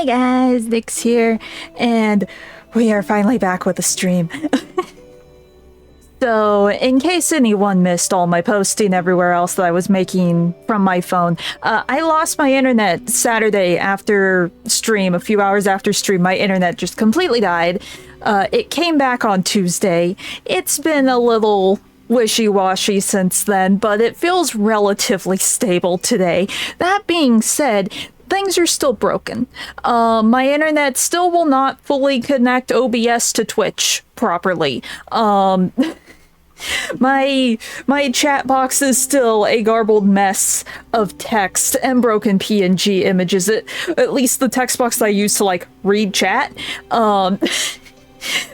Hey guys, Nyx here, and we are finally back with a stream. So, in case anyone missed all my posting everywhere else that I was making from my phone, I lost my internet Saturday after stream. A few hours after stream, my internet just completely died. It came back on Tuesday. It's been a little wishy-washy since then, but it feels relatively stable today. That being said, things are still broken. My internet still will not fully connect OBS to Twitch properly. My chat box is still a garbled mess of text and broken PNG images. At least the text box I use to like read chat.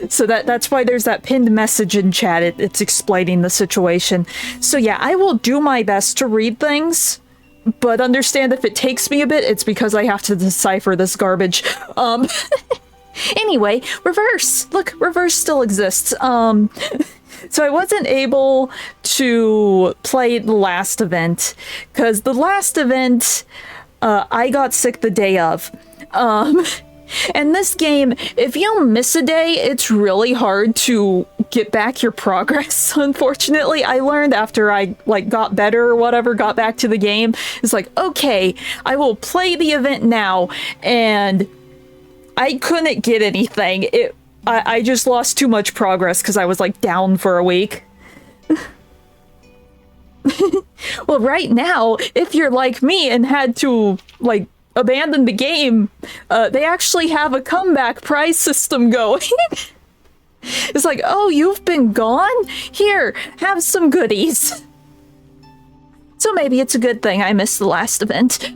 So that's why there's that pinned message in chat. It's explaining the situation. So yeah, I will do my best to read things, but understand if it takes me a bit, it's because I have to decipher this garbage. Anyway, Reverse. Look, Reverse still exists. So I wasn't able to play the last event, because the last event, I got sick the day of. And this game, if you miss a day, it's really hard to get back your progress, unfortunately. I learned after I, got better or whatever, got back to the game, it's like, okay, I will play the event now, and I couldn't get anything. I just lost too much progress because I was, down for a week. Well, right now, if you're like me and had to, abandon the game, they actually have a comeback prize system going. It's like, oh, you've been gone? Here, have some goodies. So maybe it's a good thing I missed the last event.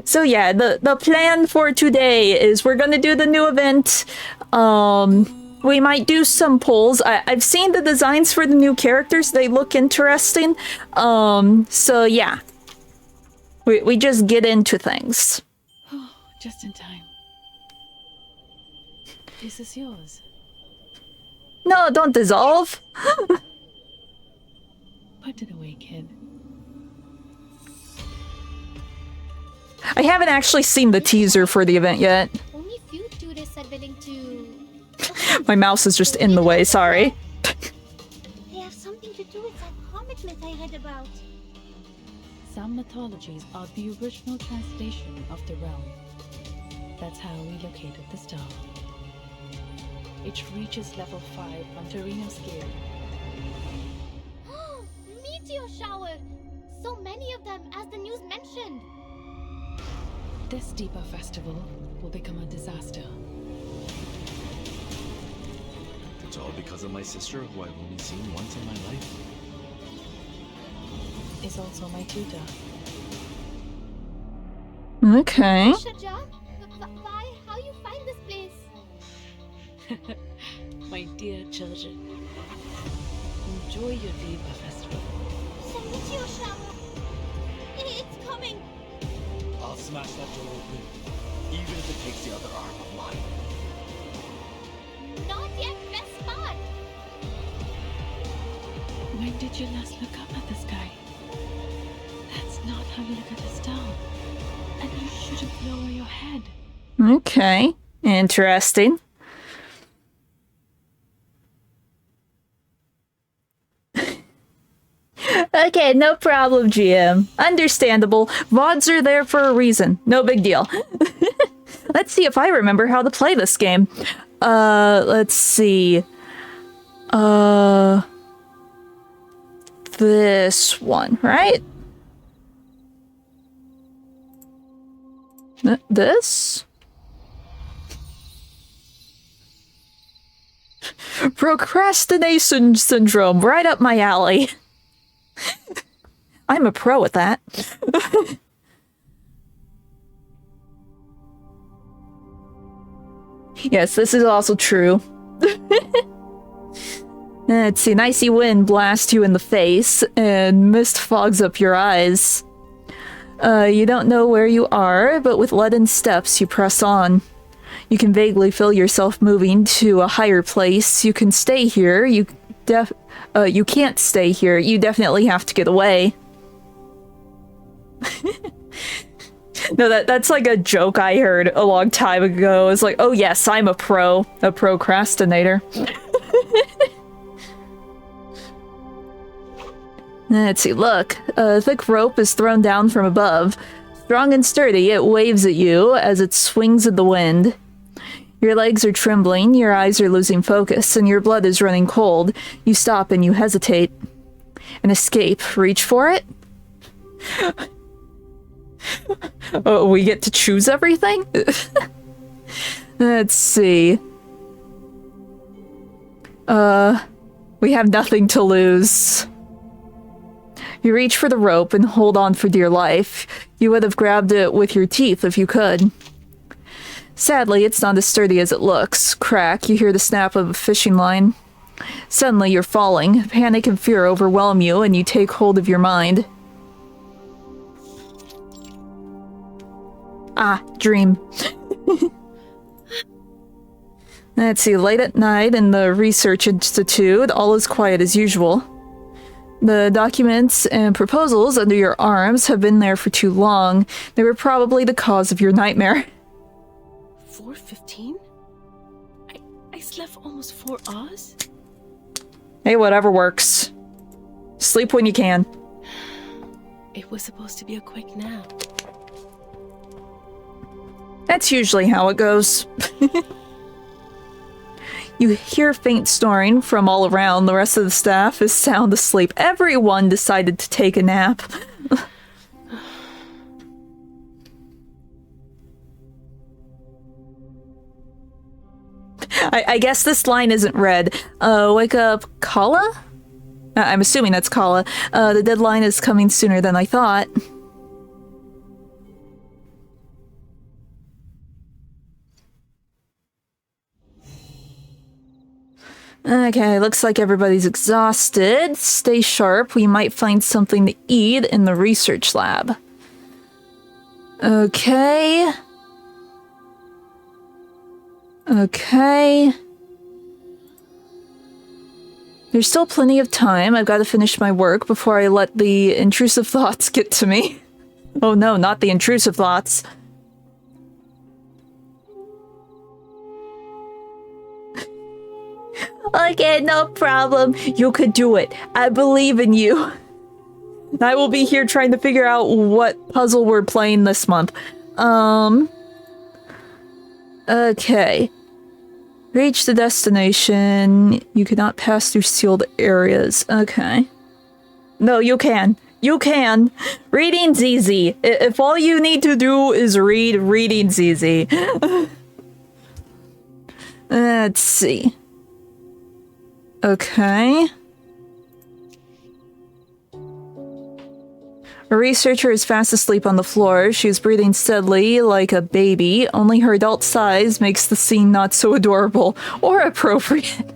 So yeah, the plan for today is we're gonna do the new event. We might do some polls. I've seen the designs for the new characters. They look interesting. So yeah. We just get into things. Oh, just in time. This is yours. No, don't dissolve. Put it away, kid. I haven't actually seen the teaser for the event yet. Only few tutors are willing to... My mouse is just in the way, sorry. They have something to do with that comic myth I read about. Some mythologies are the original translation of the realm. That's how we located the star. It reaches level 5 on Torino scale. Meteor shower! So many of them, as the news mentioned. This deeper festival will become a disaster. It's all because of my sister, who I've only seen once in my life. Is also my tutor. Okay. Shaja, why? How you find this place? My dear children, enjoy your Diva festival. The meteor shower! It's coming! I'll smash that door open, even if it takes the other arm of mine. Not yet, best spot! When did you last look up at the sky? That's not how you look at a star. And you shouldn't lower your head. Okay. Interesting. Okay, no problem, GM. Understandable. VODs are there for a reason. No big deal. Let's see if I remember how to play this game. Let's see. This one, right? This? Procrastination syndrome, right up my alley. I'm a pro at that. Yes, this is also true. Let's see, an icy wind blasts you in the face, and mist fogs up your eyes. You don't know where you are, but with leaden steps you press on. You can vaguely feel yourself moving to a higher place. You can stay here. You can't stay here. You definitely have to get away. No, that's like a joke I heard a long time ago. It's like, oh yes, I'm a procrastinator. Let's see, look. A thick rope is thrown down from above. Strong and sturdy, it waves at you as it swings in the wind. Your legs are trembling, your eyes are losing focus, and your blood is running cold. You stop and you hesitate. An escape. Reach for it? Oh, we get to choose everything? Let's see. We have nothing to lose. You reach for the rope and hold on for dear life. You would have grabbed it with your teeth if you could. Sadly, it's not as sturdy as it looks. Crack, you hear the snap of a fishing line. Suddenly, you're falling. Panic and fear overwhelm you, and you take hold of your mind. Ah, dream. Let's see, late at night in the research institute, all is quiet as usual. The documents and proposals under your arms have been there for too long. They were probably the cause of your nightmare. 4:15? I slept almost 4 hours? Hey, whatever works. Sleep when you can. It was supposed to be a quick nap. That's usually how it goes. You hear faint snoring from all around. The rest of the staff is sound asleep. Everyone decided to take a nap. I guess this line isn't read. Wake up, Kala? I'm assuming that's Kala. The deadline is coming sooner than I thought. Okay, looks like everybody's exhausted. Stay sharp. We might find something to eat in the research lab. Okay. Okay. There's still plenty of time. I've got to finish my work before I let the intrusive thoughts get to me. Oh no, not the intrusive thoughts. Okay, no problem. You could do it. I believe in you. I will be here trying to figure out what puzzle we're playing this month. Okay. Reach the destination. You cannot pass through sealed areas. Okay. No, you can. You can. Reading's easy. If all you need to do is read, reading's easy. Let's see. Okay. A researcher is fast asleep on the floor. She's breathing steadily like a baby. Only her adult size makes the scene not so adorable or appropriate.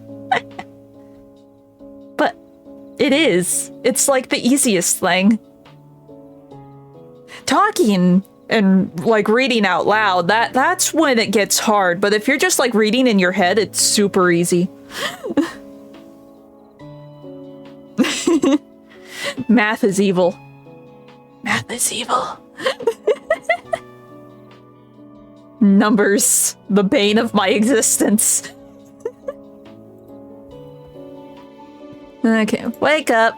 But it is. It's like the easiest thing. Talking and like reading out loud, that's when it gets hard. But if you're just like reading in your head, it's super easy. Math is evil. Math is evil. Numbers, the bane of my existence. Okay, wake up.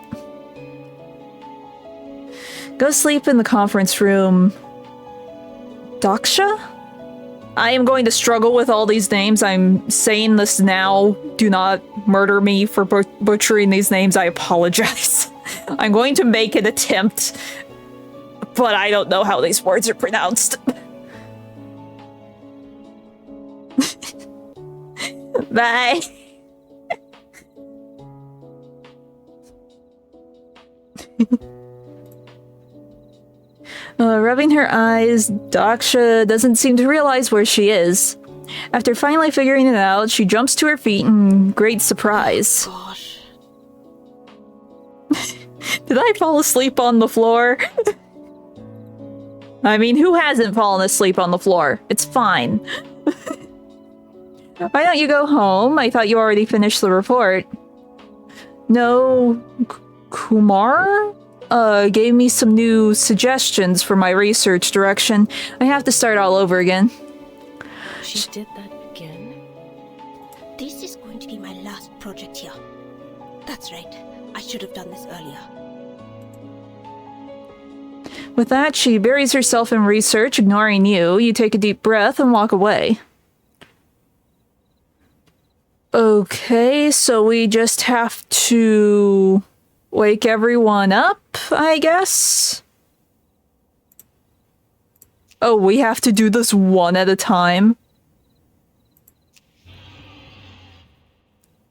Go sleep in the conference room. Daksha? I am going to struggle with all these names. I'm saying this now. Do not murder me for butchering these names. I apologize. I'm going to make an attempt, but I don't know how these words are pronounced. Bye. Rubbing her eyes, Daksha doesn't seem to realize where she is. After finally figuring it out, she jumps to her feet in great surprise. Gosh. Did I fall asleep on the floor? I mean, who hasn't fallen asleep on the floor? It's fine. Why don't you go home? I thought you already finished the report. No... Kumar? gave me some new suggestions for my research direction. I have to start all over again. She did that again? This is going to be my last project here. That's right. I should have done this earlier. With that, she buries herself in research, ignoring you. You take a deep breath and walk away. Okay, so we just have to wake everyone up, I guess? Oh, we have to do this one at a time?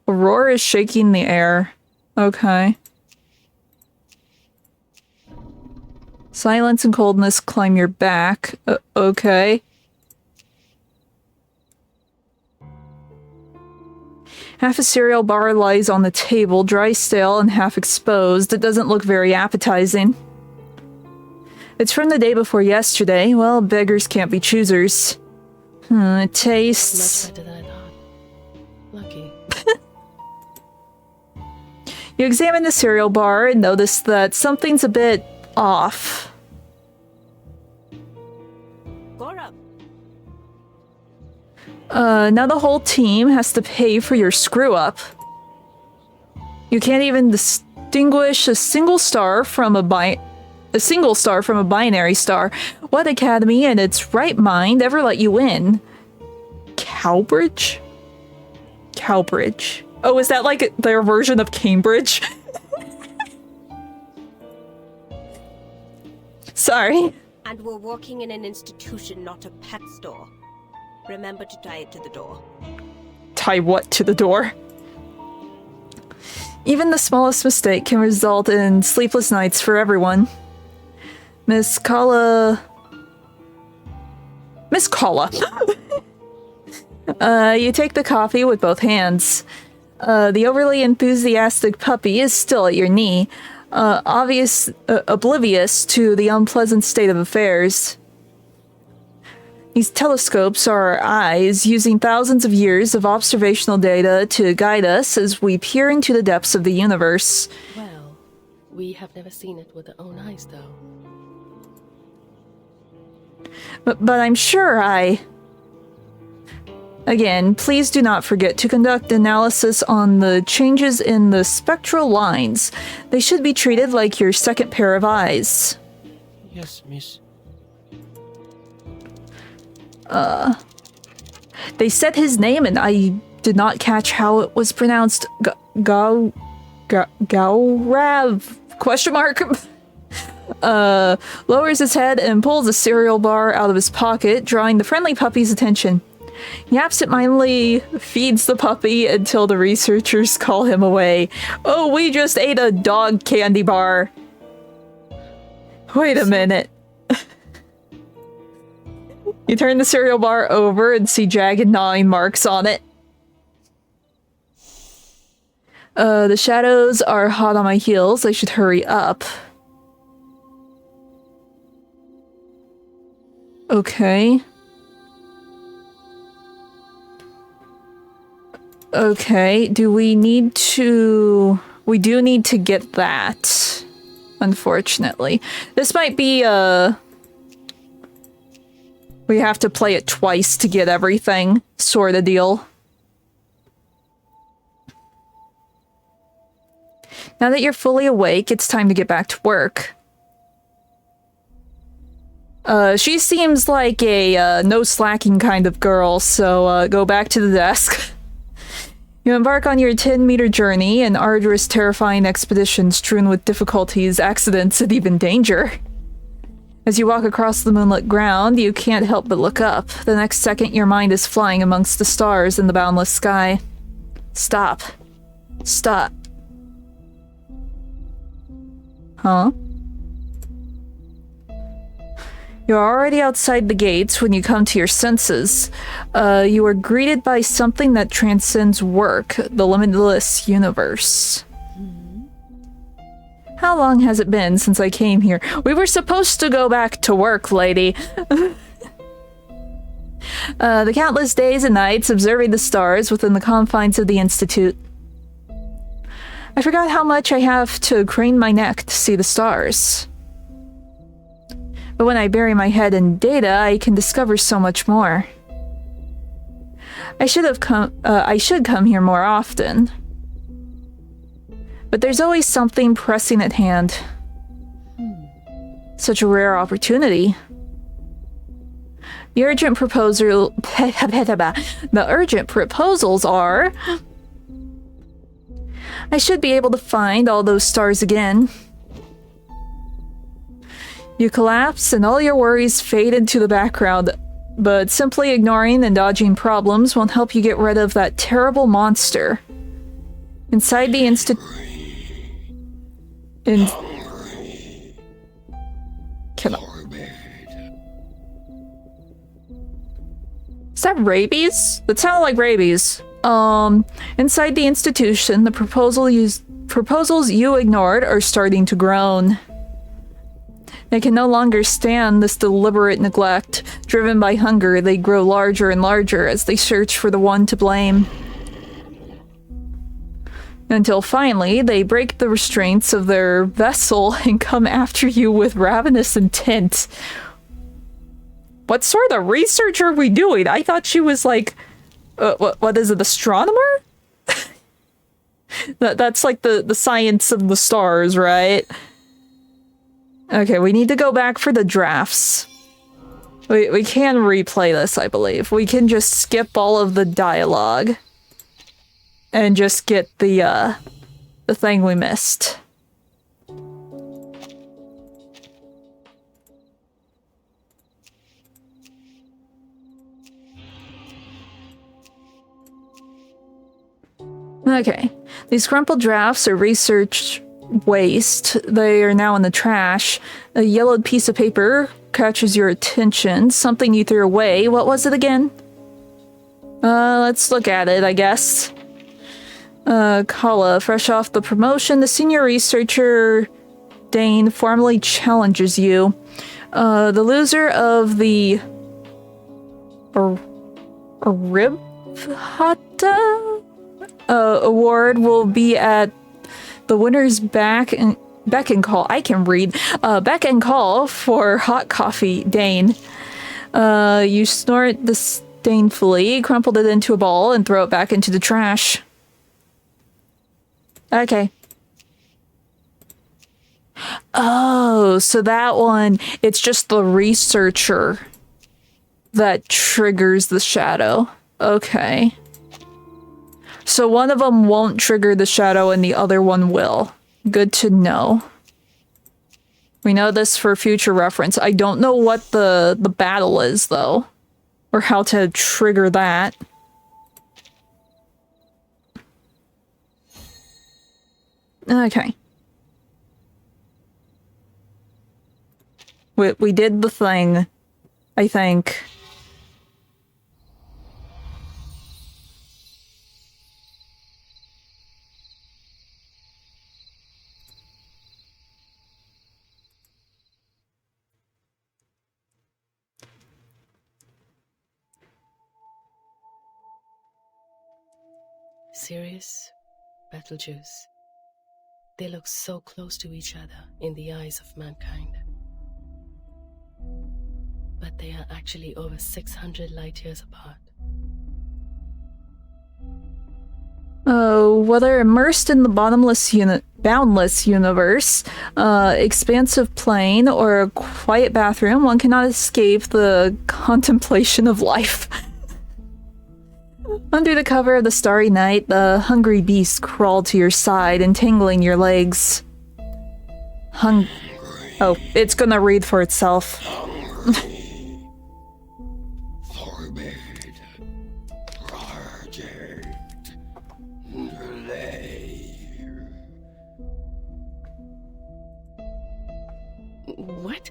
Aurora is shaking the air. Okay. Silence and coldness climb your back. Okay. Half a cereal bar lies on the table, dry, stale, and half exposed. It doesn't look very appetizing. It's from the day before yesterday. Well, beggars can't be choosers. It tastes... Much better than I thought. Lucky. You examine the cereal bar and notice that something's a bit off. Gaurav, Now the whole team has to pay for your screw-up. You can't even distinguish a single star from a binary star. What academy in its right mind ever let you in? Cowbridge? Cowbridge. Oh, is that like their version of Cambridge? Sorry. and we're working in an institution, not a pet store. Remember to tie it to the door. Tie what to the door? Even the smallest mistake can result in sleepless nights for everyone. Miss Kala... You take the coffee with both hands. The overly enthusiastic puppy is still at your knee, oblivious to the unpleasant state of affairs. These telescopes are our eyes, using thousands of years of observational data to guide us as we peer into the depths of the universe. Well, we have never seen it with our own eyes, though. But I'm sure Again, please do not forget to conduct analysis on the changes in the spectral lines. They should be treated like your second pair of eyes. Yes, miss. They said his name and I did not catch how it was pronounced. Gaurav? Question mark? Lowers his head and pulls a cereal bar out of his pocket, drawing the friendly puppy's attention. He absentmindedly feeds the puppy until the researchers call him away. Oh, we just ate a dog candy bar. Wait a minute. You turn the cereal bar over and see jagged gnawing marks on it. The shadows are hot on my heels. I should hurry up. Okay. Okay, do we need to... We do need to get that, unfortunately. This might be, we have to play it twice to get everything, sort of deal. Now that you're fully awake, it's time to get back to work. She seems like a, no slacking kind of girl, so, go back to the desk. You embark on your 10-meter journey, an arduous, terrifying expedition strewn with difficulties, accidents, and even danger. As you walk across the moonlit ground, you can't help but look up. The next second, your mind is flying amongst the stars in the boundless sky. Stop. Stop. Huh? You're already outside the gates when you come to your senses. You are greeted by something that transcends work, the limitless universe. How long has it been since I came here? We were supposed to go back to work, lady. The countless days and nights observing the stars within the confines of the Institute. I forgot how much I have to crane my neck to see the stars. But when I bury my head in data, I can discover so much more. I should come here more often. But there's always something pressing at hand. Such a rare opportunity. The urgent proposals are... I should be able to find all those stars again. You collapse and all your worries fade into the background, but simply ignoring and dodging problems won't help you get rid of that terrible monster. Inside the Is that rabies? That sounded like rabies. Inside the institution, the proposals you ignored are starting to groan. They can no longer stand this deliberate neglect. Driven by hunger, they grow larger and larger as they search for the one to blame. Until finally, they break the restraints of their vessel and come after you with ravenous intent. What sort of research are we doing? I thought she was like... what is it, astronomer? That's like the science of the stars, right? Okay, we need to go back for the drafts. We can replay this, I believe. We can just skip all of the dialogue. And just get the thing we missed. Okay. These crumpled drafts are research waste. They are now in the trash. A yellowed piece of paper catches your attention. Something you threw away. What was it again? Let's look at it, I guess. Kala, fresh off the promotion, the senior researcher, Dane, formally challenges you. The loser of the... Ribhata? Award will be at the winner's beck and call. I can read. Beck and call for hot coffee, Dane. You snort disdainfully, crumpled it into a ball, and throw it back into the trash. Okay. Oh, so that one, it's just the researcher that triggers the shadow. Okay. So one of them won't trigger the shadow and the other one will. Good to know. We know this for future reference. I don't know what the battle is, though. Or how to trigger that. Okay. We did the thing, I think. Sirius, Betelgeuse. They look so close to each other in the eyes of mankind. But they are actually over 600 light years apart. Whether immersed in the boundless universe, expansive plane, or a quiet bathroom, one cannot escape the contemplation of life. Under the cover of the starry night, the hungry beasts crawl to your side, entangling your legs. Oh, it's gonna read for itself. What?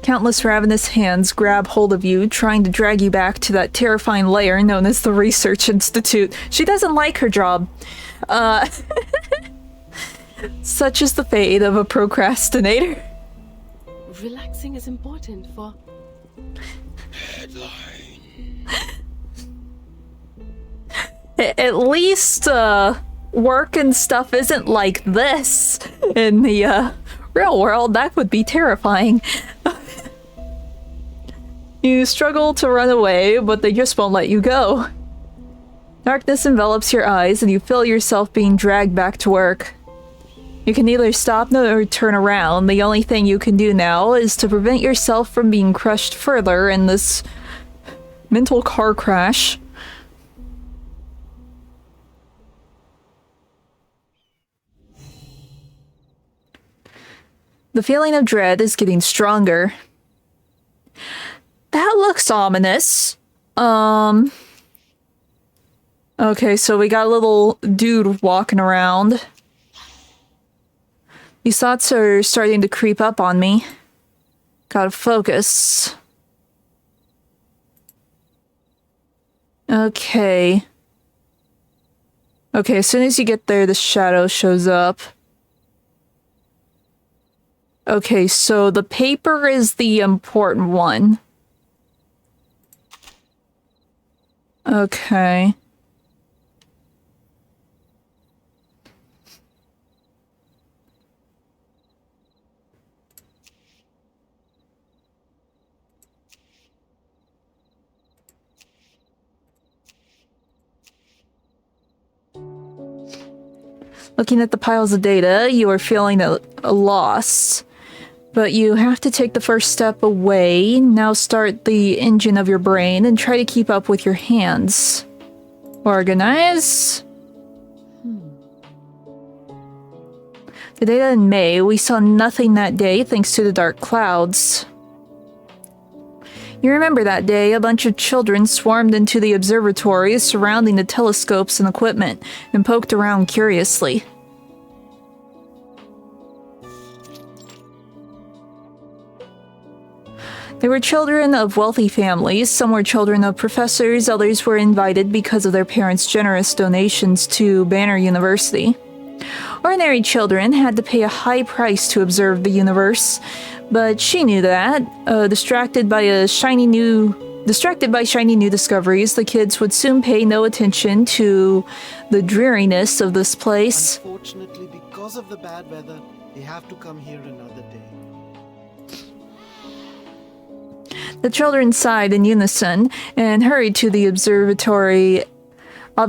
Countless ravenous hands grab hold of you, trying to drag you back to that terrifying lair known as the Research Institute. She doesn't like her job. Such is the fate of a procrastinator. Relaxing is important for... At least, work and stuff isn't like this in the real world, that would be terrifying. You struggle to run away, but they just won't let you go. Darkness envelops your eyes and you feel yourself being dragged back to work. You can neither stop nor turn around. The only thing you can do now is to prevent yourself from being crushed further in this mental car crash. The feeling of dread is getting stronger. That looks ominous. Okay, so we got a little dude walking around. These thoughts are starting to creep up on me. Gotta focus. Okay. Okay, as soon as you get there, the shadow shows up. Okay, so the paper is the important one. Okay. Looking at the piles of data, you are feeling a loss. But you have to take the first step away. Now start the engine of your brain and try to keep up with your hands. Organize. The data in May, we saw nothing that day thanks to the dark clouds. You remember that day, a bunch of children swarmed into the observatory surrounding the telescopes and equipment and poked around curiously. They were children of wealthy families, some were children of professors, others were invited because of their parents' generous donations to Banner University. Ordinary children had to pay a high price to observe the universe, but she knew that. Distracted by shiny new discoveries, the kids would soon pay no attention to the dreariness of this place. Unfortunately, because of the bad weather, they have to come here another day. The children sighed in unison and hurried to the observatory. No,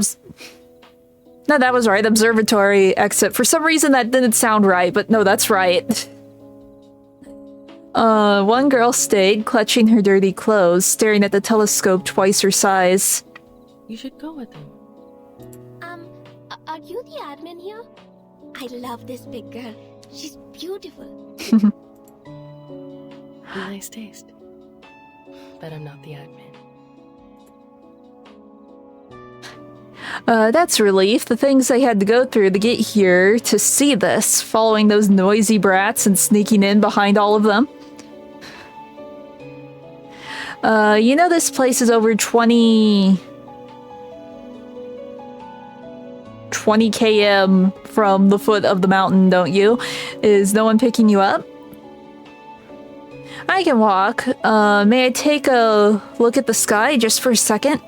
that was right. Observatory exit. For some reason that didn't sound right, but no, that's right. One girl stayed, clutching her dirty clothes, staring at the telescope twice her size. You should go with them. Are you the admin here? I love this big girl. She's beautiful. Nice taste. But I'm not the admin. That's a relief. The things I had to go through to get here to see this, following those noisy brats and sneaking in behind all of them. You know this place is over 20 km from the foot of the mountain, don't you? Is no one picking you up? I can walk. May I take a look at the sky just for a second?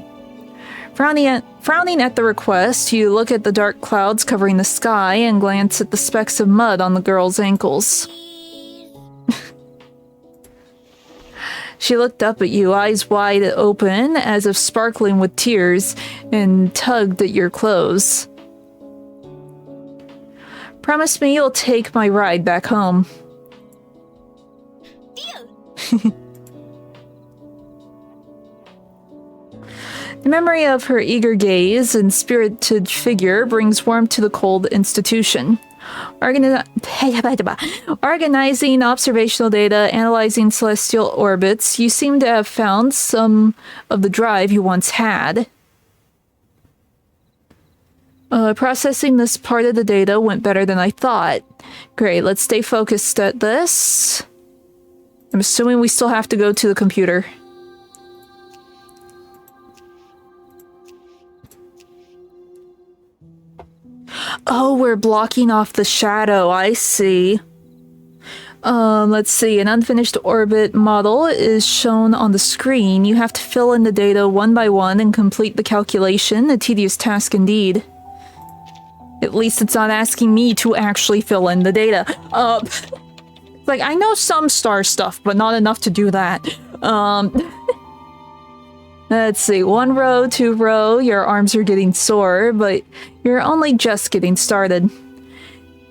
Frowning at the request, you look at the dark clouds covering the sky and glance at the specks of mud on the girl's ankles. She looked up at you, eyes wide open, as if sparkling with tears, and tugged at your clothes. Promise me you'll take my ride back home. Deal! The memory of her eager gaze and spirited figure brings warmth to the cold institution. Organizing observational data, analyzing celestial orbits, you seem to have found some of the drive you once had. Processing this part of the data went better than I thought. Great, let's stay focused at this. I'm assuming we still have to go to the computer. Oh, we're blocking off the shadow. I see. Let's see. An unfinished orbit model is shown on the screen. You have to fill in the data one by one and complete the calculation. A tedious task indeed. At least it's not asking me to actually fill in the data. Like, I know some star stuff, but not enough to do that. Let's see, 1 row, 2 row, your arms are getting sore, but you're only just getting started.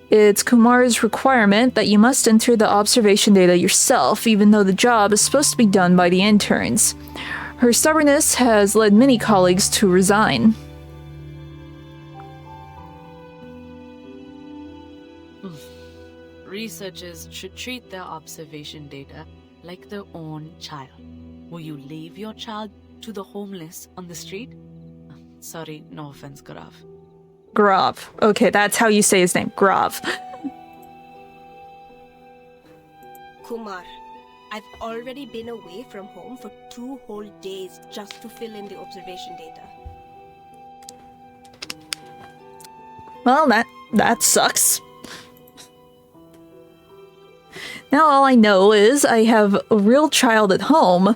It's Kumar's requirement that you must enter the observation data yourself, even though the job is supposed to be done by the interns. Her stubbornness has led many colleagues to resign. Researchers should treat their observation data like their own child. Will you leave your child to the homeless on the street? Sorry, no offense, Gaurav. Grav. Okay, that's how you say his name. Grav. Kumar, I've already been away from home for 2 whole days just to fill in the observation data. Well, that sucks. Now all I know is I have a real child at home.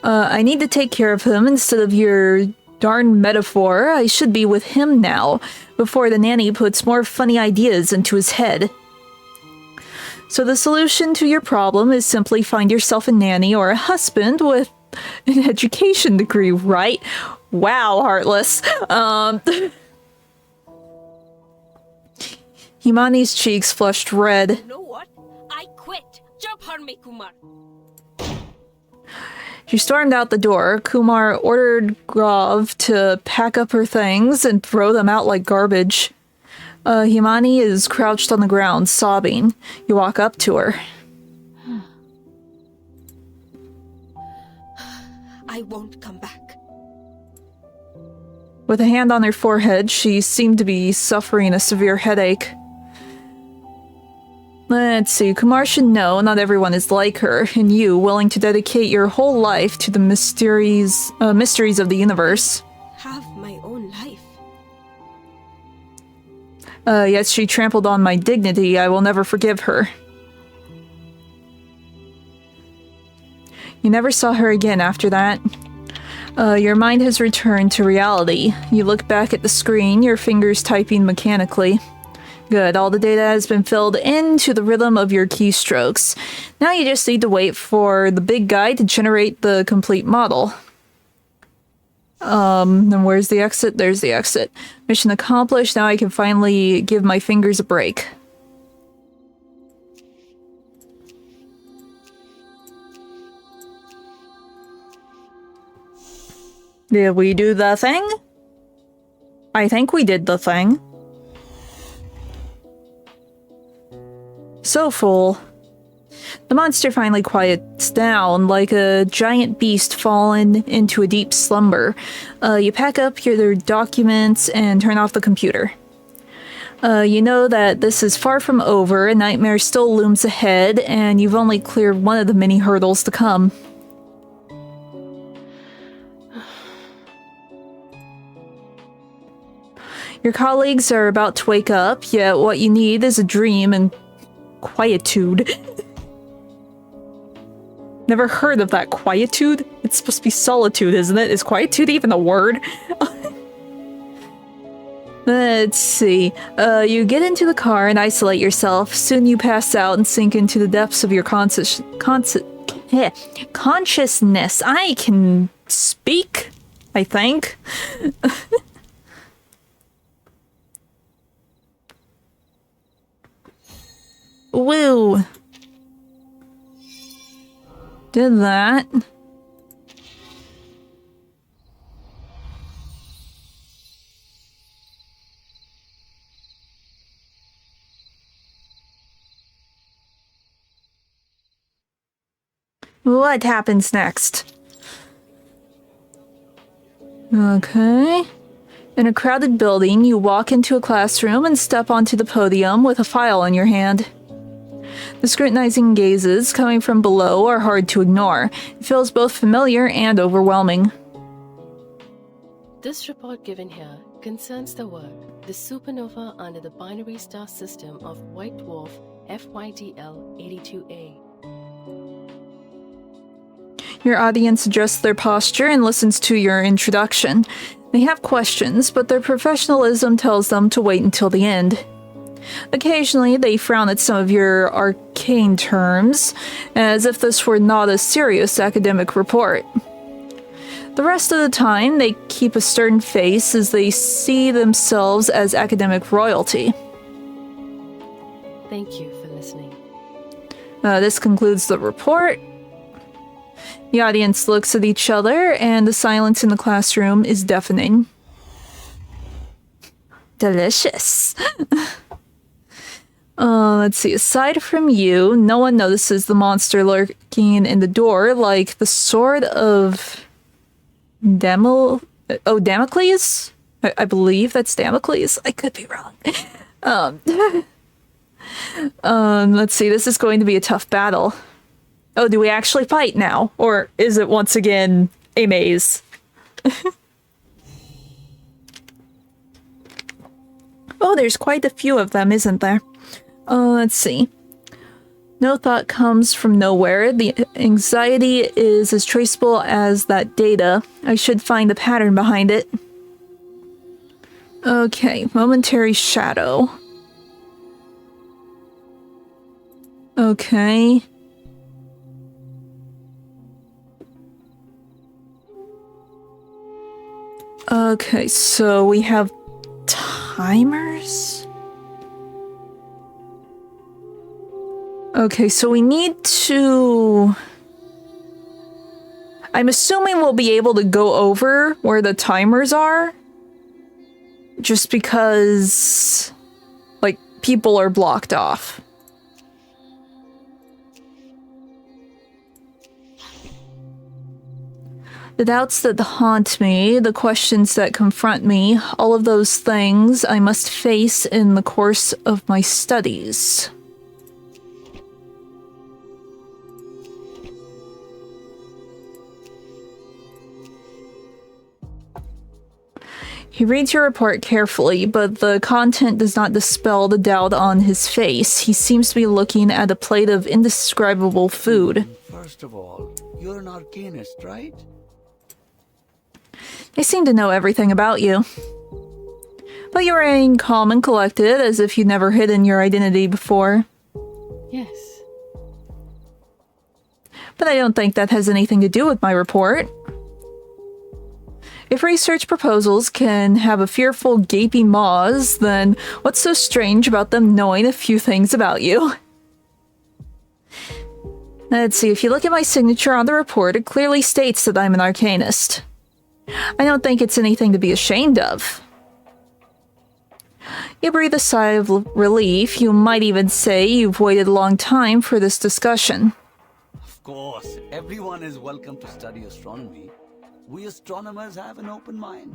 I need to take care of him instead of your darn metaphor. I should be with him now, before the nanny puts more funny ideas into his head. So the solution to your problem is simply find yourself a nanny or a husband with an education degree, right? Wow, Heartless. Himani's cheeks flushed red. You know what? I quit. Jump on me, Kumar. She stormed out the door. Kumar ordered Grav to pack up her things and throw them out like garbage. Himani is crouched on the ground, sobbing. You walk up to her. I won't come back. With a hand on her forehead, she seemed to be suffering a severe headache. Let's see, Kumar should know not everyone is like her, and you, willing to dedicate your whole life to the mysteries of the universe. Have my own life. Yet she trampled on my dignity. I will never forgive her. You never saw her again after that. Your mind has returned to reality. You look back at the screen, your fingers typing mechanically. Good, all the data has been filled into the rhythm of your keystrokes. Now you just need to wait for the big guy to generate the complete model. And where's the exit? There's the exit. Mission accomplished. Now I can finally give my fingers a break. Did we do the thing? I think we did the thing. So full. The monster finally quiets down, like a giant beast fallen into a deep slumber. You pack up your documents and turn off the computer. You know that this is far from over, a nightmare still looms ahead, and you've only cleared one of the many hurdles to come. Your colleagues are about to wake up, yet what you need is a dream and quietude. Never heard of that. Quietude? It's supposed to be solitude, isn't it? Is quietude even a word? Let's see. You get into the car and isolate yourself. Soon you pass out and sink into the depths of your consciousness. I can speak, I think. Woo! Did that. What happens next? Okay. In a crowded building, you walk into a classroom and step onto the podium with a file in your hand. The scrutinizing gazes coming from below are hard to ignore. It feels both familiar and overwhelming. This report given here concerns the work, the supernova under the binary star system of white dwarf FYDL 82A. Your audience adjusts their posture and listens to your introduction. They have questions, but their professionalism tells them to wait until the end. Occasionally, they frown at some of your arcane terms, as if this were not a serious academic report. The rest of the time, they keep a stern face as they see themselves as academic royalty. Thank you for listening. This concludes the report. The audience looks at each other, and the silence in the classroom is deafening. Delicious. Let's see. Aside from you, no one notices the monster lurking in the door, like the sword of Damocles? I believe that's Damocles. I could be wrong. Let's see. This is going to be a tough battle. Oh, do we actually fight now? Or is it once again a maze? Oh, there's quite a few of them, isn't there? Let's see. No thought comes from nowhere. The anxiety is as traceable as that data. I should find the pattern behind it. Okay, momentary shadow. Okay. Okay, so we have timers? Okay, so we need to... I'm assuming we'll be able to go over where the timers are. Just because, like, people are blocked off. The doubts that haunt me, the questions that confront me, all of those things I must face in the course of my studies. He reads your report carefully, but the content does not dispel the doubt on his face. He seems to be looking at a plate of indescribable food. First of all, you're an arcanist, right? They seem to know everything about you. But you remain calm and collected, as if you'd never hidden your identity before. Yes. But I don't think that has anything to do with my report. If research proposals can have a fearful gaping maws, then what's so strange about them knowing a few things about you? Let's see, if you look at my signature on the report, it clearly states that I'm an arcanist. I don't think it's anything to be ashamed of. You breathe a sigh of relief. You might even say you've waited a long time for this discussion. Of course, everyone is welcome to study astronomy. We astronomers have an open mind.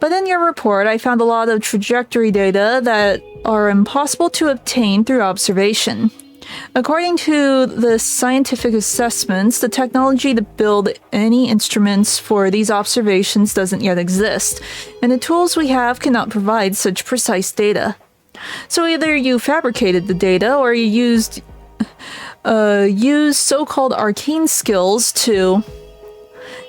But in your report, I found a lot of trajectory data that are impossible to obtain through observation. According to the scientific assessments, the technology to build any instruments for these observations doesn't yet exist, and the tools we have cannot provide such precise data. So either you fabricated the data, or you used so-called arcane skills to...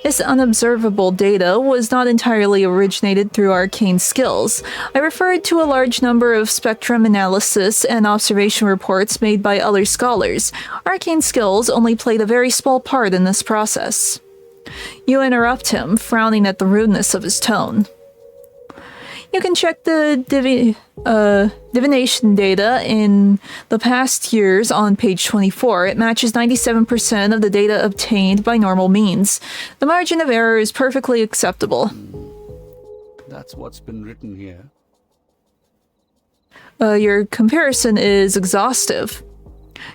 This unobservable data was not entirely originated through arcane skills. I referred to a large number of spectrum analysis and observation reports made by other scholars. Arcane skills only played a very small part in this process. You interrupt him, frowning at the rudeness of his tone. You can check the divination data in the past years on page 24. It matches 97% of the data obtained by normal means. The margin of error is perfectly acceptable. That's what's been written here. Your comparison is exhaustive.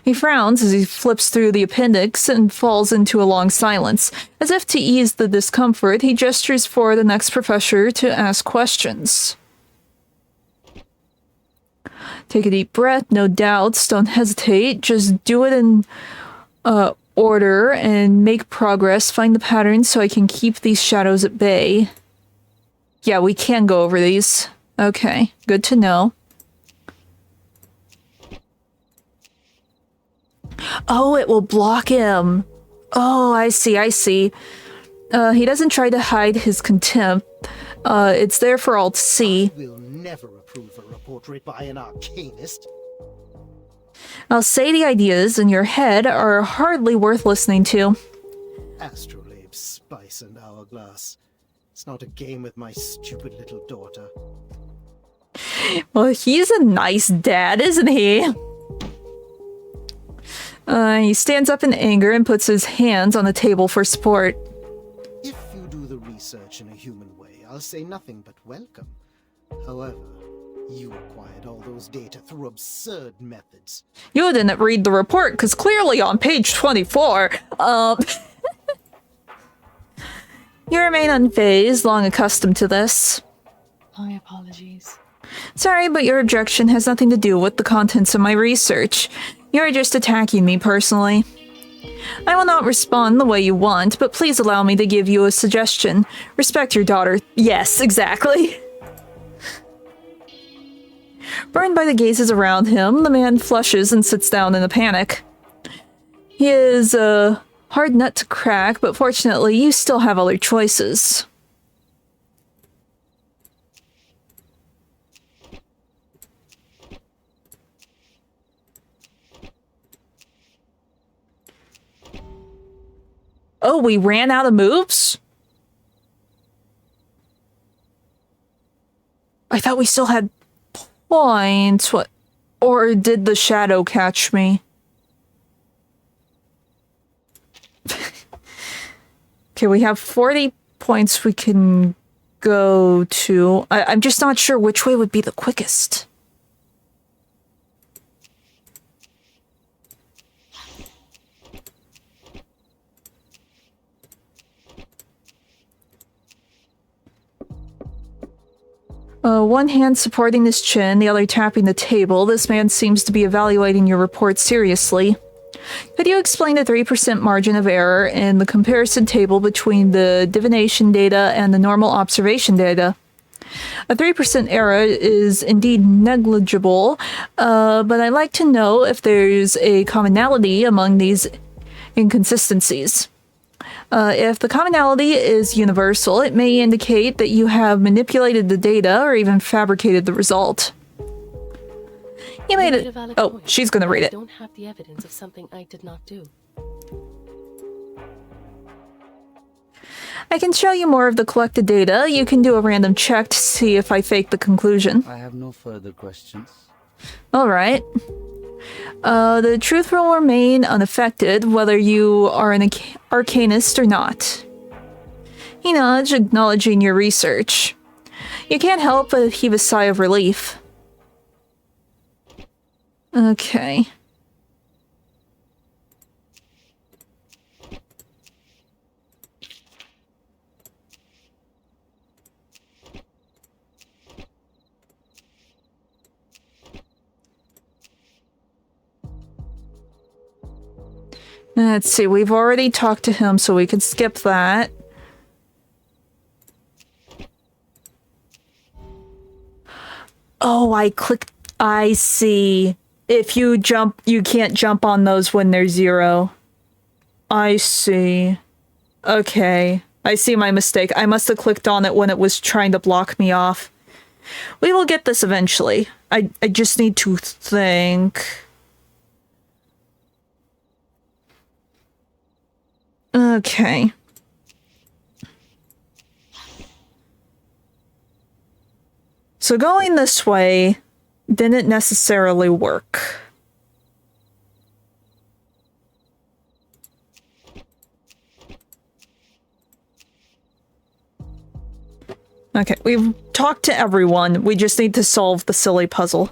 He frowns as he flips through the appendix and falls into a long silence. As if to ease the discomfort, he gestures for the next professor to ask questions. Take a deep breath, no doubts, don't hesitate, just do it in order and make progress. Find the pattern so I can keep these shadows at bay. Yeah, we can go over these. Okay, good to know. Oh, it will block him. Oh, I see. He doesn't try to hide his contempt. It's there for all to see. I will never approve a report written by an arcanist. I'll say the ideas in your head are hardly worth listening to. Astrolabe, spice, and hourglass. It's not a game with my stupid little daughter. Well, he's a nice dad, isn't he? He stands up in anger and puts his hands on the table for support. If you do the research in a human way, I'll say nothing but welcome. However, you acquired all those data through absurd methods. You didn't read the report, because clearly on page 24, you remain unfazed, long accustomed to this. My apologies. Sorry, but your objection has nothing to do with the contents of my research. You're just attacking me personally. I will not respond the way you want, but please allow me to give you a suggestion. Respect your daughter. Yes, exactly. Burned by the gazes around him, the man flushes and sits down in a panic. He is a hard nut to crack, but fortunately you still have other choices. Oh, we ran out of moves? I thought we still had points. What? Or did the shadow catch me? Okay, we have 40 points we can go to. I'm just not sure which way would be the quickest. One hand supporting his chin, the other tapping the table. This man seems to be evaluating your report seriously. Could you explain the 3% margin of error in the comparison table between the divination data and the normal observation data? A 3% error is indeed negligible, but I'd like to know if there's a commonality among these inconsistencies. If the commonality is universal, it may indicate that you have manipulated the data or even fabricated the result. You made it. Oh, she's gonna read it. I don't have the evidence of something I did not do. I can show you more of the collected data. You can do a random check to see if I fake the conclusion. I have no further questions. Alright. The truth will remain unaffected whether you are an arcanist or not. He nods, acknowledging your research. You can't help but heave a sigh of relief. Okay. Let's see, we've already talked to him, so we could skip that. Oh, I clicked. I see. If you jump, you can't jump on those when they're 0. I see. Okay. I see my mistake. I must have clicked on it when it was trying to block me off. We will get this eventually. I just need to think. Okay. So going this way didn't necessarily work. Okay, we've talked to everyone. We just need to solve the silly puzzle.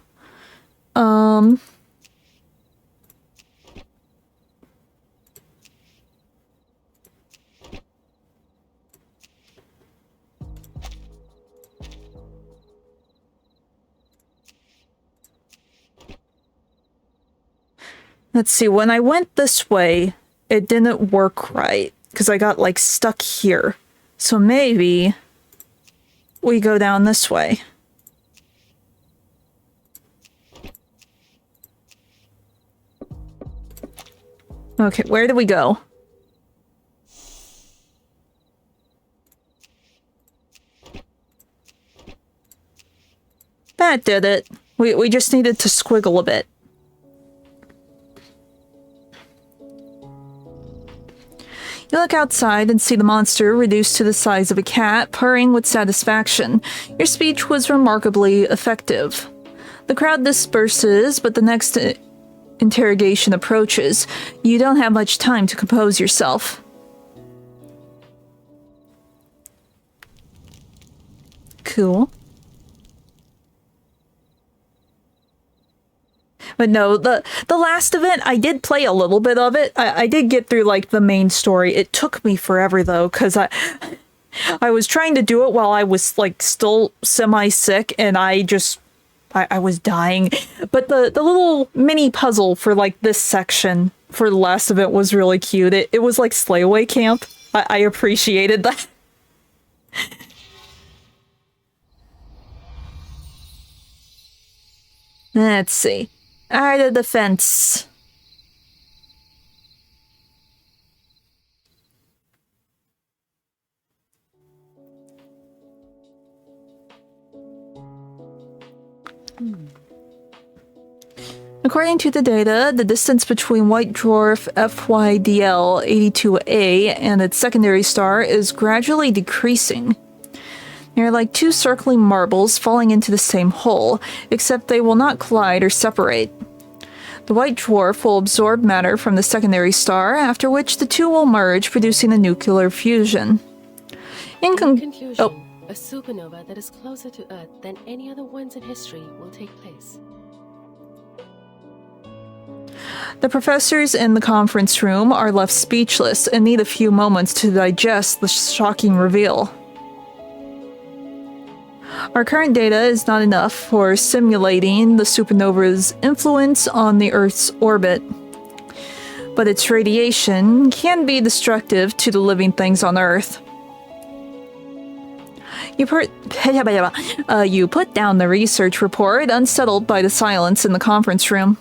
Let's see, when I went this way, it didn't work right, because I got, like, stuck here. So maybe we go down this way. Okay, where do we go? That did it. We just needed to squiggle a bit. You look outside and see the monster reduced to the size of a cat, purring with satisfaction. Your speech was remarkably effective. The crowd disperses, but the next interrogation approaches. You don't have much time to compose yourself. Cool. But no, the last event, I did play a little bit of it. I did get through, like, the main story. It took me forever, though, because I was trying to do it while I was, like, still semi-sick, and I was dying. But the little mini puzzle for, like, this section for the last event was really cute. It was like Slayaway Camp. I appreciated that. Let's see. Art of Defense. According to the data, the distance between white dwarf FYDL 82A and its secondary star is gradually decreasing. They're like two circling marbles falling into the same hole, except they will not collide or separate. The white dwarf will absorb matter from the secondary star, after which the two will merge, producing a nuclear fusion. In conclusion, a supernova that is closer to Earth than any other ones in history will take place. The professors in the conference room are left speechless and need a few moments to digest the shocking reveal. Our current data is not enough for simulating the supernova's influence on the Earth's orbit, but its radiation can be destructive to the living things on Earth. You put down the research report, unsettled by the silence in the conference room.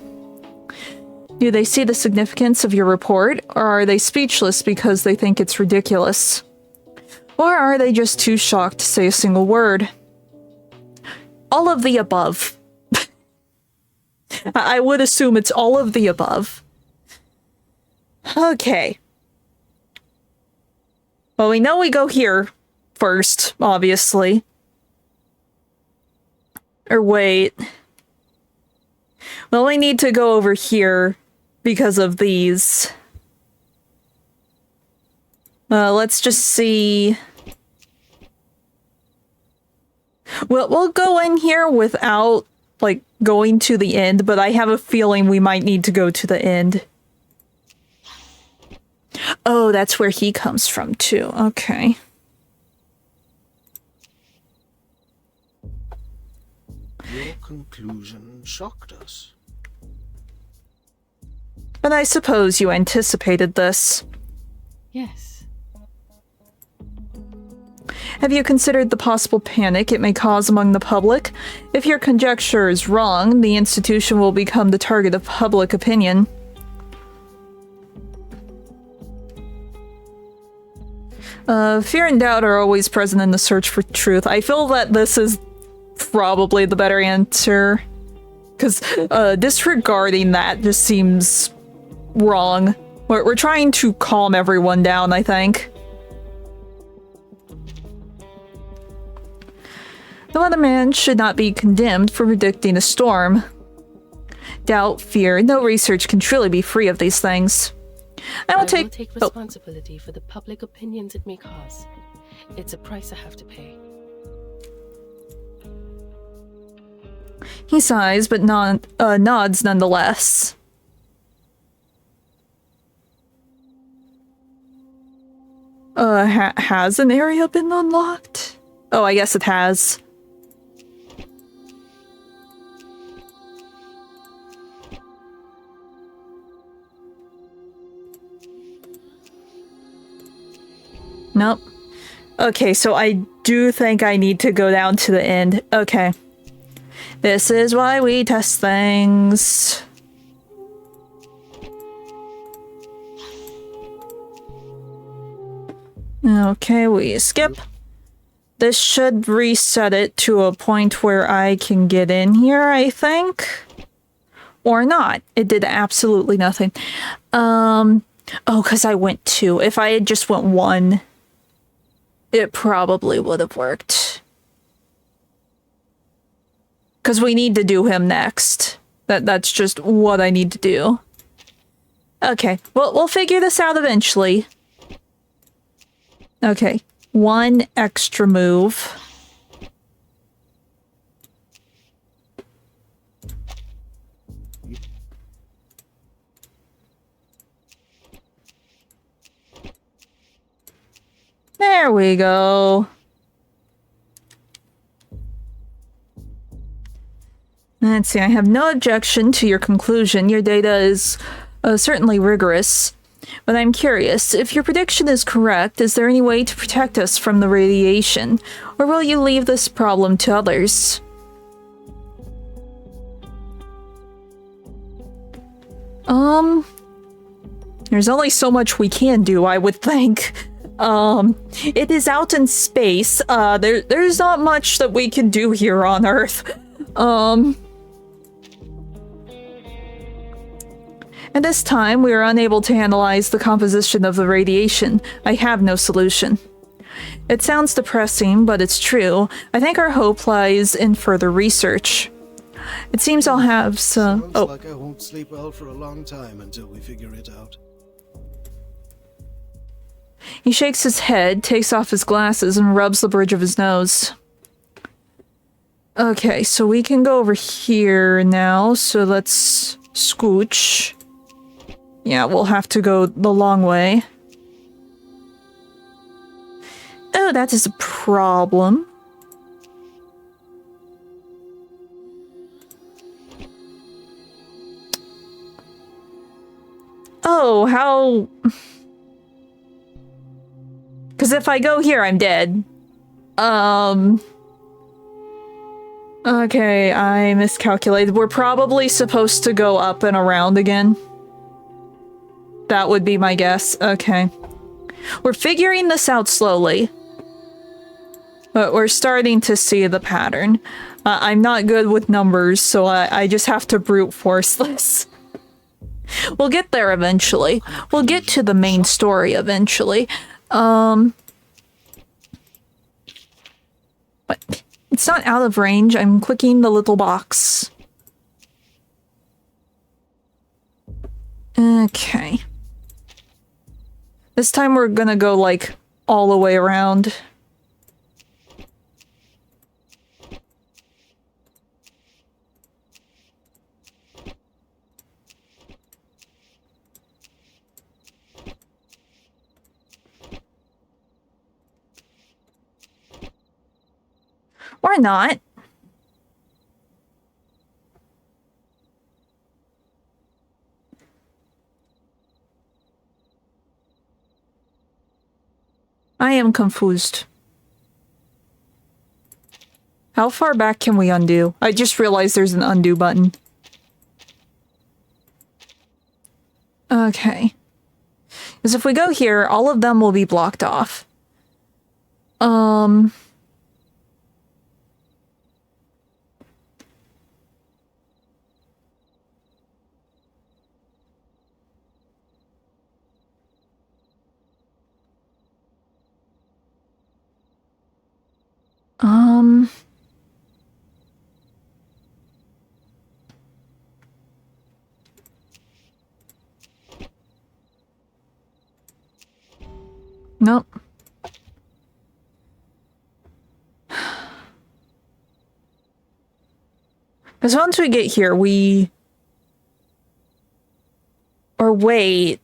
Do they see the significance of your report, or are they speechless because they think it's ridiculous? Or are they just too shocked to say a single word? All of the above. I would assume it's all of the above. Okay. Well, we know we go here first, obviously. Or wait. We only need to go over here because of these. Let's just see. We'll go in here without, like, going to the end, but I have a feeling we might need to go to the end. Oh, that's where he comes from, too. Okay. Your conclusion shocked us. But I suppose you anticipated this. Yes. Have you considered the possible panic it may cause among the public? If your conjecture is wrong, the institution will become the target of public opinion. Fear and doubt are always present in the search for truth. I feel that this is probably the better answer, because disregarding that just seems wrong. We're trying to calm everyone down, I think. The weatherman should not be condemned for predicting a storm. Doubt, fear, no research can truly be free of these things. I will take responsibility for the public opinions it may cause. It's a price I have to pay. He sighs, but nods nonetheless. Has an area been unlocked? Oh, I guess it has. Nope. Okay, so I do think I need to go down to the end. Okay. This is why we test things. Okay, we skip. this should reset it to a point where I can get in here, I think. Or not. It did absolutely nothing. Oh, because I went 2. If I had just went 1, it probably would have worked. Because we need to do him next. That's just what I need to do. Okay, well, we'll figure this out eventually. Okay, 1 extra move. There we go. Let's see, I have no objection to your conclusion. Your data is certainly rigorous. But I'm curious, if your prediction is correct, is there any way to protect us from the radiation? Or will you leave this problem to others? There's only so much we can do, I would think. It is out in space. There's not much that we can do here on Earth. At this time, we are unable to analyze the composition of the radiation. I have no solution. It sounds depressing, but it's true. I think our hope lies in further research. It seems I'll have some... Sounds like I won't sleep well for a long time until we figure it out. He shakes his head, takes off his glasses, and rubs the bridge of his nose. Okay, so we can go over here now, so let's scooch. Yeah, we'll have to go the long way. Oh, that is a problem. Oh, how... Because if I go here, I'm dead. Okay, I miscalculated. We're probably supposed to go up and around again. That would be my guess. Okay. We're figuring this out slowly. But we're starting to see the pattern. I'm not good with numbers, so I just have to brute force this. We'll get there eventually. We'll get to the main story eventually. But it's not out of range. I'm clicking the little box. Okay. This time we're gonna go, like, all the way around. Or not. I am confused. How far back can we undo? I just realized there's an undo button. Okay. Because if we go here, all of them will be blocked off. Nope. Because once we get here, we... Or wait.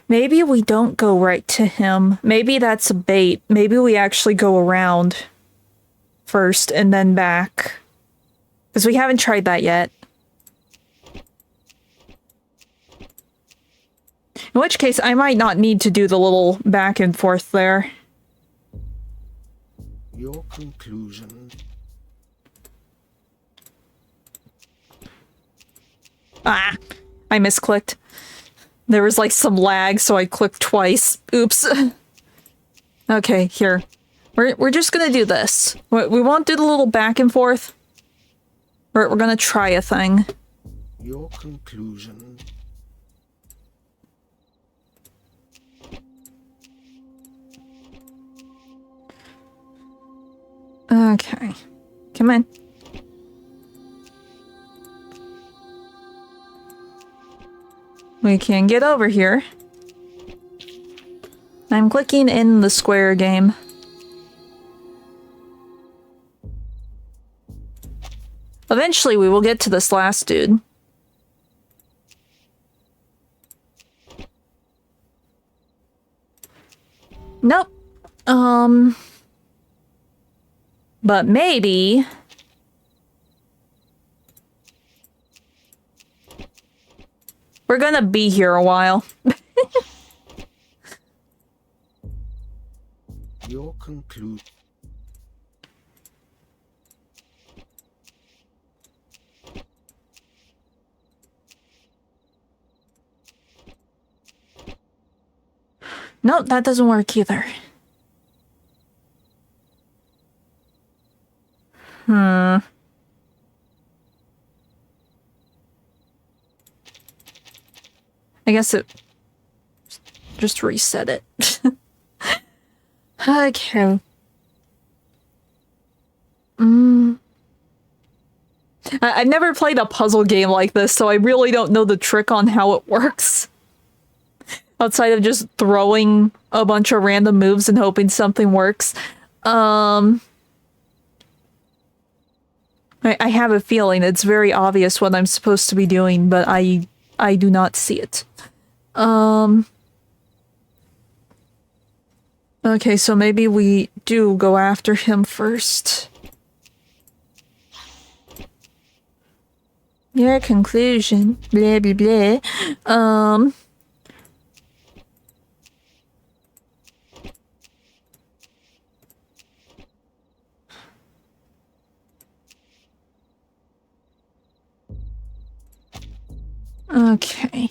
Maybe we don't go right to him. Maybe that's a bait. Maybe we actually go around first and then back. Because we haven't tried that yet. In which case, I might not need to do the little back and forth there. Your conclusion. Ah! I misclicked. There was like some lag, so I clicked twice. Oops. Okay, here. We're just gonna do this. We won't do the little back and forth. We're gonna try a thing. Your conclusion. Okay. Come in. We can get over here. I'm clicking in the square game. Eventually we will get to this last dude. Nope. But maybe... we're gonna be here a while. Your conclusion. Nope, that doesn't work either. I guess it... just reset it. Okay. I've never played a puzzle game like this, so I really don't know the trick on how it works. Outside of just throwing a bunch of random moves and hoping something works. I have a feeling it's very obvious what I'm supposed to be doing, but I do not see it. Okay, so maybe we do go after him first. Your conclusion. Blah, blah, blah. Okay.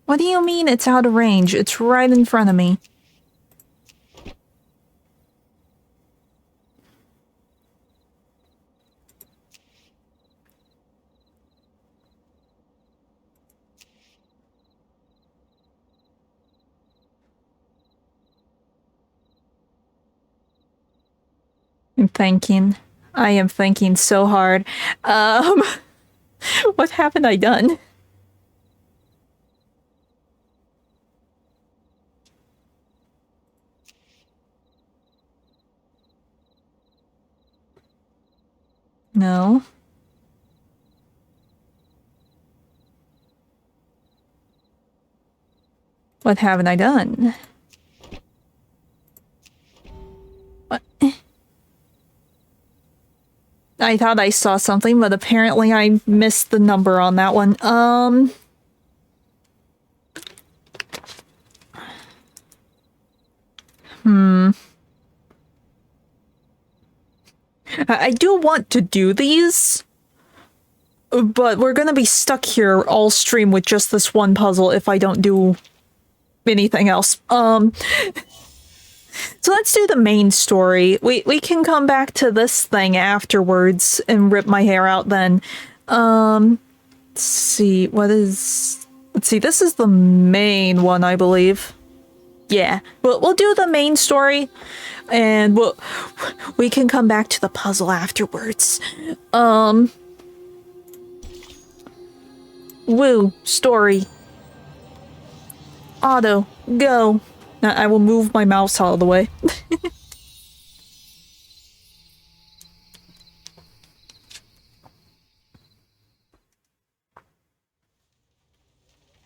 What do you mean it's out of range? It's right in front of me. I'm thinking. I am thinking so hard. What haven't I done? No. What haven't I done? What? I thought I saw something, but apparently I missed the number on that one. I do want to do these, but we're gonna be stuck here all stream with just this one puzzle if I don't do anything else. So let's do the main story. We can come back to this thing afterwards and rip my hair out then. Let's see, let's see, this is the main one, I believe. Yeah, we'll do the main story, and we can come back to the puzzle afterwards. Woo, story. Auto, go. I will move my mouse out of the way.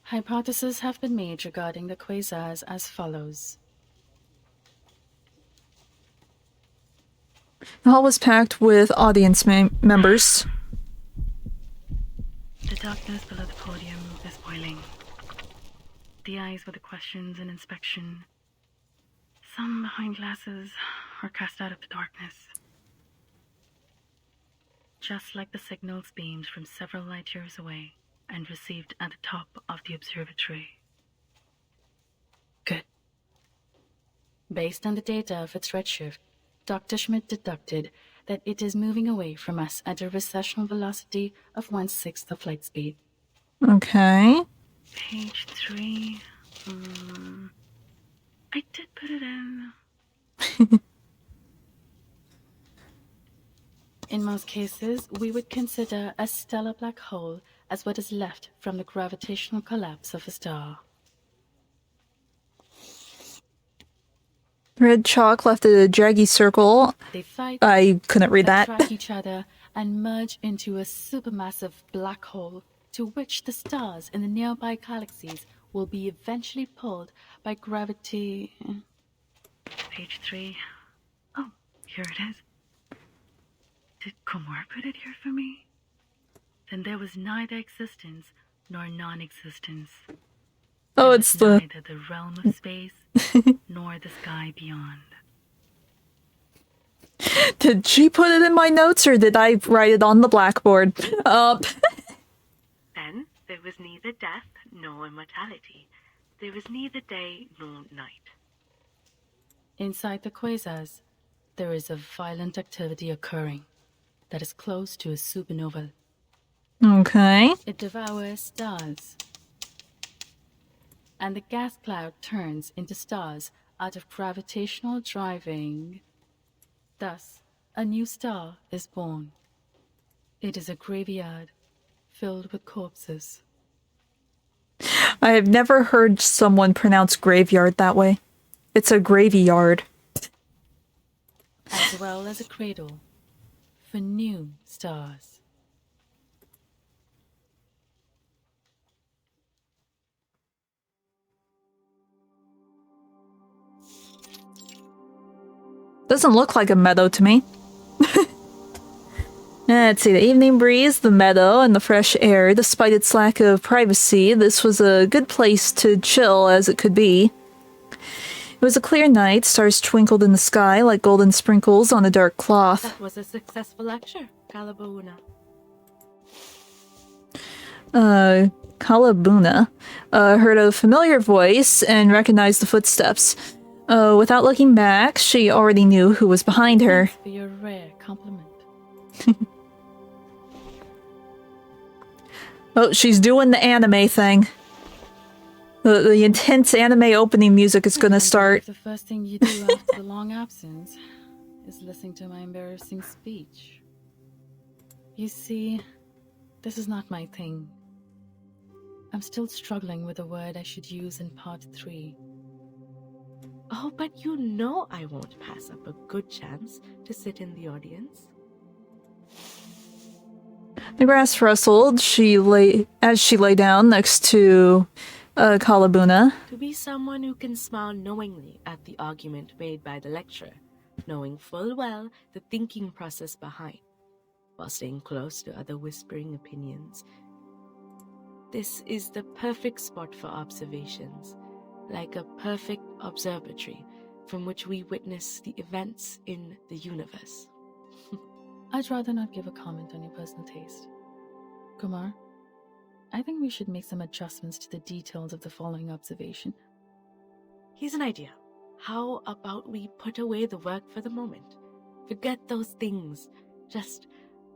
Hypotheses have been made regarding the quasars as follows. The hall was packed with audience members. The darkness below the podium is boiling. The eyes with the questions and inspection. Some behind glasses are cast out of the darkness. Just like the signals beamed from several light years away and received at the top of the observatory. Good. Based on the data of its redshift, Dr. Schmidt deducted that it is moving away from us at a recessional velocity of 1/6 of light speed. Okay. Page 3. I did put it in. In most cases, we would consider a stellar black hole as what is left from the gravitational collapse of a star. Red chalk left a draggy circle. They fight, I couldn't read that. attract each other, and merge into a supermassive black hole to which the stars in the nearby galaxies will be eventually pulled by gravity. Page 3. Oh, here it is. Did Kumar put it here for me? Then there was neither existence nor non-existence. Oh, There it's was the... neither the realm of space nor the sky beyond. Did she put it in my notes or did I write it on the blackboard? Then there was neither death nor immortality. There was neither day nor night. Inside the quasars, there is a violent activity occurring that is close to a supernova. Okay. It devours stars. And the gas cloud turns into stars out of gravitational driving. Thus, a new star is born. It is a graveyard filled with corpses. I have never heard someone pronounce graveyard that way. It's a graveyard. As well as a cradle for new stars. Doesn't look like a meadow to me. Let's see, the evening breeze, the meadow, and the fresh air. Despite its lack of privacy, this was a good place to chill as it could be. It was a clear night, stars twinkled in the sky like golden sprinkles on a dark cloth. That was a successful lecture, Calabuna. Kalabuna heard a familiar voice and recognized the footsteps. Without looking back, she already knew who was behind her. Thanks for your rare compliment. Oh, she's doing the anime thing. The intense anime opening music is gonna start. The first thing you do after the long absence is listening to my embarrassing speech. You see, this is not my thing. I'm still struggling with a word I should use in part 3. Oh, but you know I won't pass up a good chance to sit in the audience. The grass rustled. As she lay down next to Kalabuna. To be someone who can smile knowingly at the argument made by the lecturer, knowing full well the thinking process behind, while staying close to other whispering opinions. This is the perfect spot for observations, like a perfect observatory from which we witness the events in the universe. I'd rather not give a comment on your personal taste. Kumar, I think we should make some adjustments to the details of the following observation. Here's an idea. How about we put away the work for the moment? Forget those things. Just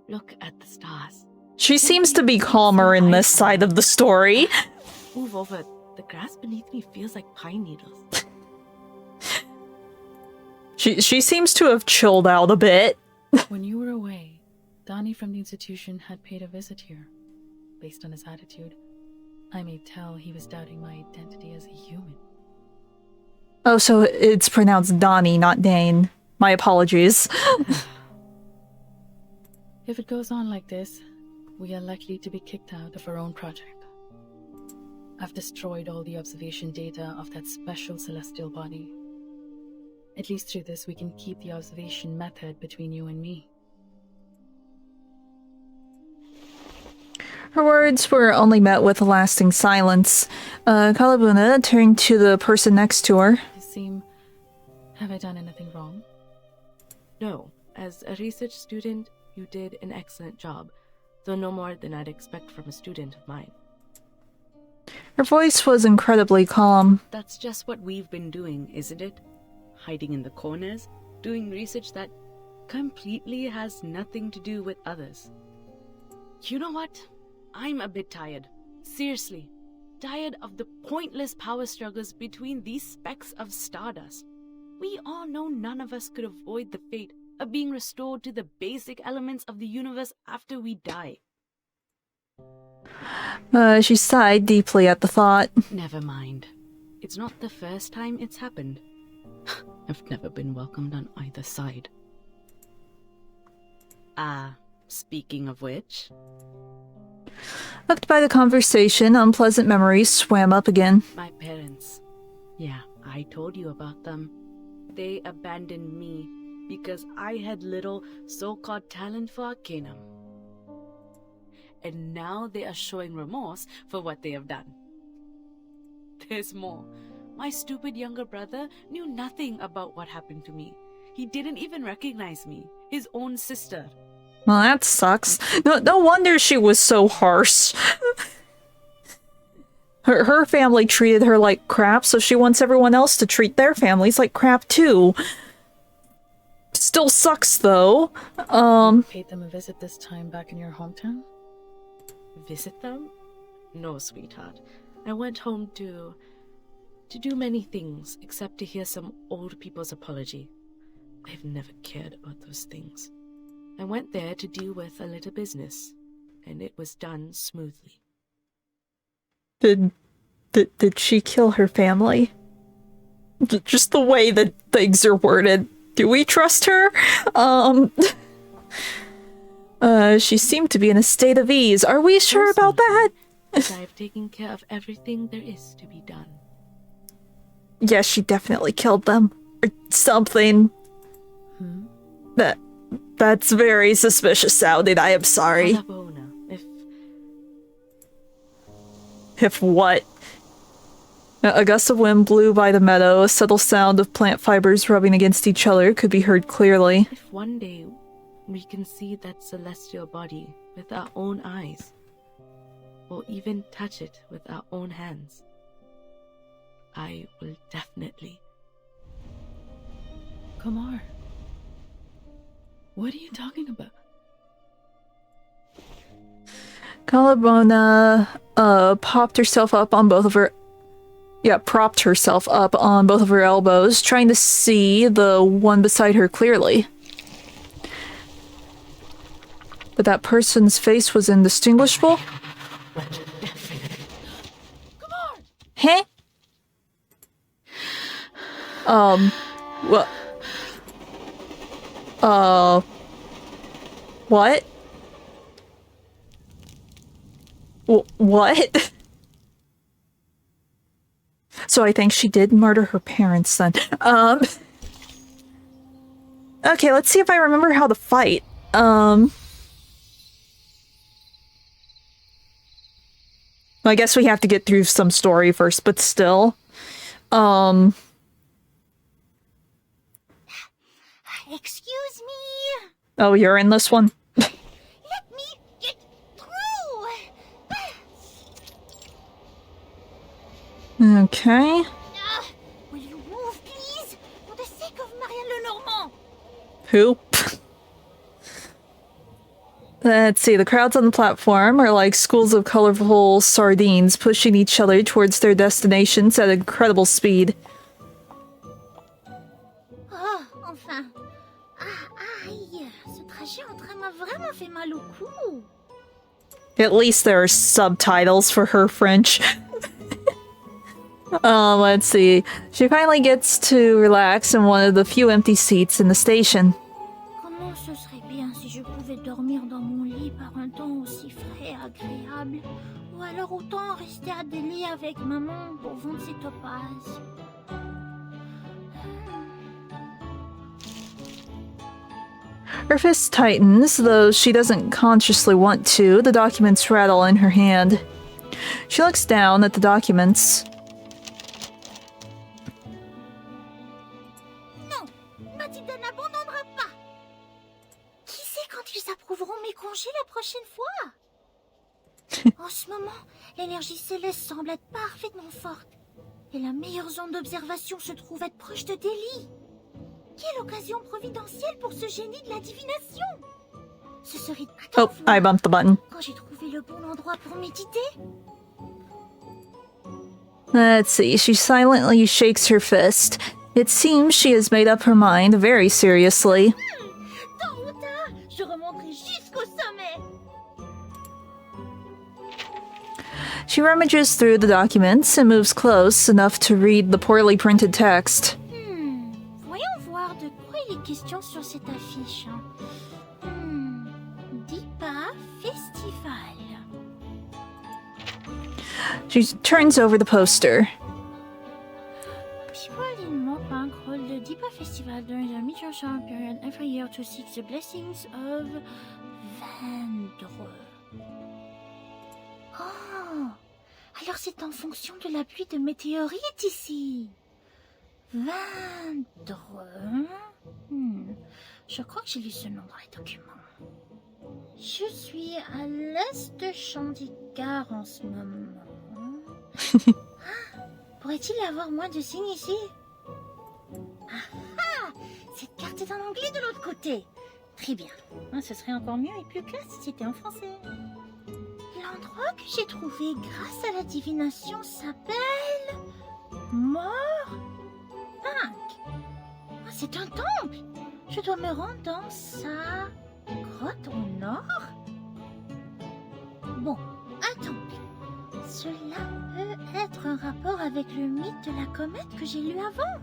look at the stars. She seems to be calmer in this side of the story. Move over. The grass beneath me feels like pine needles. She seems to have chilled out a bit. When you were away, Donnie from the institution had paid a visit here. Based on his attitude, I may tell he was doubting my identity as a human. Oh, so it's pronounced Donnie, not Dane. My apologies. If it goes on like this, we are likely to be kicked out of our own project. I've destroyed all the observation data of that special celestial body. At least through this, we can keep the observation method between you and me. Her words were only met with a lasting silence. Kalabuna turned to the person next to her. You seem... Have I done anything wrong? No, as a research student, you did an excellent job, though no more than I'd expect from a student of mine. Her voice was incredibly calm. That's just what we've been doing, isn't it? Hiding in the corners, doing research that completely has nothing to do with others. You know what? I'm a bit tired. Seriously. Tired of the pointless power struggles between these specks of stardust. We all know none of us could avoid the fate of being restored to the basic elements of the universe after we die. She sighed deeply at the thought. Never mind. It's not the first time it's happened. I've never been welcomed on either side. Speaking of which... Hooked by the conversation, unpleasant memories swam up again. My parents. Yeah, I told you about them. They abandoned me because I had little so-called talent for Arcanum. And now they are showing remorse for what they have done. There's more. My stupid younger brother knew nothing about what happened to me. He didn't even recognize me, his own sister. Well, that sucks. No wonder she was so harsh. Her family treated her like crap, so she wants everyone else to treat their families like crap too. Still sucks though. Paid them a visit this time back in your hometown? Visit them? No, sweetheart. I went home to do many things except to hear some old people's apology. I've never cared about those things. I went there to deal with a little business, and it was done smoothly. Did she kill her family? Just the way that things are worded. Do we trust her? She seemed to be in a state of ease. Are we sure about that? I've taken care of everything there is to be done. Yes, she definitely killed them. Or something. That's very suspicious sounding. I am sorry. Alabona, If what? A gust of wind blew by the meadow. A subtle sound of plant fibers rubbing against each other could be heard clearly. If one day we can see that celestial body with our own eyes, or even touch it with our own hands, I will definitely. Kumar. What are you talking about? Calabona propped herself up on both of her elbows, trying to see the one beside her clearly. But that person's face was indistinguishable. Huh? What? What? What? So I think she did murder her parents then. Okay, let's see if I remember how to fight. I guess we have to get through some story first, but still. Excuse me. Oh, you're in this one? Let me get through. Okay. Will you move, please? For the sake of Marianne Lenormand. Who? Let's see, the crowds on the platform are like schools of colorful sardines pushing each other towards their destinations at incredible speed. Oh, enfin. Aïe, ce trajet en train m'a vraiment fait mal au cou. At least there are subtitles for her French. Let's see. She finally gets to relax in one of the few empty seats in the station. Comment ce serait bien si je pouvais dormir dans mon lit par un temps aussi frais et agréable. Ou alors autant rester à Delhi avec maman pour vendre ses topazes. Her fist tightens, though she doesn't consciously want to. The documents rattle in her hand. She looks down at the documents. Non, Mathilda n'abandonnera pas. Qui sait quand ils approuveront mes congés la prochaine fois? En ce moment, l'énergie céleste semble être parfaitement forte. Et la meilleure zone d'observation se trouve être proche de Delhi. Quelle occasion providentielle pour ce génie de la divination! Ce serait... Oh, Attends, I voir. bumped the button. Quand j'ai trouvé le bon endroit pour méditer, Let's see, she silently shakes her fist. It seems she has made up her mind very seriously. tôt ou tard, je remonterai jusqu'au sommet. She rummages through the documents and moves close enough to read the poorly printed text. Voyons voir de quoi il est question sur cette affiche. Deepa Festival. She turns over the poster. People in Mopang hold the Deepa Festival during the meteor period every year to seek the blessings of Vendre. Oh, alors c'est en fonction de la pluie de météorites ici. Vendre. Je crois que j'ai lu ce nom dans les documents. Je suis à l'est de Chandigarh en ce moment. Pourrait-il y avoir moins de signes ici? Ah, cette carte est en anglais de l'autre côté. Très bien. Ce serait encore mieux et plus classe si c'était en français. L'endroit que j'ai trouvé grâce à la divination s'appelle... Mort Pink. C'est un temple. Je dois me rendre dans sa grotte au nord. Bon, un temple. Cela peut être un rapport avec le mythe de la comète que j'ai lu avant.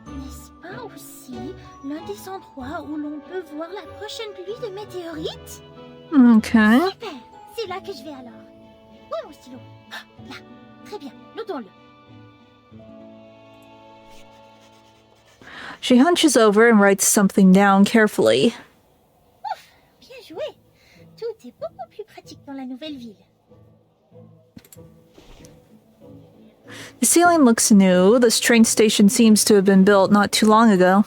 N'est-ce pas aussi l'un des endroits où l'on peut voir la prochaine pluie de météorites? Okay. Super, c'est là que je vais alors. Où est mon stylo? Ah, là, très bien, notons-le. She hunches over and writes something down carefully. Bien joué. Tout est beaucoup plus pratique dans la nouvelle ville. The ceiling looks new. This train station seems to have been built not too long ago.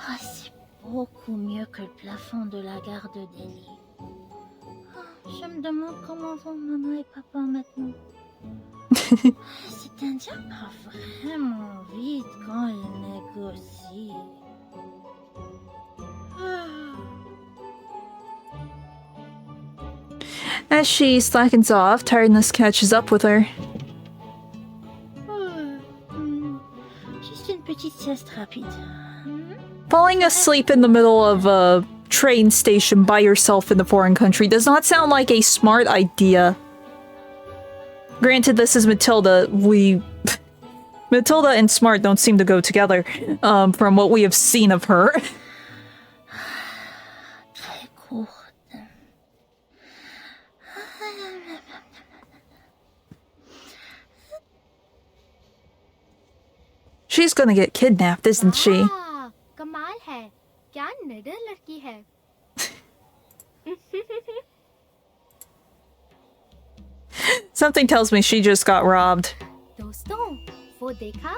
Ah, c'est beaucoup mieux que le plafond de la gare de Delhi. Ah, je me demande comment vont maman et papa maintenant. Cet Indien part vraiment vite quand il négocie. As she slackens off, tiredness catches up with her. Juste une petite sieste rapide. Falling asleep in the middle of a train station by yourself in the foreign country does not sound like a smart idea. Granted, this is Matilda. Matilda and smart don't seem to go together, from what we have seen of her. Très courte. She's gonna get kidnapped, isn't she? वाह, कमाल है क्या निडर लड़की है Something tells me she just got robbed. दोस्तों वो देखा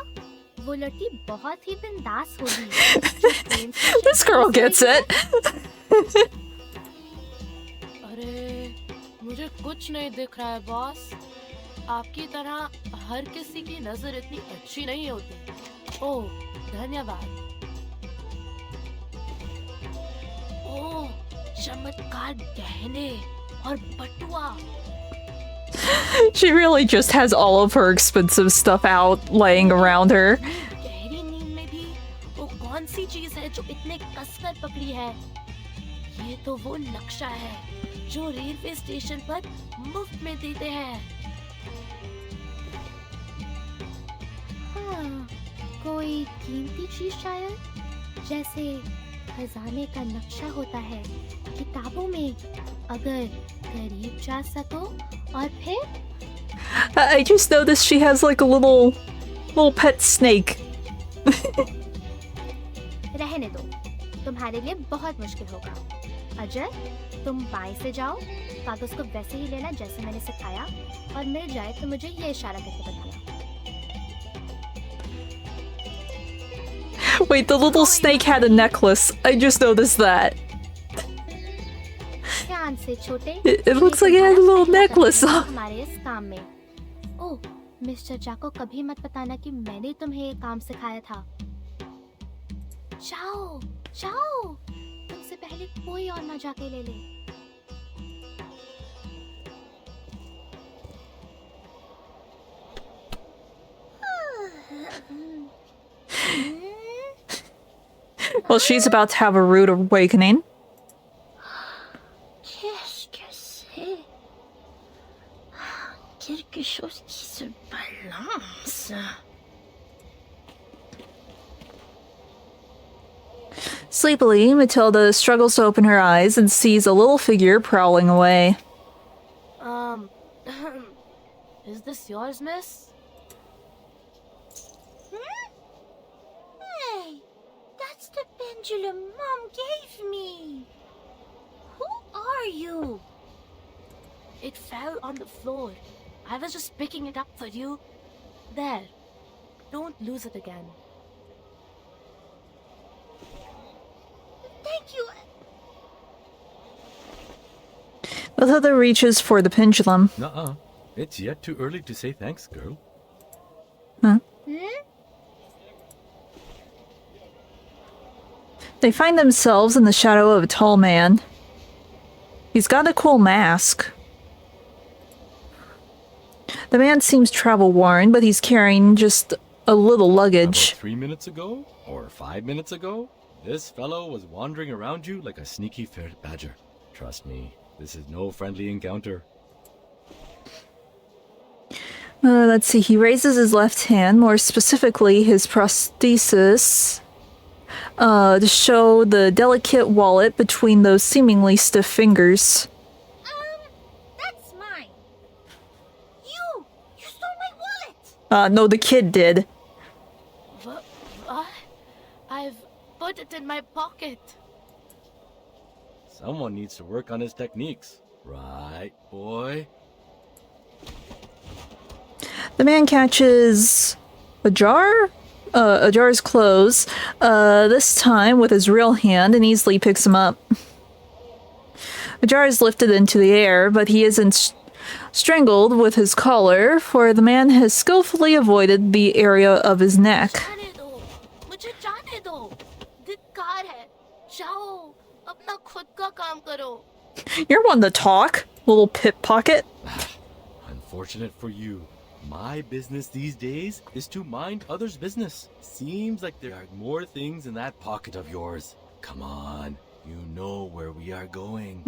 वो लड़की बहुत ही बिंदास होगी This girl gets it. अरे मुझे कुछ नहीं दिख रहा है बॉस आपकी तरह हर किसी की नजर इतनी अच्छी नहीं होती ओह धन्यवाद ओह चमत्कार गहने और बटुआ She really just has all of her expensive stuff out laying around her. गहरी नींद में भी वो कौन सी चीज है जो इतने कसकर पकड़ी है ये तो वो नक्शा है जो रेलवे स्टेशन पर मुफ्त में देते हैं हाँ, कोई कीमती चीज शायद जैसे खजाने का नक्शा होता है किताबों में अगर करीब जा सको और फिर I just noticed she has like a little pet snake. रहने दो तुम्हारे लिए बहुत मुश्किल होगा अजय तुम बाएं से जाओ कागज को वैसे ही लेना जैसे मैंने सिखाया और मिल जाए तो मुझे ये इशारा करके बताना Wait, the little snake had a necklace. I just noticed that. ध्यान ध्यान से छोटे। It looks like it has a little necklace on. हमारे इस काम में। ओह, मिस्टर जाको कभी मत बताना कि मैंने तुम्हें ये काम सिखाया था। जाओ, जाओ। तुमसे पहले कोई और ना जाके ले ले। Well, she's about to have a rude awakening. Qu'est-ce que c'est? Quelque chose qui se balance. Sleepily, Matilda struggles to open her eyes and sees a little figure prowling away. Is this yours, miss? Hey, that's the pendulum Mom gave me. Who are you? It fell on the floor. I was just picking it up for you. There. Don't lose it again. Thank you. Matilda reaches for the pendulum. Nuh-uh. It's yet too early to say thanks, girl. Huh? They find themselves in the shadow of a tall man. He's got a cool mask. The man seems travel-worn, but he's carrying just a little luggage. About 3 minutes ago? Or 5 minutes ago? This fellow was wandering around you like a sneaky ferret badger. Trust me, this is no friendly encounter. Let's see, he raises his left hand, more specifically his prosthesis, to show the delicate wallet between those seemingly stiff fingers. That's mine. You stole my wallet. No, the kid did. What? I've put it in my pocket. Someone needs to work on his techniques. Right, boy? The man catches a jar? A jar's clothes, this time with his real hand, and easily picks him up. The jar is lifted into the air, but he isn't strangled with his collar, for the man has skillfully avoided the area of his neck. जाने दो, मुझे जाने दो. धिक्कार है. जाओ, अपना खुद का काम करो. You're one to talk, little pickpocket. Unfortunate for you. My business these days is to mind others' business. Seems like there are more things in that pocket of yours. Come on, you know where we are going.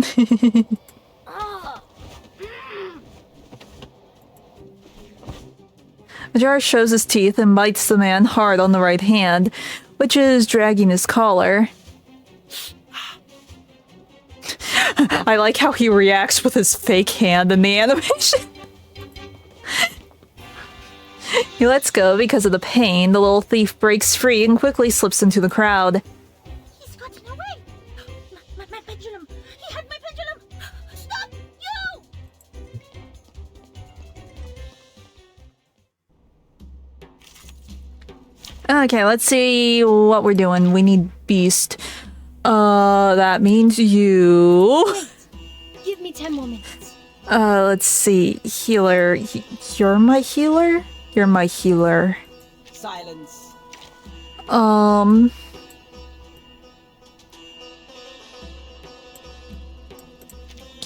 Jar shows his teeth and bites the man hard on the right hand, which is dragging his collar. I like how he reacts with his fake hand in the animation. He lets go because of the pain. The little thief breaks free and quickly slips into the crowd. He's gotten away. My pendulum. He had my pendulum. Stop, you! Okay, let's see what we're doing. We need Beast. That means you. Wait, give me 10 more minutes. Let's see. Healer. You're my healer? You're my healer. Silence.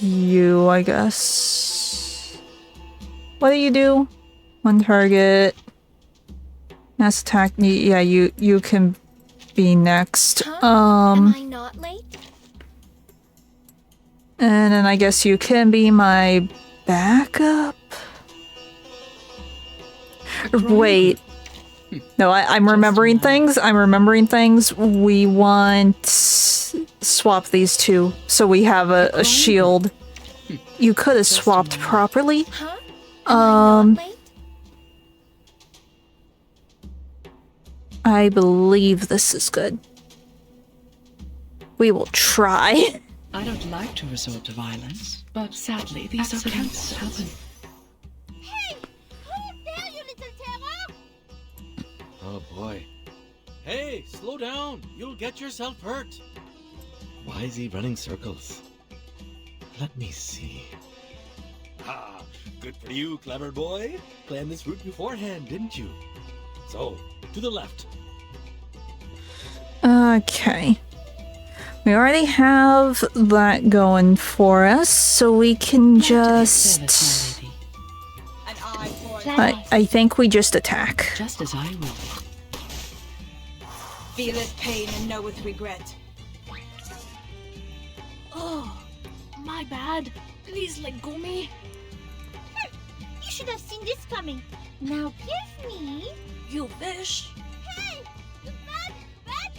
You, I guess. What do you do? One target. Mass attack. Yeah, you can be next. Am I not late? And then I guess you can be my backup? Wait. No, I'm remembering things. I'm remembering things. We want... swap these two so we have a shield. You could have swapped properly. Huh? Am I not late? I believe this is good. We will try. I don't like to resort to violence, but sadly these accidents happen. Hey! Who dare you, little terror? Oh boy. Hey, slow down. You'll get yourself hurt. Why is he running circles? Let me see. Ah, good for you, clever boy. Planned this route beforehand, didn't you? So, to the left. Okay. We already have that going for us, so we can just... I think we just attack. Just as I will. Feel its pain and know with regret. Oh, my bad. Please let go me. You should have seen this coming. Now give me... You wish. Hey! You bad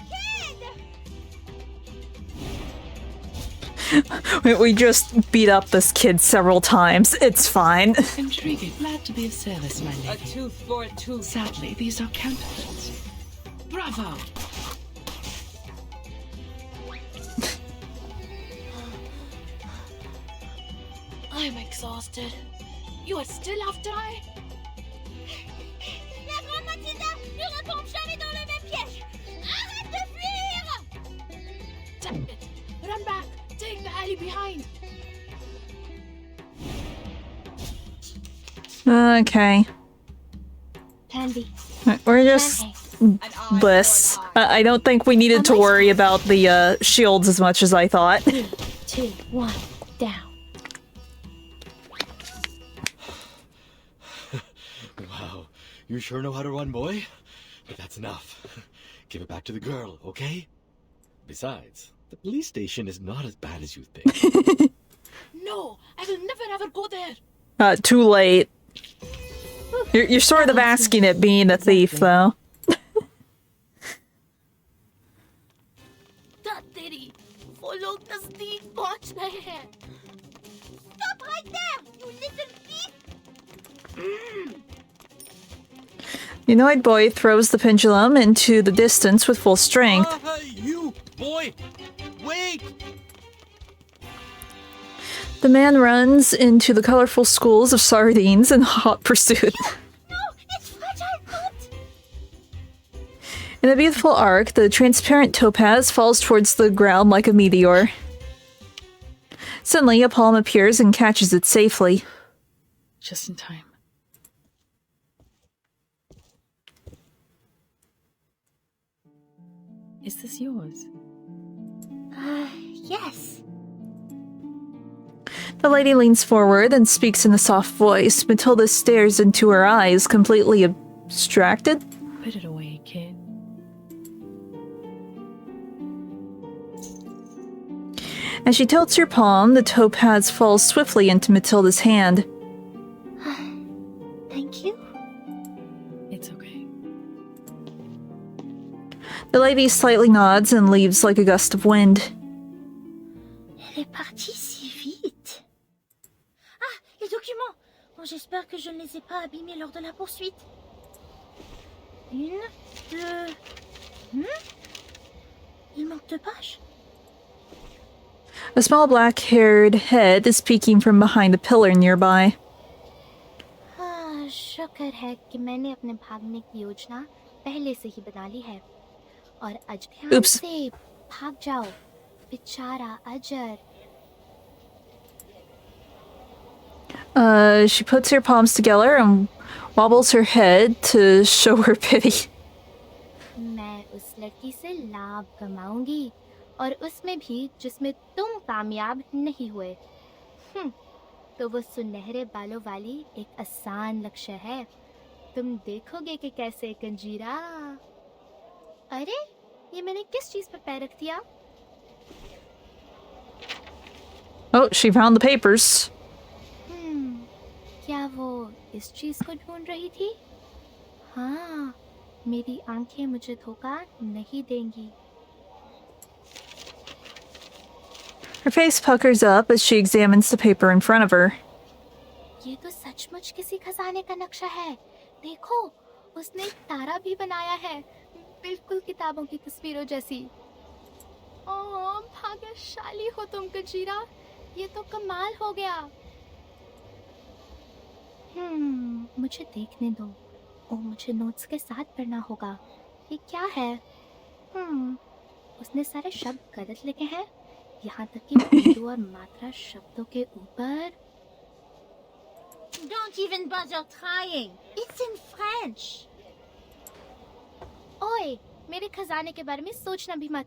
kid! We just beat up this kid several times. It's fine. Intriguing. Glad to be of service, my A lady. tooth for a tooth. Sadly, these are counterfeits. Bravo! I'm exhausted. You are still after I? La grande Mathilda ne retombe jamais dans le même piège. Arrête de fuir! Damn it! Run back! Take the alley behind! Okay. Candy. We're just bliss. I don't think we needed to worry about the shields as much as I thought. 3, 2, 1, down. Wow, you sure know how to run, boy. But that's enough. Give it back to the girl, okay? Besides, the police station is not as bad as you think. No! I will never ever go there! Too late. You're sort of asking it being a thief, though. तेरी वो लोग नजदीक पहुंच रहे हैं. Stop right there, you little thief! The annoyed boy throws the pendulum into the distance with full strength. You, boy! Wait! The man runs into the colorful schools of sardines in hot pursuit. No, it's fragile fruit! In a beautiful arc, the transparent topaz falls towards the ground like a meteor. Suddenly, a palm appears and catches it safely. Just in time. Is this yours? Yes. The lady leans forward and speaks in a soft voice. Matilda stares into her eyes, completely abstracted. Put it away, kid. As she tilts her palm, the topaz falls swiftly into Matilda's hand. Thank you. It's okay. The lady slightly nods and leaves like a gust of wind. Elle est partie si vite. Ah, les documents! Oh, j'espère que je ne les ai pas abîmés lors de la poursuite. 1, 2... Il manque 2 pages. A small black-haired head is peeking from behind a pillar nearby. शुक्र है कि मैंने अपने भागने की योजना पहले से ही बना ली है और आज ध्यान Oops. से भाग जाओ बेचारा अजर. She puts her palms together and wobbles her head to show her pity. मैं उस लड़की से लाभ कमाऊंगी और उसमें भी जिसमें तुम कामयाब नहीं हुए. तो वो सुनहरे बालों वाली एक आसान लक्ष्य है. तुम देखोगे कि कैसे कंजीरा. अरे ये मैंने किस चीज पर पैर रख दिया? Oh, she found the papers. क्या वो इस चीज को ढूंढ रही थी? हाँ, मेरी आंखें मुझे धोखा नहीं देंगी. Her face puckers up as she examines the paper in front of her. ये तो सचमुच किसी खजाने का नक्शा है. देखो, उसने एक तारा भी बनाया है, बिल्कुल किताबों की तस्वीरों जैसी. ओह, भाग्यशाली हो तुम कंजीरा. ये तो कमाल हो गया. मुझे देखने दो. और मुझे नोट्स के साथ पढ़ना होगा. ये क्या है? उसने सारे शब्द गलत लिखे हैं. यहाँ तक कि बिंदु और मात्रा शब्दों के ऊपर. Don't even bother trying. It's in French. ओए, मेरे खजाने के बारे में सोचना भी मत.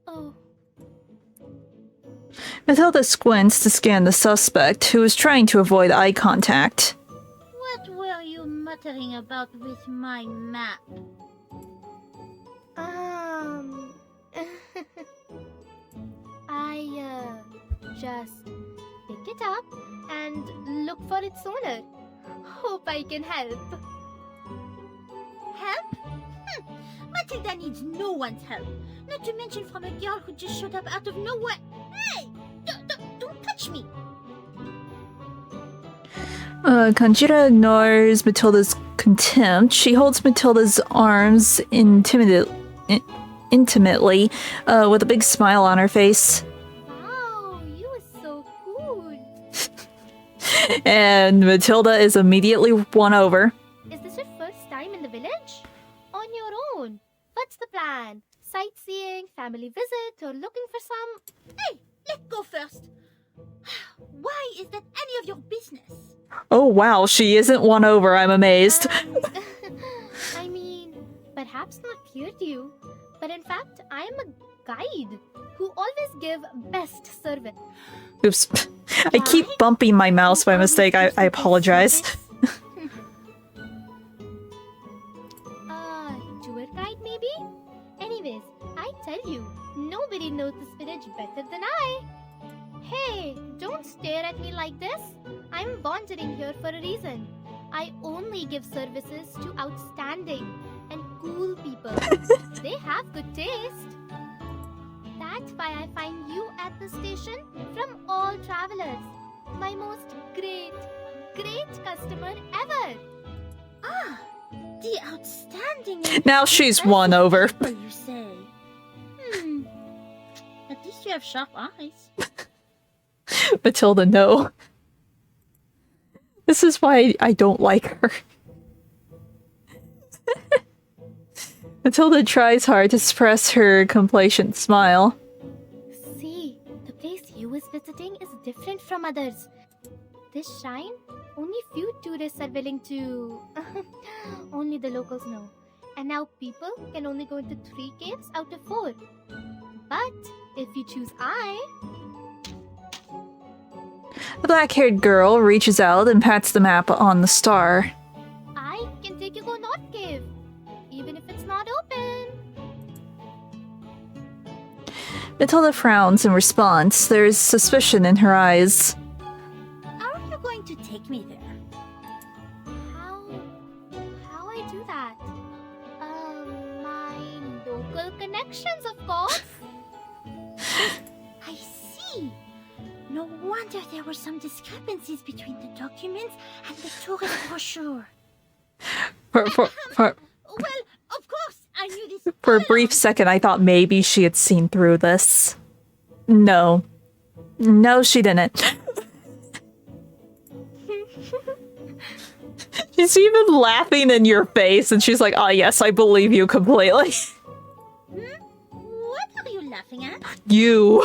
Oh. Matilda squints to scan the suspect, who is trying to avoid eye contact. What were you muttering about with my map? I just pick it up and look for its owner. Hope I can help. Help? Matilda needs no one's help. Not to mention from a girl who just showed up out of nowhere. Hey! Don't touch me! Kanjira ignores Matilda's contempt. She holds Matilda's arms intimately, with a big smile on her face. Wow, you are so cool. And Matilda is immediately won over. Is this your first time in the village? On your own. What's the plan? Sightseeing, family visit, or looking for some... Hey! Let go first! Why is that any of your business? Oh wow, she isn't won over, I'm amazed. I mean, perhaps not clear to you, but in fact, I am a guide who always give best service. Oops. I keep bumping my mouse by mistake, I apologize. Tour guide maybe? Anyways, I tell you, nobody knows this village better than I. Hey, don't stare at me like this. I'm wandering here for a reason. I only give services to outstanding and cool people. They have good taste. That's why I find you at the station from all travelers. My most great customer ever. Ah, the outstanding... Now she's won over. You say. At least you have sharp eyes. Matilda, no. This is why I don't like her. Matilda tries hard to suppress her complacent smile. See, the place you is visiting is different from others. This shrine, only few tourists are willing to... only the locals know. And now people can only go into 3 caves out of 4. But if you choose The black-haired girl reaches out and pats the map on the star. I can take you to North Cave, even if it's not open. Matilda frowns in response. There's suspicion in her eyes. How are you going to take me there? How I do that? My local connections, of course. I see. No wonder there were some discrepancies between the documents and the tourist brochure. For Well, of course, I knew this. a brief second, I thought maybe she had seen through this. No. No, she didn't. She's even laughing in your face, and she's like, "Oh yes, I believe you completely." What are you laughing at? You.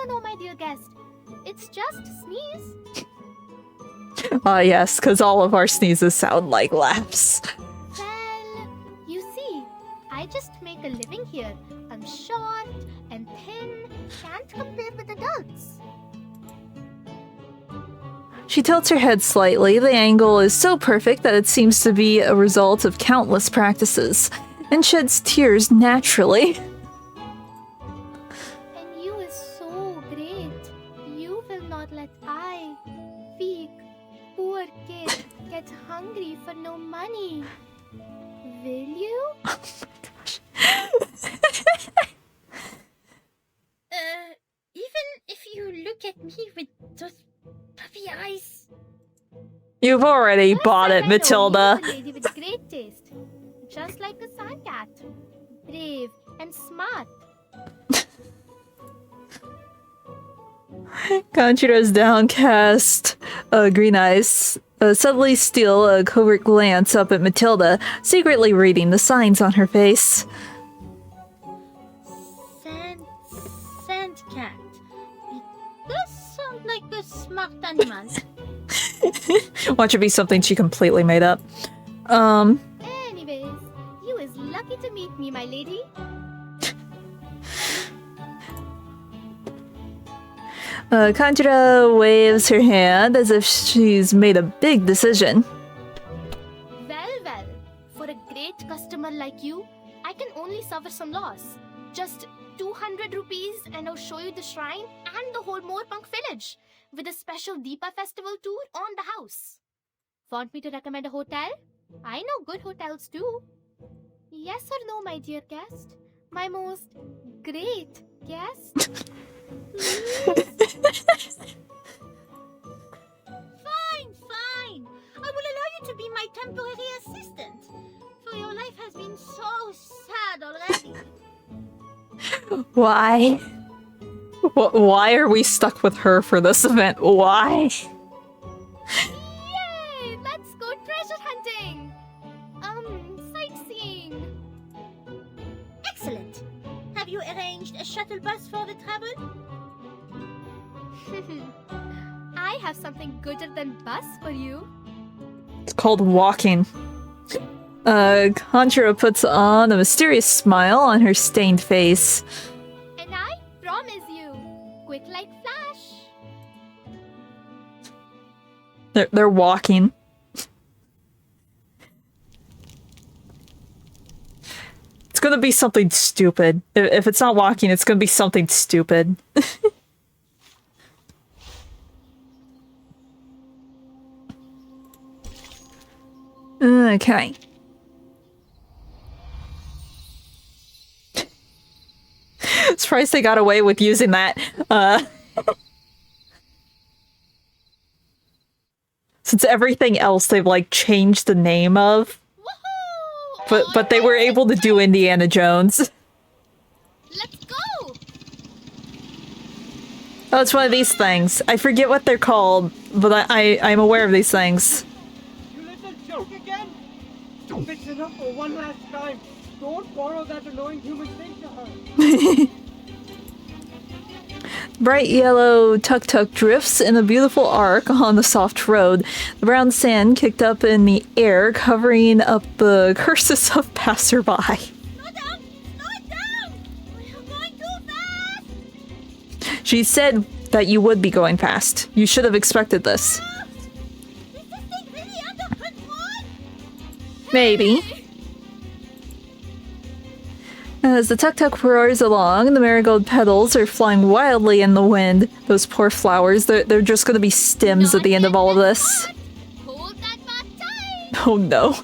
No, my dear guest. It's just a sneeze. Ah yes, because all of our sneezes sound like laughs. Well, you see, I just make a living here. I'm short and thin, can't compare with adults. She tilts her head slightly. The angle is so perfect that it seems to be a result of countless practices, and sheds tears naturally. And you is so great. You will not let I, weak, poor kid, get hungry for no money. Will you? Even if you look at me with those puppy eyes. You've already bought it, Matilda. You're a lady with great taste. Just like a sand cat. Brave and smart. Kanjira's downcast green eyes suddenly steal a covert glance up at Matilda, secretly reading the signs on her face. Sand smart animal. Watch it be something she completely made up. Anyways, you is lucky to meet me, my lady. Kanjira waves her hand as if she's made a big decision. Well, for a great customer like you, I can only suffer some loss. Just 200 rupees and I'll show you the shrine and the whole Moorpunk village with a special Deepa festival tour on the house. Want me to recommend a hotel? I know good hotels too. Yes or no, my dear guest? My most great guest? Fine. I will allow you to be my temporary assistant. For your life has been so sad already. Why? Why are we stuck with her for this event? Why? Yay! Let's go treasure hunting! Sightseeing. Excellent. Have you arranged a shuttle bus for the travel? I have something gooder than bus for you. It's called walking. Kanjira puts on a mysterious smile on her stained face. And I promise you, quick like flash. They're walking. It's gonna be something stupid. If it's not walking, it's gonna be something stupid. Okay. Surprised they got away with using that. Since everything else they've like changed the name of. But they were able to do Indiana Jones. Let's go! Oh, it's one of these things. I forget what they're called, but I'm aware of these things. You little joke again? Fix it up for one last time. Don't borrow that annoying human thing to her. Bright yellow tuk-tuk drifts in a beautiful arc on the soft road. The brown sand kicked up in the air, covering up the curses of passerby. Slow down! We're going too fast! She said that you would be going fast. You should have expected this. Is this thing really under control? Maybe. As the tuk-tuk roars along, the marigold petals are flying wildly in the wind. Those poor flowers, they're just gonna be stems at the end of all of this. Hold that back tight! Oh no.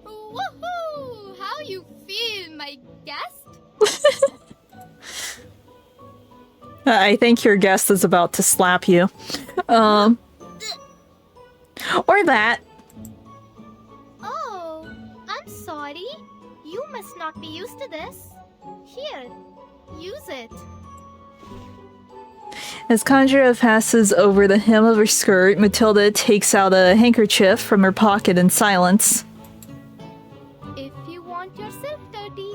Woohoo! How you feel, my guest? I think your guest is about to slap you. Or that. Oh, I'm sorry. You must not be used to this. Here, use it. As Kanjira passes over the hem of her skirt, Matilda takes out a handkerchief from her pocket in silence. If you want yourself dirty,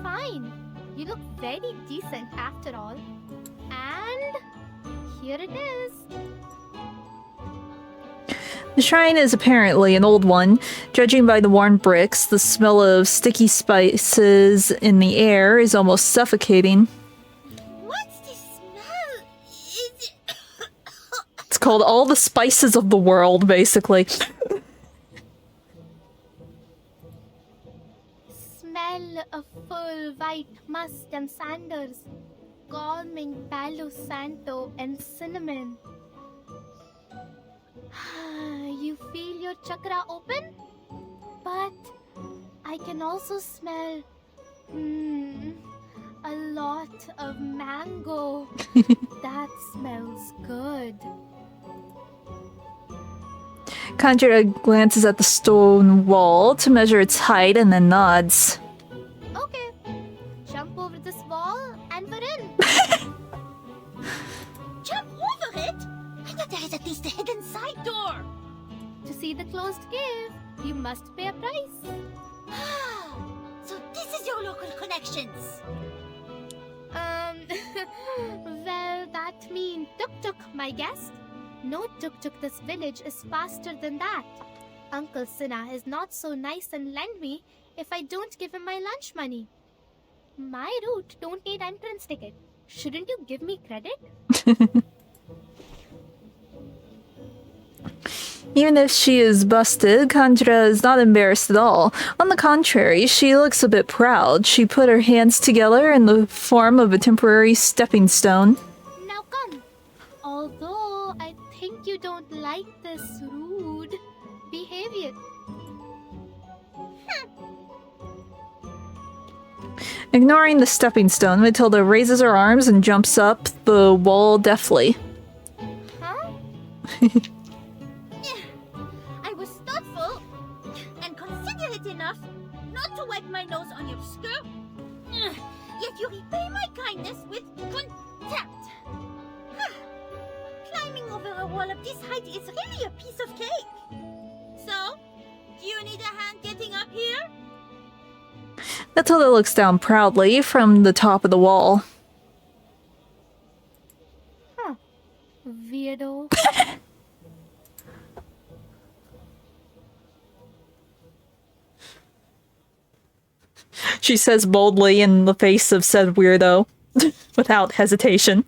fine. You look very decent after all. And here it is. The shrine is apparently an old one. Judging by the worn bricks, the smell of sticky spices in the air is almost suffocating. What's the smell? Is it... It's called all the spices of the world, basically. Smell of full white musk and sandals, calming palo santo and cinnamon. You feel your chakra open? But I can also smell a lot of mango. That smells good. Conjura glances at the stone wall to measure its height and then nods. Okay. Jump over this wall and we're in. Jump over it? I thought there is at least a hidden side door. To see the closed cave, you must pay a price. So this is your local connections. Well, that means tuk-tuk, my guest. No tuk-tuk this village is faster than that. Uncle Sinna is not so nice and lend me if I don't give him my lunch money. My route don't need entrance ticket. Shouldn't you give me credit? Even if she is busted, Conjura is not embarrassed at all. On the contrary, she looks a bit proud. She put her hands together in the form of a temporary stepping stone. Now come. Although I think you don't like this rude behavior. Ignoring the stepping stone, Matilda raises her arms and jumps up the wall deftly. Huh? I was thoughtful and considerate enough not to wipe my nose on your skirt. Yet you repay my kindness with contempt. Climbing over a wall of this height is really a piece of cake. So, do you need a hand getting up here? Matilda looks down proudly from the top of the wall. Huh. Weirdo. She says boldly in the face of said weirdo, without hesitation.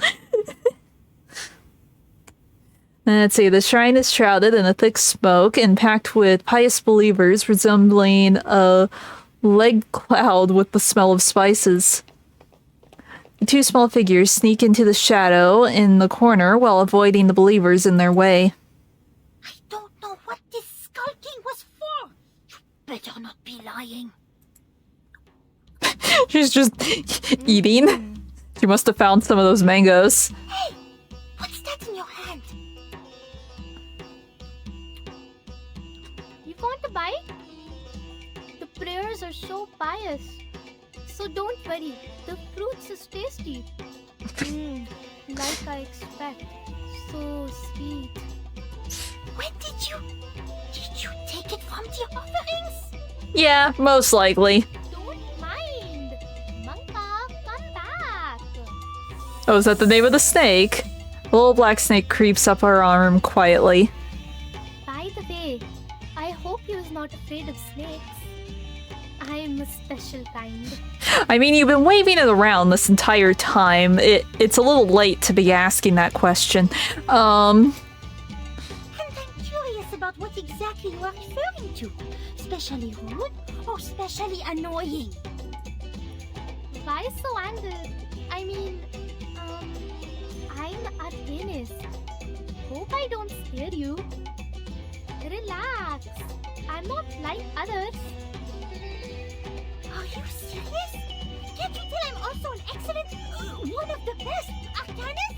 Let's see, the shrine is shrouded in a thick smoke and packed with pious believers resembling a leg cloud with the smell of spices. The two small figures sneak into the shadow in the corner while avoiding the believers in their way. I don't know what this skulking was for. You better not be lying. She's just eating. She must have found some of those mangoes. Hey, what's that in your hand? You want a bite? The prayers are so pious. So don't worry, the fruits is tasty. Like I expect. So sweet. When did you take it from the offerings? Yeah, most likely. Don't mind. Manka, come back. Oh, is that the name of the snake? The little black snake creeps up her arm quietly. By the way, I hope you is not afraid of snakes. I'm a special kind. I mean, you've been waving it around this entire time. It's a little late to be asking that question. And I'm curious about what exactly you are referring to. Especially rude or especially annoying? Why so angry? I mean, I'm a dentist. Hope I don't scare you. Relax. I'm not like others. Are you serious? Can't you tell I'm also an excellent, one of the best arcanists?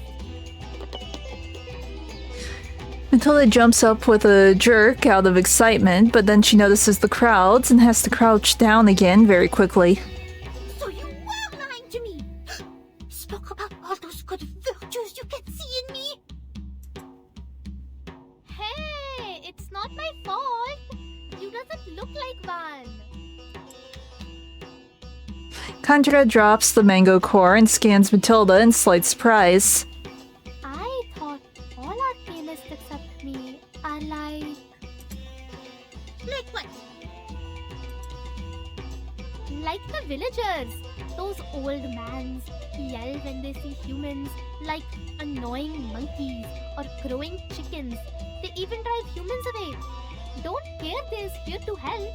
Matilda jumps up with a jerk out of excitement, but then she notices the crowds and has to crouch down again very quickly. So you were lying to me. Spoke about all those good virtues you can see in me. Hey, it's not my fault. You doesn't look like one. Conjura drops the mango core and scans Matilda in slight surprise. I thought all arcanists except me are like... Like what? Like the villagers. Those old mans yell when they see humans like annoying monkeys or crowing chickens. They even drive humans away. Don't care they're here to help.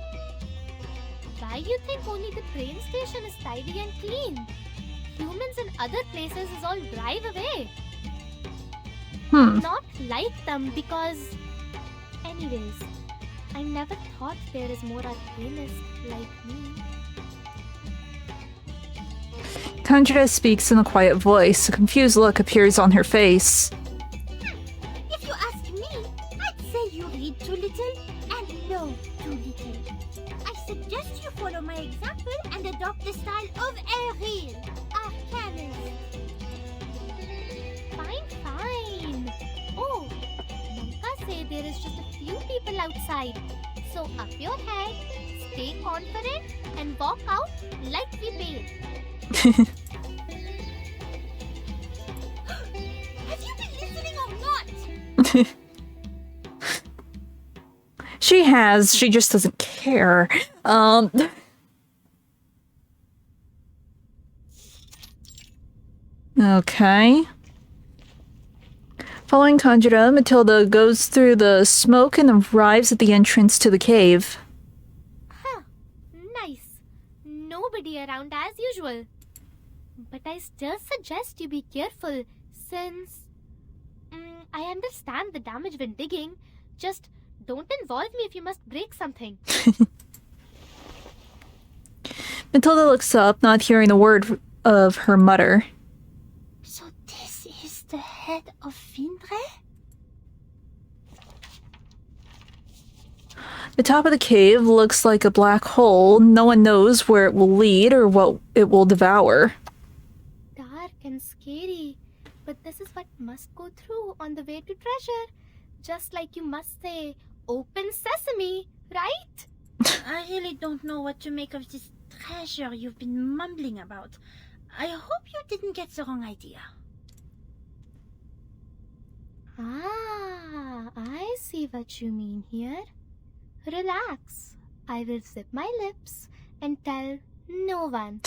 Why you think only the train station is tidy and clean? Humans in other places is all drive away. Not like them because... Anyways, I never thought there is more arcanists like me. Conjura speaks in a quiet voice. A confused look appears on her face. If you ask me, I'd say you read too little. suggest you follow my example and adopt the style of a real arcanist. Fine. Oh, Nanka say there is just a few people outside. So up your head, stay confident, and walk out like we paid. Have you been listening or not? She has. She just doesn't care. Okay. Following Conjura, Matilda goes through the smoke and arrives at the entrance to the cave. Huh. Nice. Nobody around as usual. But I still suggest you be careful since... I understand the damage when digging. Just don't involve me if you must break something. Matilda looks up, not hearing a word of her mutter. So this is the head of Vindre? The top of the cave looks like a black hole. No one knows where it will lead or what it will devour. Dark and scary. But this is what must go through on the way to treasure. Just like you must say, open sesame, right? I really don't know what to make of this treasure you've been mumbling about. I hope you didn't get the wrong idea. Ah, I see what you mean here. Relax. I will zip my lips and tell no one.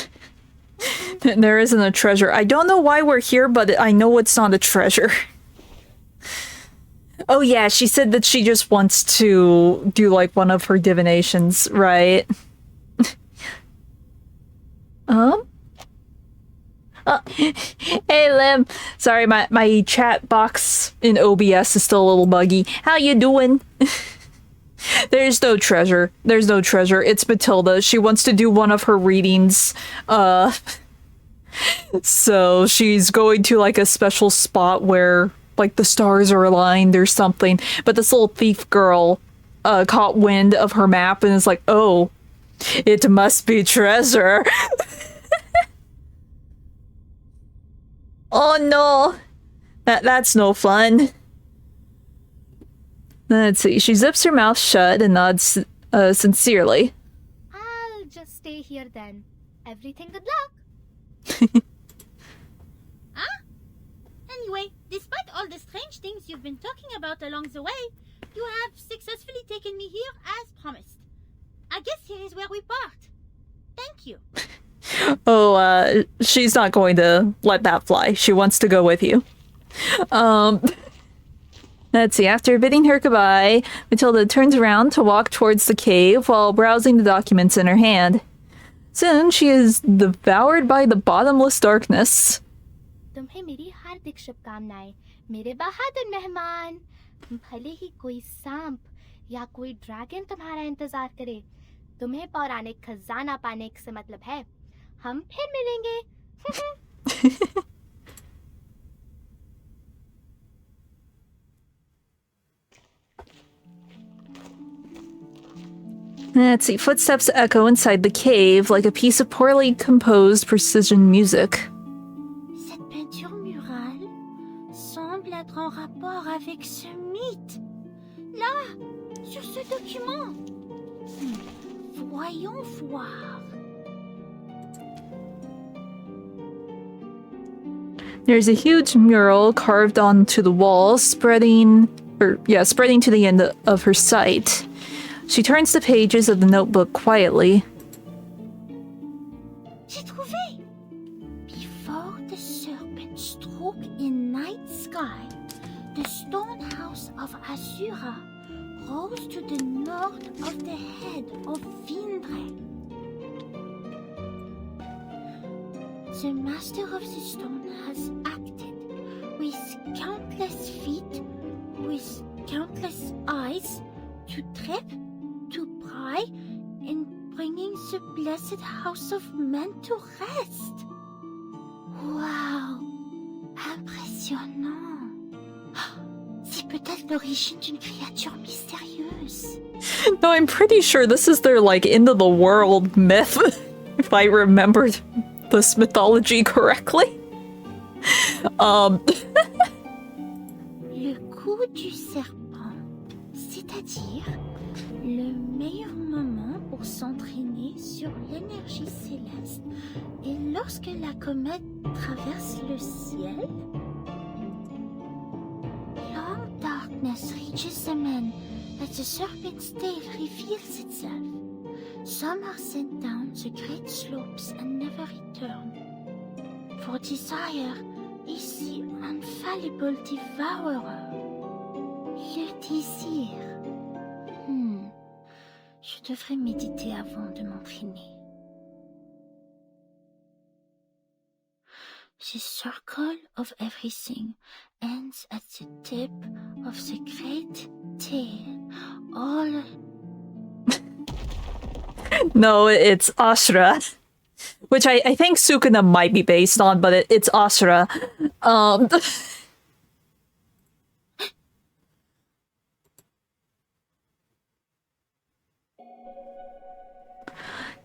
There isn't a treasure. I don't know why we're here, but I know it's not a treasure. Oh yeah, she said that she just wants to do like one of her divinations, right? Hey Lim. Sorry, my chat box in OBS is still a little buggy. How you doing? There's no treasure. There's no treasure. It's Matilda. She wants to do one of her readings. So she's going to like a special spot where like the stars are aligned or something. But this little thief girl caught wind of her map and is like, oh, it must be treasure. Oh no. That's no fun. Let's see. She zips her mouth shut and nods sincerely. I'll just stay here then. Everything good luck. Huh? Anyway, despite all the strange things you've been talking about along the way, you have successfully taken me here as promised. I guess here is where we part. Thank you. Oh, she's not going to let that fly. She wants to go with you. Let's see. After bidding her goodbye, Matilda turns around to walk towards the cave while browsing the documents in her hand. Soon, she is devoured by the bottomless darkness. तुम्हें मेरी हार्दिक शुभकामनाएं, मेरे बहादुर मेहमान. भले ही कोई सांप या कोई ड्रैगन तुम्हारा इंतजार करे, तुम्हें पौराणिक खजाना पाने से मतलब है. हम फिर मिलेंगे. Let's see. Footsteps echo inside the cave like a piece of poorly composed precision music. Cette peinture murale semble être en rapport avec ce mythe. Là, sur ce document. Voyons voir. There's a huge mural carved onto the wall, spreading to the end of her sight. She turns the pages of the notebook quietly. J'ai trouvé! Before the serpent stroke in night sky, the stone house of Asura rose to the north of the head of Vindre. The master of the stone has acted with countless feet, with countless eyes, to trip, to pry, in bringing the blessed house of men to rest. Wow! Impressionnant! Si peut-être l'origine d'une créature mystérieuse. No, I'm pretty sure this is their, like, end of the world myth, if I remembered this mythology correctly. Le coup du serpent, c'est-à-dire le meilleur moment pour s'entraîner sur l'énergie céleste. Et lorsque la comète traverse le ciel, long darkness reaches the man as the serpent's tail reveals itself. Some are sent down the great slopes and never return. For desire is the infallible devourer. Le désir. Je devrais méditer avant de m'entraîner. The circle of everything ends at the tip of the great tail. All... No, it's Ashura. Which I think Sukuna might be based on, but it's Ashura.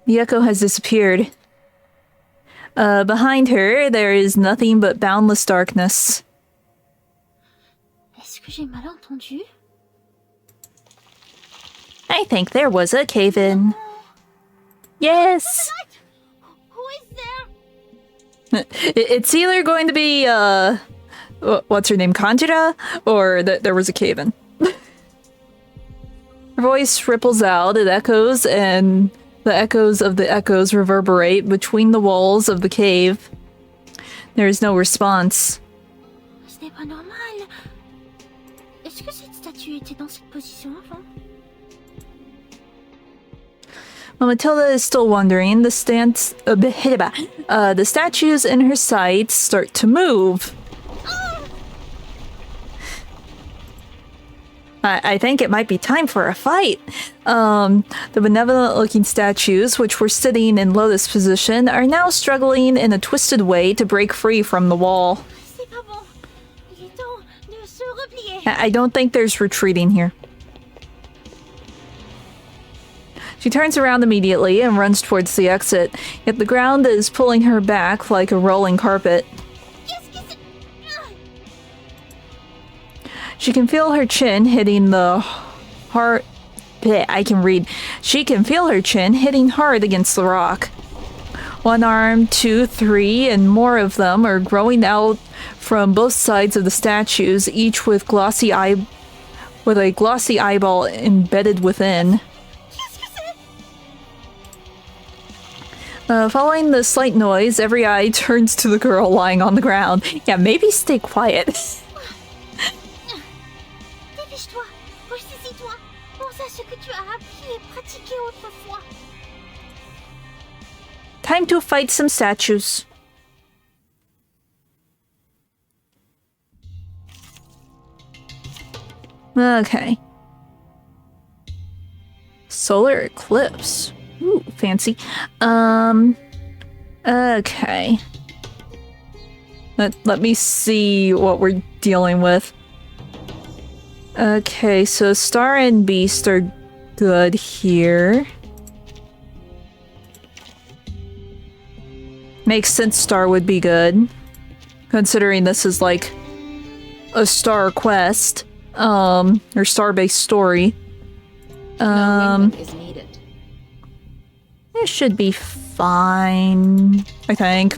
The echo has disappeared. Behind her, there is nothing but boundless darkness. Est-ce que j'ai mal entendu? I think there was a cave-in. Yes! Who is there? It's either going to be, what's her name, Kanjira? Or there was a cave-in. Her voice ripples out, it echoes, and the echoes of the echoes reverberate between the walls of the cave. There is no response. Ce n'est pas normal. Est-ce que cette statue était dans cette position avant? While Matilda is still wondering, the statues in her sight start to move. I think it might be time for a fight. The benevolent-looking statues, which were sitting in lotus position, are now struggling in a twisted way to break free from the wall. C'est pas bon. Il est temps de se replier. I don't think there's retreating here. She turns around immediately and runs towards the exit, yet the ground is pulling her back like a rolling carpet. She can feel her chin hitting the hard... I can read. She can feel her chin hitting hard against the rock. One arm, two, three, and more of them are growing out from both sides of the statues, each with a glossy eyeball embedded within. Following the slight noise, every eye turns to the girl lying on the ground. Yeah, maybe stay quiet. Dépêche-toi, ressaisis-toi, pense à ce que tu as appris et pratiqué autrefois. Time to fight some statues. Okay. Solar eclipse. Ooh, fancy. Okay. Let me see what we're dealing with. Okay, so Star and Beast are good here. Makes sense Star would be good, considering this is like a Star quest, or Star-based story. No is needed. It should be fine, I think.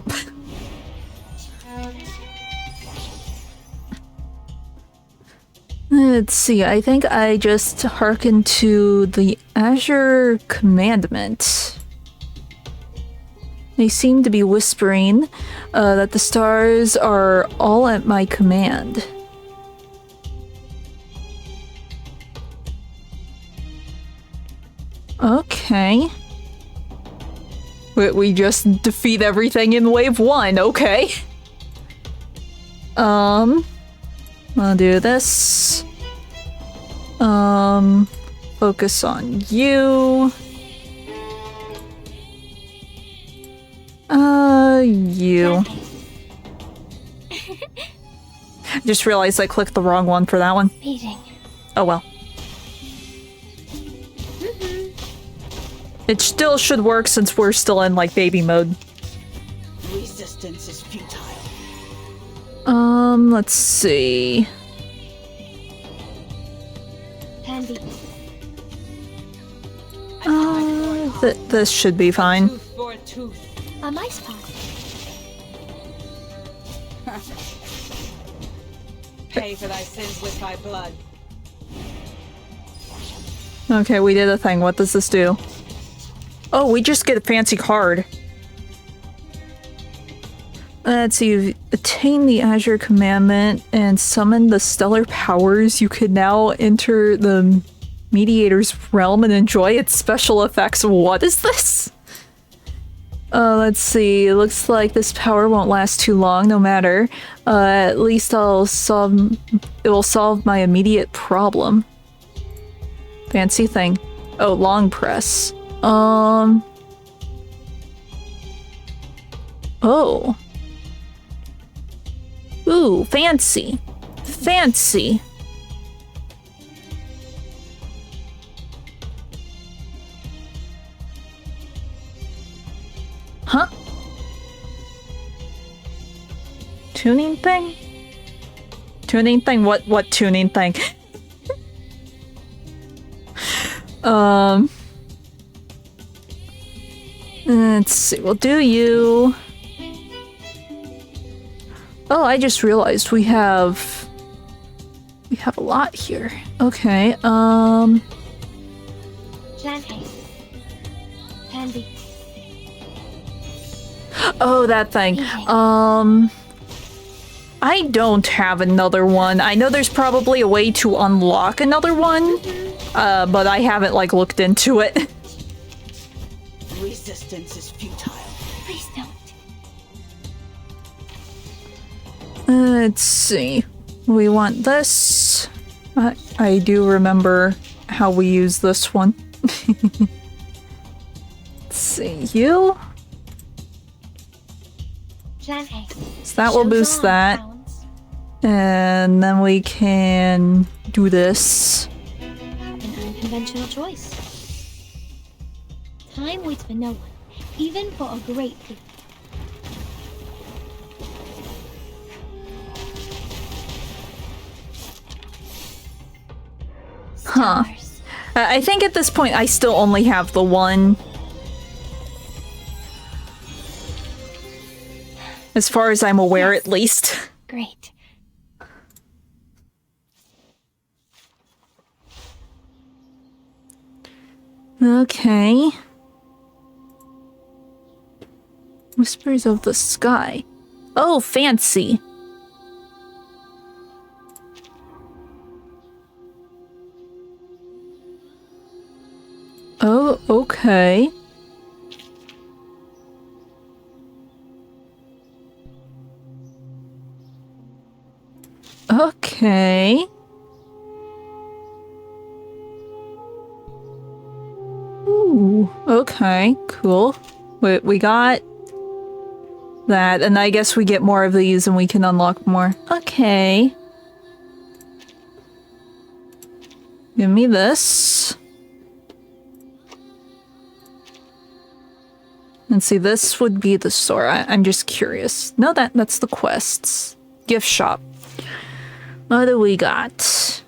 Let's see, I think I just hearkened to the Azure Commandment. They seem to be whispering that the stars are all at my command. Okay. We just defeat everything in wave 1, okay. I'll do this. Focus on you. You. Just realized I clicked the wrong one for that one. Meeting. Oh well. It still should work since we're still in like baby mode. Resistance is futile. Let's see. Handy. This should be fine. Tooth for a tooth. A mice pack. Pay for thy sins with thy blood. Okay, we did a thing. What does this do? Oh, we just get a fancy card. Let's see. You've attained the Azure Commandment and summoned the stellar powers. You can now enter the Mediator's realm and enjoy its special effects. What is this? Let's see. It looks like this power won't last too long, no matter. At least it will solve my immediate problem. Fancy thing. Oh, long press. Oh. Ooh, fancy. Fancy. Huh? Tuning thing? Tuning thing? What tuning thing? Let's see, we'll do you. Oh, I just realized we have a lot here. Okay, Plan haste. Handy. Oh, that thing. I don't have another one. I know there's probably a way to unlock another one, but I haven't like looked into it. Resistance is futile. Please don't. Let's see. We want this. I do remember how we use this one. Let's see. You. Plan haste. So that will Shows boost on, that. hounds. And then we can do this. An unconventional choice. Time waits for no one, even for a great thief. Huh. Stars. I think at this point I still only have the one. As far as I'm aware, Yes. at least. Great. Okay. Whispers of the Sky. Oh, fancy. Oh, okay. Okay. Ooh, okay, cool. We got that, and I guess we get more of these and we can unlock more. Okay. Give me this. And see, this would be the store. I'm just curious. No, that's the quests. Gift shop. What do we got?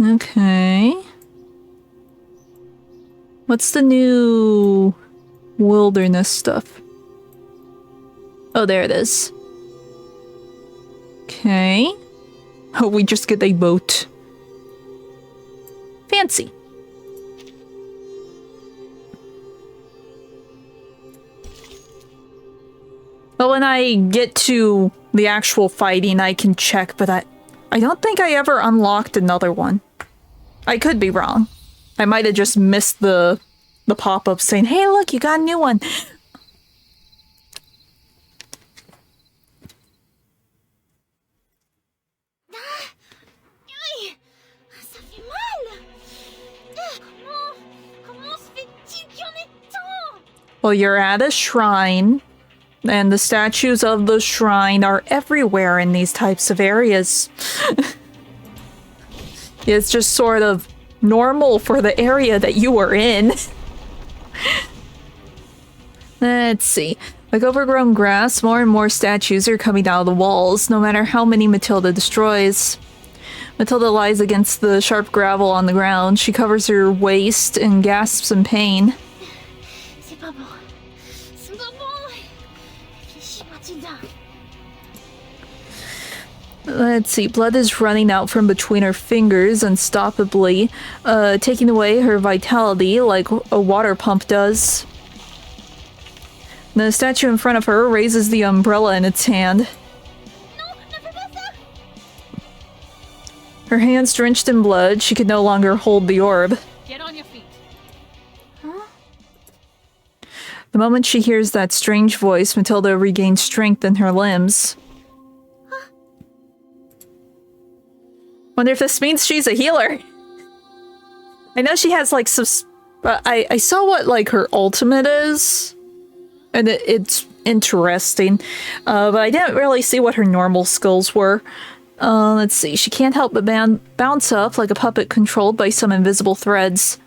Okay. What's the new wilderness stuff? Oh, there it is. Okay. Oh, we just get a boat. Fancy. But when I get to the actual fighting, I can check, but I don't think I ever unlocked another one. I could be wrong. I might have just missed the pop-up saying, hey, look, you got a new one. Aïe, ça fait mal. Comment se fait-il qu'il y en ait tant? Well, you're at a shrine. And the statues of the shrine are everywhere in these types of areas. It's just sort of normal for the area that you were in. Let's see. Like overgrown grass, more and more statues are coming out of the walls, no matter how many Matilda destroys. Matilda lies against the sharp gravel on the ground. She covers her waist and gasps in pain. C'est pas bon. C'est pas bon. Réfléchis, Matilda. Let's see. Blood is running out from between her fingers unstoppably, taking away her vitality like a water pump does. The statue in front of her raises the umbrella in its hand. Her hands drenched in blood, she could no longer hold the orb. Get on your feet. Huh? The moment she hears that strange voice, Matilda regains strength in her limbs. Wonder if this means she's a healer. I know she has like some... I saw what like her ultimate is. And it's interesting. But I didn't really see what her normal skills were. Let's see. She can't help but bounce up like a puppet controlled by some invisible threads.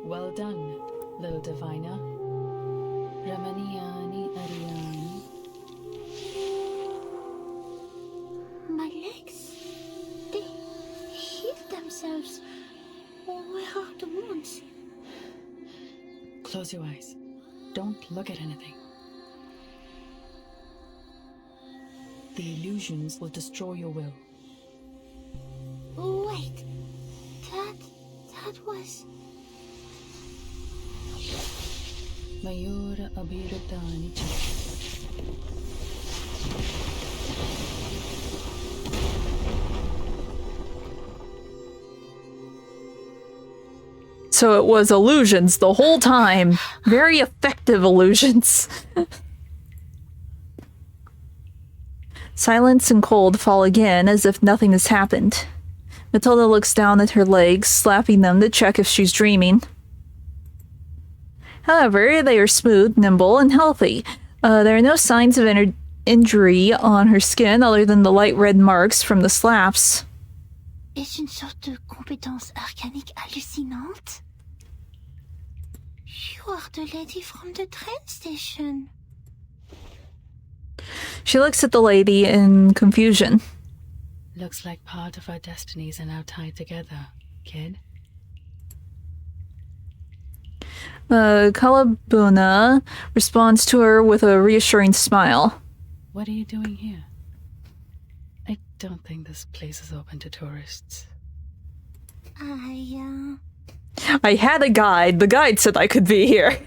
Well done, little diviner. Ramaniyani Ariani. My legs. They healed themselves. Where are the wounds? Close your eyes. Don't look at anything. The illusions will destroy your will. Wait. That was... Mayura Abiratani. So it was illusions the whole time. Very effective illusions. Silence and cold fall again, as if nothing has happened. Matilda looks down at her legs, slapping them to check if she's dreaming. However, they are smooth, nimble, and healthy. There are no signs of injury on her skin other than the light red marks from the slaps. Est-ce une sorte de compétence arcanique hallucinante? You are the lady from the train station. She looks at the lady in confusion. Looks like part of our destinies are now tied together, kid. Kalabuna responds to her with a reassuring smile. What are you doing here? I don't think this place is open to tourists. I had a guide. The guide said I could be here.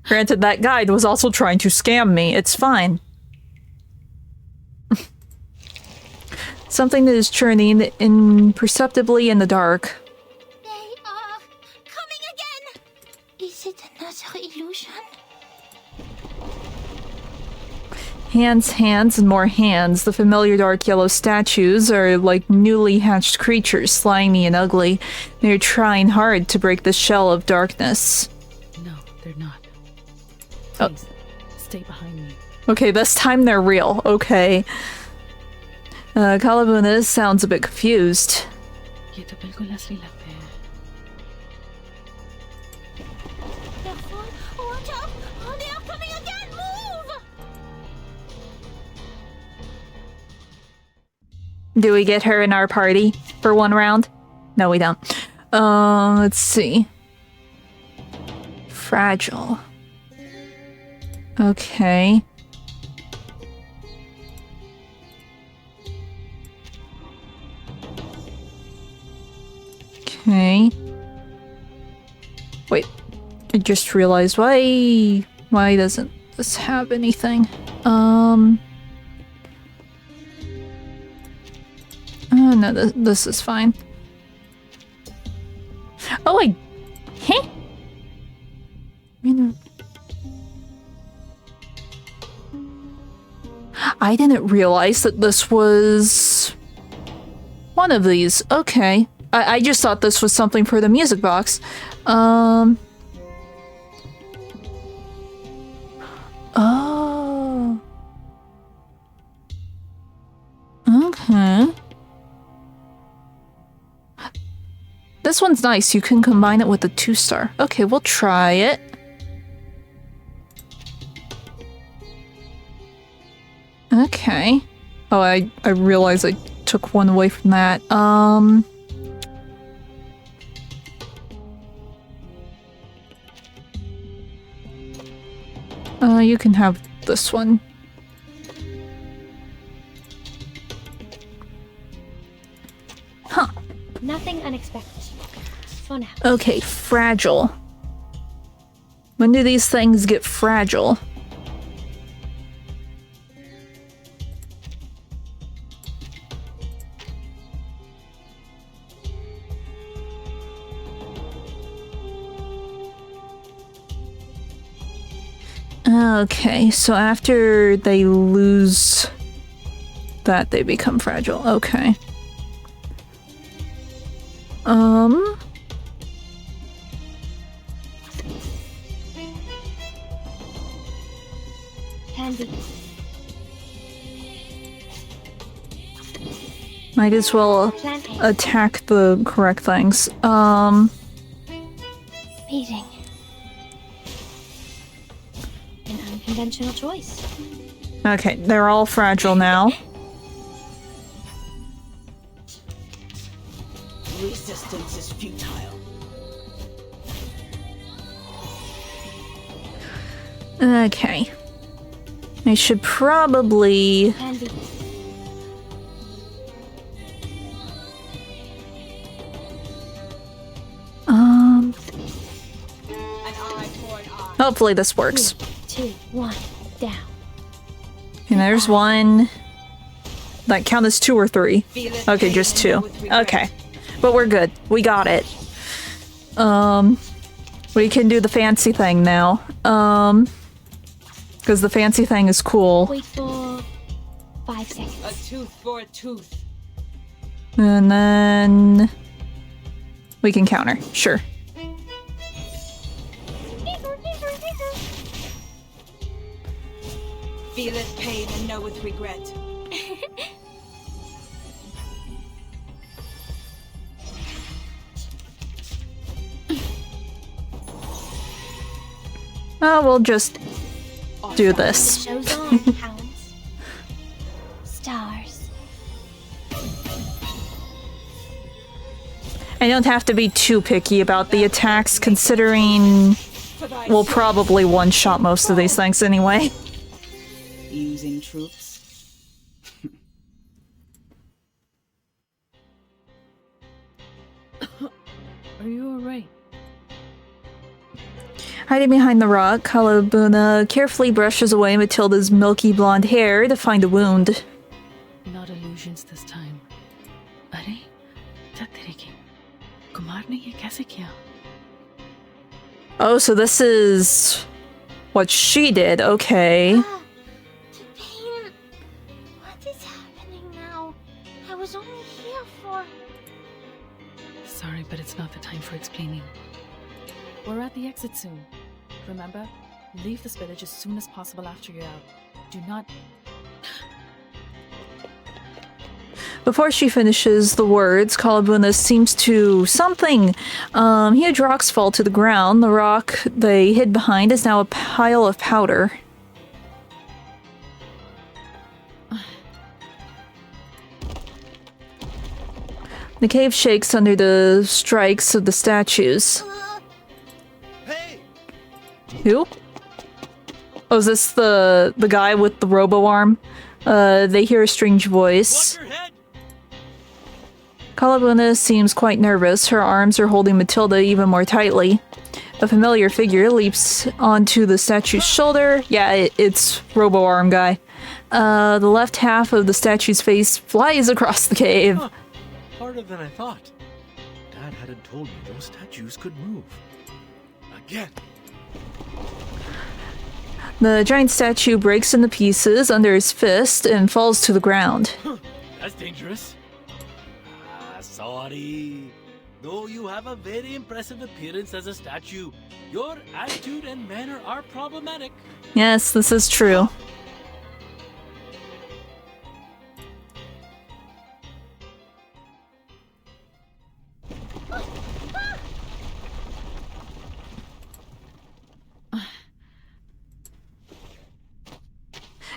Granted, that guide was also trying to scam me. It's fine. Something that is churning imperceptibly in the dark. They are coming again! Is it another illusion? Hands, and more hands. The familiar dark yellow statues are like newly hatched creatures, slimy and ugly. They're trying hard to break the shell of darkness. No, they're not. Oh. Please, stay behind me. Okay, this time they're real. Okay. Kalabuna sounds a bit confused. ये तो बिल्कुल असली लगते हैं. Careful! Watch out! Oh, they are coming again! Move! Do we get her in our party for one round? No, we don't. Let's see. Fragile. Okay. Okay. Wait. I just realized why doesn't this have anything? Oh no, this is fine. Oh, huh? I didn't realize that this was one of these. Okay. I just thought this was something for the music box. Oh. Okay. This one's nice. You can combine it with the 2-star. Okay, we'll try it. Okay. Oh, I realized I took one away from that. You can have this one. Huh. Nothing unexpected. For now. Okay, fragile. When do these things get fragile? Okay, so after they lose that, they become fragile. Okay. Handy. Might as well attack the correct things. Meeting. An unconventional choice. Okay, they're all fragile now. Resistance is futile. Okay. I should probably... Handy. Hopefully this works. 3, 2, 1, down. And there's one. That count as 2 or 3? Okay, just 2. Okay. But we're good. We got it. We can do the fancy thing now. Because the fancy thing is cool. Wait for 5 seconds. A tooth for a tooth. And then... we can counter. Sure. Feeleth pain and knoweth regret. Oh, we'll just do this. Show's on, hounds. Stars. I don't have to be too picky about the attacks, considering we'll probably one-shot most of these things anyway. Using troops. Are you alright? Hiding behind the rock, Kalabuna carefully brushes away Matilda's milky blonde hair to find a wound. Not illusions this time. अरे क्या तेरे की कुमार ने ये कैसे किया? Oh, so this is what she did. Okay. The pain. What is happening now? I was only here for... Sorry, but it's not the time for explaining. We're at the exit soon. Remember, leave this village as soon as possible after you're out. Do not... Before she finishes the words, Kalabuna seems to something. Huge rocks fall to the ground. The rock they hid behind is now a pile of powder. The cave shakes under the strikes of the statues. Hey! Who? Oh, is this the guy with the robo-arm? They hear a strange voice. Watch your head! Kalabuna seems quite nervous. Her arms are holding Matilda even more tightly. A familiar figure leaps onto the statue's shoulder. Yeah, it's robo-arm guy. The left half of the statue's face flies across the cave. Huh. Harder than I thought. Dad hadn't told me those statues could move. Again. The giant statue breaks into pieces under his fist and falls to the ground. That's dangerous. Sorry. Though you have a very impressive appearance as a statue, your attitude and manner are problematic. Yes, this is true.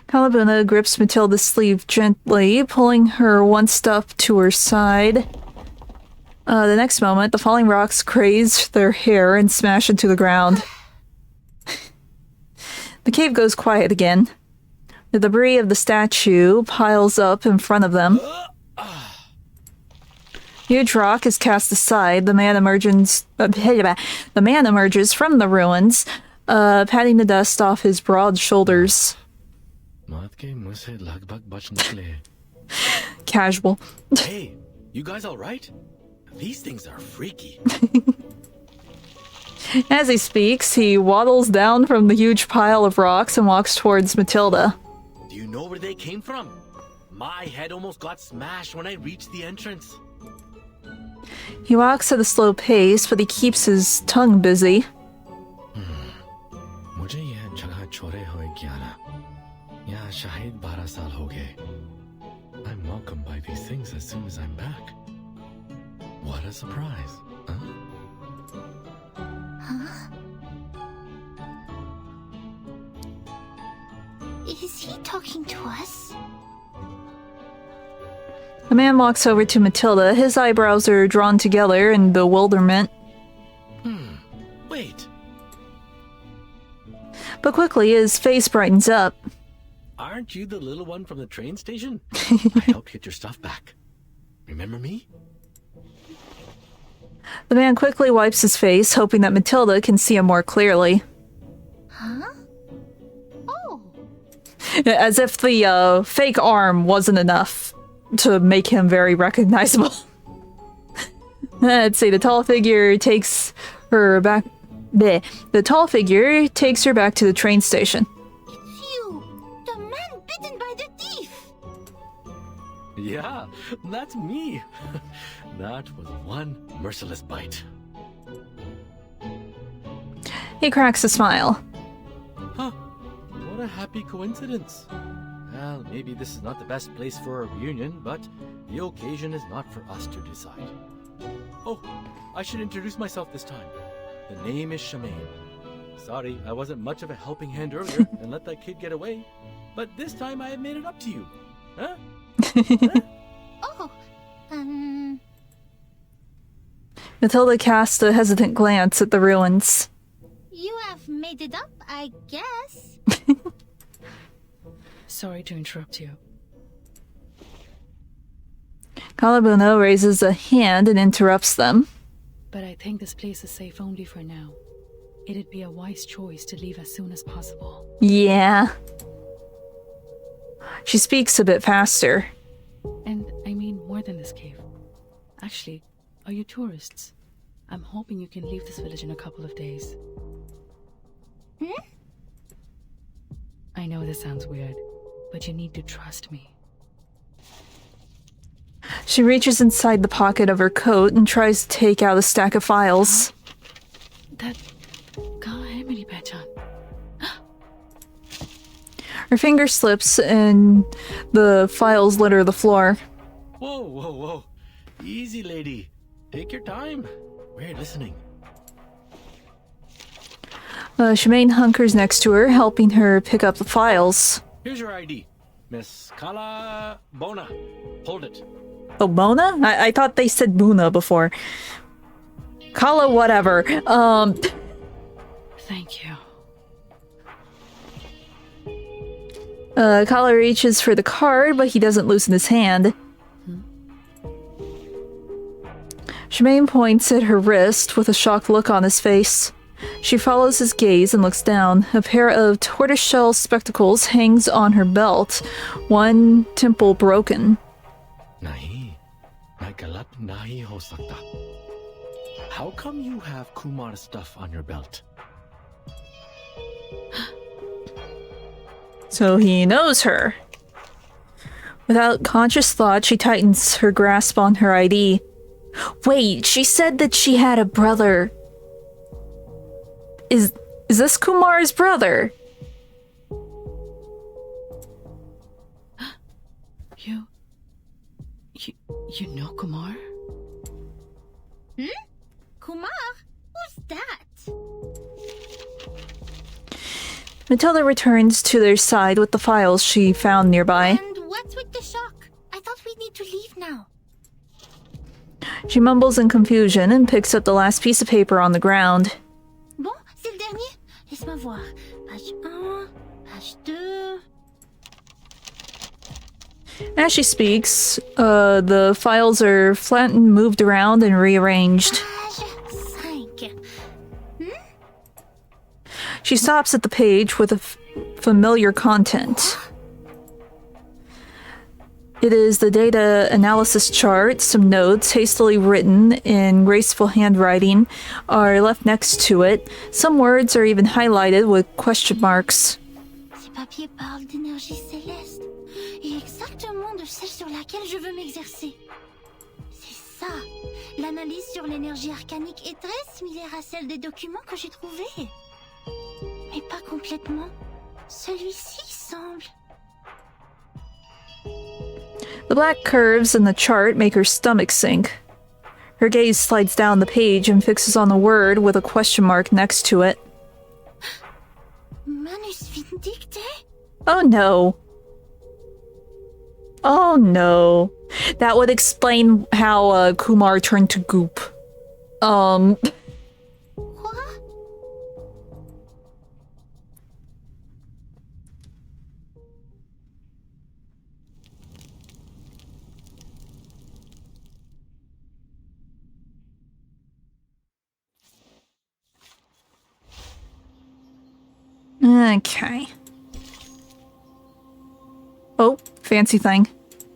Calabuna grips Matilda's sleeve gently, pulling her once up to her side. The next moment, the falling rocks graze their hair and smash into the ground. The cave goes quiet again. The debris of the statue piles up in front of them. Huge rock is cast aside. The man emerges from the ruins, patting the dust off his broad shoulders. Casual. Hey, you guys alright? These things are freaky. As he speaks, he waddles down from the huge pile of rocks and walks towards Matilda. Do you know where they came from? My head almost got smashed when I reached the entrance. He walks at a slow pace, but he keeps his tongue busy. I'm welcomed by these things as soon as I'm back. What a surprise, huh? Huh? Is he talking to us? The man walks over to Matilda. His eyebrows are drawn together in bewilderment. Wait. But quickly, his face brightens up. Aren't you the little one from the train station? I helped get your stuff back. Remember me? The man quickly wipes his face, hoping that Matilda can see him more clearly. Huh? Oh. As if the fake arm wasn't enough to make him very recognizable. Let's see, the tall figure takes her back... Bleh. The tall figure takes her back to the train station. It's you! The man bitten by the thief! Yeah, that's me. That was one merciless bite. He cracks a smile. Huh. What a happy coincidence. Well, maybe this is not the best place for a reunion, but the occasion is not for us to decide. Oh, I should introduce myself this time. The name is Shemaine. Sorry, I wasn't much of a helping hand earlier and let that kid get away. But this time I have made it up to you. Huh? Oh, Matilda casts a hesitant glance at the ruins. you have made it up, I guess. Sorry to interrupt you. Calabuna raises a hand and interrupts them. But I think this place is safe only for now. It'd be a wise choice to leave as soon as possible. Yeah. She speaks a bit faster. And I mean more than this cave. Actually, are you tourists? I'm hoping you can leave this village in a couple of days. I know this sounds weird, but you need to trust me. She reaches inside the pocket of her coat and tries to take out a stack of files. That... Emily Pechan. Her finger slips and the files litter the floor. Whoa, whoa, whoa. Easy, lady. Take your time. We're listening. Shemaine hunkers next to her, helping her pick up the files. Here's your ID. Miss Kala Bona. Hold it. Oh, Mona? I thought they said Buna before. Kala whatever. Thank you. Kala reaches for the card, but he doesn't loosen his hand. Shemaine points at her wrist with a shocked look on his face. She follows his gaze and looks down. A pair of tortoiseshell spectacles hangs on her belt, one temple broken. Nahi. Main galat nahi ho sakta. How come you have Kumar's stuff on your belt? So he knows her. Without conscious thought, she tightens her grasp on her ID. Wait, she said that she had a brother. Is this Kumar's brother? You know Kumar? Kumar? Who's that? Matilda returns to their side with the files she found nearby. And what's with the shock? I thought we'd need to leave now. She mumbles in confusion and picks up the last piece of paper on the ground. Bon, c'est le dernier. Laisse-moi voir. Page 1, page 2... As she speaks, the files are flattened, moved around, and rearranged. Page 5. She stops at the page with a familiar content. It is the data analysis chart. Some notes, hastily written in graceful handwriting, are left next to it. Some words are even highlighted with question marks. Ces papiers parlent d'énergie céleste. Et exactement de celle sur laquelle je veux m'exercer. C'est ça. L'analyse sur l'énergie arcanique est très similaire à celle des documents que j'ai trouvés. Mais pas complètement. Celui-ci semble... The black curves in the chart make her stomach sink. Her gaze slides down the page and fixes on the word with a question mark next to it. Manus Vindicte? Oh no. Oh no. That would explain how Kumar turned to goop. Quoi? Okay. Oh, fancy thing.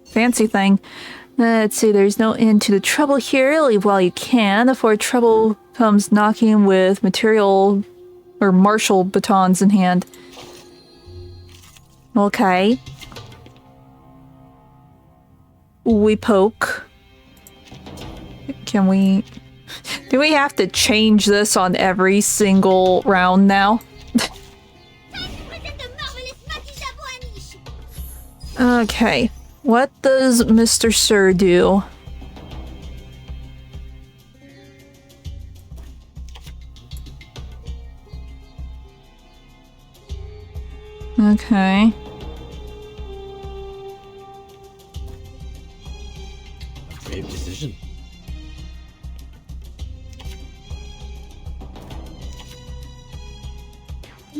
Fancy thing. Let's see, there's no end to the trouble here. Leave while you can, before trouble comes knocking with material or martial batons in hand. Okay. We poke. Can we... Do we have to change this on every single round now? Okay. What does Mr. Sir do? Okay. A brave decision. I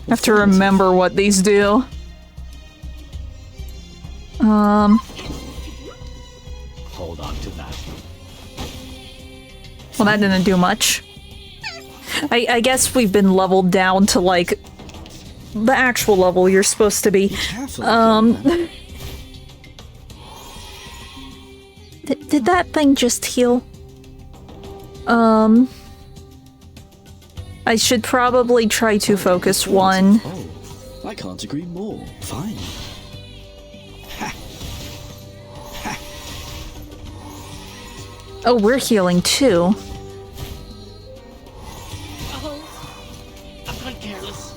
have to remember what these do. Hold on to that. Well, that didn't do much. I guess we've been leveled down to, like, the actual level you're supposed to be. Did that thing just heal? I should probably try to focus one. Oh, I can't agree more. Fine. Oh, we're healing too. I've gone careless.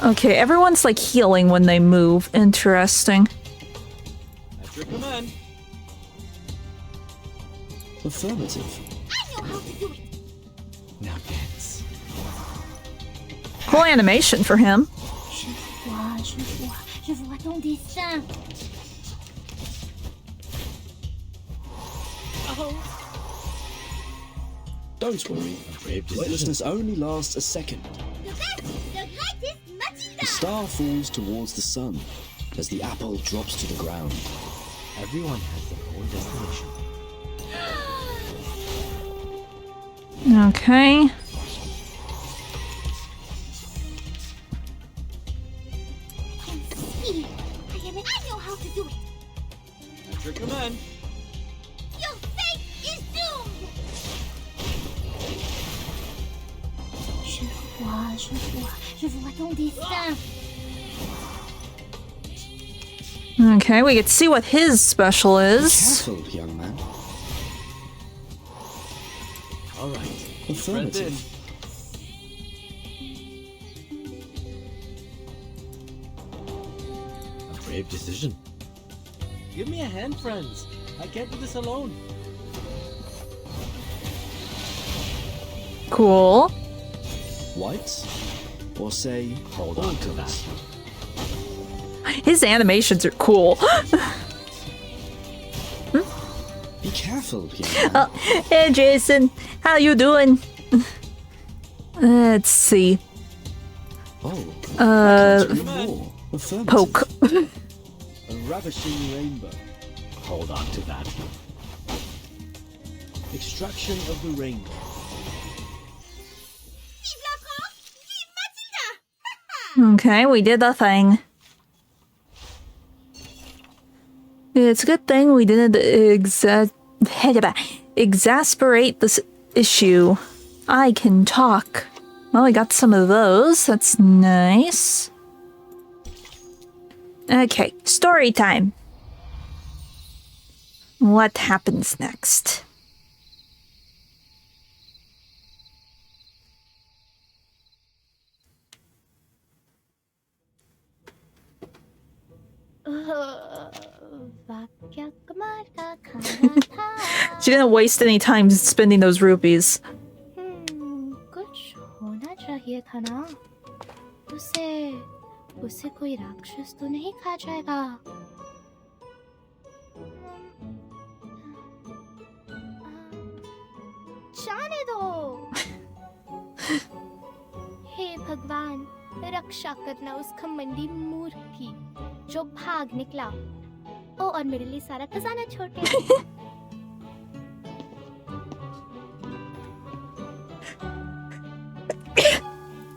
Okay, everyone's like healing when they move. Interesting. At your command. Affirmative. I know how to do it. Now dance. Cool animation for him. Je vois ton dessin. Don't worry. Weightlessness only lasts a second. The star falls towards the sun as the apple drops to the ground. Everyone has their own destination. Okay. I know how to do it. At your command. Your fate is doomed. Je vois ton dessin. Okay, we can see what his special is. Careful, young man. All right. Friend in. Affirmative. A brave decision. Give me a hand, friends. I can't do this alone. Cool. White? Or say, Hold on to that. His animations are cool. be careful, Pierre. Hey, Jason. How you doing? Let's see. Oh, I can't agree more. Affirmative. Poke. A ravishing rainbow. Hold on to that. Extraction of the rainbow. Vive la France! Vive Matilda! Okay, we did the thing. It's a good thing we didn't exasperate this issue. I can talk. Well, we got some of those. That's nice. Okay, story time. What happens next? She didn't waste any time spending those rupees. कुछ होना चाहिए था ना उसे कोई राक्षस तो नहीं खा जाएगा जाने दो हे भगवान रक्षा करना उस घमंडी मूर्ख की जो भाग निकला ओ और मेरे लिए सारा खजाना छोड़ गया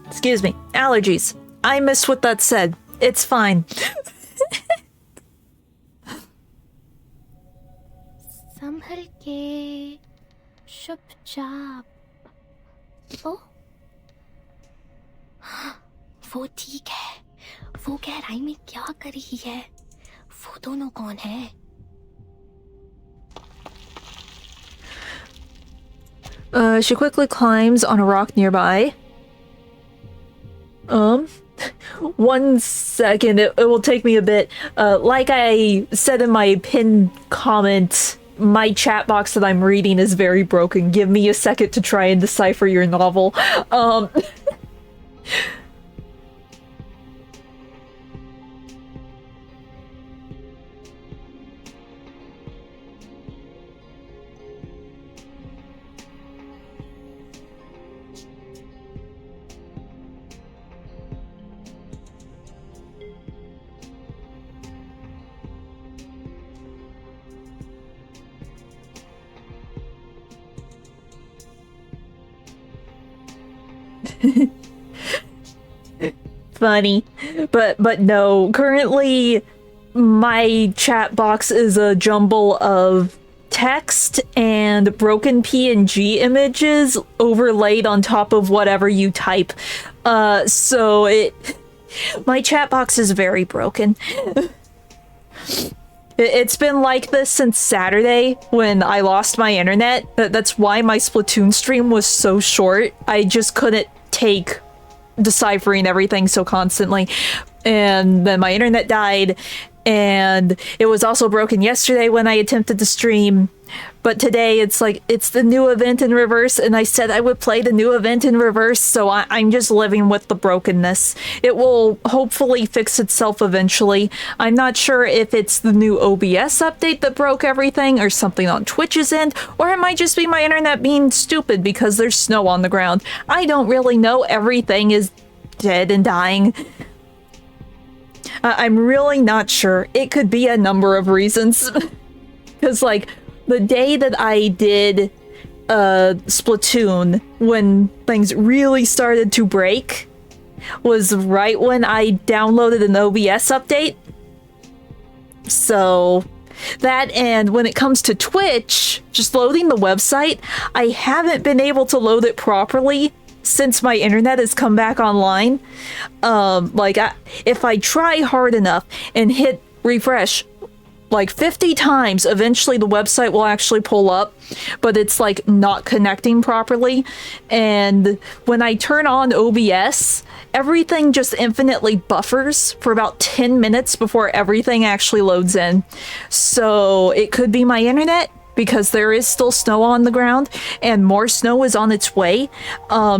Excuse me, allergies. I missed what that said. It's fine. संभल के चुपचाप ओ वो ठीक है वो गहराई में क्या कर रही है वो दोनों कौन है She quickly climbs on a rock nearby. 1 second, it will take me a bit. Like I said in my pinned comment, my chat box that I'm reading is very broken. Give me a second to try and decipher your novel. Funny, but no, currently my chat box is a jumble of text and broken PNG images overlaid on top of whatever you type. So my chat box is very broken. It's been like this since Saturday when I lost my internet. That's why my Splatoon stream was so short. I just couldn't take deciphering everything so constantly. And then my internet died. And it was also broken yesterday when I attempted to stream. But today it's like, it's the new event in reverse, and I said I would play the new event in reverse, so I'm just living with the brokenness. It will hopefully fix itself eventually. I'm not sure if it's the new OBS update that broke everything, or something on Twitch's end, or it might just be my internet being stupid because there's snow on the ground. I don't really know. Everything is dead and dying. I'm really not sure. It could be a number of reasons. Because, like, the day that I did Splatoon, when things really started to break, was right when I downloaded an OBS update. So, that, and when it comes to Twitch, just loading the website, I haven't been able to load it properly since my internet has come back online. If I try hard enough and hit refresh like 50 times. Eventually the website will actually pull up, but it's like not connecting properly. And when I turn on OBS, everything just infinitely buffers for about 10 minutes before everything actually loads in. So it could be my internet, because there is still snow on the ground and more snow is on its way.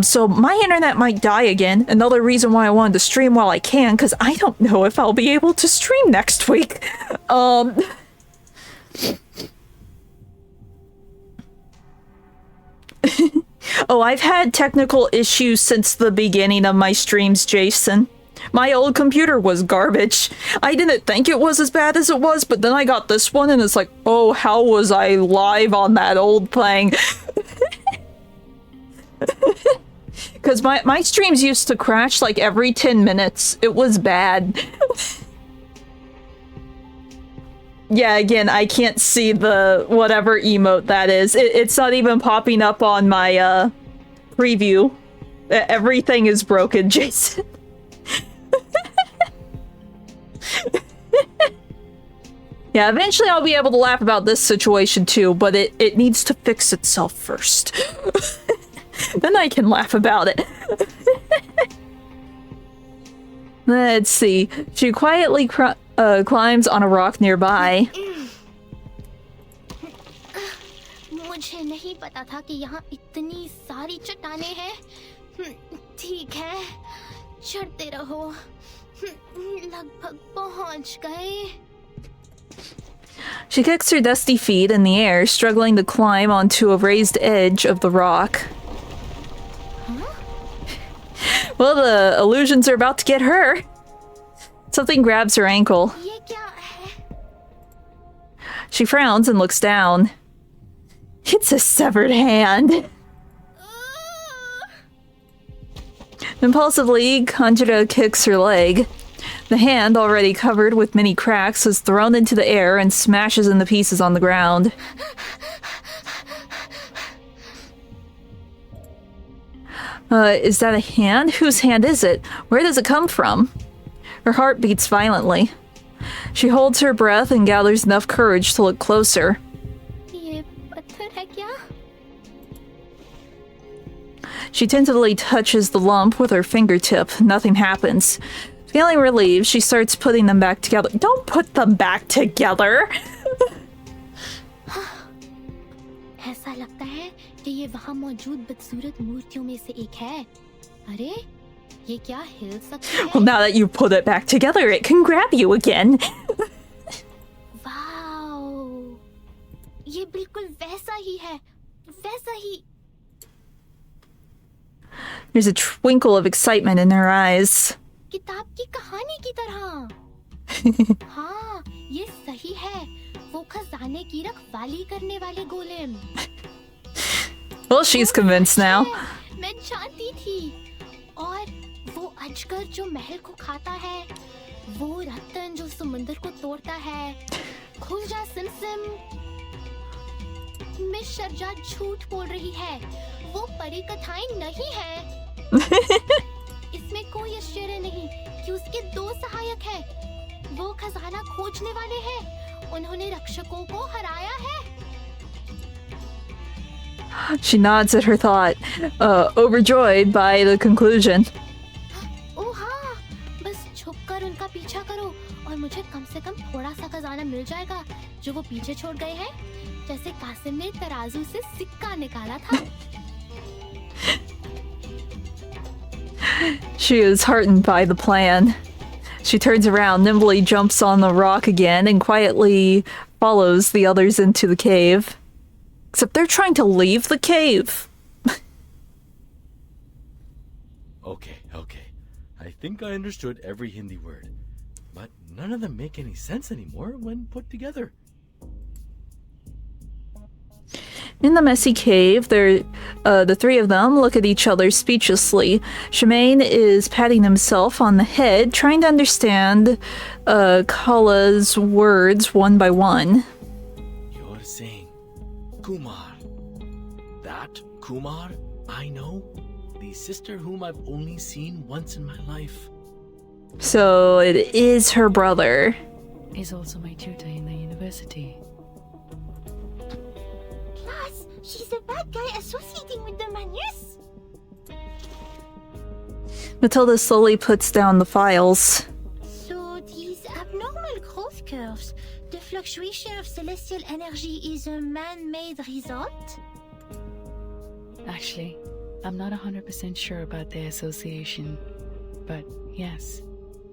So my internet might die again. Another reason why I wanted to stream while I can, because I don't know if I'll be able to stream next week. Oh, I've had technical issues since the beginning of my streams, Jason. My old computer was garbage. I didn't think it was as bad as it was, but then I got this one and it's like, oh, how was I live on that old thing? Because my streams used to crash like every 10 minutes. It was bad. Yeah, again, I can't see the whatever emote that is. It's not even popping up on my preview. Everything is broken, Jason. Yeah, eventually I'll be able to laugh about this situation too, but it needs to fix itself first. Then I can laugh about it. Let's see. She quietly climbs on a rock nearby. मुझे नहीं पता था कि यहाँ इतनी सारी चट्टानें हैं। ठीक है, चढ़ते रहो। लगभग पहुंच गए। She kicks her dusty feet in the air, struggling to climb onto a raised edge of the rock. Huh? Well, the illusions are about to get her. Something grabs her ankle. ये क्या है? She frowns and looks down. It's a severed hand. Impulsively, Kanjira kicks her leg. The hand, already covered with many cracks, is thrown into the air and smashes into pieces on the ground. Is that a hand? Whose hand is it? Where does it come from? Her heart beats violently. She holds her breath and gathers enough courage to look closer. ये पत्थर है क्या? She tentatively touches the lump with her fingertip. Nothing happens. Feeling relieved, she starts putting them back together. Don't put them back together! ऐसा लगता है कि ये वहाँ मौजूद बदसूरत मूर्तियों में से एक है। अरे, ये क्या हिल सकती है? Well, now that you put it back together, it can grab you again. Wow, ये बिल्कुल वैसा ही है, वैसा ही। There's a twinkle of excitement in her eyes. किताब की कहानी की तरह। हाँ, ये सही है। वो खजाने की रखवाली करने वाले golem. Well, she's convinced now. मैं जानती थी। और वो अजगर जो महल को खाता है, वो रत्न जो समुंदर को तोड़ता है। खुल जा सिमसिम। मिस शर्जा झूठ बोल रही है। वो परी कथाएं नहीं है। इसमें कोई आश्चर्य नहीं कि उसके दो सहायक हैं। वो खजाना खोजने वाले हैं। उन्होंने रक्षकों को हराया है। She nods at her thought, overjoyed by the conclusion. ओह हाँ, बस छुपकर उनका पीछा करो और मुझे कम से कम थोड़ा सा खजाना मिल जाएगा जो वो पीछे छोड़ गए हैं, जैसे कासिम ने तराजू से सिक्का निकाला था। She is heartened by the plan. She turns around, nimbly jumps on the rock again, and quietly follows the others into the cave. Except they're trying to leave the cave. Okay. I think I understood every Hindi word. But none of them make any sense anymore when put together. In the messy cave, the three of them look at each other speechlessly. Shemaine is patting himself on the head, trying to understand Kala's words one by one. You're saying Kumar. That Kumar I know? The sister whom I've only seen once in my life. So it is her brother. is also my tutor in the university. Plus, she's a bad guy associating with the Manus. Matilda slowly puts down the files. So these abnormal growth curves, the fluctuation of celestial energy is a man-made result? Actually, I'm not 100% sure about their association. But yes,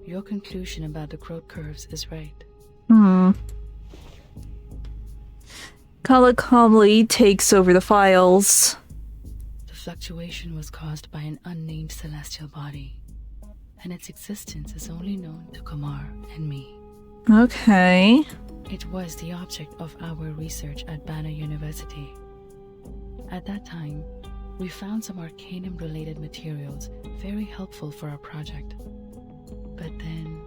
your conclusion about the growth curves is right. Kala calmly takes over the files. The fluctuation was caused by an unnamed celestial body, and its existence is only known to Kamar and me. Okay. It was the object of our research at Banner University. At that time, we found some Arcanum-related materials very helpful for our project. But then...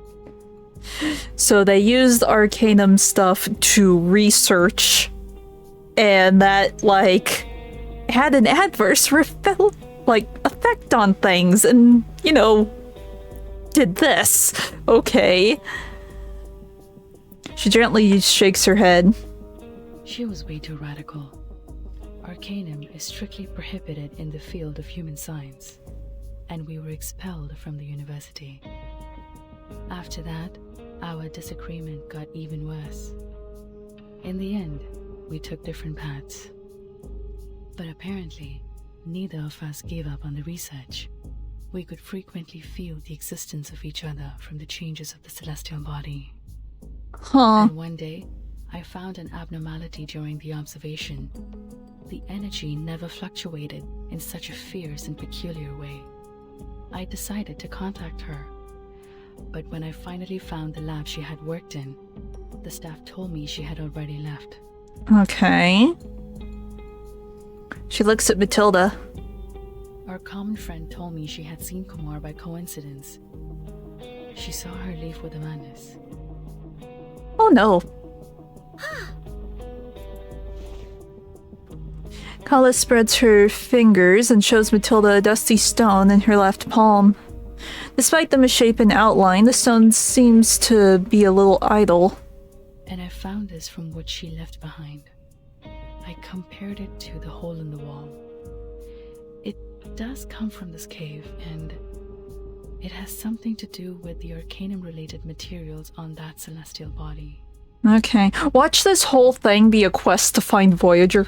So they used Arcanum stuff to research, and that, like, had an adverse effect on things, and, you know, did this. Okay. She gently shakes her head. She was way too radical. Arcanum is strictly prohibited in the field of human science, and we were expelled from the university. After that, our disagreement got even worse. In the end, we took different paths. But apparently, neither of us gave up on the research. We could frequently feel the existence of each other from the changes of the celestial body. Huh. And one day, I found an abnormality during the observation. The energy never fluctuated in such a fierce and peculiar way. I decided to contact her. But when I finally found the lab she had worked in, the staff told me she had already left. Okay. She looks at Matilda. Our common friend told me she had seen Kumar by coincidence. She saw her leave with Amanda's. Oh no. Kala spreads her fingers and shows Matilda a dusty stone in her left palm. Despite the misshapen outline, the stone seems to be a little idle. And I found this from what she left behind. I compared it to the hole in the wall. It does come from this cave, and it has something to do with the Arcanum-related materials on that celestial body. Okay, watch this whole thing be a quest to find Voyager.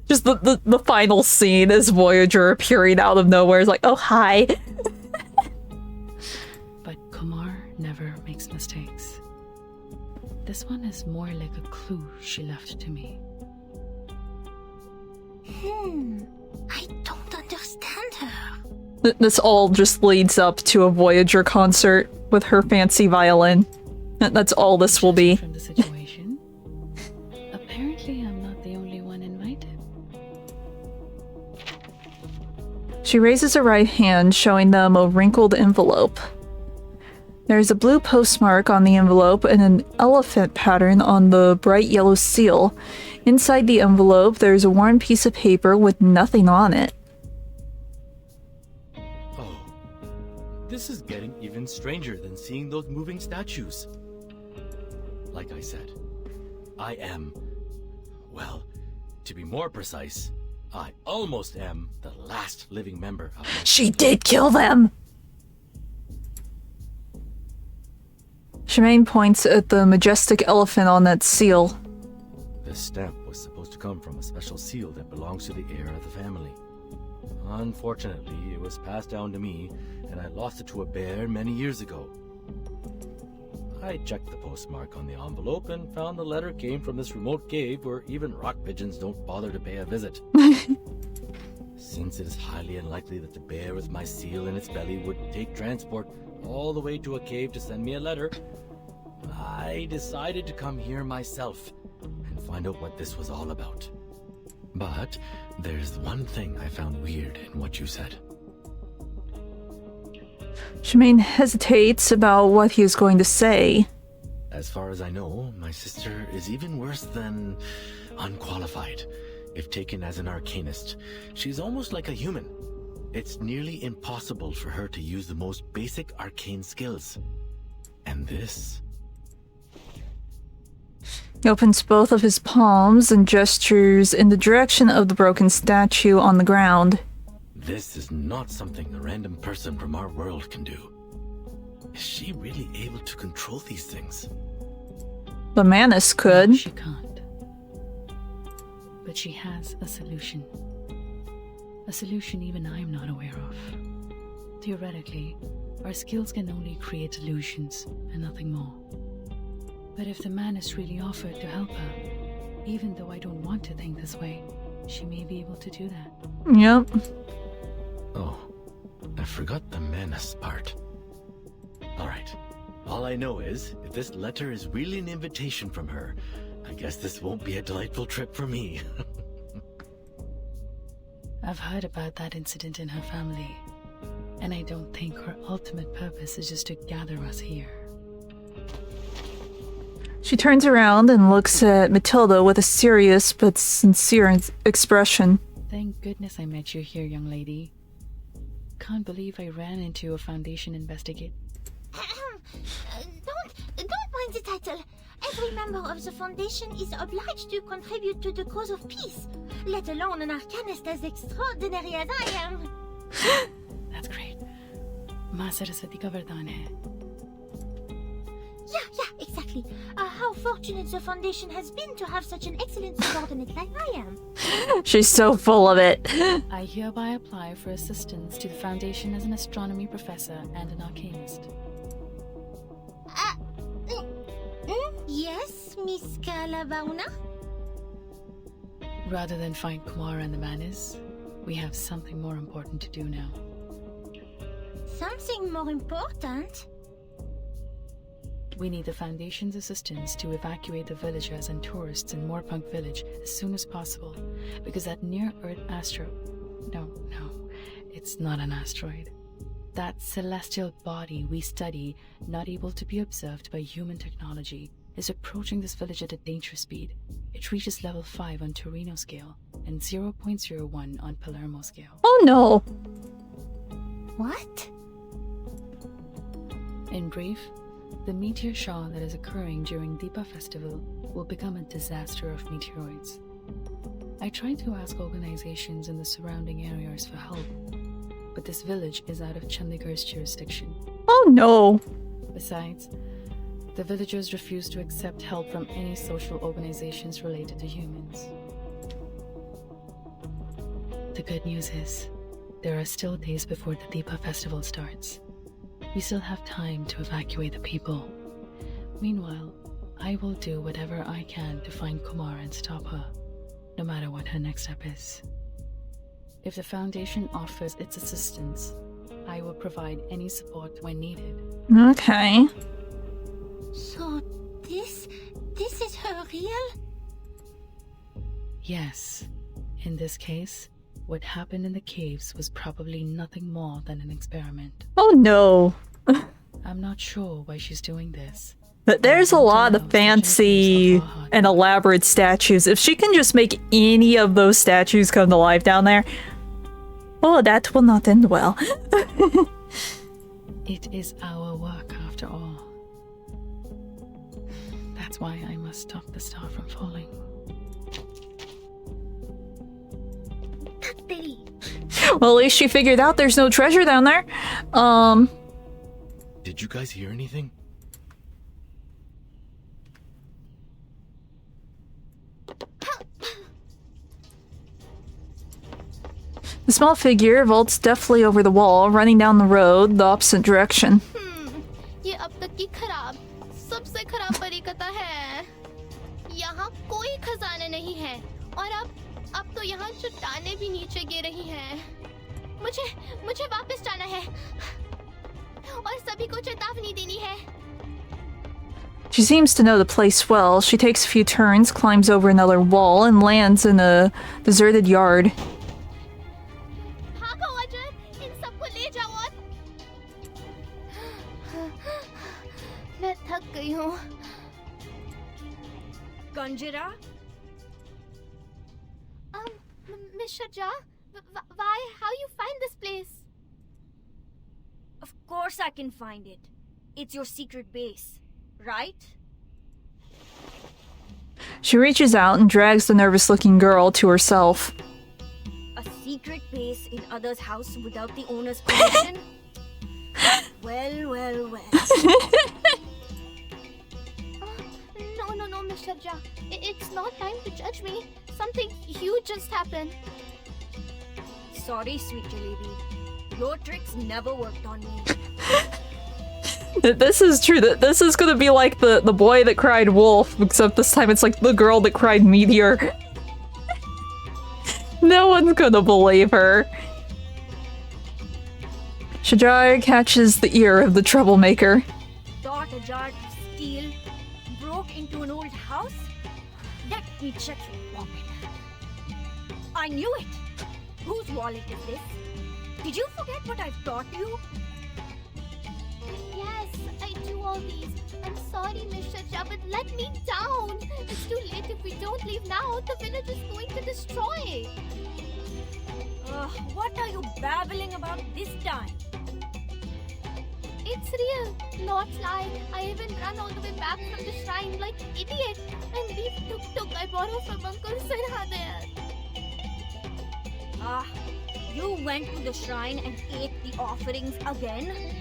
Just the final scene is Voyager appearing out of nowhere. It's like, oh, hi. But Kumar never makes mistakes. This one is more like a clue she left to me. I don't understand her. This all just leads up to a Voyager concert with her fancy violin. That's all this will be. From the situation, apparently I'm not the only one invited. She raises her right hand, showing them a wrinkled envelope. There's a blue postmark on the envelope and an elephant pattern on the bright yellow seal. Inside the envelope, there's a worn piece of paper with nothing on it. Oh, this is getting even stranger than seeing those moving statues. Like I said, I am, well, to be more precise, I almost am the last living member of... She did kill them! Shemaine points at the majestic elephant on that seal. This stamp was supposed to come from a special seal that belongs to the heir of the family. Unfortunately, it was passed down to me, and I lost it to a bear many years ago. I checked the postmark on the envelope and found the letter came from this remote cave where even rock pigeons don't bother to pay a visit. Since it is highly unlikely that the bear with my seal in its belly would take transport all the way to a cave to send me a letter, I decided to come here myself and find out what this was all about. But there's one thing I found weird in what you said. Shemaine hesitates about what he is going to say. As far as I know, my sister is even worse than unqualified. If taken as an arcanist, she's almost like a human. It's nearly impossible for her to use the most basic arcane skills. And this? He opens both of his palms and gestures in the direction of the broken statue on the ground. This is not something a random person from our world can do. Is she really able to control these things? The Manus could. No, she can't. But she has a solution. A solution even I'm not aware of. Theoretically, our skills can only create illusions and nothing more. But if the Manus really offered to help her, even though I don't want to think this way, she may be able to do that. Yep. Oh, I forgot the Manus part. Alright, all I know is, if this letter is really an invitation from her, I guess this won't be a delightful trip for me. I've heard about that incident in her family, and I don't think her ultimate purpose is just to gather us here. She turns around and looks at Matilda with a serious but sincere expression. Thank goodness I met you here, young lady. Can't believe I ran into a Foundation investigate. Don't mind the title. Every member of the Foundation is obliged to contribute to the cause of peace, let alone an arcanist as extraordinary as I am. That's great. Ma Saraswati ka vardaan hai. Yeah, exactly. How fortunate the Foundation has been to have such an excellent subordinate like I am. She's so full of it. I hereby apply for assistance to the Foundation as an astronomy professor and an arcanist. Yes, Miss Calabauna? Rather than find Kumar and the Manus, we have something more important to do now. Something more important? We need the Foundation's assistance to evacuate the villagers and tourists in Moorpunk village as soon as possible, because that near-Earth asteroid... No, it's not an asteroid. That celestial body we study, not able to be observed by human technology, is approaching this village at a dangerous speed. It reaches level 5 on Torino scale and 0.01 on Palermo scale. Oh no! What? In brief, the meteor shower that is occurring during Deepa festival will become a disaster of meteoroids. I tried to ask organizations in the surrounding areas for help, but this village is out of Chandigarh's jurisdiction. Oh no! Besides, the villagers refuse to accept help from any social organizations related to humans. The good news is, there are still days before the Deepa festival starts. We still have time to evacuate the people. Meanwhile, I will do whatever I can to find Kumar and stop her, no matter what her next step is. If the Foundation offers its assistance, I will provide any support when needed. Okay. So, this is her real? Yes. In this case, what happened in the caves was probably nothing more than an experiment. Oh no. I'm not sure why she's doing this. But there's a lot of fancy and elaborate statues. If she can just make any of those statues come to life down there, oh, that will not end well. It is our work after all. That's why I must stop the star from falling. Well, at least she figured out there's no treasure down there. Did you guys hear anything? The small figure vaults deftly over the wall, running down the road the opposite direction. ये अब तक की खराब सबसे खराब परिकथा है। यहाँ कोई खजाना नहीं है और अब तो यहाँ चट्टानें भी नीचे गिर रही हैं। मुझे वापस जाना है और सभी को चेतावनी देनी है। She seems to know the place well. She takes a few turns, climbs over another wall, and lands in a deserted yard. भागो अजय, इन सबको ले जाओ और मैं थक गई हूँ। Conjurer? Miss Sharja, why? How you find this place? Of course I can find it. it's your secret base, right? She reaches out and drags the nervous-looking girl to herself. A secret base in others' house without the owner's permission? Well, well, well. No, Miss Sharja. It's not time to judge me. Something huge just happened. Sorry, sweet Jalebi. Your tricks never worked on me. This is true. This is gonna be like the boy that cried wolf, except this time it's like the girl that cried meteor. No one's gonna believe her. Shajar catches the ear of the troublemaker. Thought a jar of steel broke into an old house? Let me check your pocket. I knew it! Whose wallet is this? Did you forget what I've taught you? Yes, I do all these. I'm sorry, Miss Sharja, but let me down. It's too late. If we don't leave now, the village is going to destroy. What are you babbling about this time? It's real, not lie. I even ran all the way back from the shrine like idiot and leave tuk-tuk I borrowed from Uncle Sirha there. You went to the shrine and ate the offerings again?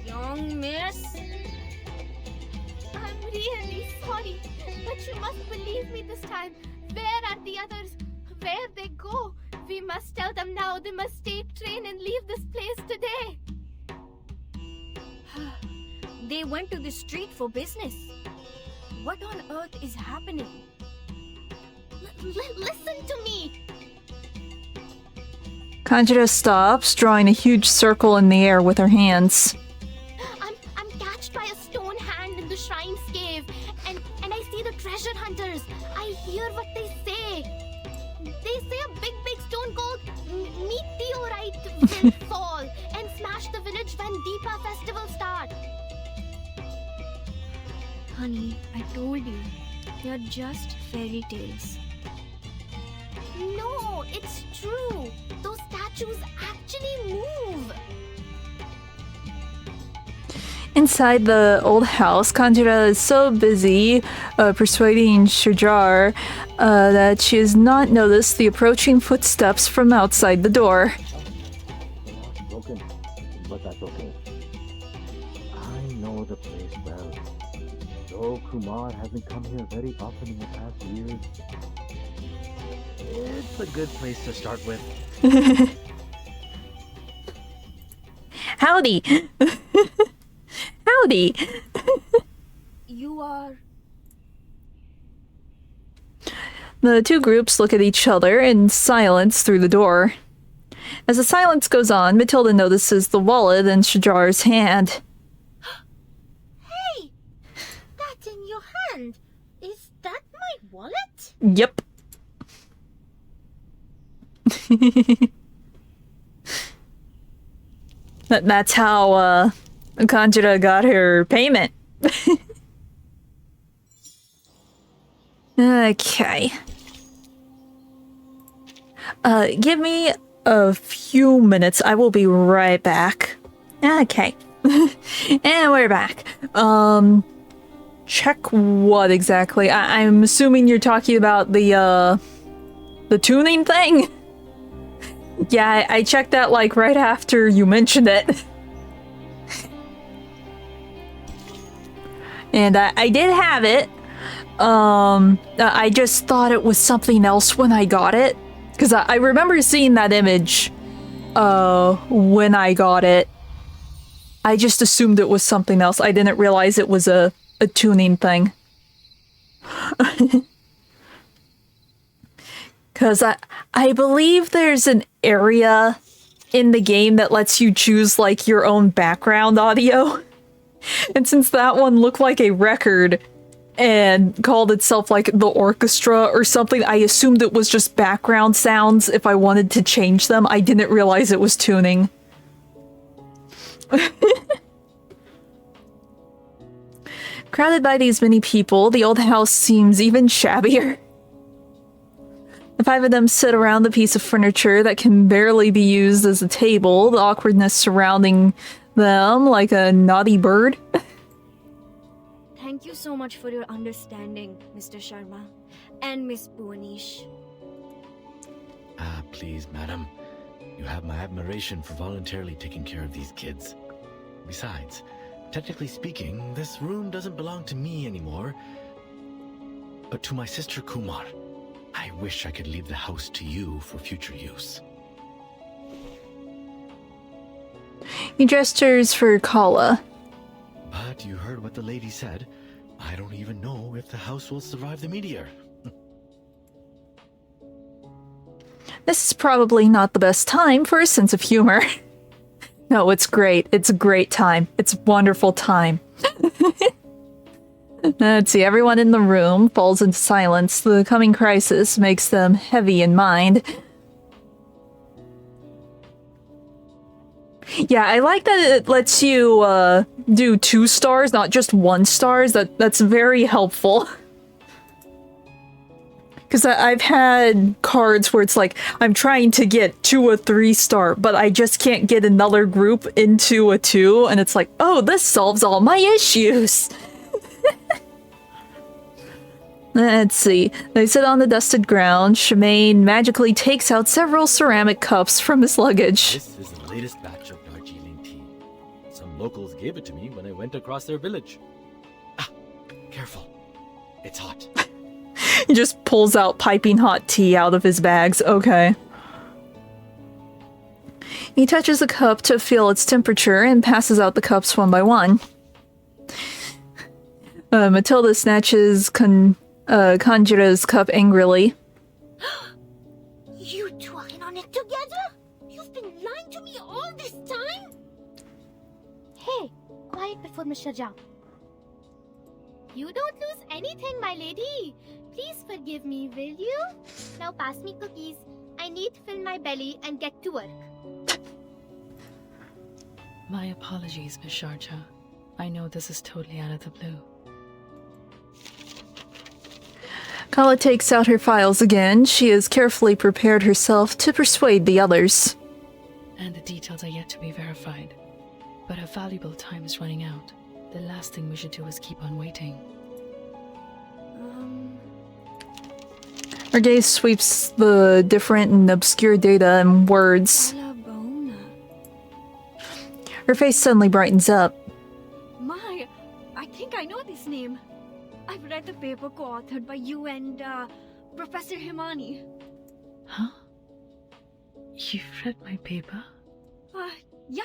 Young miss? I'm really sorry, but you must believe me this time. Where are the others? Where they go? We must tell them now. They must take train and leave this place today. They went to the street for business. What on earth is happening? Listen to me. Kanjira stops, drawing a huge circle in the air with her hands. I'm catched by a stone hand in the shrine's cave, and I see the treasure hunters. I hear what they say. They say a big stone called meteorite will fall and smash the village when Deepa festival starts. Honey, I told you, they're just fairy tales. No, it's true. Those statues actually move. Inside the old house, Kanjira is so busy persuading Shajar that she has not noticed the approaching footsteps from outside the door. Broken, but that's okay. I know the place well. Though Kumar hasn't come here very often in the past years, it's a good place to start with. Howdy! Howdy! You are... The two groups look at each other in silence through the door. As the silence goes on, Matilda notices the wallet in Shajar's hand. Hey! That's in your hand. Is that my wallet? Yep. That's how Kanjira got her payment. Okay. Give me a few minutes. I will be right back. Okay. And we're back. Check what exactly? I'm assuming you're talking about the tuning thing? Yeah, I checked that like right after you mentioned it. And I did have it. I just thought it was something else when I got it. Because I remember seeing that image when I got it. I just assumed it was something else. I didn't realize it was a tuning thing. Because I believe there's an area in the game that lets you choose like your own background audio. And since that one looked like a record and called itself like the orchestra or something, I assumed it was just background sounds if I wanted to change them. I didn't realize it was tuning. Crowded by these many people, the old house seems even shabbier. The five of them sit around the piece of furniture that can barely be used as a table, the awkwardness surrounding them like a naughty bird. Thank you so much for your understanding, Mr. Sharma and Miss Bhuwanish. Ah, please, madam. You have my admiration for voluntarily taking care of these kids. Besides, technically speaking, this room doesn't belong to me anymore, but to my sister Kumar. I wish I could leave the house to you for future use. He gestures for Kala. But you heard what the lady said. I don't even know if the house will survive the meteor. This is probably not the best time for a sense of humor. No, it's great. It's a great time. It's a wonderful time. Let's see, everyone in the room falls into silence. The coming crisis makes them heavy in mind. Yeah, I like that it lets you do 2 stars, not just 1 stars. That's very helpful. Because I've had cards where it's like, I'm trying to get to a 3-star, but I just can't get another group into a 2, and it's like, oh, this solves all my issues! Let's see. They sit on the dusted ground. Shemaine magically takes out several ceramic cups from his luggage. This is the latest batch of Darjeeling tea. Some locals gave it to me when I went across their village. Ah, careful. It's hot. He just pulls out piping hot tea out of his bags. Okay. He touches a cup to feel its temperature and passes out the cups one by one. Matilda snatches Conjura's cup angrily. You two are in on it together? You've been lying to me all this time? Hey, quiet before Mr. Jha. You don't lose anything, my lady. Please forgive me, will you? Now pass me cookies. I need to fill my belly and get to work. My apologies, Miss Sharjah. I know this is totally out of the blue. Kala takes out her files again. She has carefully prepared herself to persuade the others. And the details are yet to be verified. But her valuable time is running out. The last thing we should do is keep on waiting. Her gaze sweeps the different and obscure data and words. Her face suddenly brightens up. My, I think I know this name. I've read the paper co-authored by you and Professor Himani. Huh? You've read my paper? Yeah.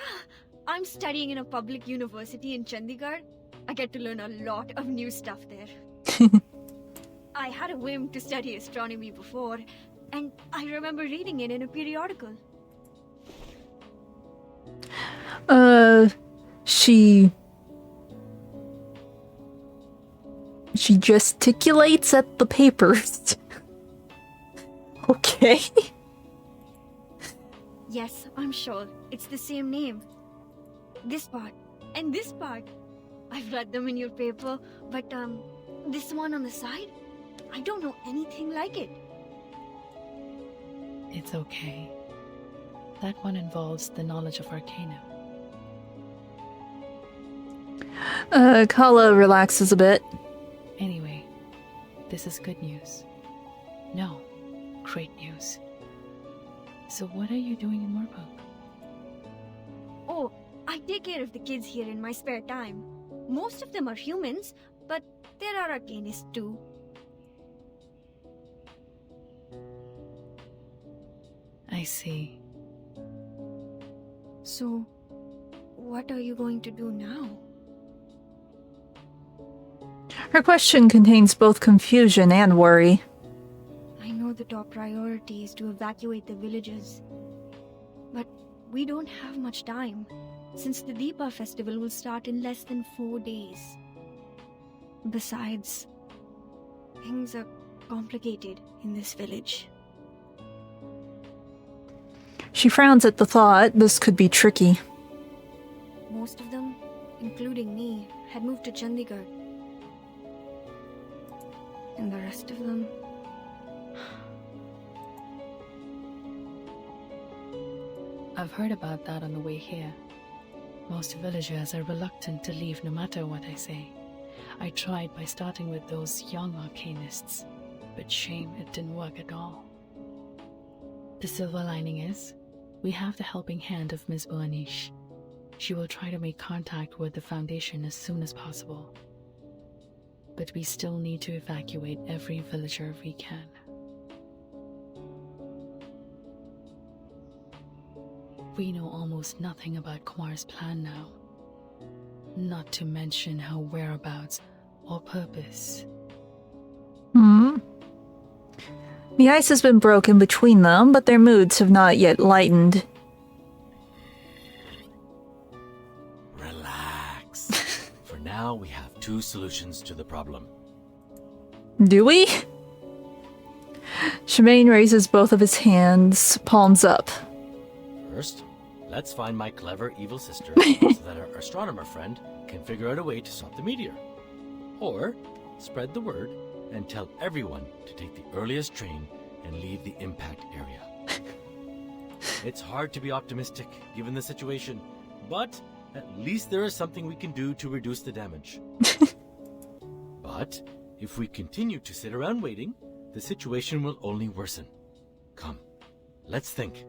I'm studying in a public university in Chandigarh. I get to learn a lot of new stuff there. I had a whim to study astronomy before, and I remember reading it in a periodical. She gesticulates at the papers. Okay. Yes, I'm sure. It's the same name. This part, and this part. I've read them in your paper, but this one on the side? I don't know anything like it. It's okay. That one involves the knowledge of Arcana. Kala relaxes a bit. Anyway, this is good news. No, great news. So what are you doing in Moorpark? Oh, I take care of the kids here in my spare time. Most of them are humans, but there are Arcanists too. I see. So, what are you going to do now? Her question contains both confusion and worry. I know the top priority is to evacuate the villages. But we don't have much time, since the Deepa festival will start in less than 4 days. Besides, things are complicated in this village. She frowns at the thought this could be tricky. Most of them, including me, had moved to Chandigarh. And the rest of them... I've heard about that on the way here. Most villagers are reluctant to leave no matter what I say. I tried by starting with those young arcanists, but shame it didn't work at all. The silver lining is, we have the helping hand of Ms. Boanish. She will try to make contact with the Foundation as soon as possible. But we still need to evacuate every villager we can. We know almost nothing about Kumar's plan now. Not to mention her whereabouts or purpose. The ice has been broken between them, but their moods have not yet lightened. Relax. For now, we have 2 solutions to the problem. Do we? Shemaine raises both of his hands, palms up. First, let's find my clever evil sister so that our astronomer friend can figure out a way to stop the meteor. Or, spread the word and tell everyone to take the earliest train and leave the impact area. It's hard to be optimistic given the situation, but at least there is something we can do to reduce the damage. But if we continue to sit around waiting, the situation will only worsen. Come, let's think.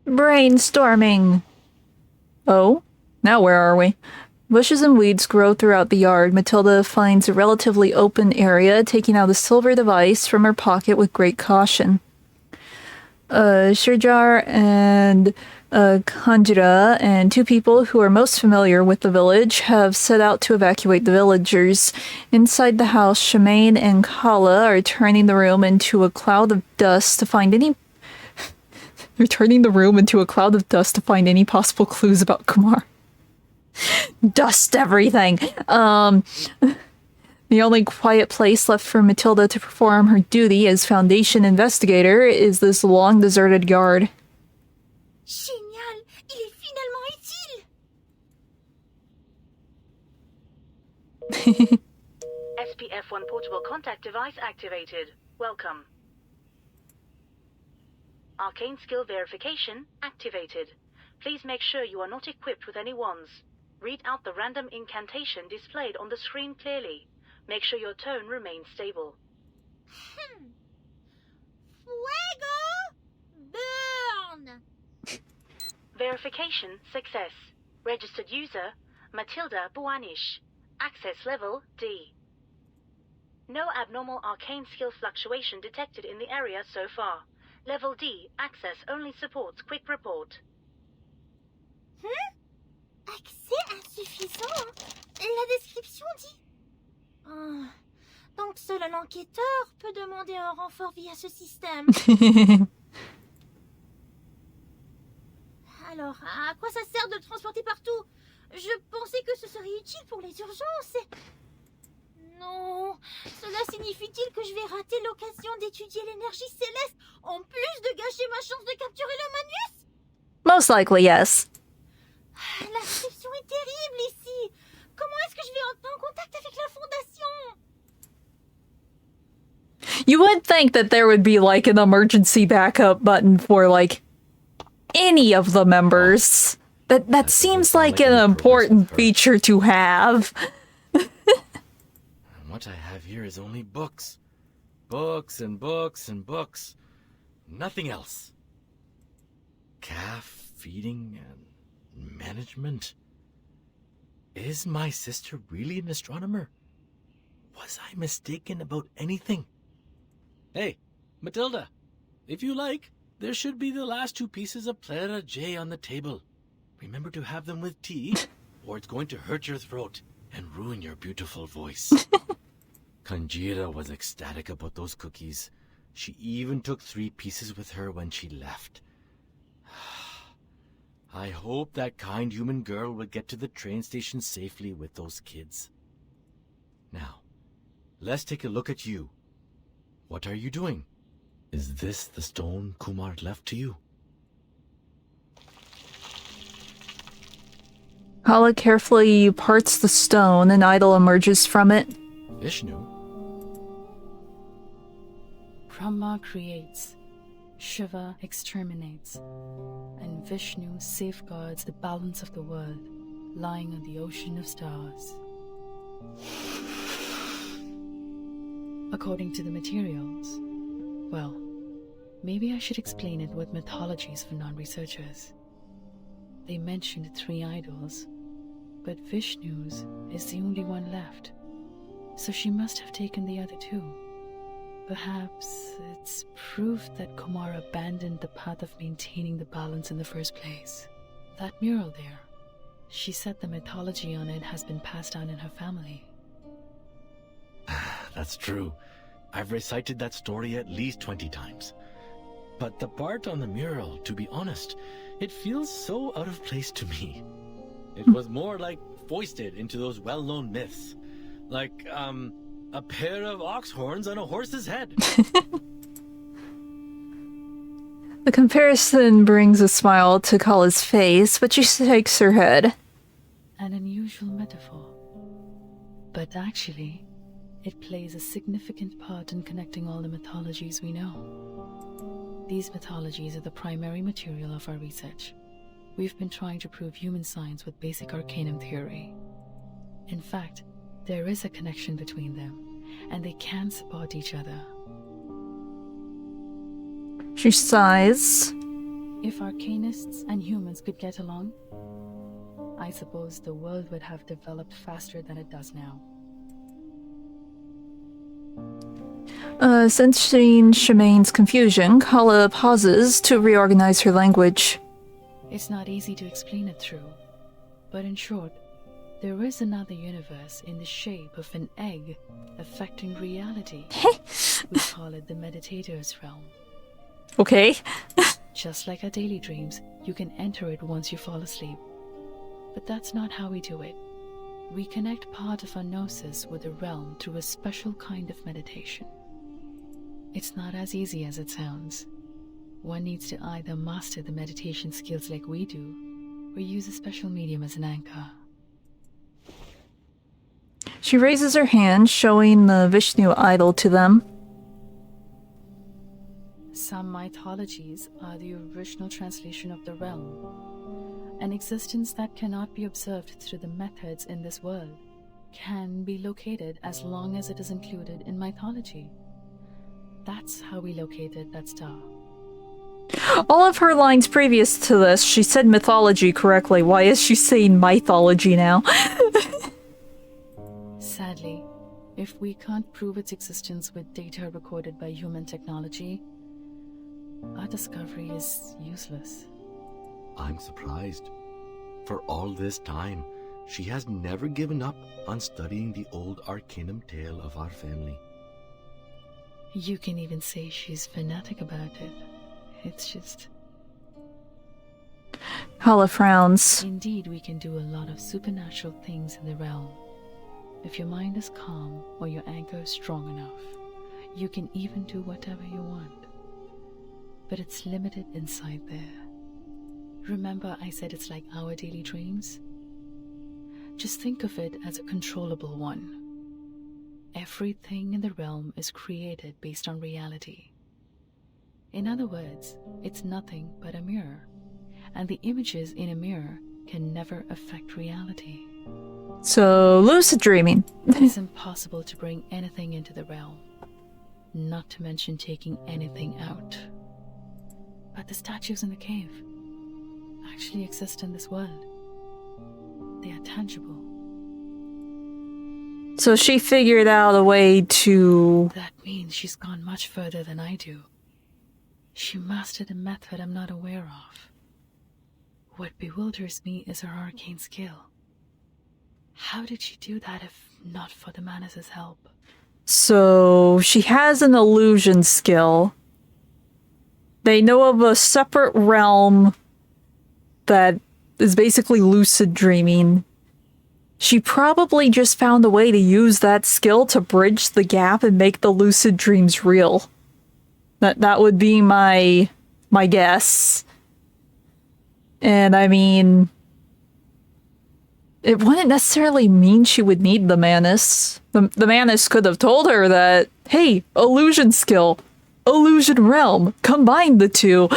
Brainstorming. Oh, now where are we? Bushes and weeds grow throughout the yard. Matilda finds a relatively open area, taking out a silver device from her pocket with great caution. Shirjar and Kanjira and 2 people who are most familiar with the village have set out to evacuate the villagers. Inside the house, Shemaine and Kala are turning the room into a cloud of dust to find any possible clues about Kumar. Dust everything. The only quiet place left for Matilda to perform her duty as Foundation investigator is this long deserted yard. Génial! Il est finalement utile! SPF-1 portable contact device activated. Welcome. Arcane skill verification activated. Please make sure you are not equipped with any wands. Read out the random incantation displayed on the screen clearly. Make sure your tone remains stable. Fuego! Burn! Verification success. Registered user, Matilda Buanish. Access level D. No abnormal arcane skill fluctuation detected in the area so far. Level D, access only supports quick report. Accès insuffisant? La description dit... Oh, donc seul un enquêteur peut demander un renfort via ce système. Alors, à quoi ça sert de le transporter partout? Je pensais que ce serait utile pour les urgences. Non, cela signifie-t-il que je vais rater l'occasion d'étudier l'énergie céleste en plus de gâcher ma chance de capturer le Manus? Most likely, yes. L'inscription est terrible ici. Comment est-ce que je vais entrer en contact avec la Fondation? You would think that there would be like an emergency backup button for like any of the members. That seems like an important feature to have. What I have here is only books. Books and books and books. Nothing else. Calf feeding and management. Is my sister really an astronomer? Was I mistaken about anything? Hey, Matilda, if you like, there should be the last 2 pieces of Plera J on the table. Remember to have them with tea, or it's going to hurt your throat and ruin your beautiful voice. Kanjira was ecstatic about those cookies. She even took 3 pieces with her when she left. I hope that kind human girl will get to the train station safely with those kids. Now, let's take a look at you. What are you doing? Is this the stone Kumar left to you? Kala carefully parts the stone. An idol emerges from it. Vishnu? Brahma creates, Shiva exterminates, and Vishnu safeguards the balance of the world lying on the ocean of stars. According to the materials, well, maybe I should explain it with mythologies for non-researchers. They mentioned 3 idols, but Vishnu's is the only one left, so she must have taken the other 2. Perhaps it's proof that Kumar abandoned the path of maintaining the balance in the first place. That mural there, she said the mythology on it has been passed down in her family. That's true. I've recited that story at least 20 times. But the part on the mural, to be honest, it feels so out of place to me. It was more like foisted into those well-known myths. Like, a pair of ox horns on a horse's head. The comparison brings a smile to Kala's face, but she shakes her head. An unusual metaphor. But actually, it plays a significant part in connecting all the mythologies we know. These mythologies are the primary material of our research. We've been trying to prove human science with basic arcanum theory. In fact, there is a connection between them, and they can support each other. She sighs. If arcanists and humans could get along, I suppose the world would have developed faster than it does now. Sensing Shemaine's confusion, Kala pauses to reorganize her language. It's not easy to explain it through, but in short, there is another universe in the shape of an egg affecting reality. We call it the meditator's realm. Okay. Just like our daily dreams, you can enter it once you fall asleep. But that's not how we do it. We connect part of our gnosis with the realm through a special kind of meditation. It's not as easy as it sounds. One needs to either master the meditation skills like we do, or use a special medium as an anchor. She raises her hand, showing the Vishnu idol to them. Some mythologies are the original translation of the realm. An existence that cannot be observed through the methods in this world can be located as long as it is included in mythology. That's how we located that star. All of her lines previous to this, she said mythology correctly. Why is she saying mythology now? Sadly, if we can't prove its existence with data recorded by human technology, our discovery is useless. I'm surprised. For all this time, she has never given up on studying the old arcanum tale of our family. You can even say she's fanatic about it. It's just... Kala frowns. Indeed, we can do a lot of supernatural things in the realm. If your mind is calm or your anchor is strong enough, you can even do whatever you want. But it's limited inside there. Remember I said it's like our daily dreams? Just think of it as a controllable one. Everything in the realm is created based on reality. In other words, it's nothing but a mirror, and the images in a mirror can never affect reality. So, lucid dreaming. It's impossible to bring anything into the realm, not to mention taking anything out. But the statues in the cave actually exist in this world. They are tangible. So she figured out a way to... That means she's gone much further than I do. She mastered a method I'm not aware of. What bewilders me is her arcane skill. How did she do that if not for the Manus' help? So she has an illusion skill. They know of a separate realm that is basically lucid dreaming. She probably just found a way to use that skill to bridge the gap and make the lucid dreams real. That would be my guess. And I mean, it wouldn't necessarily mean she would need the Manus. The Manus could have told her that, hey, illusion skill, illusion realm. Combine the two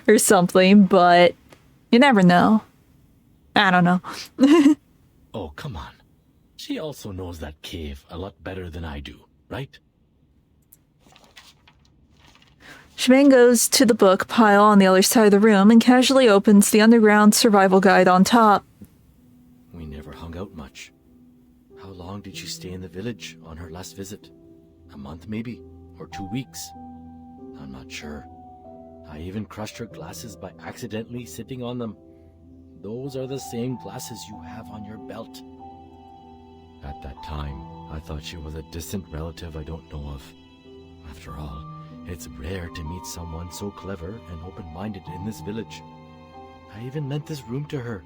or something, but you never know. I don't know. Oh, come on. She also knows that cave a lot better than I do, right? Shemaine goes to the book pile on the other side of the room and casually opens the underground survival guide on top. We never hung out much. How long did she stay in the village on her last visit? A month maybe? Or 2 weeks? I'm not sure. I even crushed her glasses by accidentally sitting on them. Those are the same glasses you have on your belt. At that time, I thought she was a distant relative I don't know of. After all, it's rare to meet someone so clever and open-minded in this village. I even lent this room to her.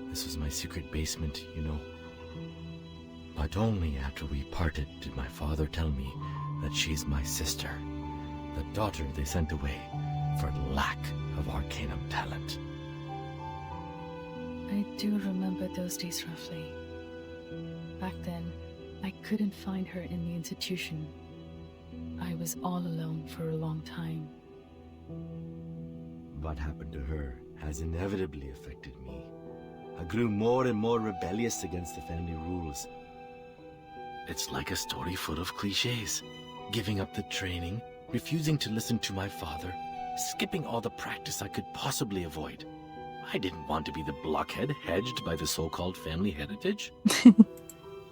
This was my secret basement, you know. But only after we parted did my father tell me that she's my sister, the daughter they sent away for lack of Arcanum talent. I do remember those days roughly. Back then, I couldn't find her in the institution. I was all alone for a long time. What happened to her has inevitably affected me. I grew more and more rebellious against the family rules. It's like a story full of cliches. Giving up the training, refusing to listen to my father, skipping all the practice I could possibly avoid. I didn't want to be the blockhead hedged by the so-called family heritage.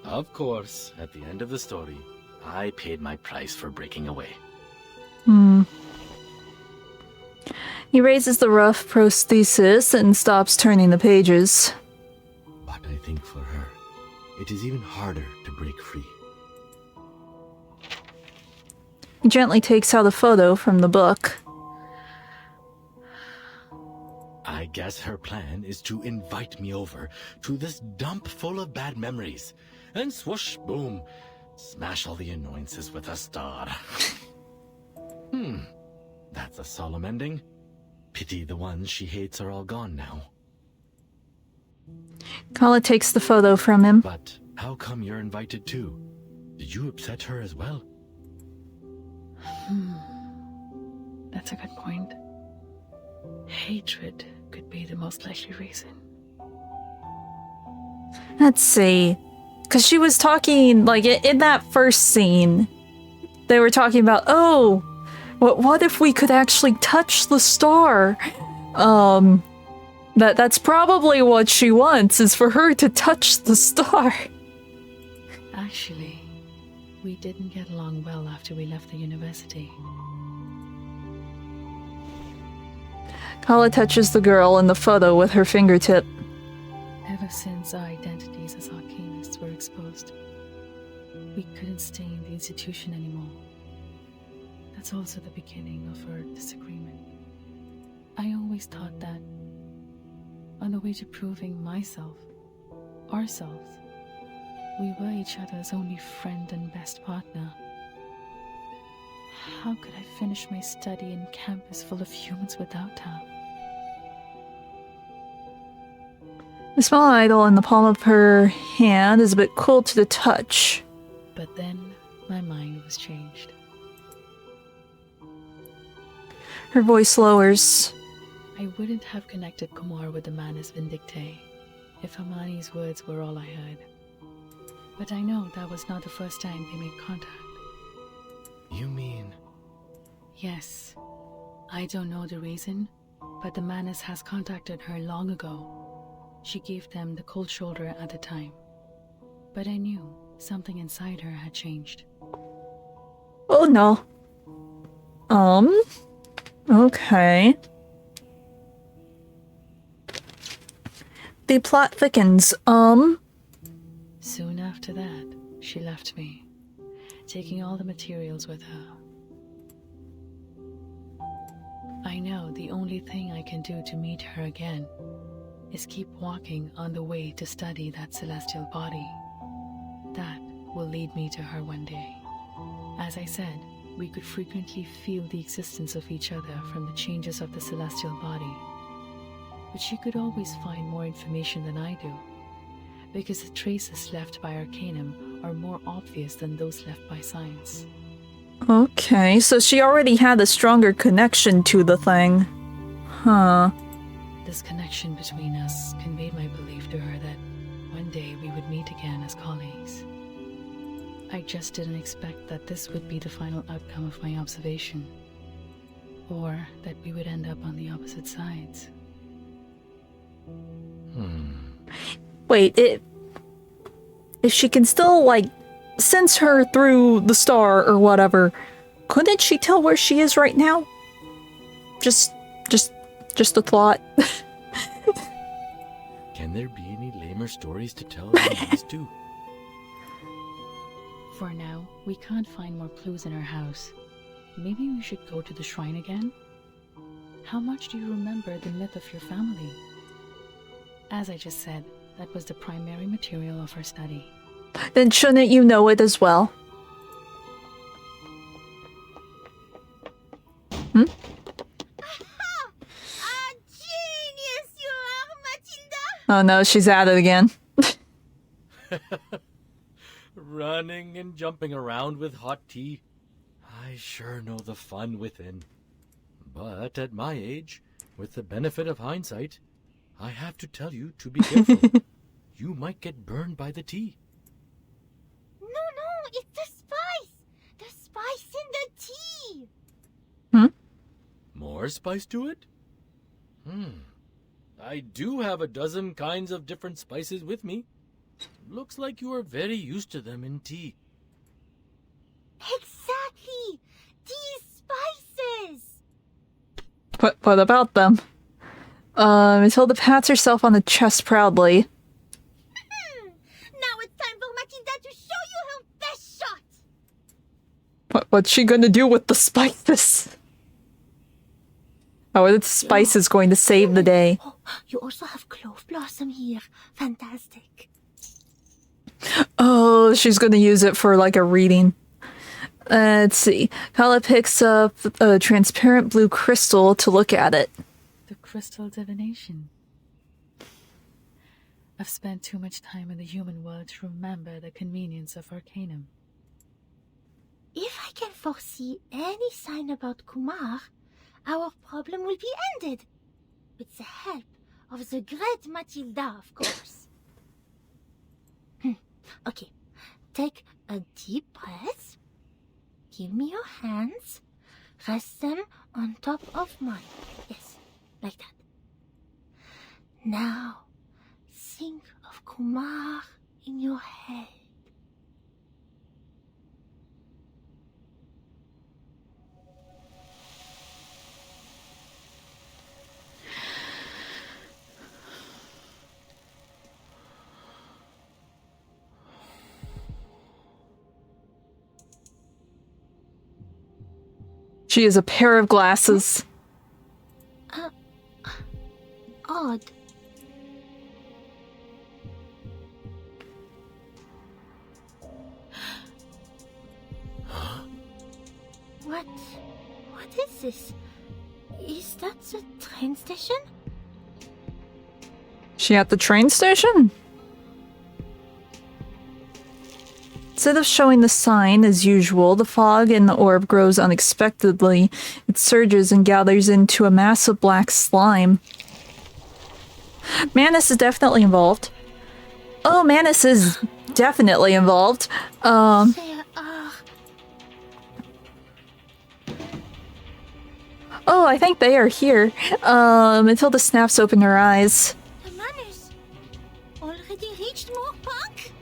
Of course, at the end of the story, I paid my price for breaking away. He raises the rough prosthesis and stops turning the pages. But I think for her, it is even harder to break free. He gently takes out a photo from the book. I guess her plan is to invite me over to this dump full of bad memories. And swoosh, boom, smash all the annoyances with a star. That's a solemn ending. Pity the ones she hates are all gone now. Kala takes the photo from him. But how come you're invited too? Did you upset her as well? That's a good point. Hatred could be the most likely reason. Let's see. Because she was talking, like, in that first scene, they were talking about, oh, what if we could actually touch the star? That's probably what she wants, is for her to touch the star. Actually, we didn't get along well after we left the university. Kala touches the girl in the photo with her fingertip. Ever since our identities as arcanists were exposed, we couldn't stay in the institution anymore. That's also the beginning of our disagreement. I always thought that, on the way to proving myself, ourselves, we were each other's only friend and best partner. How could I finish my study in campus full of humans without her? The small idol in the palm of her hand is a bit cool to the touch. But then, my mind was changed. Her voice lowers. I wouldn't have connected Kumar with the Manus Vindictae if Hermione's words were all I heard. But I know that was not the first time they made contact. You mean... Yes. I don't know the reason, but the Manus has contacted her long ago. She gave them the cold shoulder at the time. But I knew something inside her had changed. Oh no. Okay. The plot thickens. Soon after that, she left me, taking all the materials with her. I know the only thing I can do to meet her again is keep walking on the way to study that celestial body. That will lead me to her one day. As I said, we could frequently feel the existence of each other from the changes of the celestial body. But she could always find more information than I do, because the traces left by Arcanum are more obvious than those left by science. Okay, so she already had a stronger connection to the thing. Huh. This connection between us conveyed my belief to her that one day we would meet again as colleagues. I just didn't expect that this would be the final outcome of my observation, or that we would end up on the opposite sides. Wait, if she can still, like, sense her through the star or whatever, couldn't she tell where she is right now? Just a thought. Can there be any lamer stories to tell than these two? For now, we can't find more clues in our house. Maybe we should go to the shrine again? How much do you remember the myth of your family? As I just said, that was the primary material of our study. Then shouldn't you know it as well? Genius you are, Matilda! Oh no, she's at it again. Running and jumping around with hot tea. I sure know the fun within. But at my age, with the benefit of hindsight, I have to tell you to be careful. You might get burned by the tea. No, it's the spice! The spice in the tea! More spice to it? I do have a dozen kinds of different spices with me. Looks like you are very used to them in tea. Exactly! These spices! What about them? Matilda pats herself on the chest proudly. Now it's time for Matilda to show you her best shot! What's she gonna do with the spices? How are the spices going to save the day? Oh, you also have clove blossom here. Fantastic. Oh, she's gonna use it for like a reading. Let's see. Kala picks up a transparent blue crystal to look at it. The crystal divination. I've spent too much time in the human world to remember the convenience of Arcanum. If I can foresee any sign about Kumar, our problem will be ended. With the help of the great Matilda, of course. Okay, take a deep breath. Give me your hands. Rest them on top of mine. Yes, like that. Now, think of Kumar in your head. She has a pair of glasses. Odd. What is this? Is that the train station? She at the train station? Instead of showing the sign as usual, the fog in the orb grows unexpectedly. It surges and gathers into a massive black slime. Manus is definitely involved. Oh, Manus is definitely involved. There are... Oh, I think they are here. Matilda snaps open her eyes. The Manus already reached Moorpark?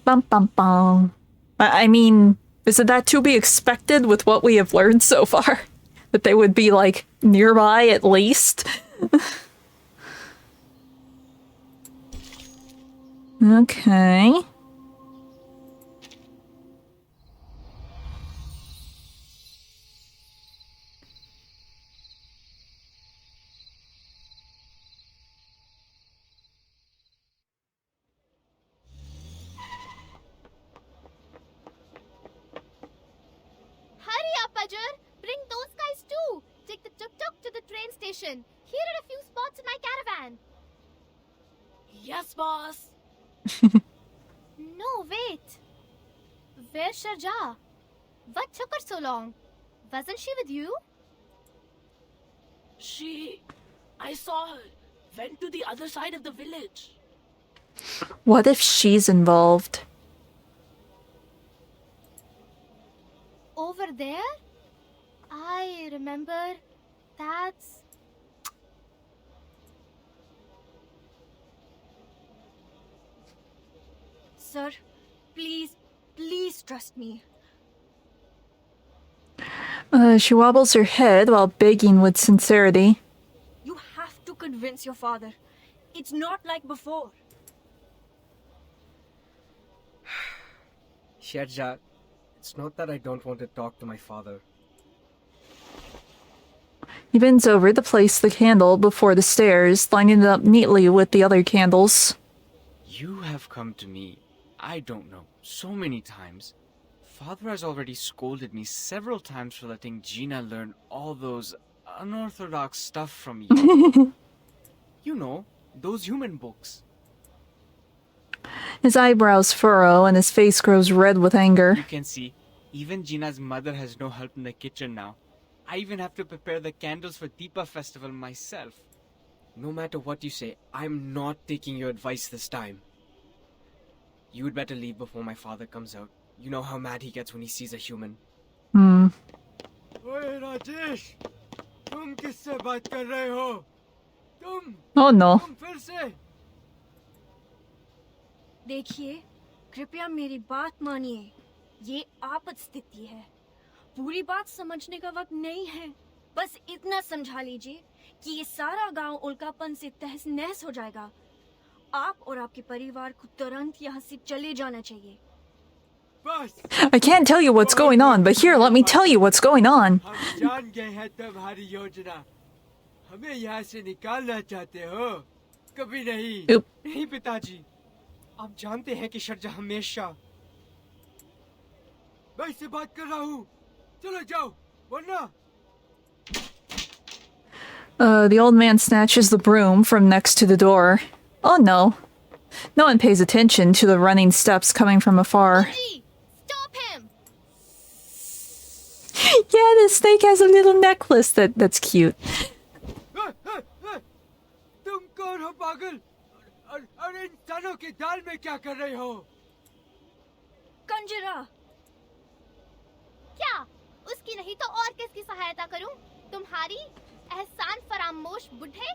Bum bum bum. I mean, isn't that to be expected with what we have learned so far? That they would be, like, nearby at least? Okay. Hurry up, Ajur! Bring those guys too! Take the tuk-tuk to the train station. Here are a few spots in my caravan. Yes, boss. No, wait. Where's Sharja? What took her so long? Wasn't she with you? I saw her. Went to the other side of the village. What if she's involved? Over there? I remember. That's... Sir, please trust me. She wobbles her head while begging with sincerity. You have to convince your father. It's not like before. Sharja, it's not that I don't want to talk to my father. He bends over to place the candle before the stairs, lining it up neatly with the other candles. You have come to me, I don't know, so many times. Father has already scolded me several times for letting Gina learn all those unorthodox stuff from you. You know, those human books. His eyebrows furrow and his face grows red with anger. You can see, even Gina's mother has no help in the kitchen now. I even have to prepare the candles for Deepa festival myself. No matter what you say, I'm not taking your advice this time. You would better leave before my father comes out. You know how mad he gets when he sees a human. Hmm. Oye, Rajesh! तुम किससे बात कर रहे हो? तुम! Oh no. तुम फिर से! देखिए, कृपया मेरी बात मानिए। ये आपात स्थिति है। पूरी बात समझने का वक्त नहीं है। बस इतना समझा लीजिए कि ये सारा गांव उल्कापन से तहस नहस हो जाएगा। आप और आपके परिवार को तुरंत यहाँ से चले जाना चाहिए। I can't tell you what's going on, but here, let me tell you what's going on. हम जान गए हैं तुम्हारी योजना। हमें यहाँ से निकालना चाहते हो? कभी नहीं। Oop. नहीं पिताजी। आप जानते हैं कि शर्जा हमेशा मैं इससे बात कर रहा हूँ। चलो जाओ, वरना The old man snatches the broom from next to the door. Oh no. No one pays attention to the running steps coming from afar. Stop him! Yeah, the snake has a little necklace that's cute. तुम कौन हो पागल? और इंसानों के दाल में क्या कर रहे हो? कंजरा! क्या? उसकी नहीं तो और किसकी सहायता करूं? तुम्हारी? एहसान फरामोश बुढ़े?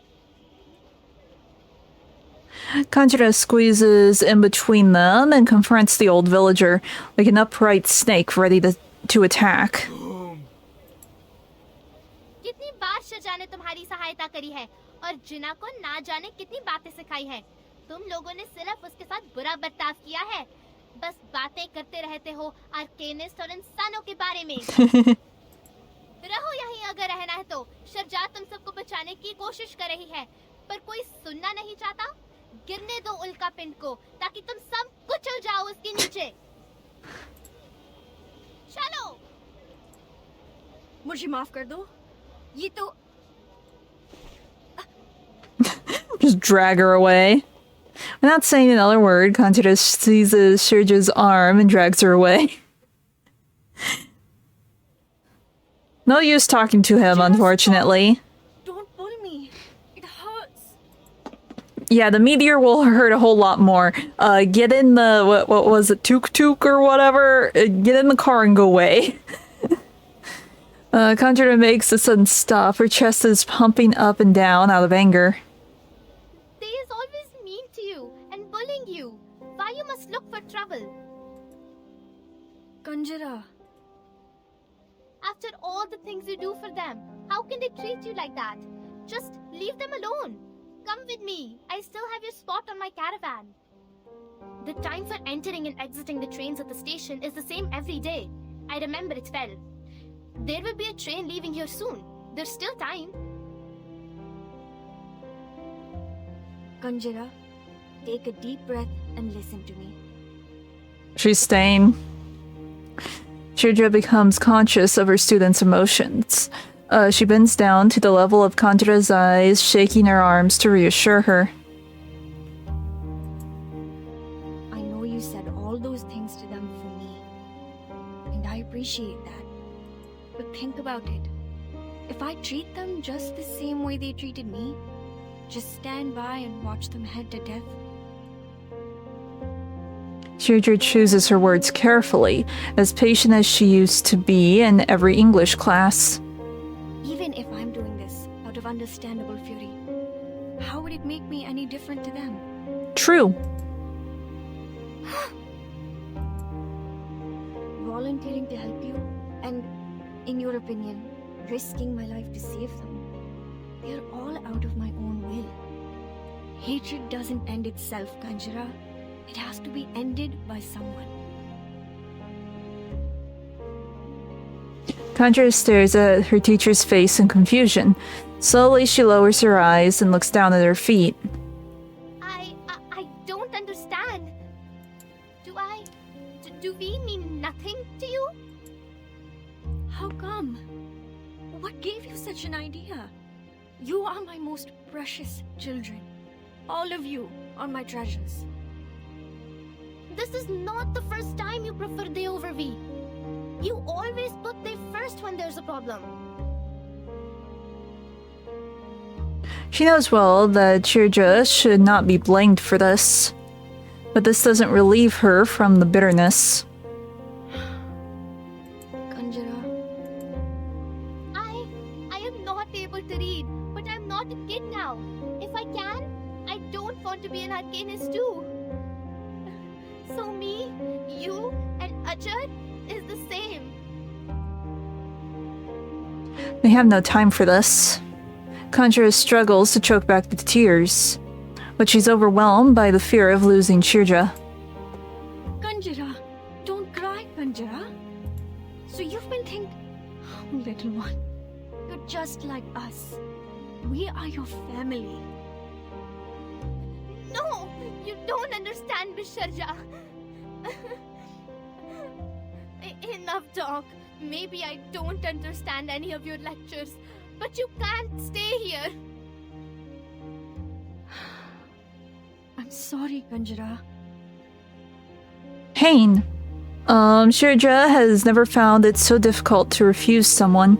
Conjura squeezes in between them and confronts the old villager, like an upright snake ready to attack. कितनी बार शर्जा ने तुम्हारी सहायता करी है और जिना को ना जाने कितनी बातें सिखाई है। तुम लोगों ने सिर्फ उसके साथ बुरा बर्ताव किया है। बस बातें करते रहते हो आर्केनिस्ट और इंसानों के बारे में। रहो यहीं अगर रहना है तो। शर्जा तुम सबको बचाने की कोशिश कर रही है, पर कोई सुनना नहीं चाहता। गिरने दो उल्का पिंड को ताकि तुम सब कुचल जाओ उसके नीचे। चलो। मुझे माफ कर दो। ये तो Just drag her away. Without saying another word, Conjura seizes Shirja's arm and drags her away. No use talking to him, unfortunately. don't pull me. It hurts. Yeah, the meteor will hurt a whole lot more. Get in the, what was it, tuk-tuk or whatever? Get in the car and go away. Conjura makes a sudden stop. Her chest is pumping up and down out of anger. They is always mean to you and bullying you. Why you must look for trouble? कंजरा, After all the things you do for them, how can they treat you like that? Just leave them alone. Come with me. I still have your spot on my caravan. The time for entering and exiting the trains at the station is the same every day. I remember it well. There will be a train leaving here soon. There's still time. कंजरा, take a deep breath and listen to me. She's staying. Shirja becomes conscious of her student's emotions. She bends down to the level of Conjura's eyes, shaking her arms to reassure her. I know you said all those things to them for me, and I appreciate that. But think about it. If I treat them just the same way they treated me, just stand by and watch them head to death. Deirdre chooses her words carefully, as patient as she used to be in every English class. Even if I'm doing this out of understandable fury, how would it make me any different to them? True. Volunteering to help you, and, in your opinion, risking my life to save them, they're all out of my own will. Hatred doesn't end itself, Kanjira. It has to be ended by someone. Kanjira stares at her teacher's face in confusion. Slowly, she lowers her eyes and looks down at her feet. I don't understand. Do we mean nothing to you? How come? What gave you such an idea? You are my most precious children. All of you are my treasures. This is not the first time you prefer they over we. You always put they first when there's a problem. She knows well that Deirdre should not be blamed for this, but this doesn't relieve her from the bitterness. Kanjira. I am not able to read, but I'm not a kid now. If I can, I don't want to be an arcanist too. So me, you, and Ajay is the same. They have no time for this. Kanjira struggles to choke back the tears, but she's overwhelmed by the fear of losing Deirdre. Kanjira, don't cry, Kanjira. So you've been thinking, oh, little one, you're just like us. We are your family. No, you don't understand, Bisharja. Enough talk. Maybe I don't understand any of your lectures, but you can't stay here. I'm sorry, Kanjira. Pain. Deirdre has never found it so difficult to refuse someone.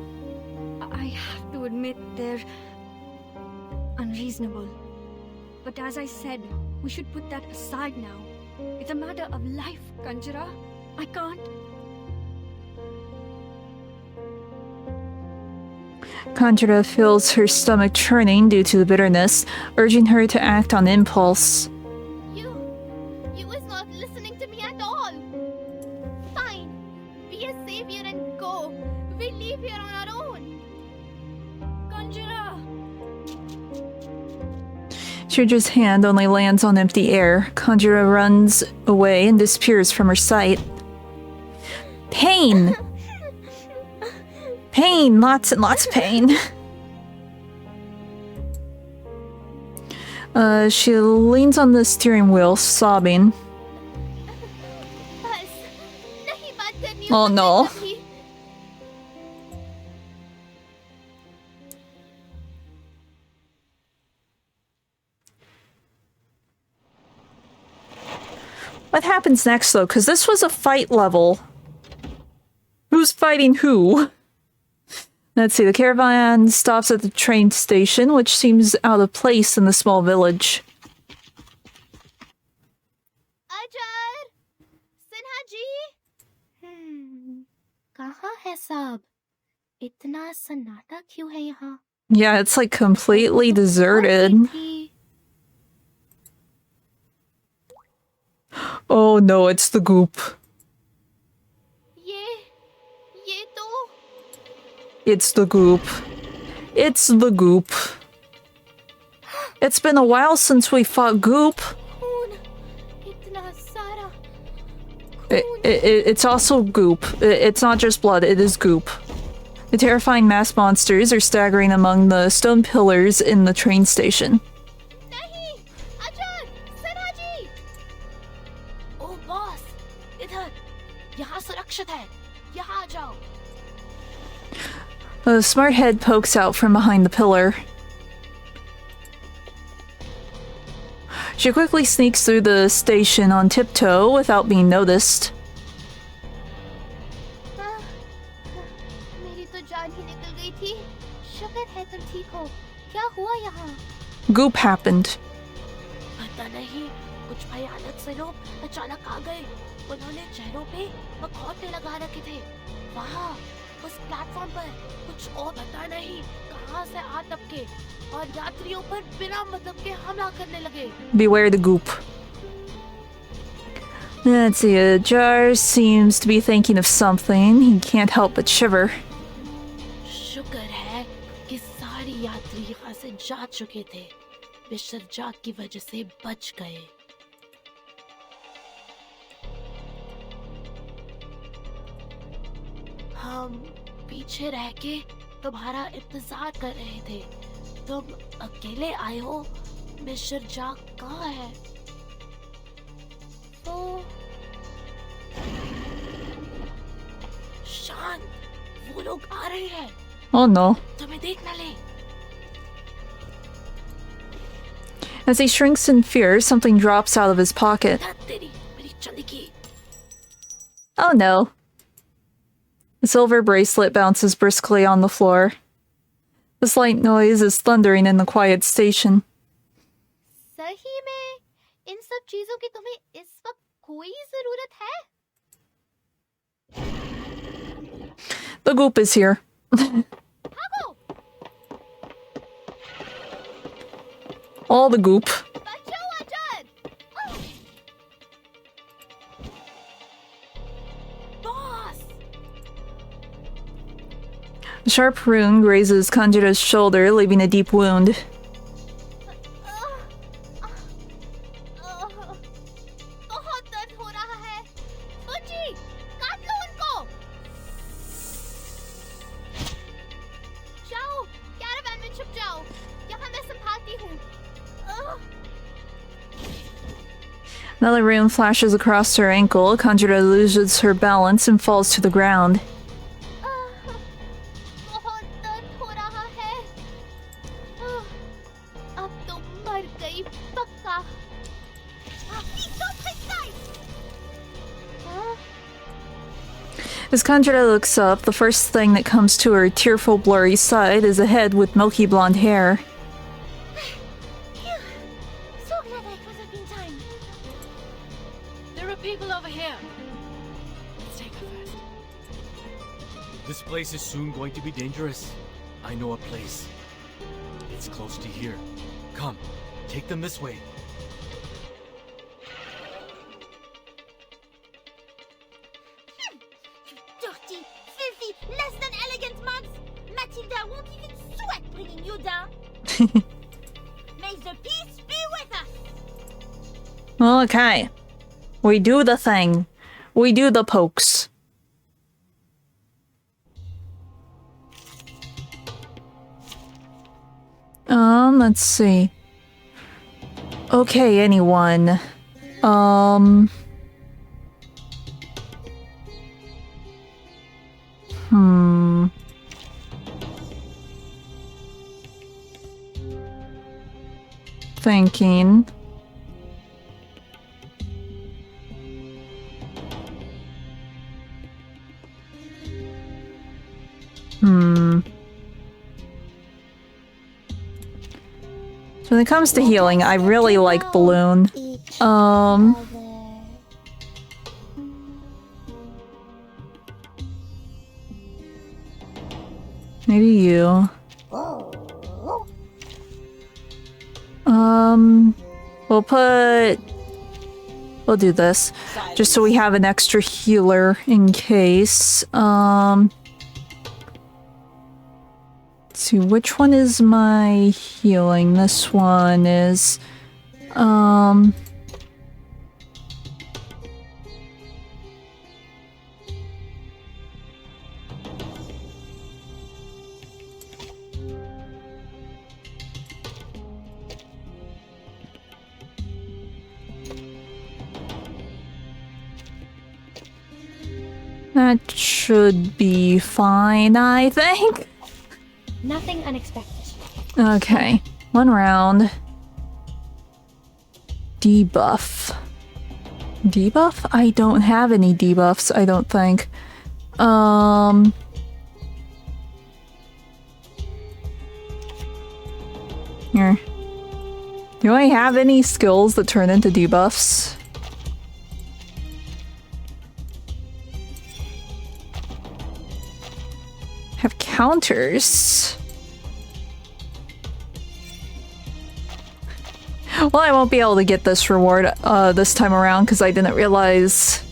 I have to admit they're unreasonable. But as I said, we should put that aside now. It's a matter of life, Kanjira. I can't. Kanjira feels her stomach churning due to the bitterness, urging her to act on impulse. You was not listening to me at all. Fine, be a savior and go. We leave here on our own. Kanjira! Deirdre's hand only lands on empty air. Kanjira runs away and disappears from her sight. Pain! Pain! Lots and lots of pain. She leans on the steering wheel, sobbing. Oh no. What happens next though? Because this was a fight level. Who's fighting who? Let's see, the caravan stops at the train station, which seems out of place in the small village. Ajay! Sinha ji! कहाँ है सब? इतना सन्नाटा क्यों है यहाँ? Yeah, it's like completely deserted. Oh no, it's the goop. ये तो It's the goop. It's the goop. It's been a while since we fought goop. इतना सारा It's also goop. It's not just blood, it is goop. The terrifying mass monsters are staggering among the stone pillars in the train station. नहीं अजय सिन्हा जी ओ boss इधर यहाँ सुरक्षित है यहाँ आ जाओ A smart head pokes out from behind the pillar. She quickly sneaks through the station on tiptoe without being noticed. है तुम ठीक हो? क्या हुआ यहाँ? Goop happened. पता नहीं, कुछ भयानक से लोग अचानक आ गए। उन्होंने चेहरों पे मखौटे लगा रखे थे। वहाँ उस प्लेटफॉर्म पर कुछ और पता नहीं कहाँ से आ टपके और यात्रियों पर बिना मतलब के हमला करने लगे। Beware the goop. Let's see, Jar seems to be thinking of something. He can't help but shiver. शुक्र है कि सारे यात्री यहाँ से जा चुके थे। वे जाग की वजह से बच गए। हम पीछे रह के तुम्हारा इंतजार कर रहे थे। तुम अकेले आए हो? मिस्टर जाग कहाँ है? तो शांत, वो लोग आ रहे हैं। Oh no. तुम्हें देख ना ले। As he shrinks in fear, something drops out of his pocket. Oh no. The silver bracelet bounces briskly on the floor. The slight noise is thundering in the quiet station. सही में इन सब चीजों की तुम्हें इस वक्त कोई जरूरत है? The goop is here. All the goop. The sharp rune grazes Kanjira's shoulder, leaving a deep wound. Another rune flashes across her ankle. Kanjira loses her balance and falls to the ground. As Kanjira looks up, the first thing that comes to her tearful, blurry sight is a head with milky blonde hair. So glad I was up in time. There are people over here. Let's take her first. This place is soon going to be dangerous. I know a place. It's close to here. Come, take them this way. Dirty, filthy, less than elegant mugs! Matilda won't even sweat bringing you down! May the peace be with us! Okay. We do the thing. We do the pokes. Let's see. Okay, anyone. Thinking. So when it comes to healing, I really like Balloon. Maybe you. We'll do this. Just so we have an extra healer in case. Let's see, which one is my healing? This one is, that should be fine, I think. Nothing unexpected. Okay, one round. Debuff. Debuff? I don't have any debuffs, I don't think. Here. Do I have any skills that turn into debuffs? Have counters. Well, I won't be able to get this reward this time around because I didn't realize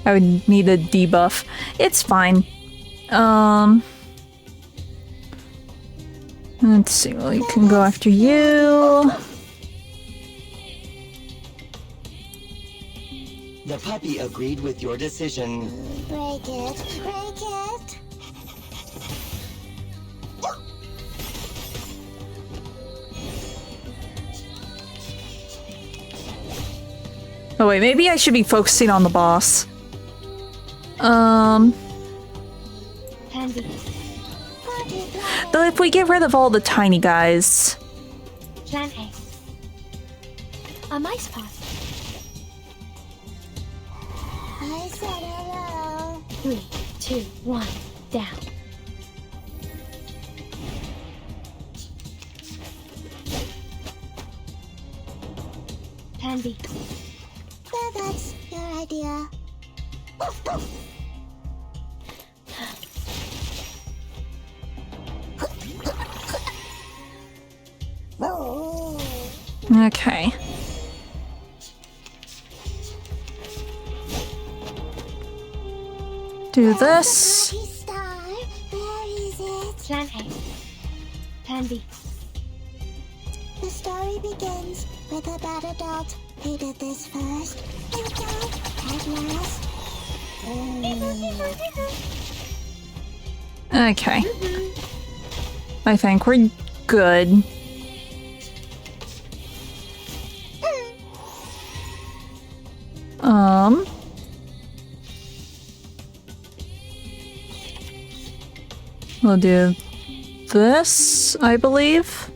I would need a debuff. It's fine. Let's see, well, we can go after you. The puppy agreed with your decision. Break it, break it. Oh wait, maybe I should be focusing on the boss. Handy. Though if we get rid of all the tiny guys... Plan A. A mice pass. I said hello. 3, 2, 1, down. Handy. So that's your idea. Okay. Do this. Where is it? Plan A. Plan B. The story begins with a bad adult who did this first. And died at last. Okay. I think we're good. We'll do this, I believe.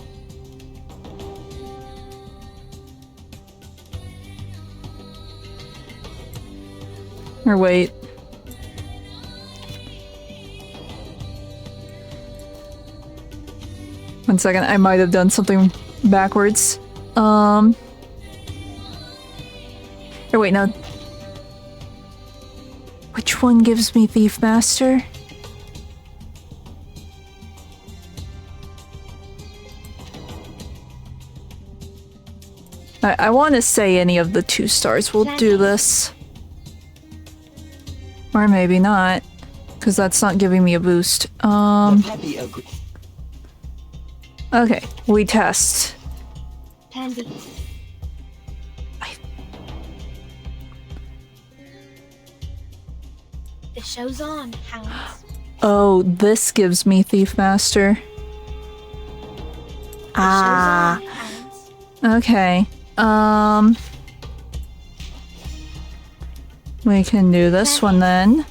Or wait. One second, I might have done something backwards. Or wait, no. Which one gives me Thief Master? I want to say any of the 2 stars will do this. Or maybe not, because that's not giving me a boost. Okay, we test. Handy. The show's on, hounds. Oh, this gives me Thief Master. Ah. Okay. We can do this one then.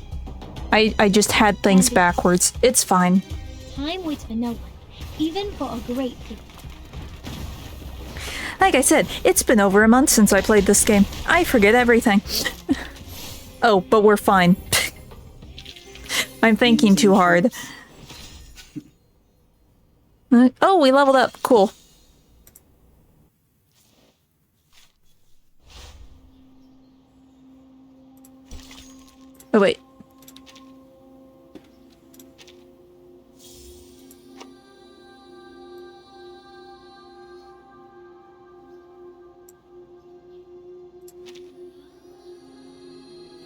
I just had things backwards. It's fine. Time waits for no one, even for a great thief. Like I said, it's been over a month since I played this game. I forget everything. Oh, but we're fine. I'm thinking too hard. Oh, we leveled up. Cool. Oh, wait.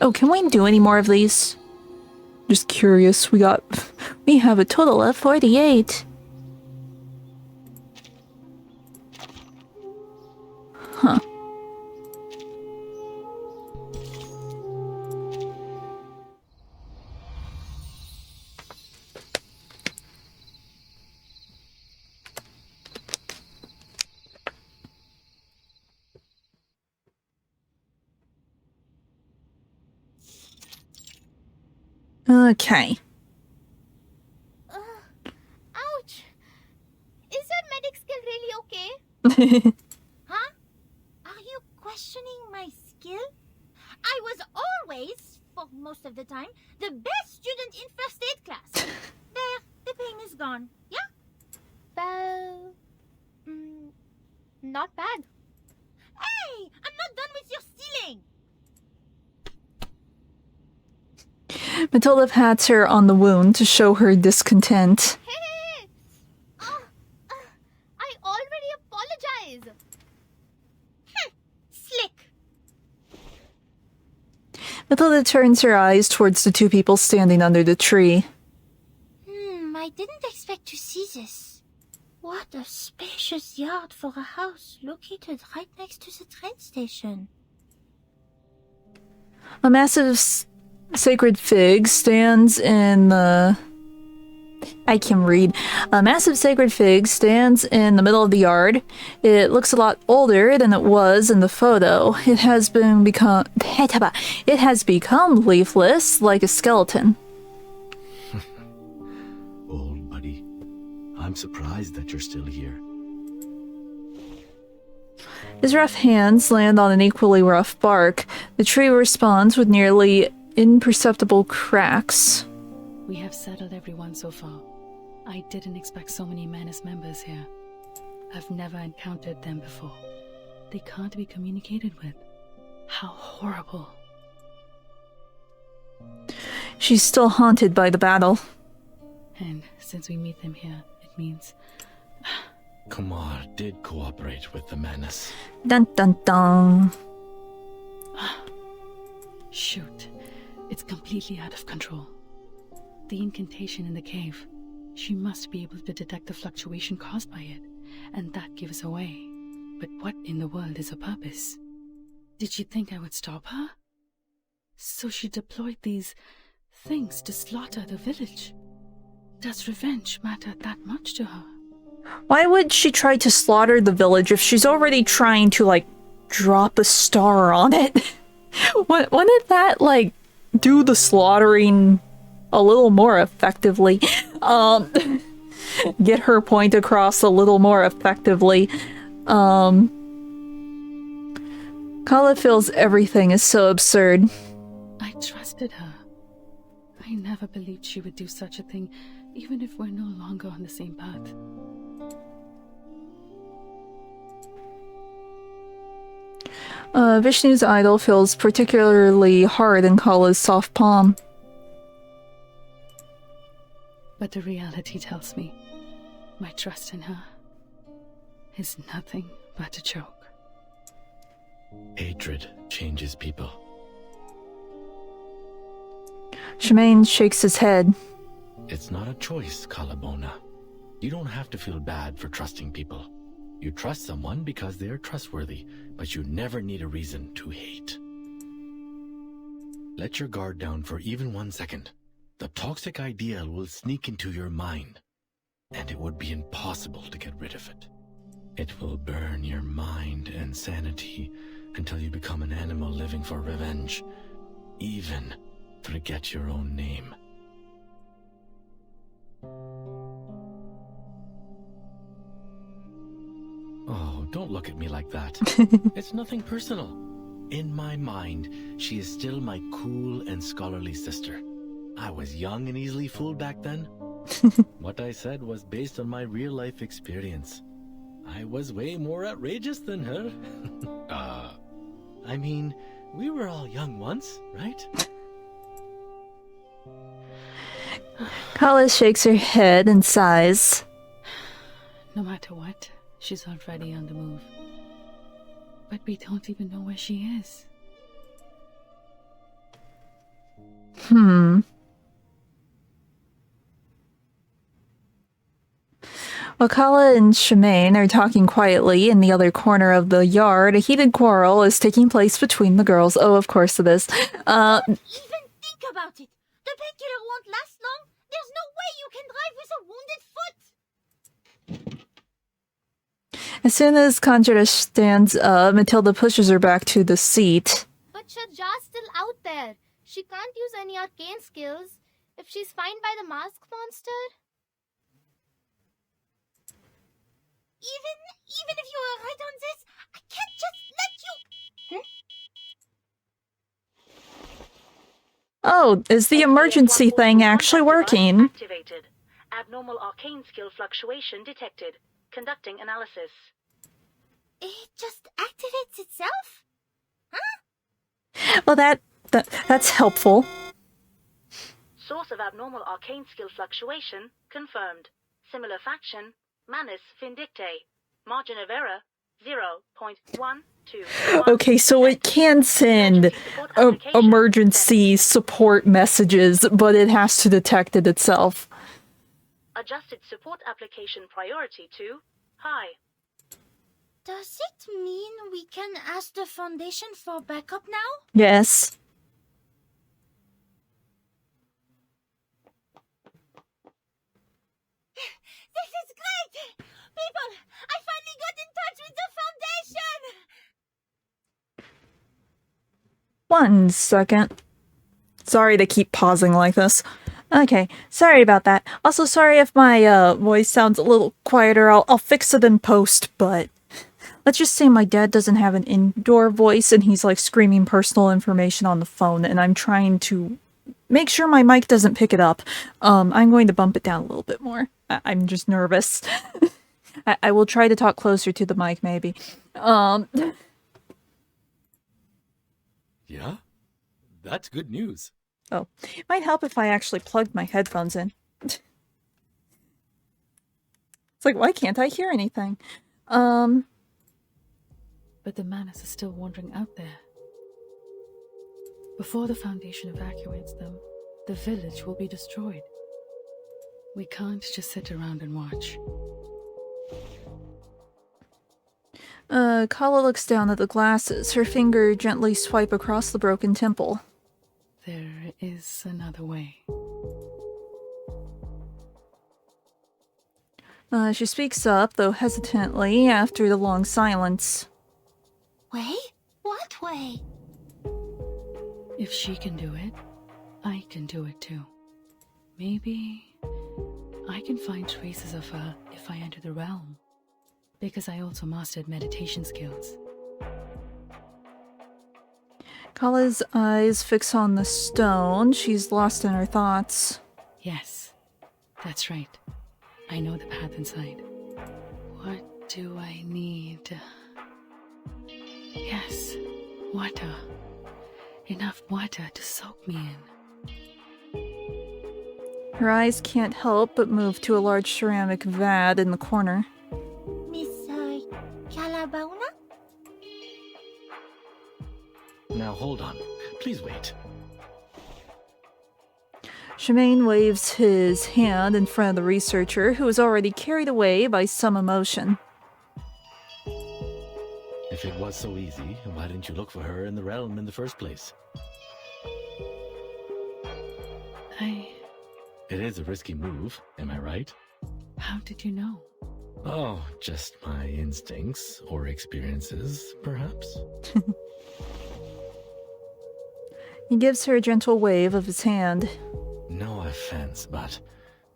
Oh, can we do any more of these? Just curious. We have a total of 48. Huh. Okay. Ouch! Is your medic skill really okay? Huh? Are you questioning my skill? I was always, for most of the time, the best student in first aid class. There, the pain is gone. Yeah? Well, Not bad. Hey! I'm not done with your stealing! Matilda pats her on the wound to show her discontent. Hey! I already apologize. Slick! Matilda turns her eyes towards the two people standing under the tree. I didn't expect to see this. What a spacious yard for a house located right next to the train station. A massive sacred fig stands in the... I can read. A massive sacred fig stands in the middle of the yard. It looks a lot older than it was in the photo. It has become leafless like a skeleton. Old buddy, I'm surprised that you're still here. His rough hands land on an equally rough bark. The tree responds with nearly imperceptible cracks. We have settled everyone so far. I didn't expect so many Manus members here. I've never encountered them before. They can't be communicated with. How horrible. She's still haunted by the battle. And since we meet them here, it means... Kumar did cooperate with the Manus. Dun dun dun. Shoot. It's completely out of control. The incantation in the cave. She must be able to detect the fluctuation caused by it, and that gives away. But what in the world is her purpose? Did she think I would stop her? So she deployed these things to slaughter the village. Does revenge matter that much to her? Why would she try to slaughter the village if she's already trying to, like, drop a star on it? Wouldn't that, like, do the slaughtering a little more effectively? Get her point across a little more effectively. Kala feels everything is so absurd. I trusted her. I never believed she would do such a thing, even if we're no longer on the same path. Vishnu's idol feels particularly hard in Kala's soft palm. But the reality tells me my trust in her is nothing but a joke. Hatred changes people. Shemaine shakes his head. It's not a choice, Kalabona. You don't have to feel bad for trusting people. You trust someone because they are trustworthy, but you never need a reason to hate. Let your guard down for even 1 second. The toxic ideal will sneak into your mind, and it would be impossible to get rid of it. It will burn your mind and sanity until you become an animal living for revenge, even forget your own name. Oh, don't look at me like that. It's nothing personal. In my mind, she is still my cool and scholarly sister. I was young and easily fooled back then. What I said was based on my real-life experience. I was way more outrageous than her. I mean, we were all young once, right? Kala shakes her head and sighs. No matter what, she's already on the move. But we don't even know where she is. While Kala and Shemaine are talking quietly in the other corner of the yard, a heated quarrel is taking place between the girls. Oh, of course it is. Don't even think about it! The painkiller won't last long! There's no way you can drive with a wounded foot! As soon as Conjura stands up, Matilda pushes her back to the seat. But Shaja's still out there. She can't use any arcane skills. If she's fined by the mask monster... Even if you are right on this, I can't just let you... Oh, is the emergency thing actually working? Activated. Abnormal arcane skill fluctuation detected. Conducting analysis. it just activates itself? Well, that's helpful. Source of abnormal arcane skill fluctuation confirmed. Similar faction, Manus Vindicte. Margin of error 0.12. Okay, so it can send emergency support messages, but it has to detect it itself. Adjusted support application priority to high. Does it mean we can ask the Foundation for backup now? Yes. This is great! People, I finally got in touch with the Foundation! 1 second. Sorry to keep pausing like this. Okay, sorry about that. Also, sorry if my voice sounds a little quieter. I'll fix it in post, but let's just say my dad doesn't have an indoor voice and he's like screaming personal information on the phone, and I'm trying to make sure my mic doesn't pick it up. I'm going to bump it down a little bit more. I'm just nervous. I will try to talk closer to the mic, maybe. Yeah? That's good news. Oh, it might help if I actually plugged my headphones in. It's like, why can't I hear anything? But the Manus are still wandering out there. Before the Foundation evacuates them, the village will be destroyed. We can't just sit around and watch. Kala looks down at the glasses, her finger gently swipe across the broken temple. There is another way. She speaks up, though hesitantly, after the long silence. Way? What way? If she can do it, I can do it too. Maybe I can find traces of her if I enter the realm, because I also mastered meditation skills. Kala's eyes fix on the stone. She's lost in her thoughts. Yes, that's right. I know the path inside. What do I need? Yes, water. Enough water to soak me in. Her eyes can't help but move to a large ceramic vat in the corner. Miss Calabauna? Now hold on. Please wait. Shemaine waves his hand in front of the researcher, who is already carried away by some emotion. If it was so easy, why didn't you look for her in the realm in the first place? It is a risky move, am I right? How did you know? Oh, just my instincts or experiences, perhaps? He gives her a gentle wave of his hand. No offense, but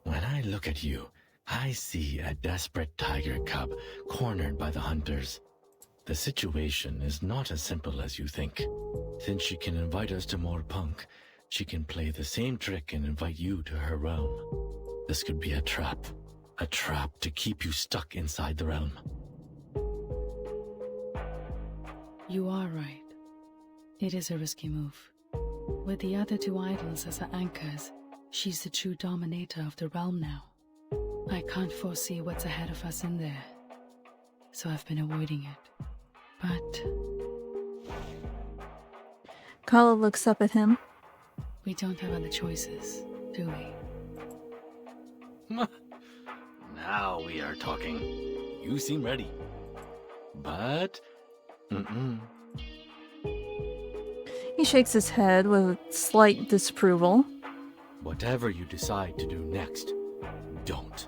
when I look at you, I see a desperate tiger cub cornered by the hunters. The situation is not as simple as you think. Since she can invite us to more punk, she can play the same trick and invite you to her realm. This could be a trap to keep you stuck inside the realm. You are right. It is a risky move. With the other two idols as her anchors, she's the true dominator of the realm now. I can't foresee what's ahead of us in there, so I've been avoiding it. But Kala looks up at him. We don't have other choices, do we? Now we are talking. You seem ready. But... He shakes his head with slight disapproval. Whatever you decide to do next, don't.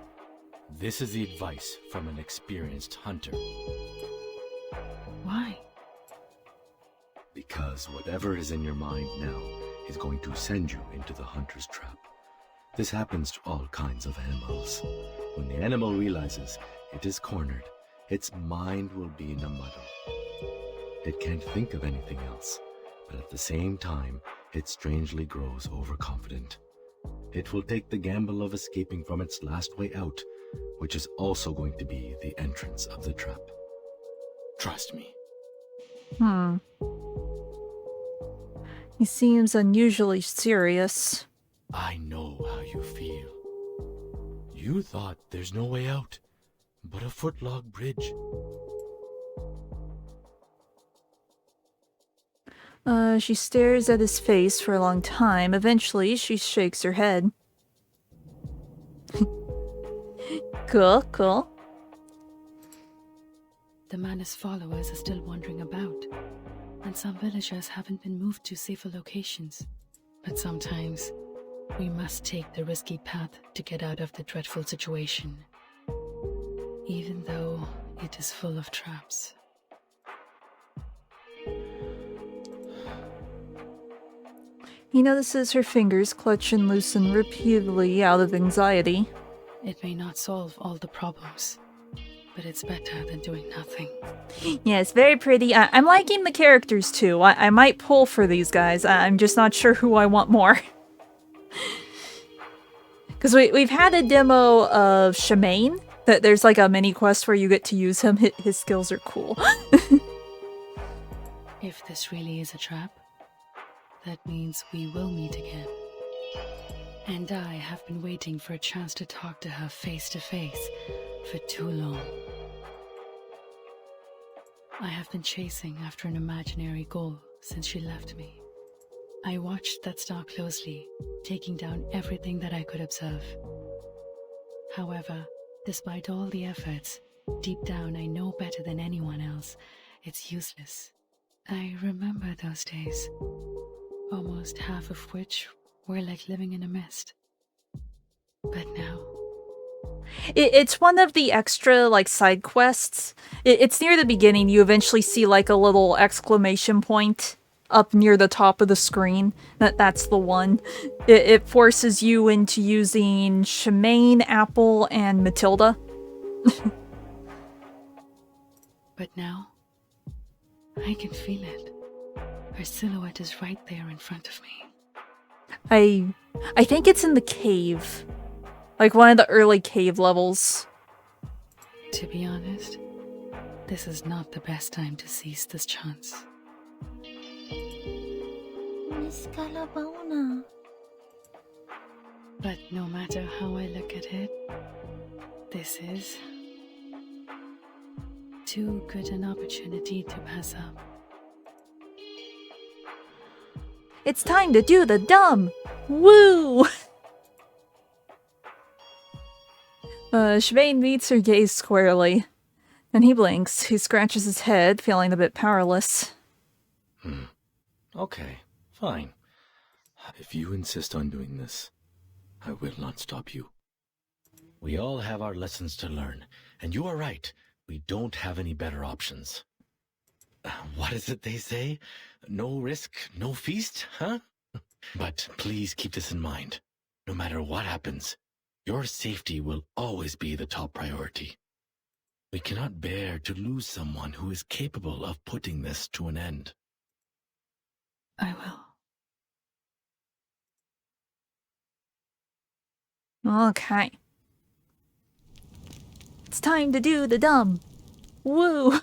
This is the advice from an experienced hunter. Why? Because whatever is in your mind now is going to send you into the hunter's trap. This happens to all kinds of animals. When the animal realizes it is cornered, its mind will be in a muddle. It can't think of anything else, but at the same time, it strangely grows overconfident. It will take the gamble of escaping from its last way out, which is also going to be the entrance of the trap. Trust me. He seems unusually serious. I know how you feel. You thought there's no way out, but a footlog bridge. She stares at his face for a long time. Eventually, she shakes her head. Cool. The manor's followers are still wandering about, and some villagers haven't been moved to safer locations. But sometimes, we must take the risky path to get out of the dreadful situation, even though it is full of traps. He notices her fingers clutch and loosen repeatedly out of anxiety. It may not solve all the problems, but it's better than doing nothing. Yeah, it's very pretty. I'm liking the characters too. I might pull for these guys. I'm just not sure who I want more. Because we've had a demo of Shemaine. That there's like a mini quest where you get to use him. His skills are cool. If this really is a trap, that means we will meet again. And I have been waiting for a chance to talk to her face to face for too long. I have been chasing after an imaginary goal since she left me. I watched that star closely, taking down everything that I could observe. However, despite all the efforts, deep down I know better than anyone else, it's useless. I remember those days, almost half of which were like living in a mist. But now... It's one of the extra, like, side quests. It's near the beginning. You eventually see, like, a little exclamation point up near the top of the screen. That's the one. It forces you into using Shemaine, Apple, and Matilda. But now, I can feel it. Her silhouette is right there in front of me. I think it's in the cave. Like one of the early cave levels. To be honest, this is not the best time to seize this chance. Miss Calabona. But no matter how I look at it, this is too good an opportunity to pass up. It's time to do the dumb! Woo! Shemaine meets her gaze squarely. Then he blinks. He scratches his head, feeling a bit powerless. Okay, fine. If you insist on doing this, I will not stop you. We all have our lessons to learn, and you are right. We don't have any better options. What is it they say? No risk, no feast, huh? But please keep this in mind. No matter what happens, your safety will always be the top priority. We cannot bear to lose someone who is capable of putting this to an end. I will. Okay. It's time to do the dumb. Woo!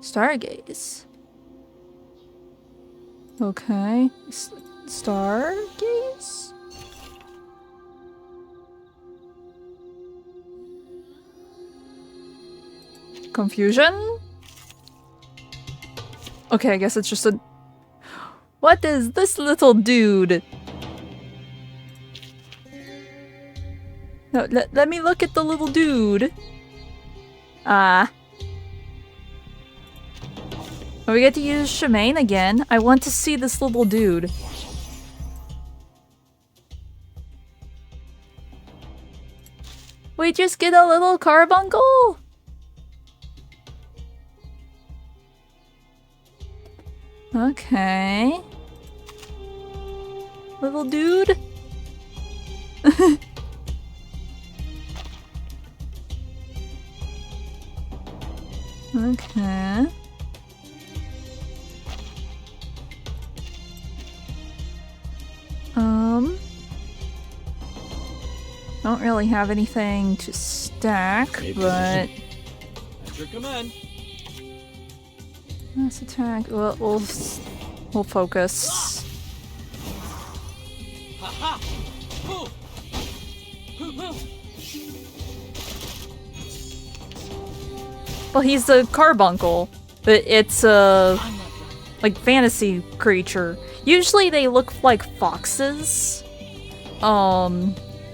Stargaze. Okay. Stargaze? Confusion? Okay, I guess it's just a... What is this little dude? No, let me look at the little dude. Oh, we get to use Shemaine again. I want to see this little dude. We just get a little carbuncle? Okay. Little dude? Okay. Don't really have anything to stack, but... At your command. Let's attack. We'll focus. Ha ha! Hoo! Hoo hoo! Well, he's a carbuncle, but it's a like fantasy creature. Usually they look like foxes.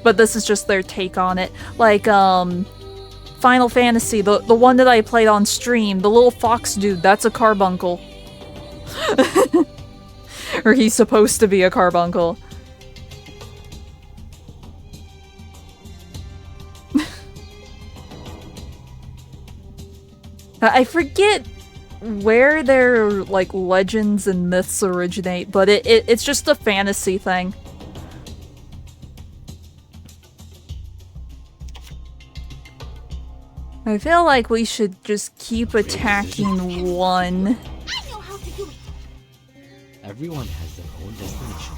But this is just their take on it. Like Final Fantasy, the one that I played on stream, the little fox dude, that's a carbuncle. Or he's supposed to be a carbuncle. I forget where their like legends and myths originate, but it's just a fantasy thing. I feel like we should just keep attacking one. Everyone has their own destination.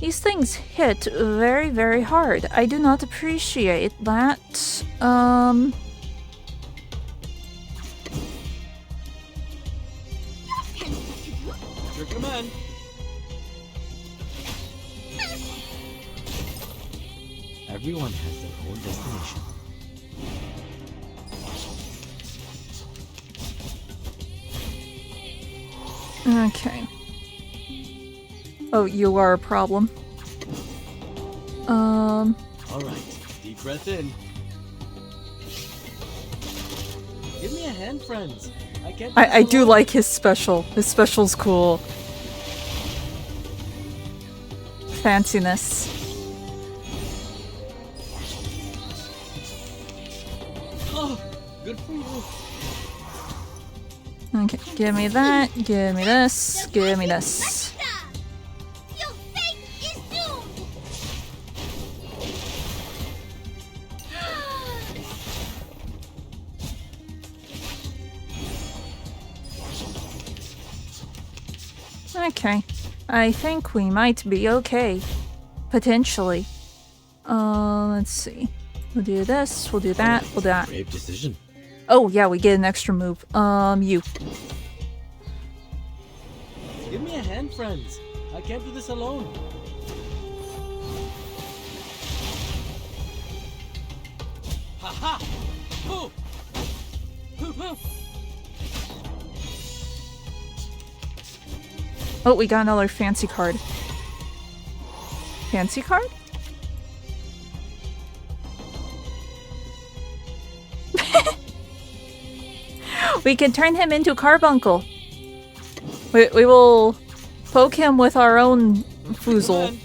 These things hit very, very hard. I do not appreciate that. Your command. Everyone has their own destination. Okay. Oh, you are a problem. All right, deep breath in. Give me a hand, friends. I do like his special. His special's cool. Fanciness. Oh, good for you. Okay, give me that, give me this, give me this. Okay, I think we might be okay. Potentially. Let's see. We'll do this, we'll do that, we'll do that. Brave decision. Oh yeah, we get an extra move. You. Give me a hand, friends. I can't do this alone. Ha ha! Hoo! Hoo hoo! Oh, we got another fancy card. Fancy card? We can turn him into Carbuncle. We will poke him with our own foozle.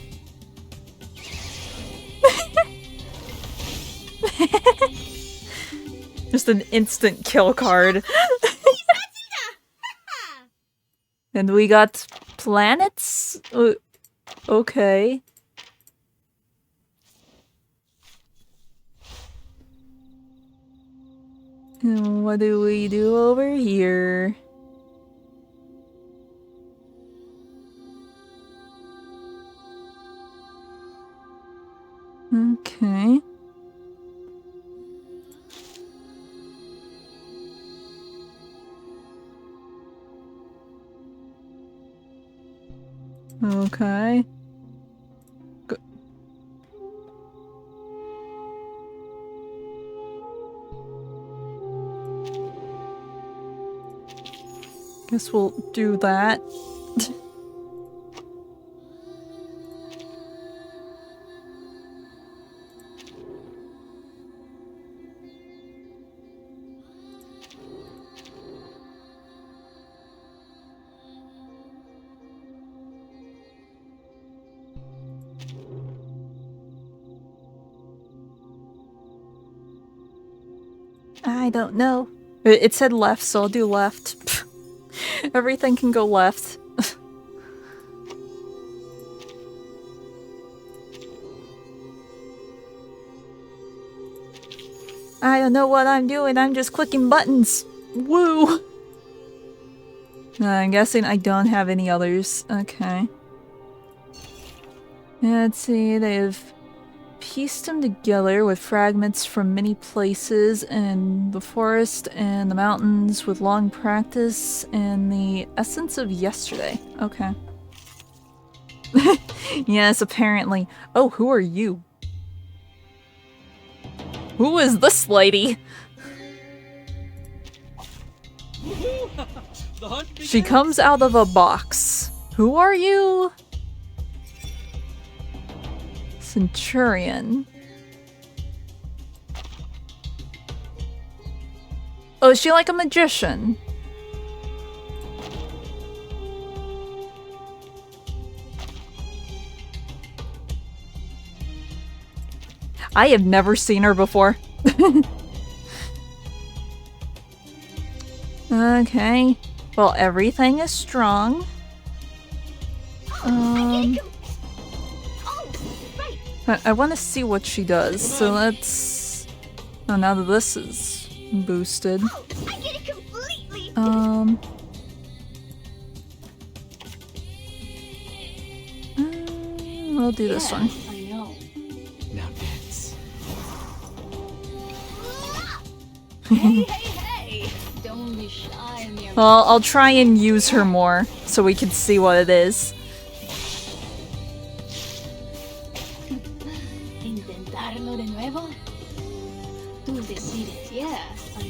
Just an instant kill card. And we got planets? Okay. And what do we do over here? Okay. Okay. Guess we'll do that. I don't know. It said left, so I'll do left. Everything can go left. I don't know what I'm doing, I'm just clicking buttons. Woo! I'm guessing I don't have any others. Okay. Let's see, they've pieced them together with fragments from many places in the forest and the mountains with long practice and the essence of yesterday. Okay. Yes, apparently. Oh, who are you? Who is this lady? She comes out of a box. Who are you? Centurion. Oh, is she like a magician? I have never seen her before. Okay. Well, everything is strong. I want to see what she does, so let's... Oh, now that this is boosted. We'll do this one. I know. Now dance. Hey! Don't be shy, Mira. Well, I'll try and use her more, so we can see what it is. Intentarlo de nuevo? Tú decides. Yeah,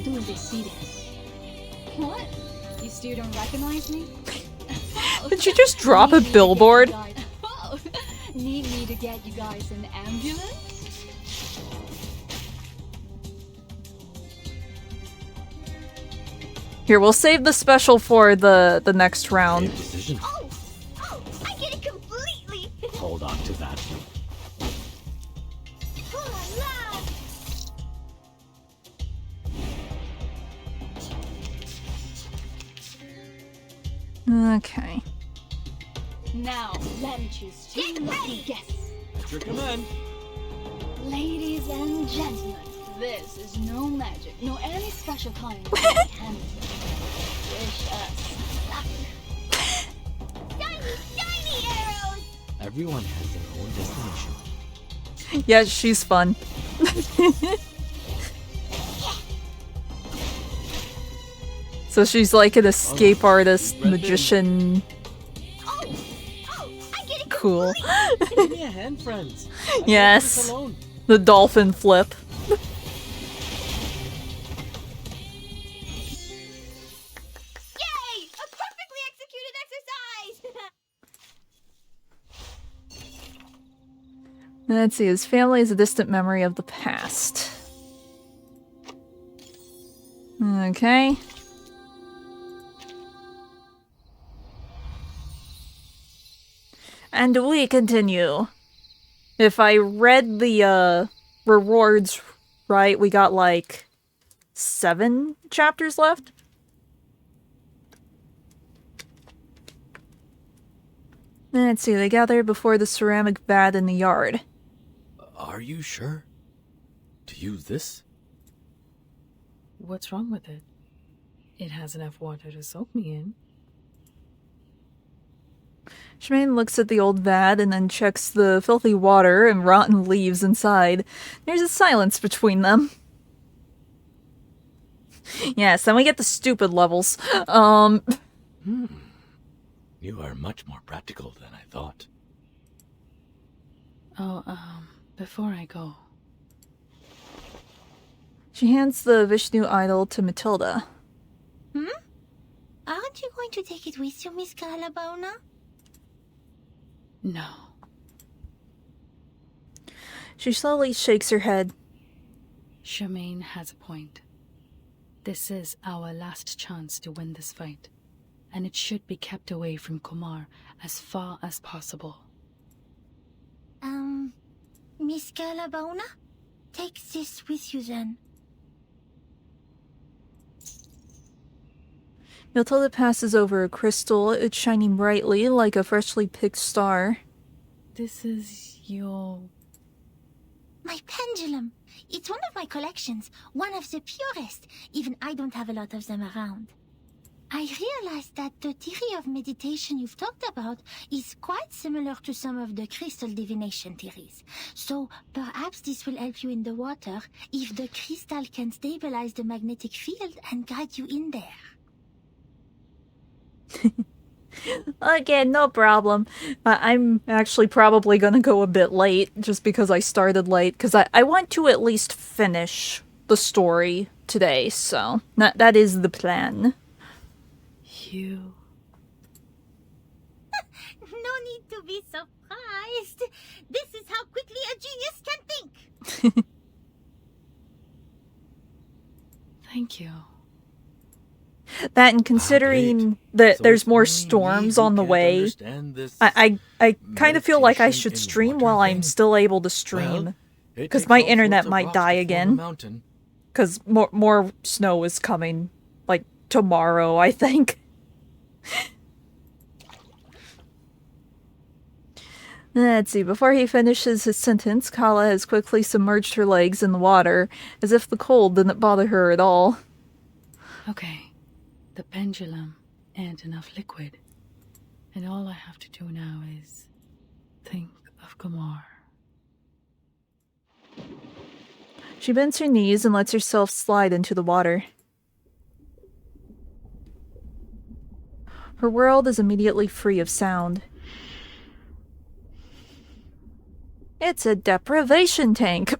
tú decides. What? You still don't recognize me? Did you just drop a billboard? Oh, need me to get you guys an ambulance? Here, we'll save the special for the next round. Decision. Oh, I get it completely. Hold on to that. Okay. Now, let me choose two lucky guesses. At your command. Ladies and gentlemen, this is no magic, no any special kind of hand. Wish us luck. Tiny arrows. Everyone has their own destination. Yeah, she's fun. So she's like an escape artist, magician. Cool. Give me a hand, friends. Yes. The dolphin flip. Yay! A perfectly executed exercise. Let's see, his family is a distant memory of the past. Okay. And we continue. If I read the rewards right, we got like 7 chapters left. Let's see, they gather before the ceramic vat in the yard. Are you sure? To use this? What's wrong with it? It has enough water to soak me in. Shemaine looks at the old vat and then checks the filthy water and rotten leaves inside. There's a silence between them. Yes, then we get the stupid levels. You are much more practical than I thought. Oh, before I go. She hands the Vishnu idol to Matilda. Aren't you going to take it with you, Miss Calabona? No. She slowly shakes her head. Shemaine has a point. This is our last chance to win this fight, and it should be kept away from Kumar as far as possible. Miss Calabona? Take this with you then. Matilda passes over a crystal, it's shining brightly like a freshly picked star. This is your... My pendulum. It's one of my collections, one of the purest. Even I don't have a lot of them around. I realized that the theory of meditation you've talked about is quite similar to some of the crystal divination theories. So perhaps this will help you in the water if the crystal can stabilize the magnetic field and guide you in there. Again, no problem. I'm actually probably gonna go a bit late, just because I started late, because I want to at least finish the story today, so that is the plan. You... No need to be surprised. This is how quickly a genius can think. Thank you. That, and considering that there's more storms on the way, I kind of feel like I should stream while I'm still able to stream, because my internet might die again. Because more snow is coming, like, tomorrow, I think. Let's see, before he finishes his sentence, Kala has quickly submerged her legs in the water, as if the cold didn't bother her at all. Okay. The pendulum and enough liquid. And all I have to do now is think of Kumar. She bends her knees and lets herself slide into the water. Her world is immediately free of sound. It's a deprivation tank!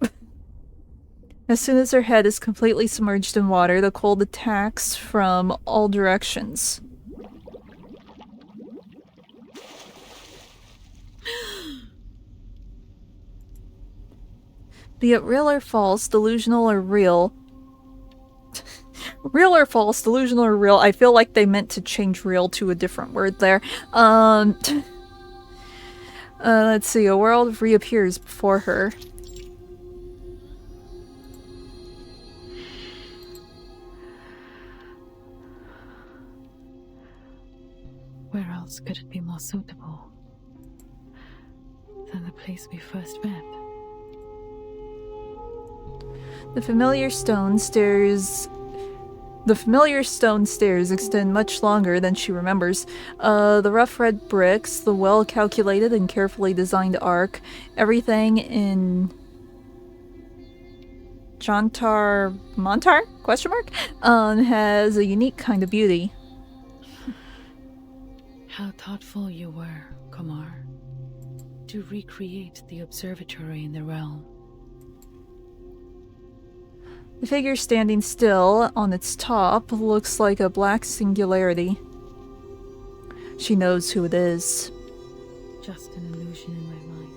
As soon as her head is completely submerged in water, the cold attacks from all directions. Be it real or false, delusional or real. Real or false, delusional or real. I feel like they meant to change real to a different word there. Let's see, a world reappears before her. Where else could it be more suitable than the place we first met? The familiar stone stairs extend much longer than she remembers. The rough red bricks, the well-calculated and carefully designed arc, everything in Montar? Question mark? Has a unique kind of beauty. How thoughtful you were, Kumar, to recreate the observatory in the realm. The figure standing still on its top looks like a black singularity. She knows who it is. Just an illusion in my mind.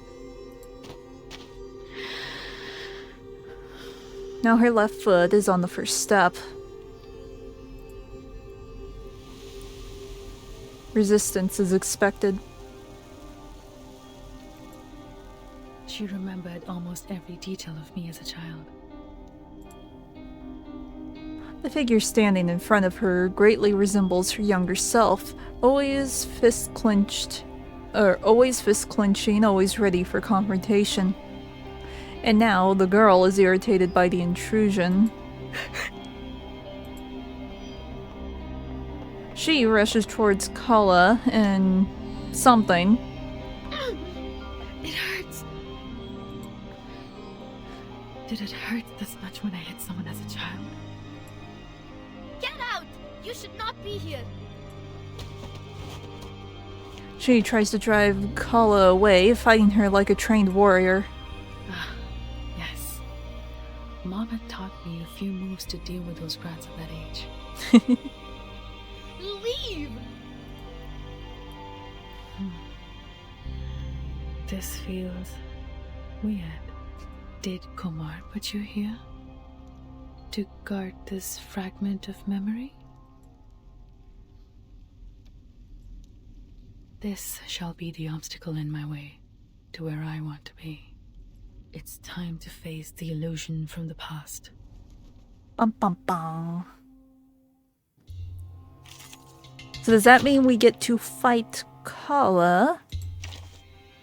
Now her left foot is on the first step. Resistance is expected. She remembered almost every detail of me as a child. The figure standing in front of her greatly resembles her younger self, always fist clenching, always ready for confrontation. And now the girl is irritated by the intrusion. She rushes towards Kala and something. It hurts. Did it hurt this much when I hit someone as a child? Get out! You should not be here. She tries to drive Kala away, fighting her like a trained warrior. Yes. Mom had taught me a few moves to deal with those brats at that age. Leave! This feels weird. Did Kumar put you here? To guard this fragment of memory? This shall be the obstacle in my way to where I want to be. It's time to face the illusion from the past. Bum bum bum. So does that mean we get to fight Kala?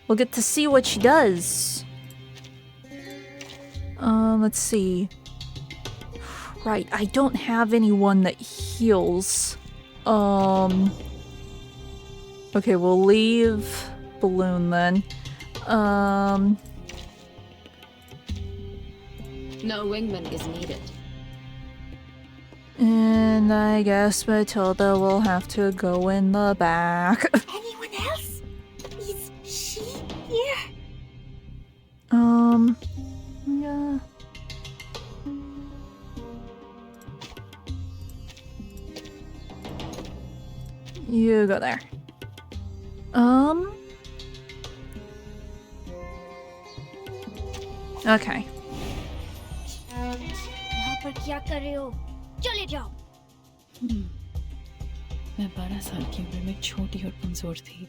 We'll get to see what she does. Let's see. Right, I don't have anyone that heals. Okay, we'll leave Balloon then. No wingman is needed. And I guess Matilda will have to go in the back. Anyone else? Is she here? Yeah. You go there. Okay. यहाँ पर क्या कर रहे हो? चले जाओ. मैं 12 साल की उम्र में छोटी और कमजोर थी,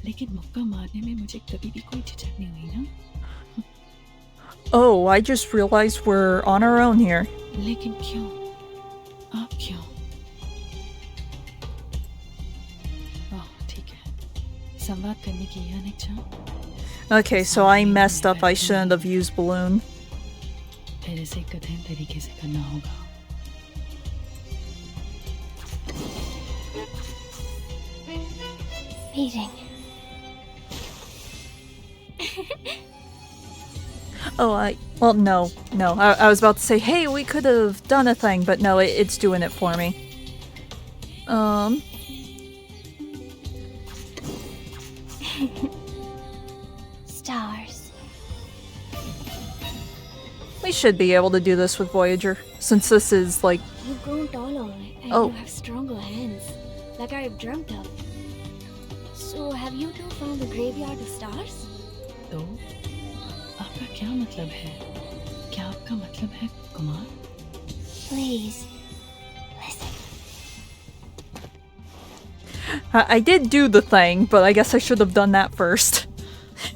लेकिन मुक्का मारने में मुझे कभी भी कोई झिझक नहीं हुई ना. Oh, I just realized we're on our own here. लेकिन क्यों? आप क्यों? ओह, ठीक है. संवाद करने की यह इच्छा. Okay, so I messed up. I shouldn't have used Balloon. फिर इसे कठिन तरीके से करना होगा. Meeting. Oh, well, no. I was about to say, hey, we could have done a thing, but no, it's doing it for me. Stars. We should be able to do this with Voyager, since this is, like... You've grown taller, and Oh. you have stronger hands, like I've dreamt of. So, have you two found the graveyard of stars? तो आपका क्या मतलब है? क्या आपका मतलब है, Kumar? Please. Listen. I did do the thing, but I guess I should have done that first.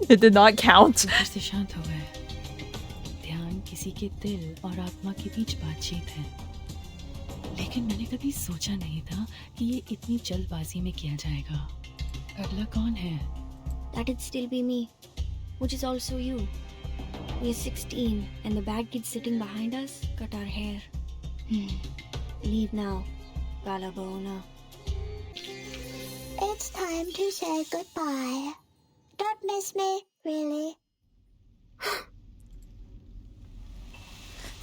It did not count. ऊपर से शांत हो गए. ध्यान किसी के दिल और आत्मा के बीच बातचीत है. लेकिन मैंने कभी सोचा नहीं था कि ये इतनी जल्दबाजी में किया जाएगा. अगला कौन है? That'd still be me, which is also you. We're 16, and the bad kid sitting behind us cut our hair. Leave now, Balabona. It's time to say goodbye. Don't miss me, really.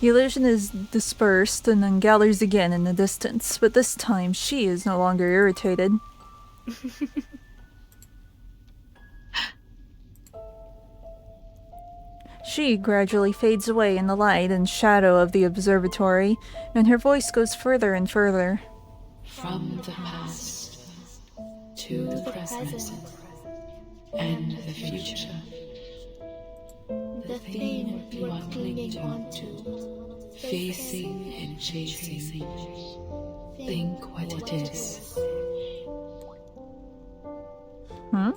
The illusion is dispersed and then gathers again in the distance, but this time she is no longer irritated. She gradually fades away in the light and shadow of the observatory, and her voice goes further and further. From the past to the present and the future. The thing you are clinging on to, facing and chasing. Think what it is. Hmm?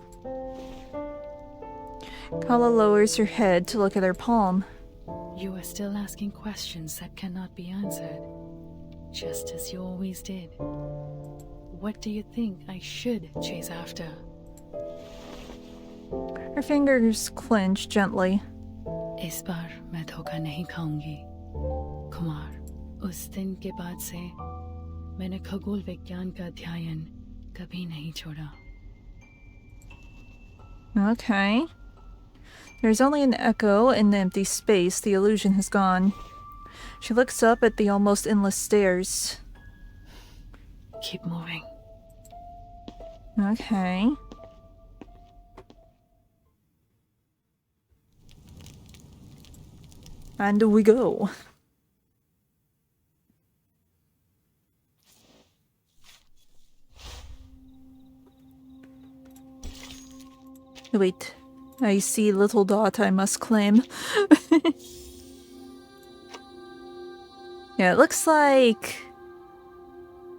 Kala lowers her head to look at her palm. You are still asking questions that cannot be answered, just as you always did. What do you think I should chase after? Her fingers clench gently. इस बार मैं धोखा नहीं खाऊंगी. कुमार, उस दिन के बाद से मैंने खगोल विज्ञान का अध्ययन कभी नहीं छोड़ा. Okay. There's only an echo in the empty space. The illusion has gone. She looks up at the almost endless stairs. Keep moving. Okay. And we go. Wait. I see little dot I must claim. Yeah, it looks like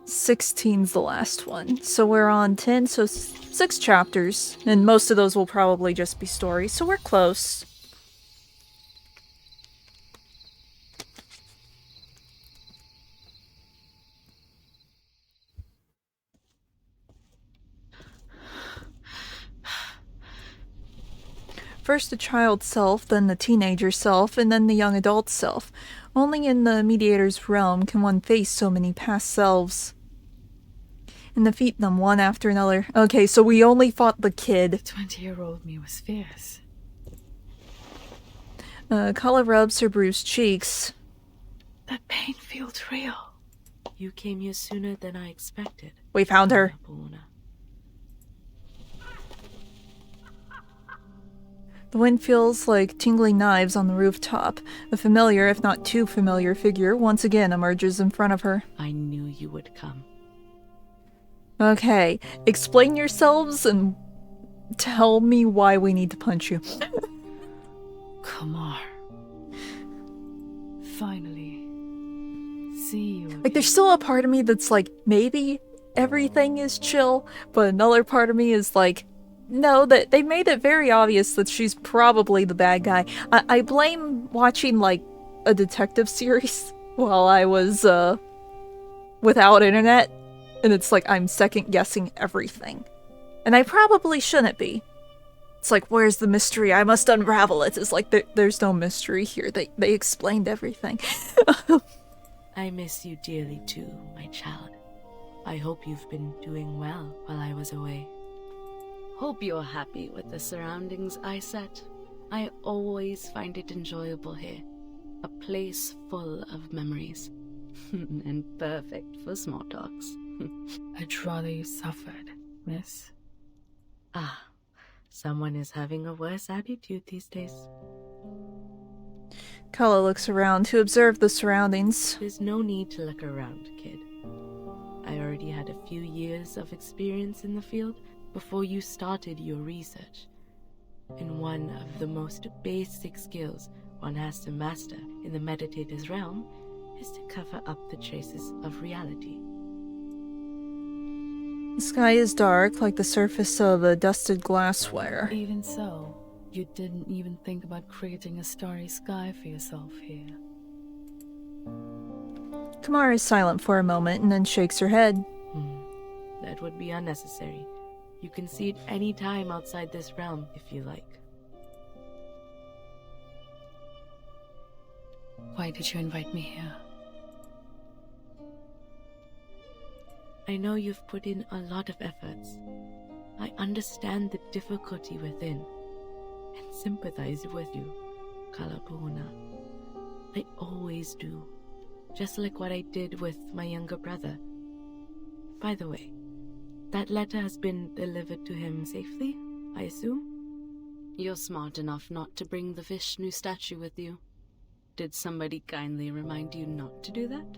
16's the last one. So we're on 10, so 6 chapters. And most of those will probably just be stories, so we're close. First the child self, then the teenager self, and then the young adult self. Only in the mediator's realm can one face so many past selves and defeat them one after another. Okay, so we only fought the kid. The 20-year-old me was fierce. Kala rubs her bruised cheeks. That pain feels real. You came here sooner than I expected. We found her. The wind feels like tingling knives on the rooftop. A familiar, if not too familiar, figure once again emerges in front of her. I knew you would come. Okay, explain yourselves and tell me why we need to punch you. Kumar. Finally. See you. Like, there's still a part of me that's like, maybe everything is chill, but another part of me is like, no, that they made it very obvious that she's probably the bad guy. I blame watching, like, a detective series while I was, without internet, and it's like I'm second-guessing everything. And I probably shouldn't be. It's like, where's the mystery? I must unravel it. It's like, there's no mystery here. They explained everything. I miss you dearly too, my child. I hope you've been doing well while I was away. Hope you're happy with the surroundings I set. I always find it enjoyable here. A place full of memories. And perfect for small talks. I'd rather you suffered, miss. Ah, someone is having a worse attitude these days. Kala looks around to observe the surroundings. There's no need to look around, kid. I already had a few years of experience in the field before you started your research. And one of the most basic skills one has to master in the meditator's realm is to cover up the traces of reality. The sky is dark, like the surface of a dusted glassware. Even so, you didn't even think about creating a starry sky for yourself here. Kumar is silent for a moment and then shakes her head. That would be unnecessary. You can see it any time outside this realm if you like. Why did you invite me here? I know you've put in a lot of efforts. I understand the difficulty within and sympathize with you, Kalapuna. I always do, just like what I did with my younger brother. By the way, that letter has been delivered to him safely, I assume? You're smart enough not to bring the Vishnu statue with you. Did somebody kindly remind you not to do that?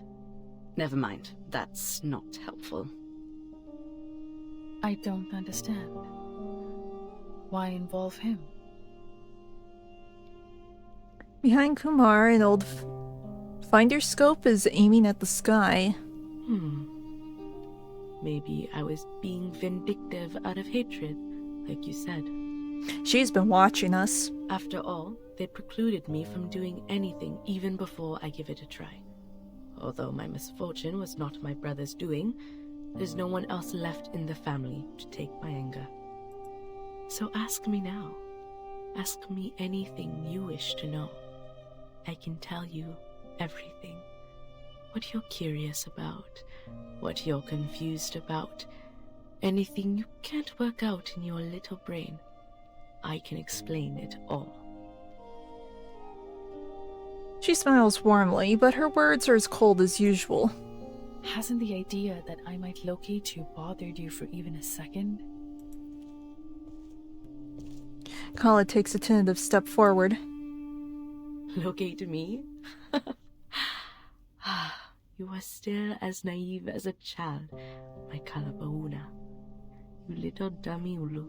Never mind, that's not helpful. I don't understand. Why involve him? Behind Kumar, an old finder scope is aiming at the sky. Maybe I was being vindictive out of hatred, like you said. She's been watching us. After all, they precluded me from doing anything even before I give it a try. Although my misfortune was not my brother's doing, there's no one else left in the family to take my anger. So ask me now. Ask me anything you wish to know. I can tell you everything. What you're curious about, what you're confused about, anything you can't work out in your little brain, I can explain it all. She smiles warmly, but her words are as cold as usual. Hasn't the idea that I might locate you bothered you for even a second? Kala takes a tentative step forward. Locate me? You are still as naive as a child, my Kalapauna. You little dummy Ulu.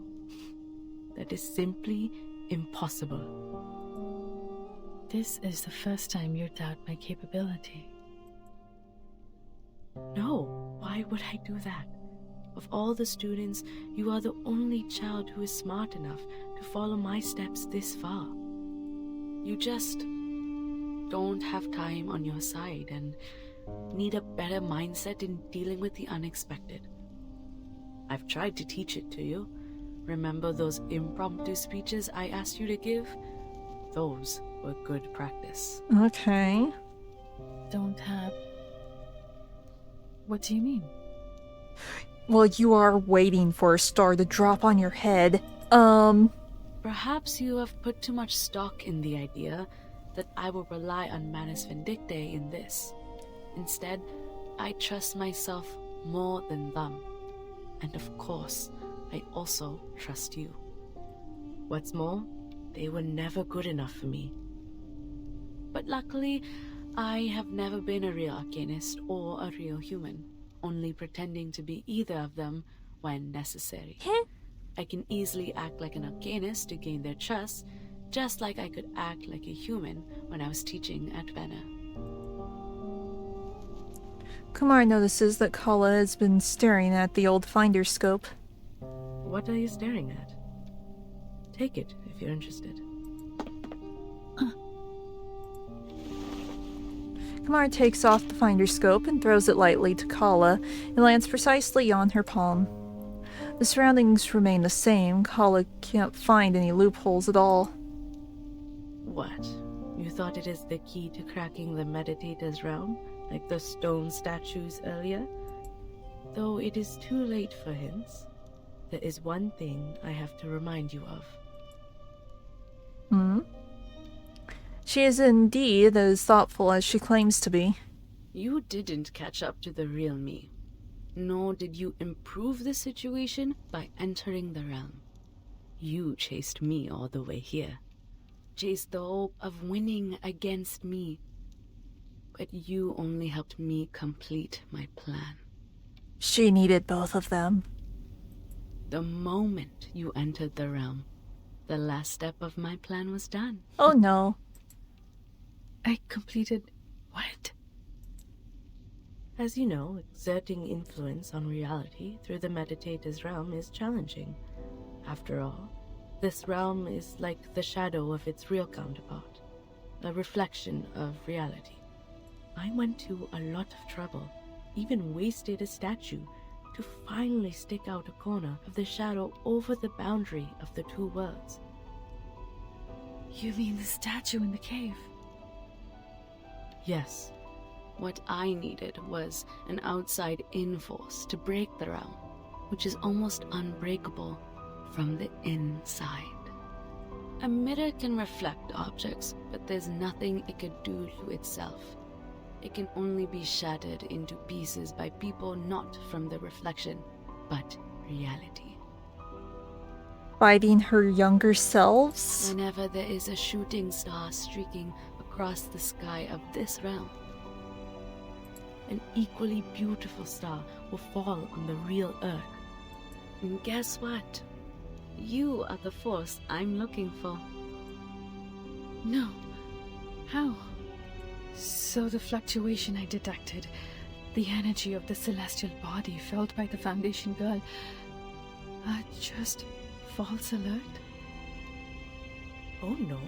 That is simply impossible. This is the first time you doubt my capability. No, why would I do that? Of all the students, you are the only child who is smart enough to follow my steps this far. You just don't have time on your side and need a better mindset in dealing with the unexpected. I've tried to teach it to you, Remember those impromptu speeches I asked you to give? Those were good practice. Okay. Don't have... What do you mean? Well, you are waiting for a star to drop on your head. Perhaps you have put too much stock in the idea that I will rely on Manus Vindictae in this. Instead, I trust myself more than them. And of course, I also trust you. What's more, they were never good enough for me. But luckily, I have never been a real arcanist or a real human, only pretending to be either of them when necessary. I can easily act like an arcanist to gain their trust, just like I could act like a human when I was teaching at Venna. Kumar notices that Kala has been staring at the old finder scope. What are you staring at? Take it if you're interested. Kumar takes off the finder scope and throws it lightly to Kala. It lands precisely on her palm. The surroundings remain the same. Kala can't find any loopholes at all. What? You thought it is the key to cracking the meditator's realm, like the stone statues earlier? Though it is too late for hints, there is one thing I have to remind you of. She is indeed as thoughtful as she claims to be. You didn't catch up to the real me. Nor did you improve the situation by entering the realm. You chased me all the way here. Chased the hope of winning against me. But you only helped me complete my plan. She needed both of them. The moment you entered the realm, the last step of my plan was done. Oh no. I completed... what? As you know, exerting influence on reality through the meditator's realm is challenging. After all, this realm is like the shadow of its real counterpart, a reflection of reality. I went to a lot of trouble, even wasted a statue, to finally stick out a corner of the shadow over the boundary of the two worlds. You mean the statue in the cave? Yes. What I needed was an outside-in force to break the realm, which is almost unbreakable from the inside. A mirror can reflect objects, but there's nothing it could do to itself. It can only be shattered into pieces by people not from the reflection, but reality. Fighting her younger selves? Whenever there is a shooting star streaking across the sky of this realm, an equally beautiful star will fall on the real Earth. And guess what? You are the force I'm looking for. No. How? So the fluctuation I detected, the energy of the celestial body felt by the Foundation girl, are just false alert? Oh no.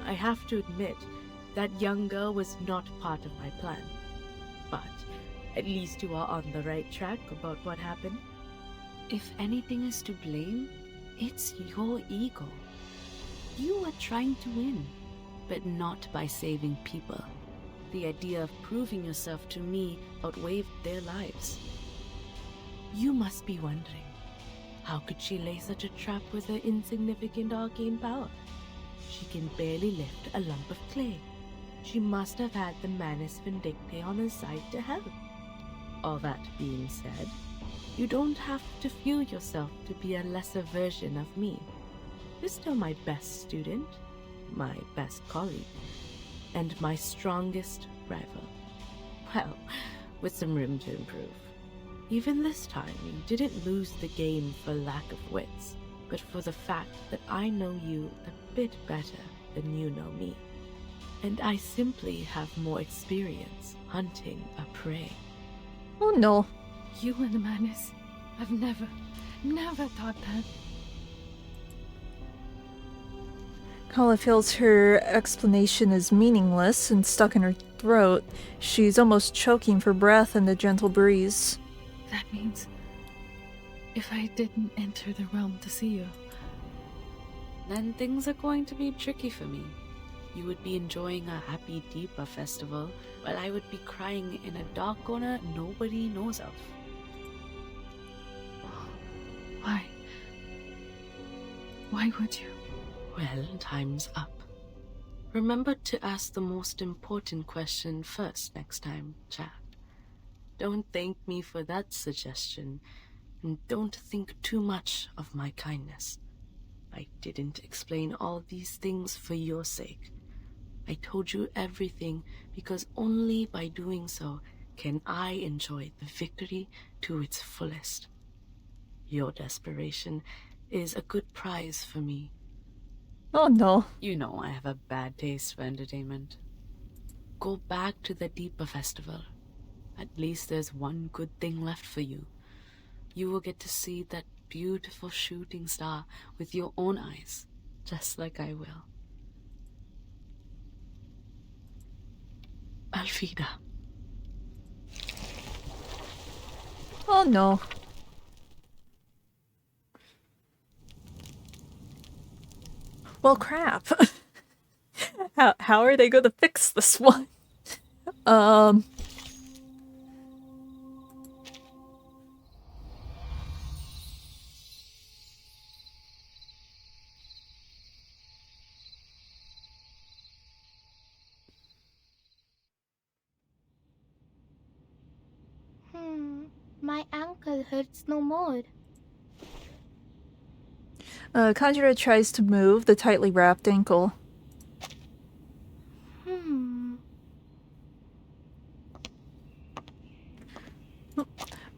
I have to admit, that young girl was not part of my plan. But at least you are on the right track about what happened. If anything is to blame, it's your ego. You are trying to win, but not by saving people. The idea of proving yourself to me outweighed their lives. You must be wondering, how could she lay such a trap with her insignificant arcane power? She can barely lift a lump of clay. She must have had the Manus Vindictae on her side to help. All that being said, you don't have to view yourself to be a lesser version of me. You're still my best student, my best colleague, and my strongest rival. Well, with some room to improve. Even this time, you didn't lose the game for lack of wits, but for the fact that I know you a bit better than you know me. And I simply have more experience hunting a prey. Oh no. You and the Manus. I've never thought that. Kala feels her explanation is meaningless and stuck in her throat. She's almost choking for breath in the gentle breeze. That means if I didn't enter the realm to see you? Then things are going to be tricky for me. You would be enjoying a happy Deepa festival, while I would be crying in a dark corner nobody knows of. Why? Why would you? Well, time's up. Remember to ask the most important question first next time, Chad. Don't thank me for that suggestion, and don't think too much of my kindness. I didn't explain all these things for your sake. I told you everything because only by doing so can I enjoy the victory to its fullest. Your desperation is a good prize for me. Oh no. You know I have a bad taste for entertainment. Go back to the Deepa festival. At least there's one good thing left for you. You will get to see that beautiful shooting star with your own eyes, just like I will. Alfida. Oh no. Well, crap. How are they going to fix this one? My ankle hurts no more. Conjura tries to move the tightly wrapped ankle.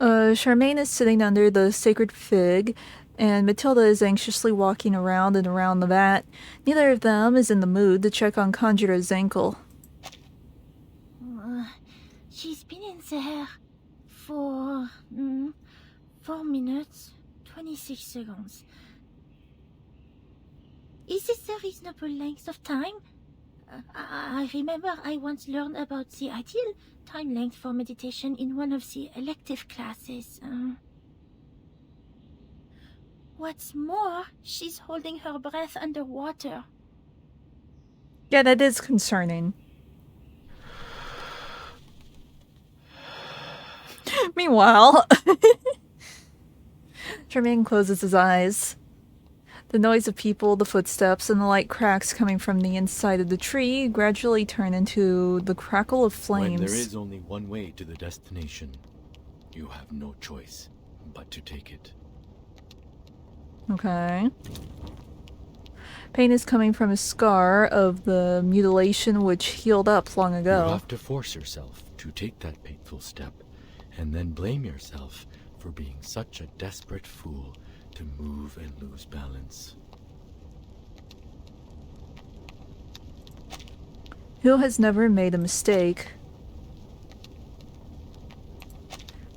Charmaine is sitting under the sacred fig, and Matilda is anxiously walking around and around the vat. Neither of them is in the mood to check on Conjura's ankle. She's been in there for 4 minutes, 26 seconds. Is this a reasonable length of time? I remember I once learned about the ideal time length for meditation in one of the elective classes. What's more, she's holding her breath underwater. Yeah, that is concerning. Meanwhile, Charmaine closes his eyes. The noise of people, the footsteps, and the light cracks coming from the inside of the tree gradually turn into the crackle of flames. When there is only one way to the destination, you have no choice but to take it. Okay. Pain is coming from a scar of the mutilation which healed up long ago. You have to force yourself to take that painful step, and then blame yourself for being such a desperate fool to move and lose balance. Who has never made a mistake?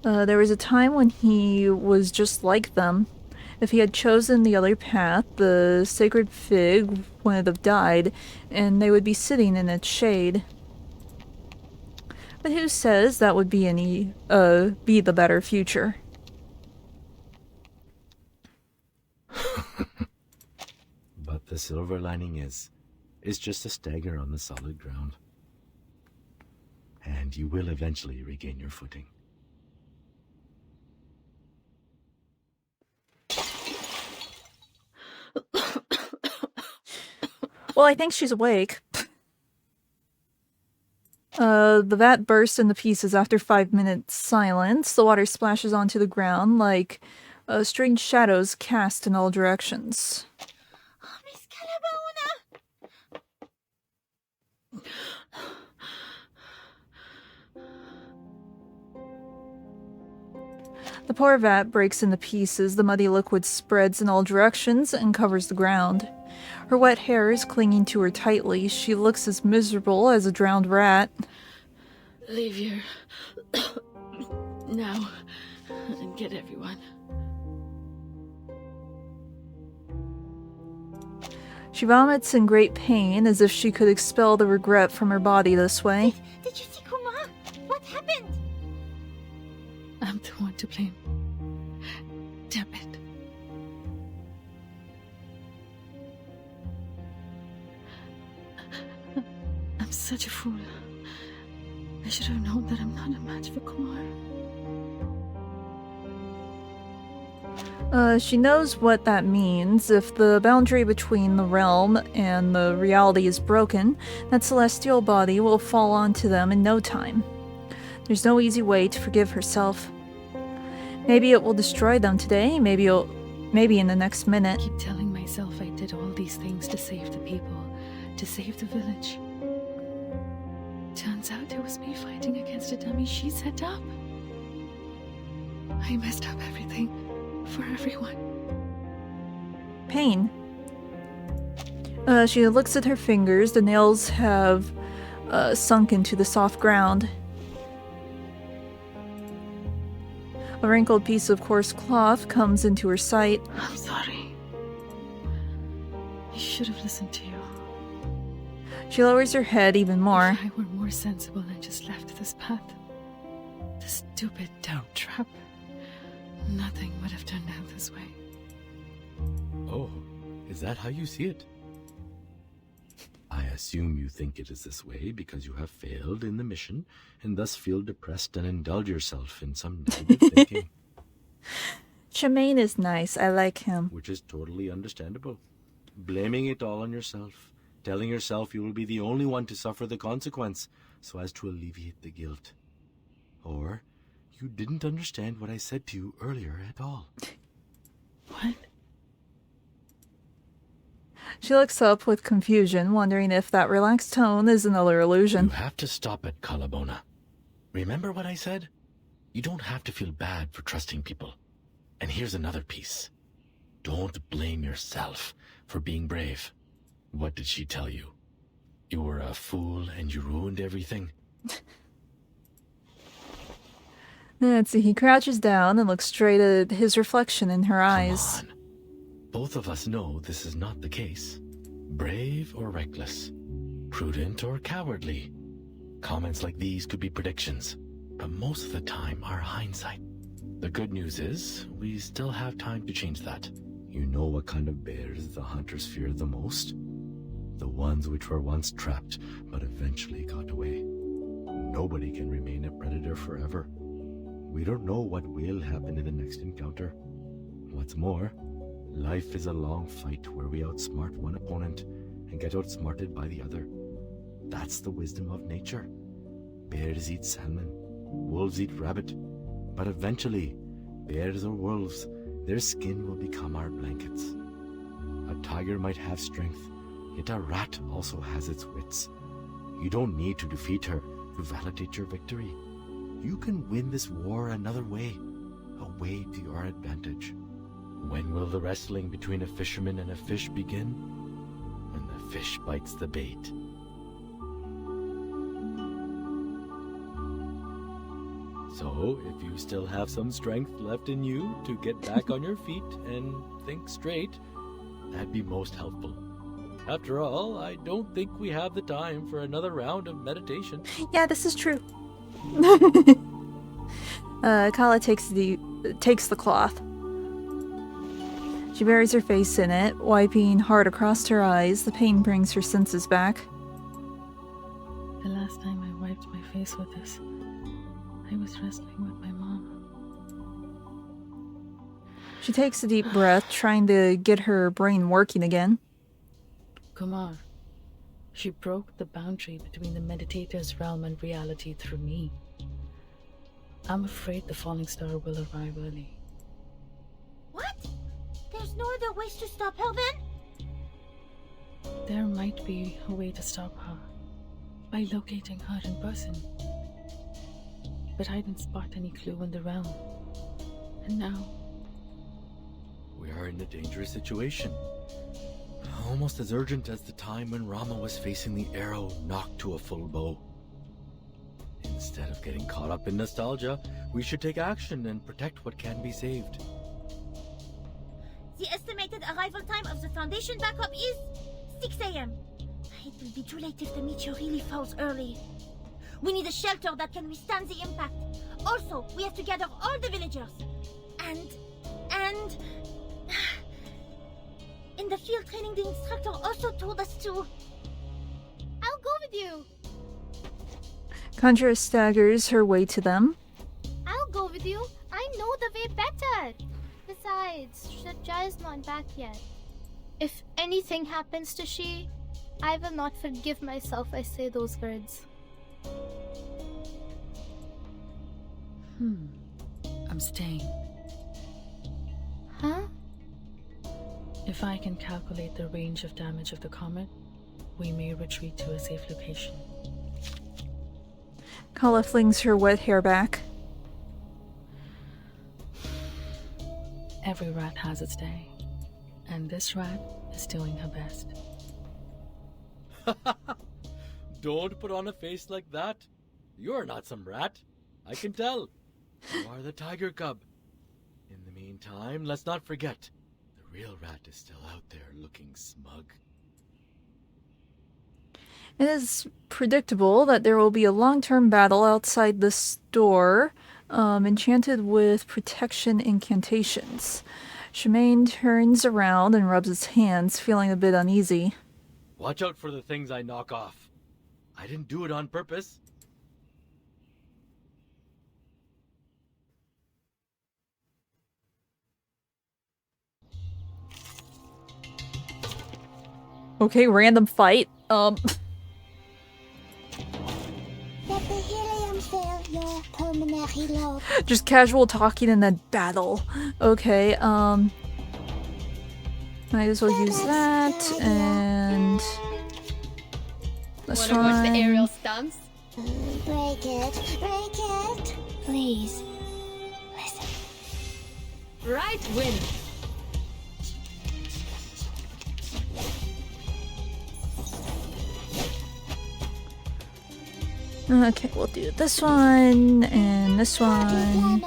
There was a time when he was just like them. If he had chosen the other path, the sacred fig wouldn't have died, and they would be sitting in its shade. But who says that would be be the better future? But the silver lining is just a stagger on the solid ground. And you will eventually regain your footing. Well, I think she's awake. The vat bursts into pieces after 5 minutes silence. The water splashes onto the ground like strange shadows cast in all directions. Oh, Miss Calabauna! The poor vat breaks into pieces. The muddy liquid spreads in all directions and covers the ground. Her wet hair is clinging to her tightly. She looks as miserable as a drowned rat. Leave here. Now. And get everyone. She vomits in great pain, as if she could expel the regret from her body this way. Did you see Kumar? What happened? I'm the one to blame. Damn it. I'm such a fool. I should have known that I'm not a match for Kumar. She knows what that means. If the boundary between the realm and the reality is broken, that celestial body will fall onto them in no time. There's no easy way to forgive herself. Maybe it will destroy them today, maybe in the next minute. I keep telling myself I did all these things to save the people, to save the village. Turns out it was me fighting against a dummy she set up. I messed up everything. For everyone. Pain. She looks at her fingers. The nails have sunk into the soft ground. A wrinkled piece of coarse cloth comes into her sight. I'm sorry. I should have listened to you. She lowers her head even more. If I were more sensible and just left this path, this stupid doubt trap, nothing would have turned out this way. Oh, is that how you see it? I assume you think it is this way because you have failed in the mission and thus feel depressed and indulge yourself in some negative thinking. Tremaine is nice. I like him. Which is totally understandable. Blaming it all on yourself, telling yourself you will be the only one to suffer the consequence so as to alleviate the guilt. Or you didn't understand what I said to you earlier at all. What? She looks up with confusion, wondering if that relaxed tone is another illusion. You have to stop it, Kalabona. Remember what I said? You don't have to feel bad for trusting people. And here's another piece. Don't blame yourself for being brave. What did she tell you? You were a fool and you ruined everything? Let's see, he crouches down and looks straight at his reflection in her eyes. Come on. Both of us know this is not the case. Brave or reckless. Prudent or cowardly. Comments like these could be predictions, but most of the time are hindsight. The good news is, we still have time to change that. You know what kind of bears the hunters fear the most? The ones which were once trapped, but eventually got away. Nobody can remain a predator forever. We don't know what will happen in the next encounter. What's more, life is a long fight where we outsmart one opponent and get outsmarted by the other. That's the wisdom of nature. Bears eat salmon, wolves eat rabbit, but eventually, bears or wolves, their skin will become our blankets. A tiger might have strength, yet a rat also has its wits. You don't need to defeat her to validate your victory. You can win this war another way, a way to your advantage. When will the wrestling between a fisherman and a fish begin? When the fish bites the bait. So, if you still have some strength left in you to get back on your feet and think straight, that'd be most helpful. After all, I don't think we have the time for another round of meditation. Yeah, this is true. Kala takes the cloth. She buries her face in it, wiping hard across her eyes. The pain brings her senses back. The last time I wiped my face with this, I was wrestling with my mom. She takes a deep breath, trying to get her brain working again. Kumar. She broke the boundary between the meditator's realm and reality through me. I'm afraid the falling star will arrive early. What? There's no other ways to stop her then? There might be a way to stop her by locating her in person. But I didn't spot any clue in the realm. And now... We are in a dangerous situation. Almost as urgent as the time when Rama was facing the arrow knocked to a full bow. Instead of getting caught up in nostalgia, we should take action and protect what can be saved. The estimated arrival time of the Foundation backup is 6 a.m. It will be too late if the meteor really falls early. We need a shelter that can withstand the impact. Also, we have to gather all the villagers. And field training the instructor also told us to. I'll go with you. Conjura staggers her way to them. I'll go with you. I know the way better. Besides, Shadja is not back yet. If anything happens to she, I will not forgive myself I say those words. I'm staying. Huh? If I can calculate the range of damage of the comet, we may retreat to a safe location. Kala flings her wet hair back. Every rat has its day, and this rat is doing her best. Don't put on a face like that. You're not some rat. I can tell. You are the tiger cub. In the meantime, let's not forget, the real rat is still out there looking smug. It is predictable that there will be a long-term battle outside the store, enchanted with protection incantations. Shemaine turns around and rubs his hands, feeling a bit uneasy. Watch out for the things I knock off. I didn't do it on purpose. Okay, random fight. Let the helium fill your pulmonary lobe. Just casual talking and then battle. Okay, might as well use that, and this Wanna watch the one. aerial stunts? Break it, please. Listen. Right win. Okay, we'll do this one, and this one.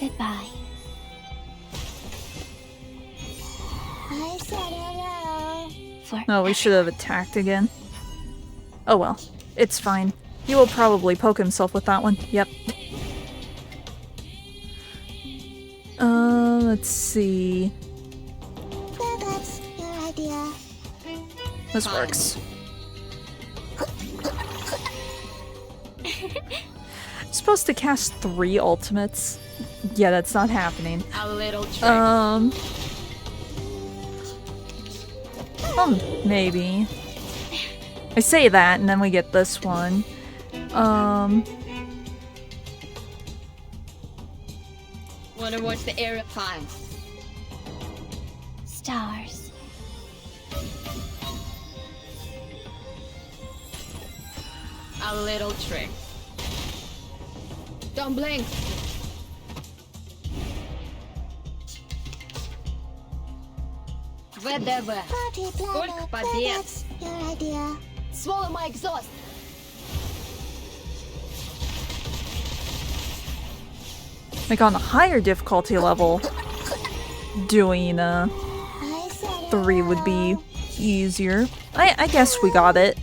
Goodbye. I said hello. Oh, we should have attacked again. Oh well, it's fine. He will probably poke himself with that one. Yep. Let's see. So that's your idea. This works. Supposed to cast 3 ultimates. Yeah, that's not happening. A little trick. Maybe. I say that, and then we get this one. Wanna watch the aerial climb? Stars. A little trick. Don't blink. ВДВ. Сколько побед. Your idea. Swallow my exhaust. Like on a higher difficulty level, doing 3 would be easier. I guess we got it.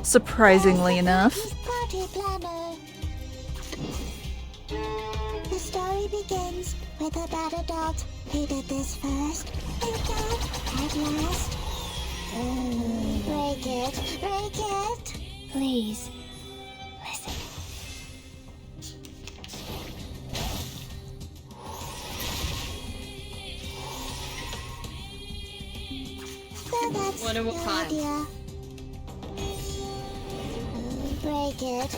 Surprisingly enough. Party planner. The story begins with a bad adult who did this first. And died at last. Break it. Please. Listen. So that's One of a your kind. idea. Break it.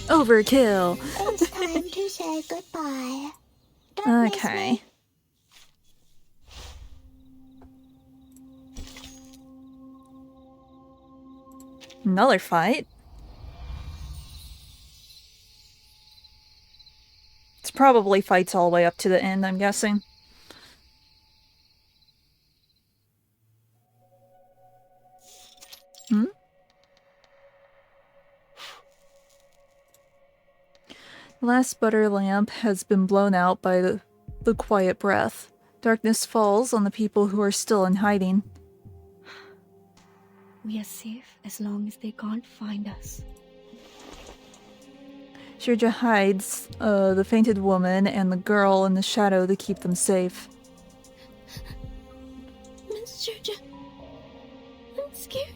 Overkill. It's time to say goodbye. Don't miss Okay. me. Another fight. It's probably fights all the way up to the end, I'm guessing. The last butter lamp has been blown out by the quiet breath. Darkness falls on the people who are still in hiding. We are safe as long as they can't find us. Shirja hides the fainted woman and the girl in the shadow to keep them safe. Miss Shirja, I'm scared.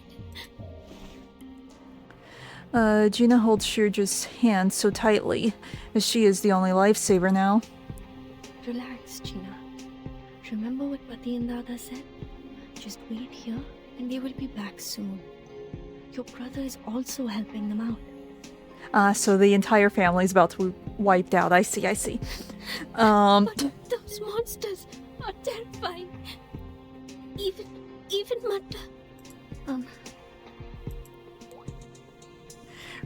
Gina holds Shirja's hand so tightly, as she is the only lifesaver now. Relax, Gina. Remember what Pati and Dada said? Just wait here and they will be back soon. Your brother is also helping them out. So the entire family is about to be wiped out. I see. But those monsters are terrifying. Even Mata.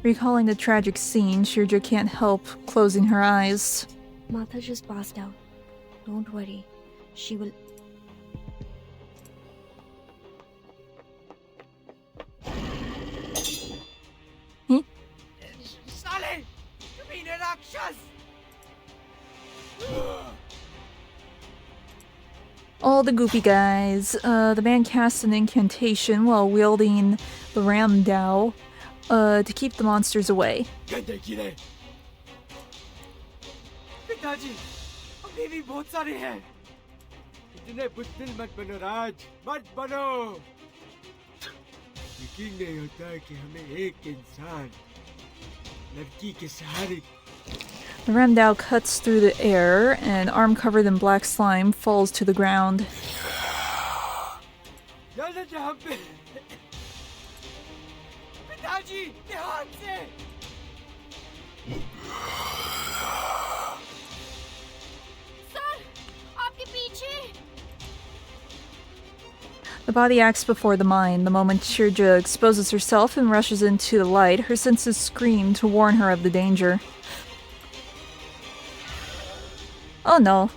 Recalling the tragic scene, Shirja can't help closing her eyes. Mata just passed out. Don't worry. She will... Sally! You mean a Rakshas? All the goopy guys. The man casts an incantation while wielding the Ram Dao to keep the monsters away. पिताजी, अभी भी बहुत सारे हैं। इतने बुद्धिल मत बनो राज, मत बनो। यकीन नहीं होता कि हमें एक इंसान लड़की के सहारे। The Ram Dao cuts through the air, and an arm covered in black slime falls to the ground. पिताजी, ध्यान से। The body acts before the mind. The moment Shirja exposes herself and rushes into the light, her senses scream to warn her of the danger. Oh no.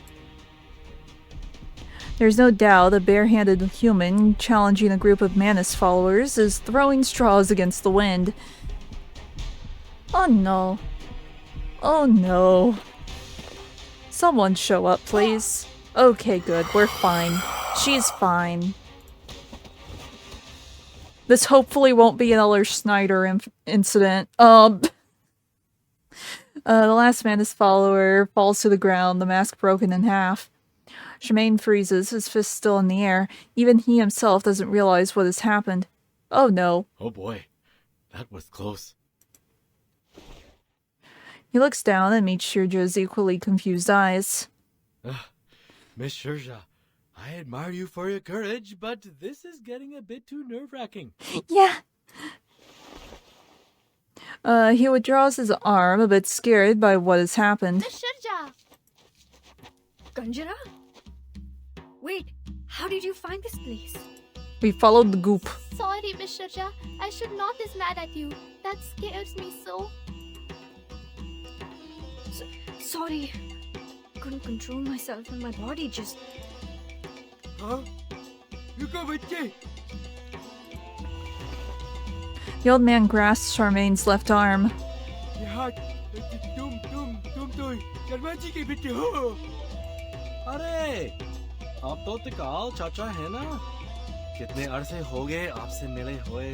There's no doubt a bare-handed human challenging a group of Manus followers is throwing straws against the wind. Oh no. Oh no. Someone show up, please. Okay, good. We're fine. She's fine. This hopefully won't be another Snyder incident. The last Manus follower falls to the ground, the mask broken in half. Shemaine freezes, his fist still in the air. Even he himself doesn't realize what has happened. Oh no. Oh boy, that was close. He looks down and meets Shirja's equally confused eyes. Miss Shirja, I admire you for your courage, but this is getting a bit too nerve-wracking. Yeah. He withdraws his arm, a bit scared by what has happened. Miss Shirja! Ganjara? Wait, how did you find this place? We followed the goop. Sorry, Miss Shirja. I should not is mad at you. That scares me so. Sorry. Couldn't control myself and my body just... Huh? रुको बच्चे। The old man grasps Charmaine's left arm. यहाँ तुम तो शर्मा जी के बेटे हो। अरे, आप तो तिकाल चाचा है ना? कितने अरसे हो गए आपसे मिले हुए?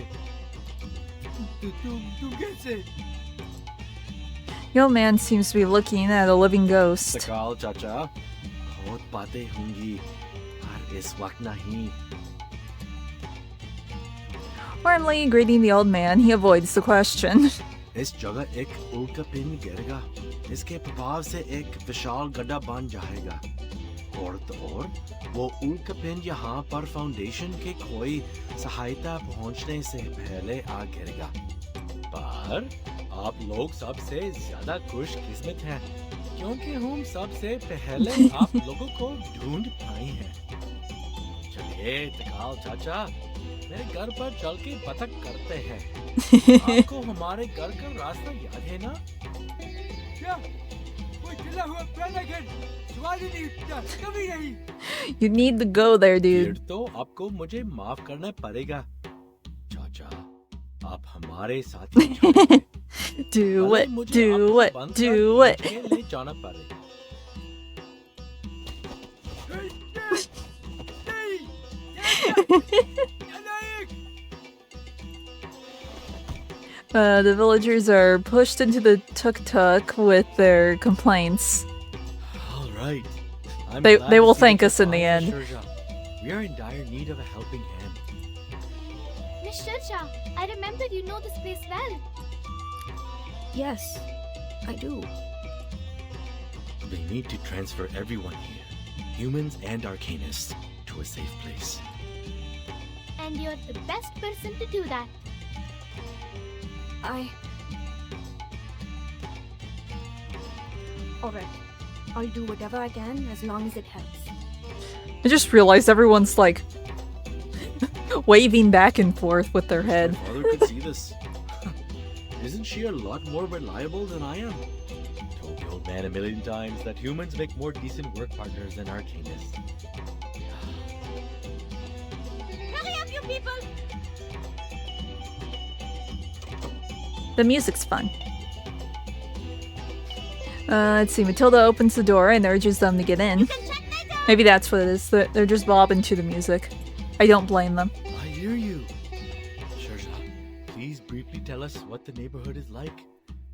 तुम कैसे? The old man seems to be looking at a living ghost. तिकाल चाचा, बहुत बातें होंगी, पर इस वक्त नहीं। Warmly greeting the old man, he avoids the question. इस जगह एक उल्का पिंड गिरेगा, इसके प्रभाव से एक विशाल गड्ढा बन जाएगा। और तो और, वो उल्का पिंड यहाँ पर फाउंडेशन के कोई सहायता पहुँचने से पहले आ गिरेगा। पर आप लोग सबसे ज्यादा खुशकिस्मत हैं, क्योंकि हम सबसे पहले आप लोगों को ढूंढ पाए हैं। चलिए तिकाल चाचा, मेरे घर पर चल के बतख करते हैं। आपको हमारे घर का रास्ता याद है ना? क्या? कोई चला हुआ पुराना घर, सवाल ही नहीं उठता, कभी नहीं। You need to go there, dude. फिर तो आपको मुझे माफ करना पड़ेगा। चाचा, आप हमारे साथ ही चलिए। Do it, मुझे do आपको it, बंद do कर it. के ले जाना पड़े। The villagers are pushed into the tuk-tuk with their complaints. All right. They will thank us in the end. We are in dire need of a helping hand. Miss Shirja, I remember you know this place well. Yes, I do. They need to transfer everyone here, humans and arcanists, to a safe place. And you're the best person to do that. Alright. I'll do whatever I can as long as it helps. I just realized everyone's like waving back and forth with their head. My father could see this. Isn't she a lot more reliable than I am? Told the old man a million times that humans make more decent work partners than arcanists. Hurry up, you people! The music's fun. Let's see, Matilda opens the door and urges them to get in. Maybe that's what it is. They're just bobbing to the music. I don't blame them. I hear you. Shirja, please briefly tell us what the neighborhood is like.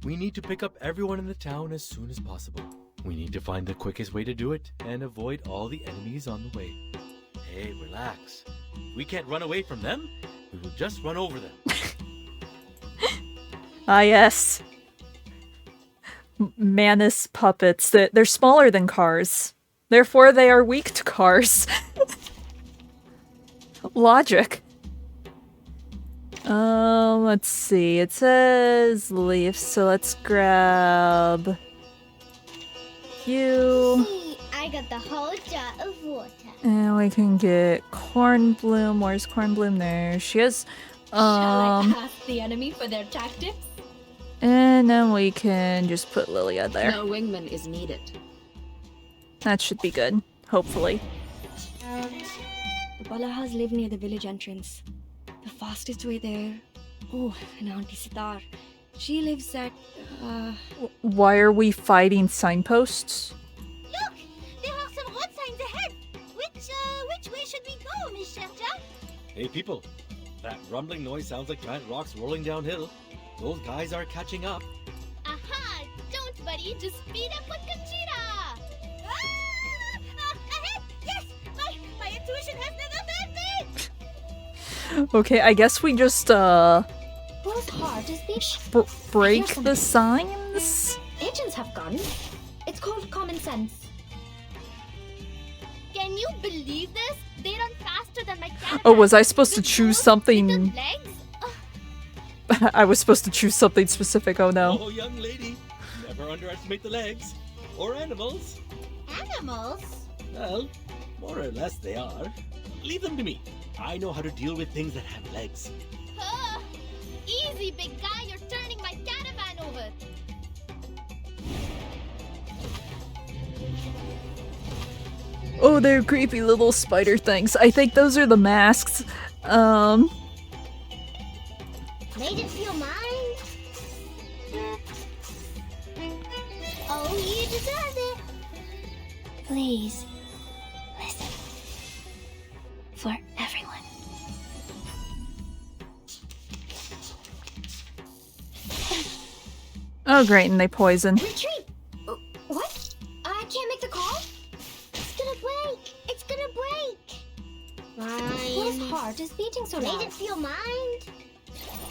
We need to pick up everyone in the town as soon as possible. We need to find the quickest way to do it and avoid all the enemies on the way. Hey, relax. We can't run away from them. We will just run over them. Ah, yes. Manus puppets. They're smaller than cars. Therefore, they are weak to cars. Logic. Let's see. It says leaf, so let's grab you. See, I got the whole jar of water. And we can get Cornbloom. Where's Cornbloom? There she is. Shall I ask the enemy for their tactics? And then we can just put Lilia there. No wingman is needed. That should be good. Hopefully. The Balahas live near the village entrance. The fastest way there. Oh, and Auntie Sitar. She lives at, Why are we fighting signposts? Look! There are some road signs ahead! Which way should we go, Miss Shirja? Hey, people. That rumbling noise sounds like giant rocks rolling downhill. Those guys are catching up. Aha! Don't worry, just speed up with Conchita! Ahead! Yes! My intuition has never failed me! Okay, I guess we just, Whose heart is beating? break the signs? Agents have guns. It's called common sense. Can you believe this? They run faster than my cat. Oh, was I supposed to choose something? Legs? I was supposed to choose something specific, oh no. Oh, young lady. Never underestimate the legs. Or animals. Animals? Well, more or less they are. Leave them to me. I know how to deal with things that have legs. Easy, big guy, you're turning my caravan over. Oh, they're creepy little spider things. I think those are the masks. Made it feel mine. Oh, you deserve it. Please, listen. For everyone. Oh, great, and they poison. Retreat! What? I can't make the call? It's gonna break. It's gonna break. Fine. Whose heart is beating so loud? Made it feel mine.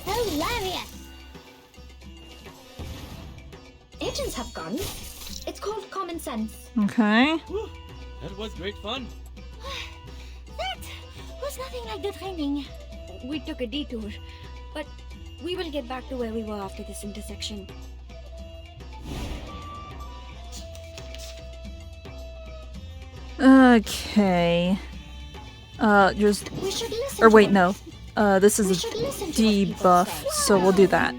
Hilarious. Agents have guns. It's called common sense. Okay. Whew, that was great fun. That was nothing like the training. We took a detour, but we will get back to where we were after this intersection. Okay. Just... We should listen Or to wait, them. no. This is a should listen to what people debuff, say. so we'll do that.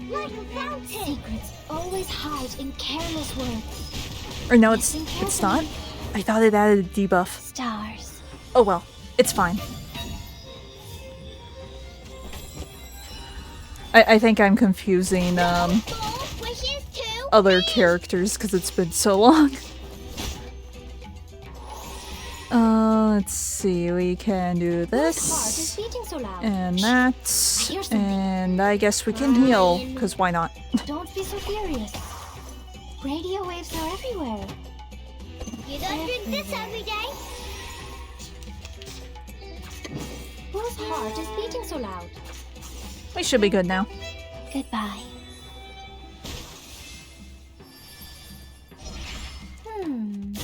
Secrets always hide in careless words. Or no, it's not? I thought it added a debuff. Stars. Oh well, it's fine. I think I'm confusing, other characters because it's been so long. Let's see, we can do Whose heart is this beating so loud? and that, hear something. and I guess we can heal, because why not? Don't be so furious. Radio waves are everywhere. You don't drink this every day. Whose heart is beating so loud? We should be good now. Goodbye. Hmm.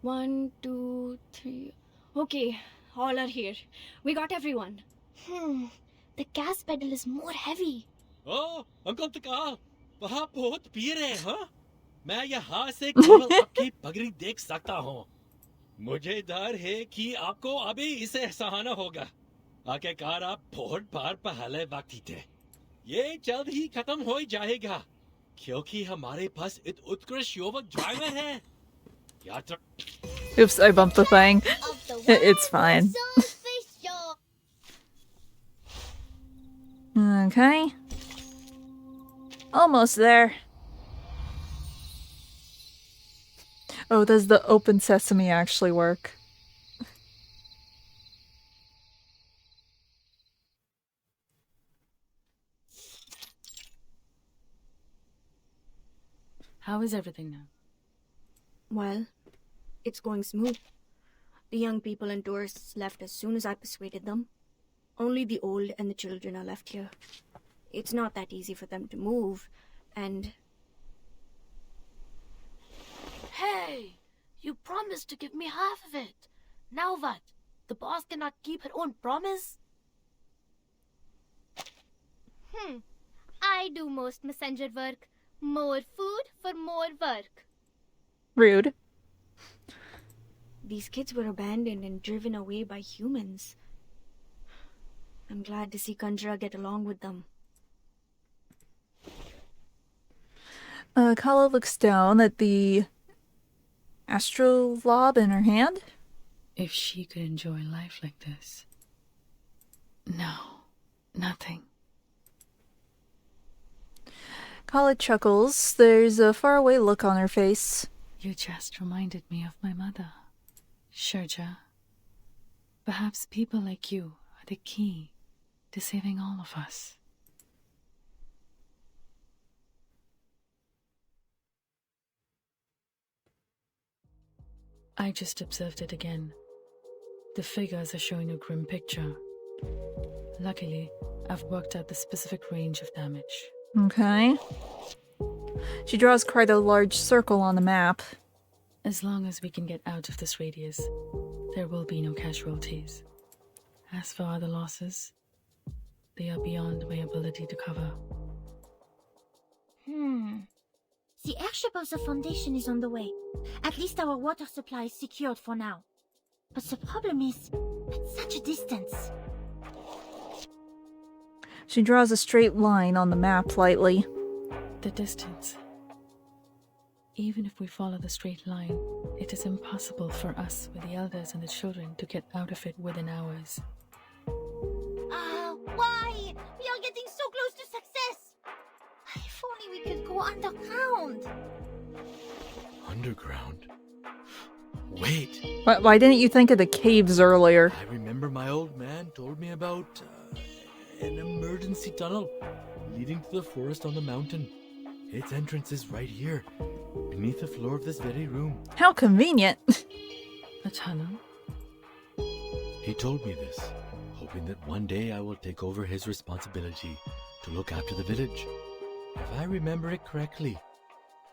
1, 2, 3. Okay, all are here. We got everyone. The gas pedal is more heavy. Oh, uncle तका वहाँ बहुत भीड़ है हाँ? मैं यहाँ से केवल आपकी पगड़ी देख सकता हूँ। मुझे डर है कि आपको अभी इसे सहना होगा। आखिरकार आप बहुत बार पहले वक्त थे। ये जल्द ही खत्म हो जाएगा, क्योंकि हमारे पास एक उत्कृष्ट युवक ड्राइवर है। यात्रा Oops, I bumped the thing. It's fine. Okay. Almost there. Oh, does the open sesame actually work? How is everything now? Well, it's going smooth. The young people and tourists left as soon as I persuaded them. Only the old and the children are left here. It's not that easy for them to move, and... Hey! You promised to give me half of it. Now what? The boss cannot keep her own promise? I do most messenger work. More food for more work. Rude. These kids were abandoned and driven away by humans. I'm glad to see Kanjra get along with them. Kala looks down at the astrolabe in her hand. If she could enjoy life like this. No, nothing. Kala chuckles. There's a faraway look on her face. You just reminded me of my mother, Sherja. Perhaps people like you are the key to saving all of us. I just observed it again. The figures are showing a grim picture. Luckily, I've worked out the specific range of damage. Okay. She draws quite a large circle on the map. As long as we can get out of this radius, there will be no casualties. As for other losses, they are beyond my ability to cover. The airship of the Foundation is on the way. At least our water supply is secured for now. But the problem is, at such a distance. She draws a straight line on the map lightly. The distance. Even if we follow the straight line, it is impossible for us with the elders and the children to get out of it within hours. Why? We are getting so close to success. If only we could go underground. Underground? Wait. Why didn't you think of the caves earlier? I remember my old man told me about an emergency tunnel leading to the forest on the mountain. Its entrance is right here, beneath the floor of this very room. How convenient. A tunnel? He told me this, hoping that one day I will take over his responsibility to look after the village. If I remember it correctly,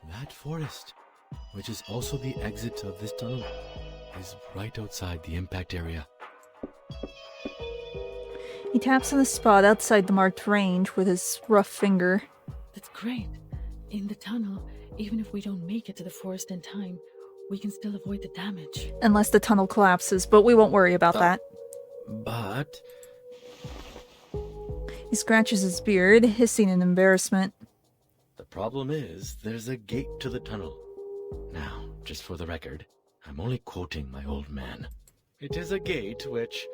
that forest, which is also the exit of this tunnel, is right outside the impact area. He taps on the spot outside the marked range with his rough finger. That's great. In the tunnel, even if we don't make it to the forest in time, we can still avoid the damage. Unless the tunnel collapses, but we won't worry about that. But... He scratches his beard, hissing in embarrassment. The problem is, there's a gate to the tunnel. Now, just for the record, I'm only quoting my old man. It is a gate which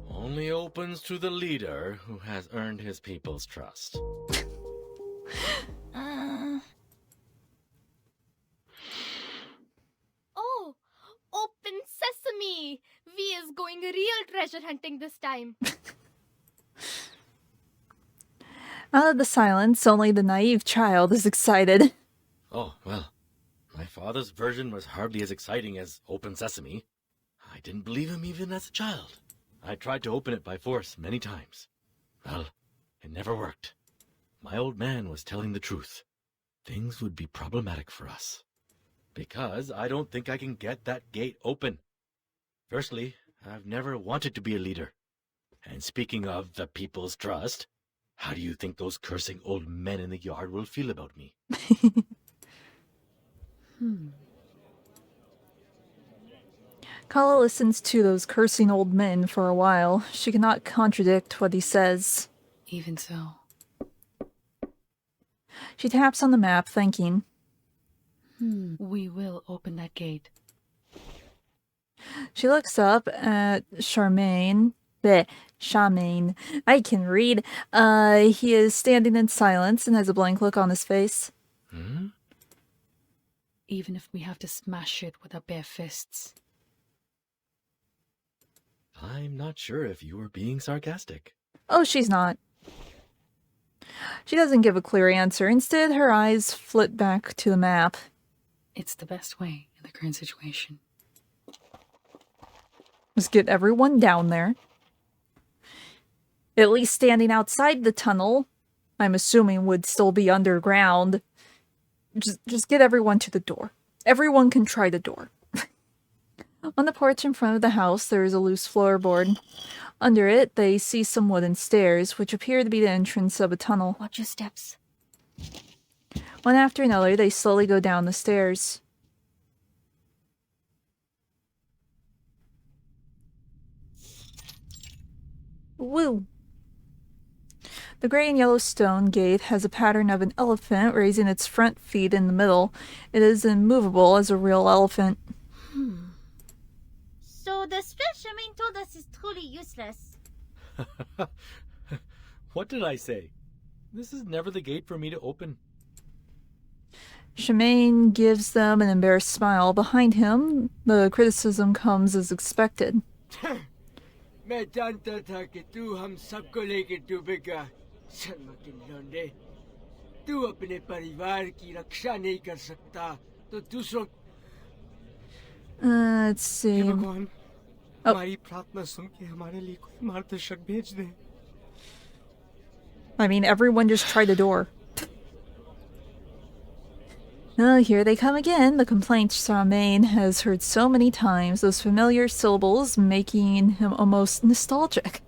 only opens to the leader who has earned his people's trust. Oh, open doing real treasure hunting this time. Out of the silence, only the naive child is excited. Oh, well, my father's version was hardly as exciting as Open Sesame. I didn't believe him even as a child. I tried to open it by force many times. Well, it never worked. My old man was telling the truth. Things would be problematic for us. Because I don't think I can get that gate open. Firstly, I've never wanted to be a leader. And speaking of the people's trust, how do you think those cursing old men in the yard will feel about me? Kala listens to those cursing old men for a while. She cannot contradict what he says. Even so. She taps on the map, thinking. We will open that gate. She looks up at Charmaine. Charmaine. I can read. He is standing in silence and has a blank look on his face. Even if we have to smash it with our bare fists. I'm not sure if you were being sarcastic. Oh, she's not. She doesn't give a clear answer. Instead, her eyes flit back to the map. It's the best way in the current situation. Just get everyone down there. At least standing outside the tunnel, I'm assuming would still be underground. Just get everyone to the door. Everyone can try the door. On the porch in front of the house, there is a loose floorboard. Under it, they see some wooden stairs, which appear to be the entrance of a tunnel. Watch your steps. One after another, they slowly go down the stairs. Woo! The gray and yellow stone gate has a pattern of an elephant raising its front feet in the middle. It is immovable as a real elephant. So the spell Charmaine told us is truly useless. What did I say? This is never the gate for me to open. Charmaine gives them an embarrassed smile. Behind him, the criticism comes as expected. मैं जानता था कि तू हम सबको लेके डूबेगा शर्मा के लौंडे तू अपने परिवार की रक्षा नहीं कर सकता तो दूसरों Let's see. भगवान हमारी प्रार्थना सुन के हमारे लिए कोई मार्गदर्शक भेज दे I mean, everyone just try the door. Oh, here they come again. The complaints Charmaine has heard so many times, those familiar syllables making him almost nostalgic.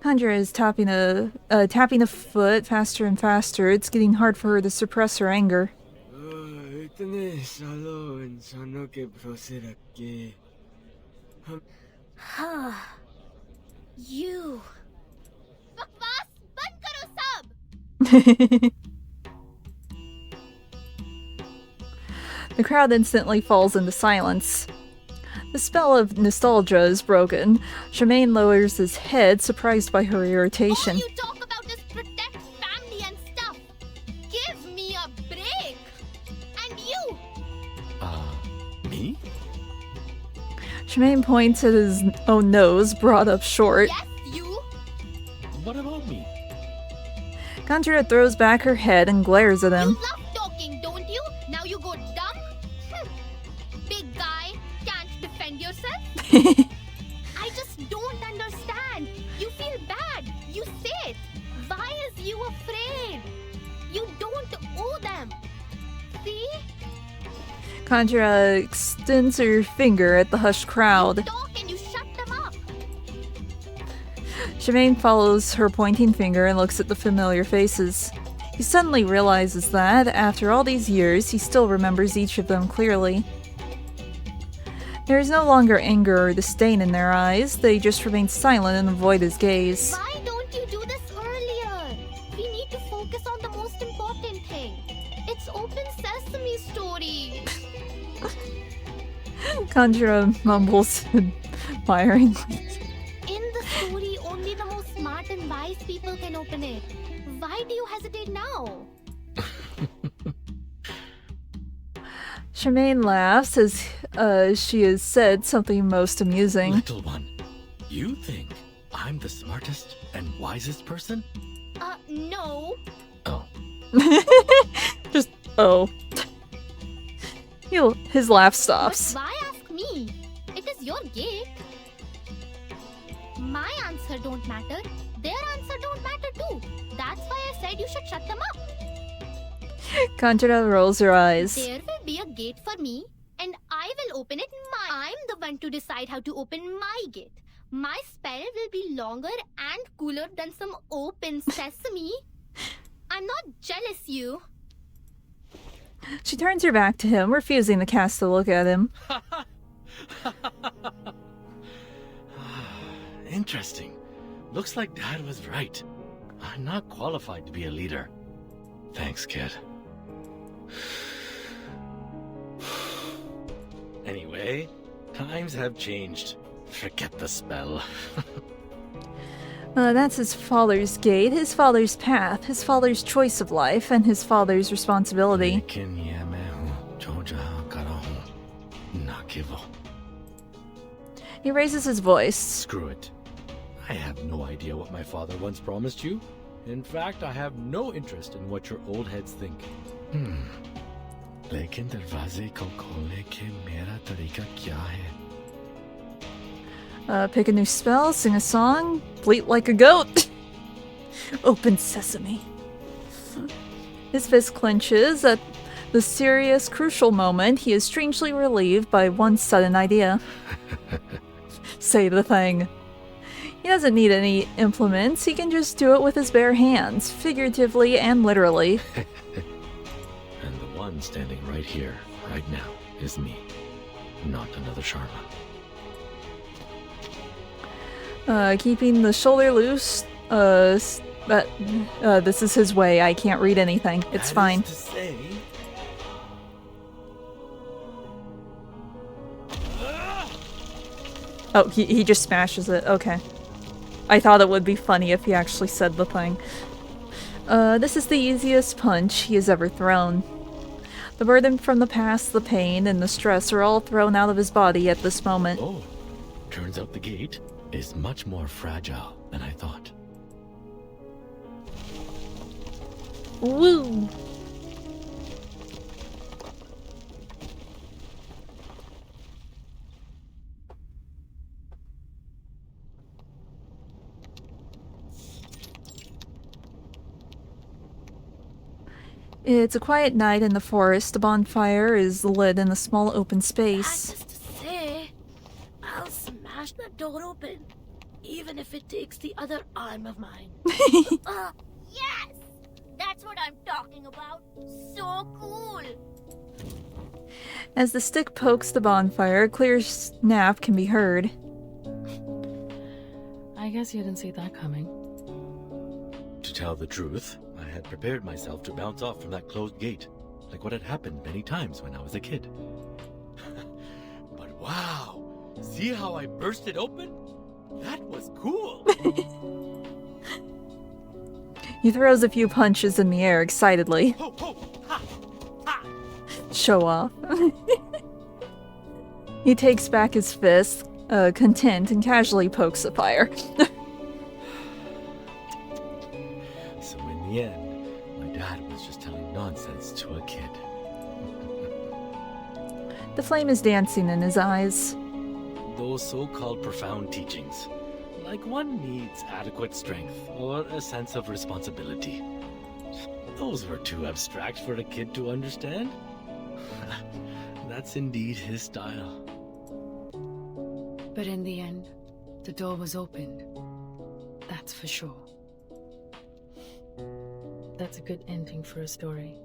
Kandra is tapping a foot faster and faster. It's getting hard for her to suppress her anger. इतने सालों इंसानों के भरोसे रख के हम You. बकवास बंद करो सब. The crowd instantly falls into silence. The spell of nostalgia is broken. Charmaine lowers his head, surprised by her irritation. All you talk about is protect family and stuff. Give me a break. And you. Me? Charmaine points at his own nose, brought up short. Yes, you. What about me? Kandra throws back her head and glares at him. You love talking, don't you? Now you go dumb? Big guy, can't defend yourself? I just don't understand. You feel bad. You say it. Why is you afraid? You don't owe them. See? Kandra extends her finger at the hushed crowd. Talk and you shut them up. Charmaine follows her pointing finger and looks at the familiar faces. He suddenly realizes that, after all these years, he still remembers each of them clearly. There is no longer anger or disdain in their eyes, they just remain silent and avoid his gaze. Why don't you do this earlier? We need to focus on the most important thing. It's Open Sesame story. Kandra mumbles admiringly. In the story, only the most smart and wise people can open it. Why do you hesitate now? Charmaine laughs as she has said something most amusing. Little one, you think I'm the smartest and wisest person? No. Oh. Just, oh. His laugh stops. But why ask me? It is your gate. My answer don't matter. Their answer don't matter too. That's why I said you should shut them up. Conjura rolls her eyes. There will be a gate for me, and I will open it. I'm the one to decide how to open my gate. My spell will be longer and cooler than some open sesame. I'm not jealous, you. She turns her back to him, refusing the cast to look at him. Interesting. Looks like Dad was right. I'm not qualified to be a leader. Thanks, kid. Anyway, times have changed. Forget the spell. That's his father's gate, his father's path, his father's choice of life, and his father's responsibility. He raises his voice. Screw it. I have no idea what my father once promised you. In fact, I have no interest in what your old heads think. लेकिन दरवाजे को खोलने के मेरा तरीका क्या है? Pick a new spell, sing a song, bleat like a goat. Open sesame. His fist clenches. At the serious, crucial moment, he is strangely relieved by one sudden idea. Say the thing. He doesn't need any implements, he can just do it with his bare hands, figuratively and literally. And the one standing right here, right now, is me, not another Sharma. Keeping the shoulder loose, but this is his way. I can't read anything. It's fine. That is to say... Oh, he just smashes it. Okay. I thought it would be funny if he actually said the thing. This is the easiest punch he has ever thrown. The burden from the past, the pain, and the stress are all thrown out of his body at this moment. Oh, turns out the gate is much more fragile than I thought. Woo! It's a quiet night in the forest. A bonfire is lit in a small open space. That's to say, I'll smash the door open, even if it takes the other arm of mine. Yes! That's what I'm talking about. So cool! As the stick pokes the bonfire, a clear snap can be heard. I guess you didn't see that coming. To tell the truth, I had prepared myself to bounce off from that closed gate, like what had happened many times when I was a kid. But wow! See how I burst it open? That was cool! He throws a few punches in the air excitedly. Ho, ho, ha, ha. Show off. He takes back his fist, content, and casually pokes the fire. So in the end, my dad was just telling nonsense to a kid. The flame is dancing in his eyes. Those so-called profound teachings. Like one needs adequate strength or a sense of responsibility. Those were too abstract for a kid to understand. That's indeed his style. But in the end, the door was opened. That's for sure. That's a good ending for a story.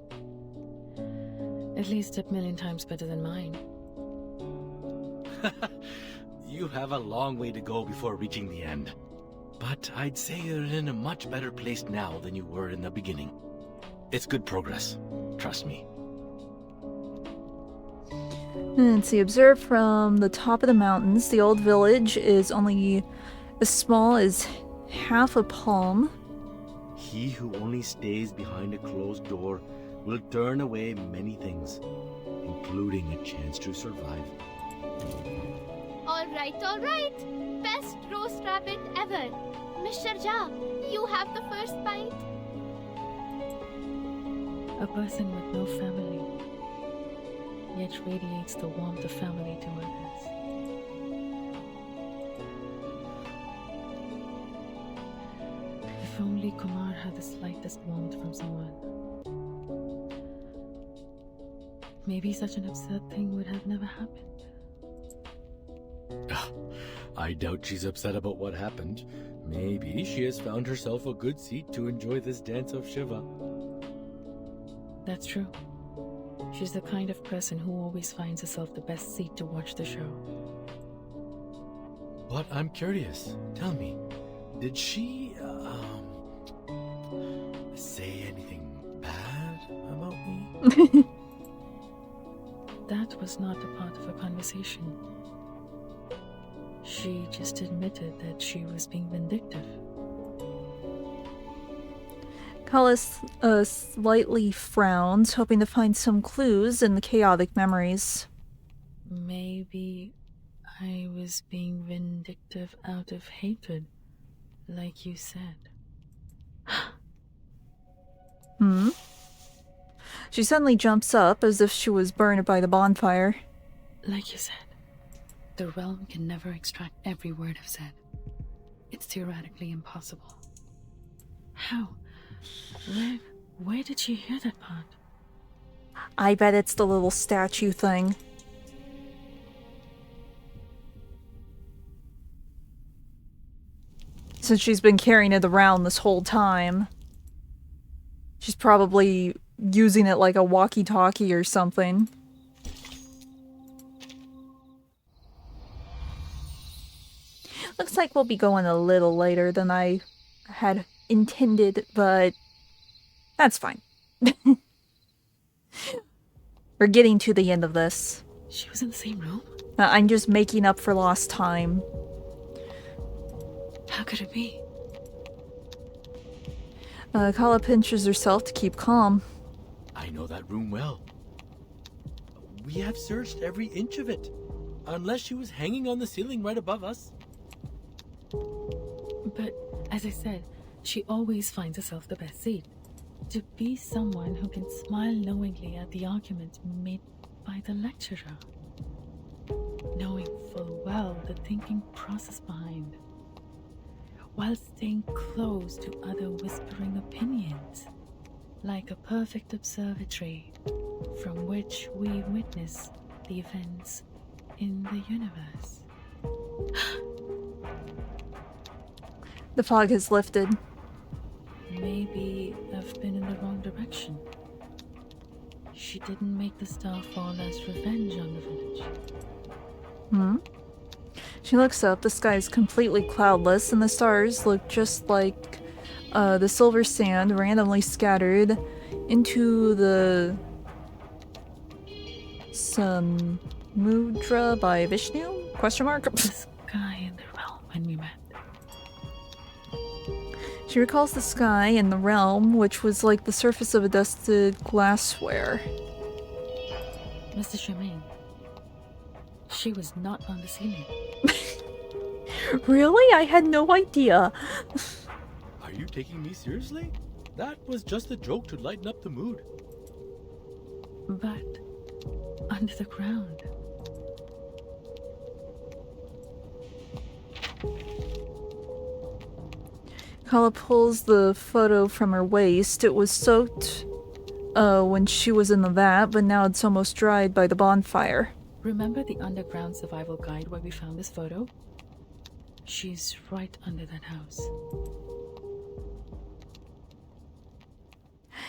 At least 1,000,000 times better than mine. You have a long way to go before reaching the end. But I'd say you're in a much better place now than you were in the beginning. It's good progress. Trust me. And see, observe from the top of the mountains, the old village is only as small as half a palm. He who only stays behind a closed door will turn away many things, including a chance to survive. All right. Best roast rabbit ever. Mr. Jha, you have the first bite. A person with no family, yet radiates the warmth of family to others. If only Kumar had the slightest warmth from someone, maybe such an absurd thing would have never happened. I doubt she's upset about what happened. Maybe she has found herself a good seat to enjoy this dance of Shiva. That's true. She's the kind of person who always finds herself the best seat to watch the show. But I'm curious. Tell me, did she, say anything bad about me? That was not a part of a conversation. She just admitted that she was being vindictive. Kala slightly frowns, hoping to find some clues in the chaotic memories. Maybe I was being vindictive out of hatred, like you said. She suddenly jumps up as if she was burned by the bonfire. Like you said, the realm can never extract every word I've said. It's theoretically impossible. How? Where did she hear that part? I bet it's the little statue thing. Since she's been carrying it around this whole time, she's probably using it like a walkie-talkie or something. Looks like we'll be going a little later than I had intended, but that's fine. We're getting to the end of this. She was in the same room? I'm just making up for lost time. How could it be? Kala pinches herself to keep calm. I know that room well. We have searched every inch of it. Unless she was hanging on the ceiling right above us. But, as I said, she always finds herself the best seat. To be someone who can smile knowingly at the argument made by the lecturer. Knowing full well the thinking process behind. While staying close to other whispering opinions. Like a perfect observatory from which we witness the events in the universe. The fog has lifted. Maybe I've been in the wrong direction. She didn't make the star fall as revenge on the village. She looks up, the sky is completely cloudless, and the stars look just like the silver sand randomly scattered into the Samudra by Vishnu? Question mark? The sky in the realm when we met. She recalls the sky in the realm, which was like the surface of a dusted glassware. Mr. Tremaine, she was not on the ceiling. Really? I had no idea. Are you taking me seriously? That was just a joke to lighten up the mood. But under the ground. Kala pulls the photo from her waist. It was soaked when she was in the vat, but now it's almost dried by the bonfire. Remember the underground survival guide where we found this photo? She's right under that house.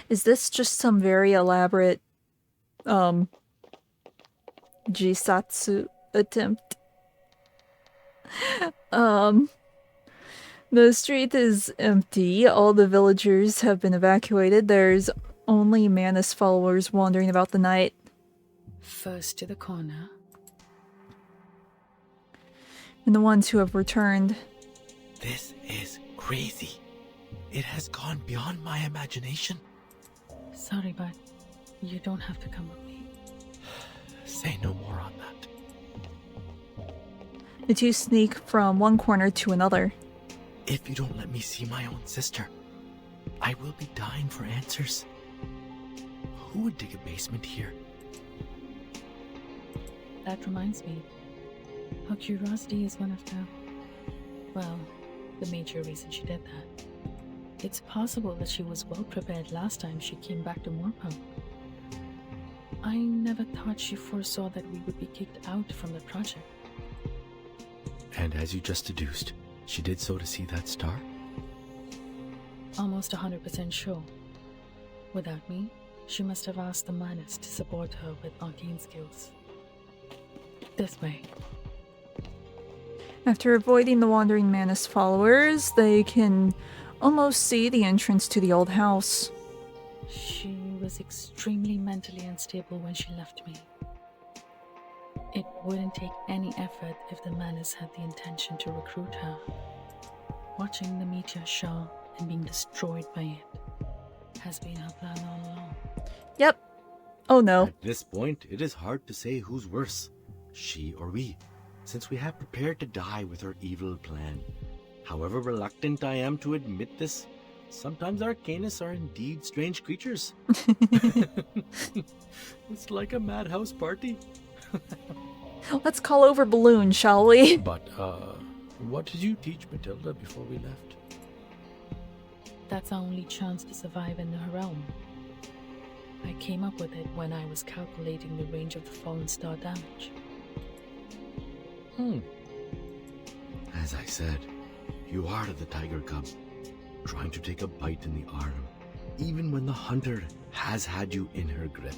Is this just some very elaborate jisatsu attempt? The street is empty. All the villagers have been evacuated. There's only Manus followers wandering about the night. First to the corner. And the ones who have returned. This is crazy. It has gone beyond my imagination. Sorry, but you don't have to come with me. Say no more on that. The two sneak from one corner to another. If you don't let me see my own sister, I will be dying for answers. Who would dig a basement here? That reminds me. Her curiosity is one of the major reason she did that. It's possible that she was well prepared last time she came back to Morpho. I never thought she foresaw that we would be kicked out from the project. And as you just deduced, she did so to see that star? Almost 100% sure. Without me, she must have asked the Manus to support her with arcane skills. This way. After avoiding the wandering Manus followers, they can almost see the entrance to the old house. She was extremely mentally unstable when she left me. It wouldn't take any effort if the Manus had the intention to recruit her. Watching the meteor show and being destroyed by it has been her plan all along. Yep. Oh no. At this point, it is hard to say who's worse, she or we, since we have prepared to die with her evil plan. However reluctant I am to admit this, sometimes Arcanists are indeed strange creatures. It's like a madhouse party. Let's call over Balloon, shall we? But, what did you teach Matilda before we left? That's our only chance to survive in the realm. I came up with it when I was calculating the range of the fallen star damage. As I said, you are the tiger cub, trying to take a bite in the arm, even when the hunter has had you in her grip.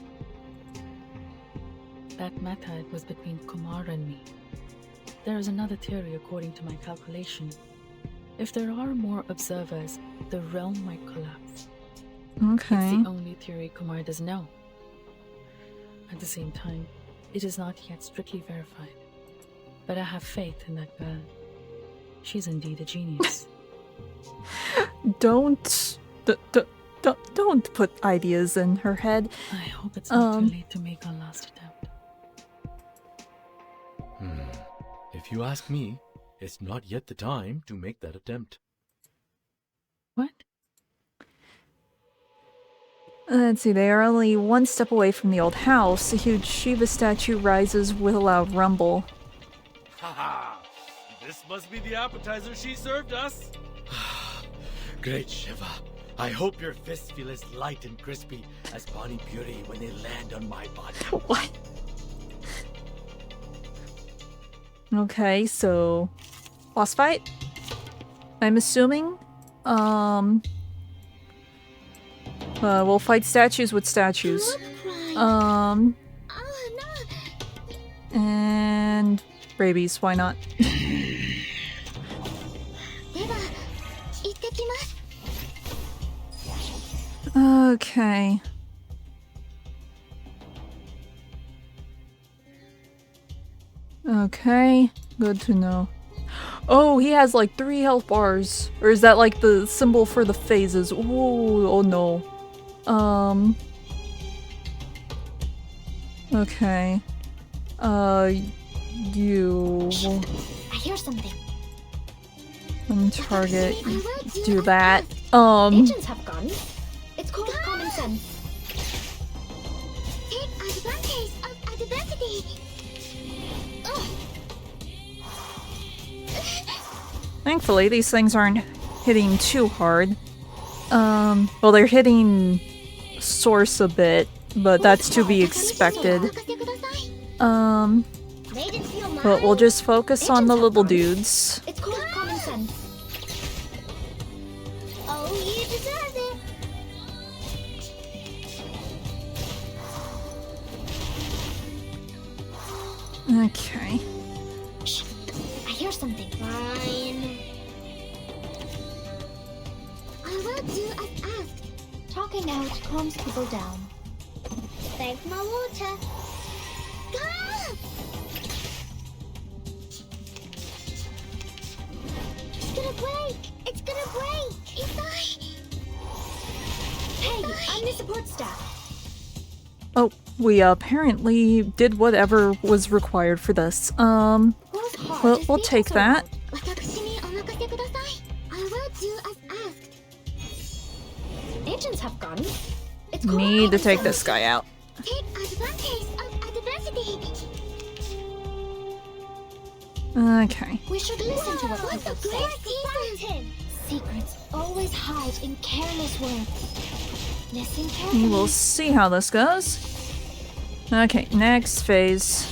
That method was between Kumar and me. There is another theory according to my calculation. If there are more observers, the realm might collapse. Okay. It's the only theory Kumar doesn't know. At the same time, it is not yet strictly verified. But I have faith in that girl. She's indeed a genius. Don't put ideas in her head. I hope it's not too late to make our last attempt. If you ask me, it's not yet the time to make that attempt. What? Let's see, they are only one step away from the old house. A huge Shiva statue rises with a loud rumble. Haha! This must be the appetizer she served us! Great Shiva, I hope your fists feel as light and crispy as Pani Puri when they land on my body. What? Okay, so boss fight? I'm assuming. We'll fight statues with statues. And rabies, why not? Okay. Okay, good to know. Oh, he has like 3 health bars. Or is that like the symbol for the phases? Ooh, oh no. Okay. You... I hear something. Target. Do that. Agents have guns. It's called common sense. Take advantage of adversity. Thankfully, these things aren't hitting too hard. Well, they're hitting Source a bit, but that's to be expected. But we'll just focus on the little dudes. It's called common sense. Oh, you deserve it. Okay. I hear something. Fine. I will do as asked. Talking out calms people down. Thank my water. Ah! It's gonna break! It's gonna break! Hey, I'm the support staff. Oh, we apparently did whatever was required for this. Who Those hearts We'll take that. I will do as asked. Agents have guns. It's Need to take this guy out. Take advantage of adversity. Okay. We should listen to what people say. Secrets always hide in careless words. Listen carefully. We'll see how this goes. Okay, next phase.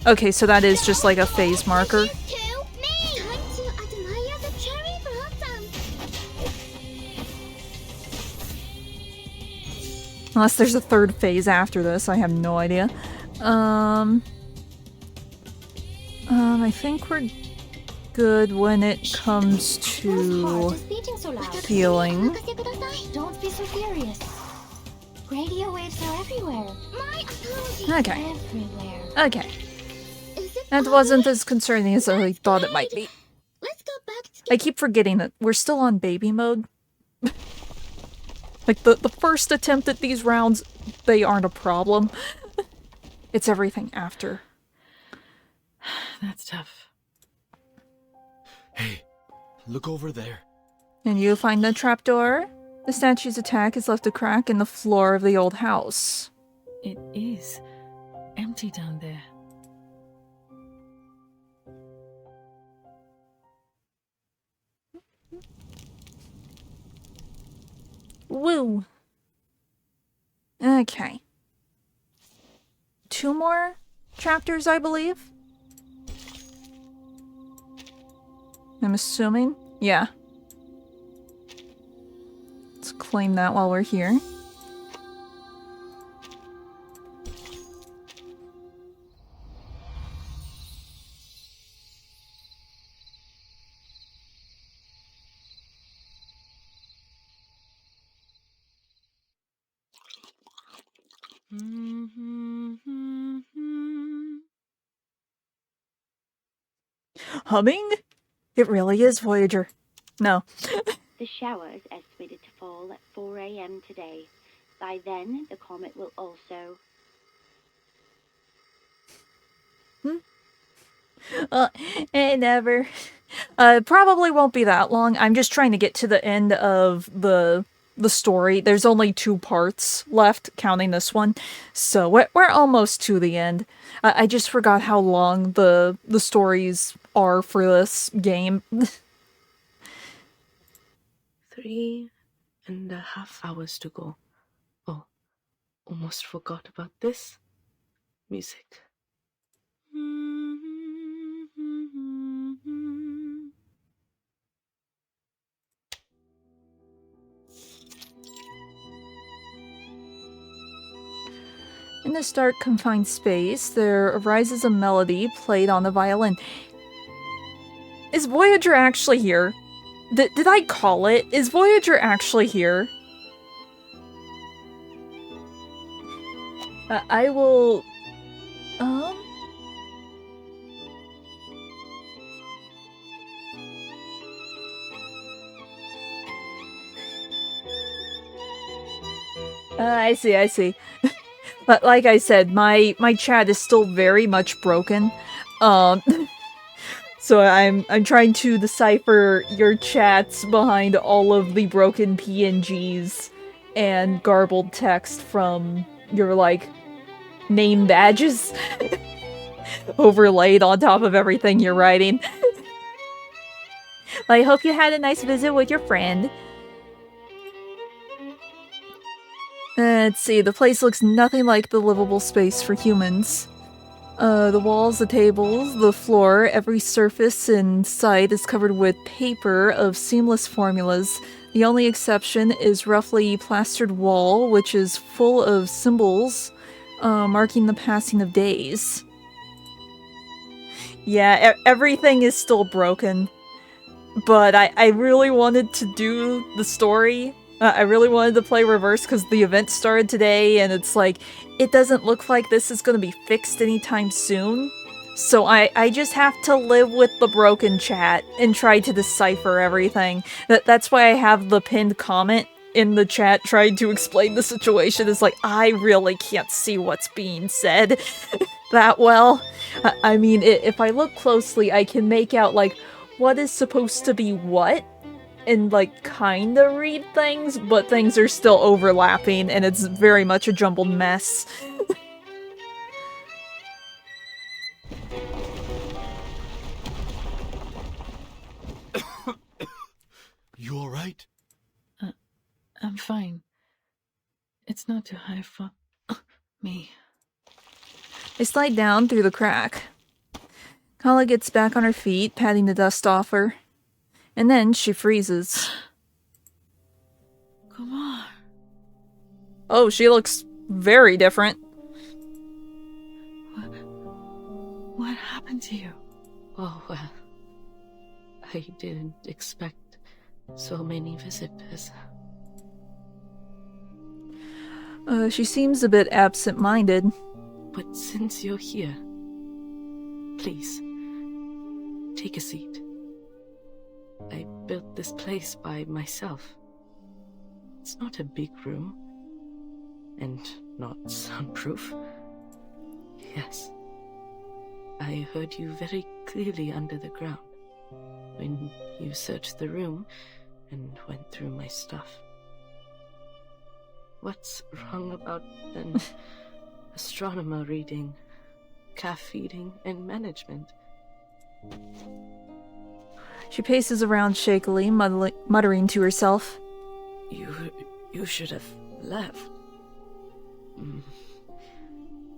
Okay, so that is just like a phase marker. Time to admire the cherry blossom. Unless there's a third phase after this, I have no idea. I think we're good when it comes to healing. Don't be so furious. Radio waves are everywhere. My apologies. Okay. Everywhere. Okay. That wasn't as concerning as I thought it might be. I keep forgetting that we're still on baby mode. Like, the first attempt at these rounds, they aren't a problem. It's everything after. That's tough. Hey, look over there. And you find the trapdoor? The statue's attack has left a crack in the floor of the old house. It is empty down there. Woo! Okay. 2 more chapters, I believe? I'm assuming? Yeah. Let's claim that while we're here. Humming? It really is Voyager. No. The shower is estimated to fall at 4 a.m. today. By then, the comet will also... Never. Probably won't be that long. I'm just trying to get to the end of the story. There's only 2 parts left, counting this one. So we're almost to the end. I just forgot how long the stories are for this game. 3.5 hours to go. Oh, almost forgot about this. Music. In this dark, confined space, there arises a melody played on the violin. Is Voyager actually here? Did I call it? Is Voyager actually here? I will... I see. But like I said, my chat is still very much broken. So I'm trying to decipher your chats behind all of the broken PNGs and garbled text from your, like, name badges overlaid on top of everything you're writing. I hope you had a nice visit with your friend. Let's see, the place looks nothing like the livable space for humans. The walls, the tables, the floor, every surface in sight is covered with paper of seamless formulas. The only exception is roughly plastered wall, which is full of symbols, marking the passing of days. Yeah, everything is still broken. But I really wanted to do the story. I really wanted to play reverse because the event started today and it's like, it doesn't look like this is going to be fixed anytime soon. So I just have to live with the broken chat and try to decipher everything. That's why I have the pinned comment in the chat trying to explain the situation. It's like, I really can't see what's being said. that well. I mean, if I look closely, I can make out, like, what is supposed to be what, and, like, kinda read things, but things are still overlapping, and it's very much a jumbled mess. You alright? I'm fine. It's not too high for me. They slide down through the crack. Kala gets back on her feet, patting the dust off her. And then she freezes. Come on. Oh, she looks very different. What happened to you? Oh, well. I didn't expect so many visitors. She seems a bit absent-minded. But since you're here, please, take a seat. I built this place by myself. It's not a big room, and not soundproof. Yes, I heard you very clearly under the ground when you searched the room and went through my stuff. What's wrong about an astronomer reading, calf feeding, and management? She paces around shakily, muttering to herself. You should have left.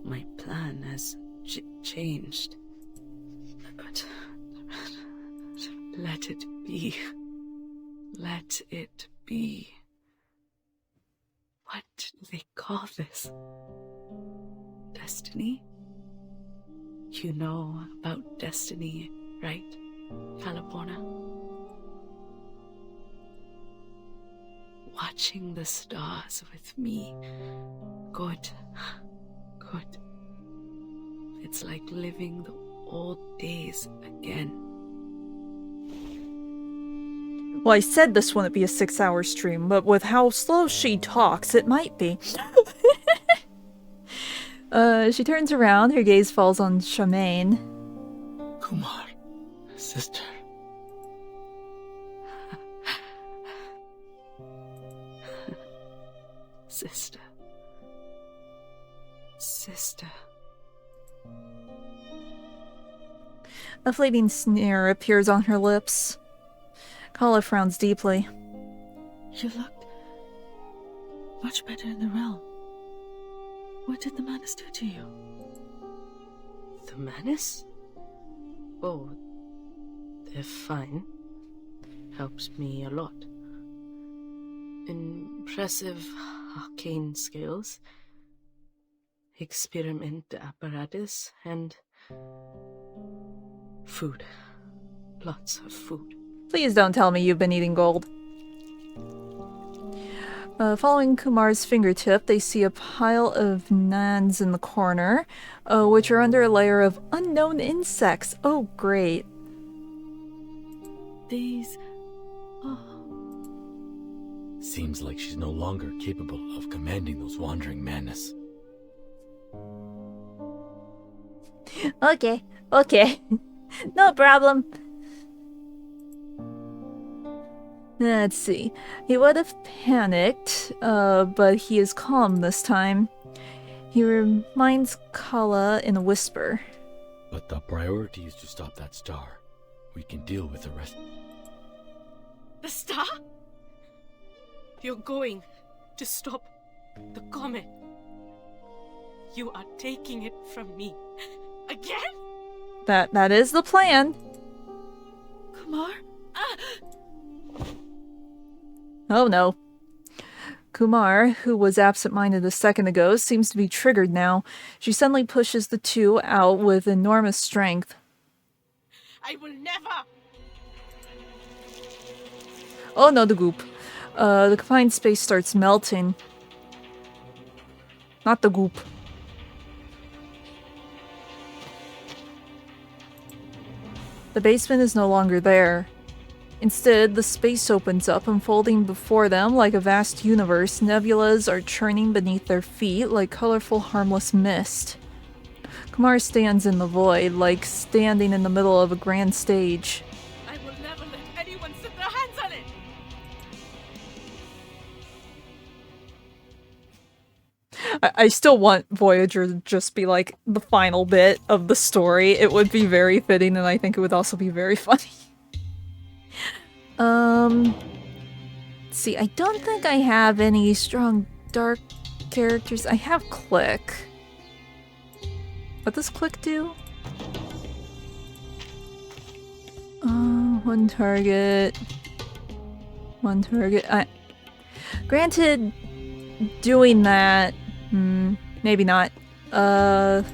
My plan has changed. But let it be. Let it be. What do they call this? Destiny? You know about destiny, right, California? Watching the stars with me. Good. Good. It's like living the old days again. Well, I said this wouldn't be a 6-hour stream, but with how slow she talks, it might be. She turns around, her gaze falls on Charmaine. Kumar, sister. Sister. Sister. A fleeting sneer appears on her lips. Kala frowns deeply. You looked much better in the realm. What did the Manus do to you? The Manus? Oh, they're fine. Helps me a lot. Impressive arcane skills, experiment apparatus, and food. Lots of food. Please don't tell me you've been eating gold. Following Kumar's fingertip, they see a pile of nans in the corner, which are under a layer of unknown insects. Oh, great. These... Seems like she's no longer capable of commanding those wandering madness. Okay. No problem. Let's see. He would have panicked, but he is calm this time. He reminds Kala in a whisper. But the priority is to stop that star. We can deal with the rest. The star? You're going to stop the comet. You are taking it from me. Again? That is the plan. Kumar? Oh no. Kumar, who was absent-minded a second ago, seems to be triggered now. She suddenly pushes the two out with enormous strength. I will never! Oh no, the goop. The confined space starts melting. Not the goop. The basement is no longer there. Instead, the space opens up, unfolding before them like a vast universe. Nebulas are churning beneath their feet like colorful, harmless mist. Kumar stands in the void, like standing in the middle of a grand stage. I will never let anyone set their hands on it! I still want Voyager to just be like the final bit of the story. It would be very fitting, and I think it would also be very funny. See, I don't think I have any strong dark characters. I have Click. What does Click do? One target. One target. Granted, doing that... maybe not. Grab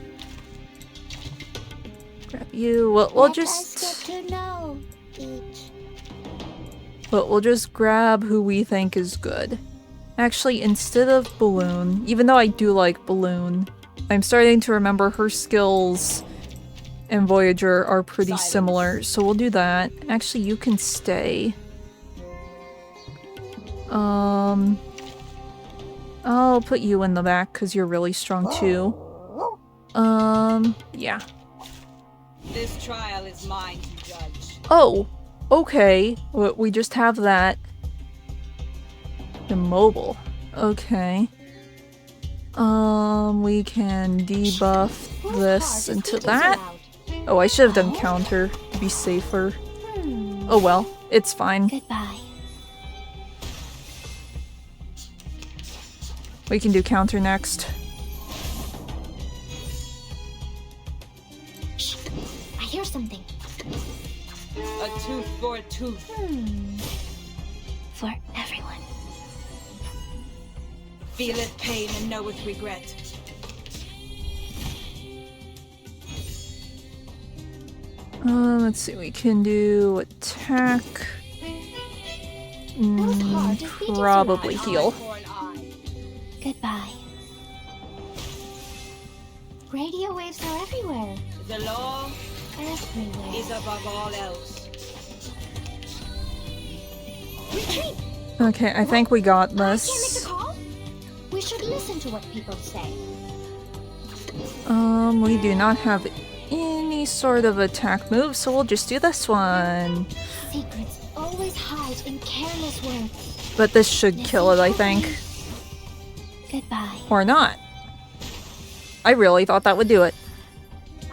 you. We'll just... We'll just grab who we think is good. Actually, instead of Balloon, even though I do like Balloon, I'm starting to remember her skills and Voyager are pretty similar, so we'll do that. Actually, you can stay. I'll put you in the back because you're really strong too. Yeah. This trial is mine to judge. Oh, okay. We just have that. Immobile. Okay. We can debuff this into that. Oh, I should have done counter to be safer. Oh well, it's fine. Goodbye. We can do counter next. Shh. I hear something. A tooth for a tooth. For everyone. Feel it pain and know it regret. Let's see, we can do attack. Probably heal. Goodbye. Radio waves are everywhere. The law Everywhere. is above all else. Retreat! Okay, I think we got Can't make this. the call? We should listen to what people say. We do not have any sort of attack move, so we'll just do this one. Secrets always hide in careless words. But this should kill it, I think. Goodbye. Or not. I really thought that would do it.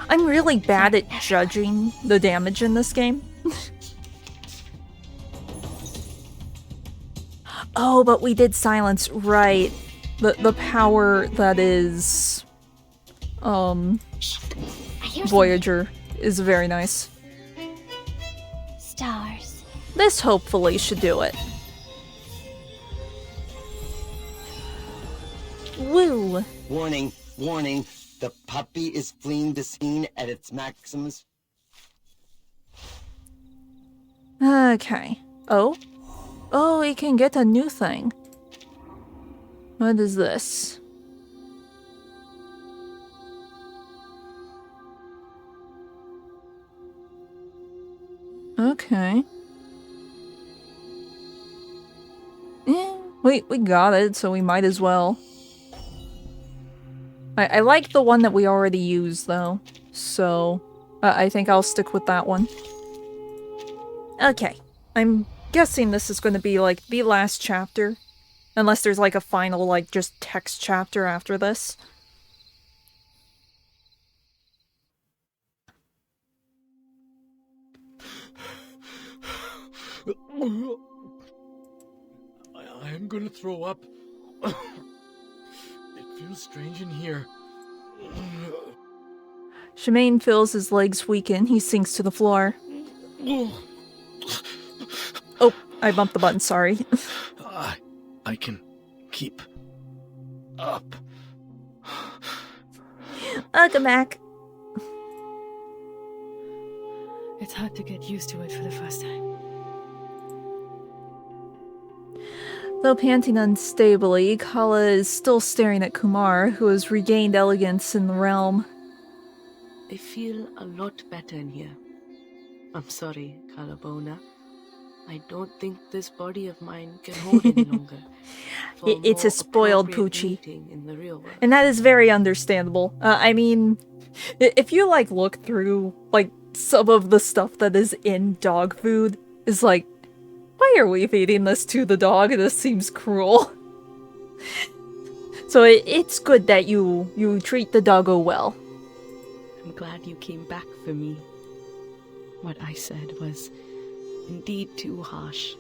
I'm really bad at judging the damage in this game. Oh, but we did silence, right. The power that is... Voyager is very nice. Stars. This hopefully should do it. Woo! Warning, warning. The puppy is fleeing the scene at its maximus. Okay. Oh? Oh, we can get a new thing. What is this? Okay. We got it, so we might as well. I like the one that we already used, though. So, I think I'll stick with that one. Okay. I'm guessing this is going to be, like, the last chapter. Unless there's, like, a final, like, just text chapter after this. I'm gonna throw up. It feels strange in here. Shemaine feels his legs weaken. He sinks to the floor. Oh, I bumped the button, sorry. I can keep up. Welcome back. It's hard to get used to it for the first time. Though panting unstably, Kala is still staring at Kumar, who has regained elegance in the realm. I feel a lot better in here. I'm sorry, Kalabona. I don't think this body of mine can hold any longer. It's a spoiled appropriate poochie. meeting in the real world. And that is very understandable. I mean, If you like look through like some of the stuff that is in dog food, is like, why are we feeding this to the dog? This seems cruel. So it's good that you treat the doggo well. I'm glad you came back for me. What I said was indeed too harsh.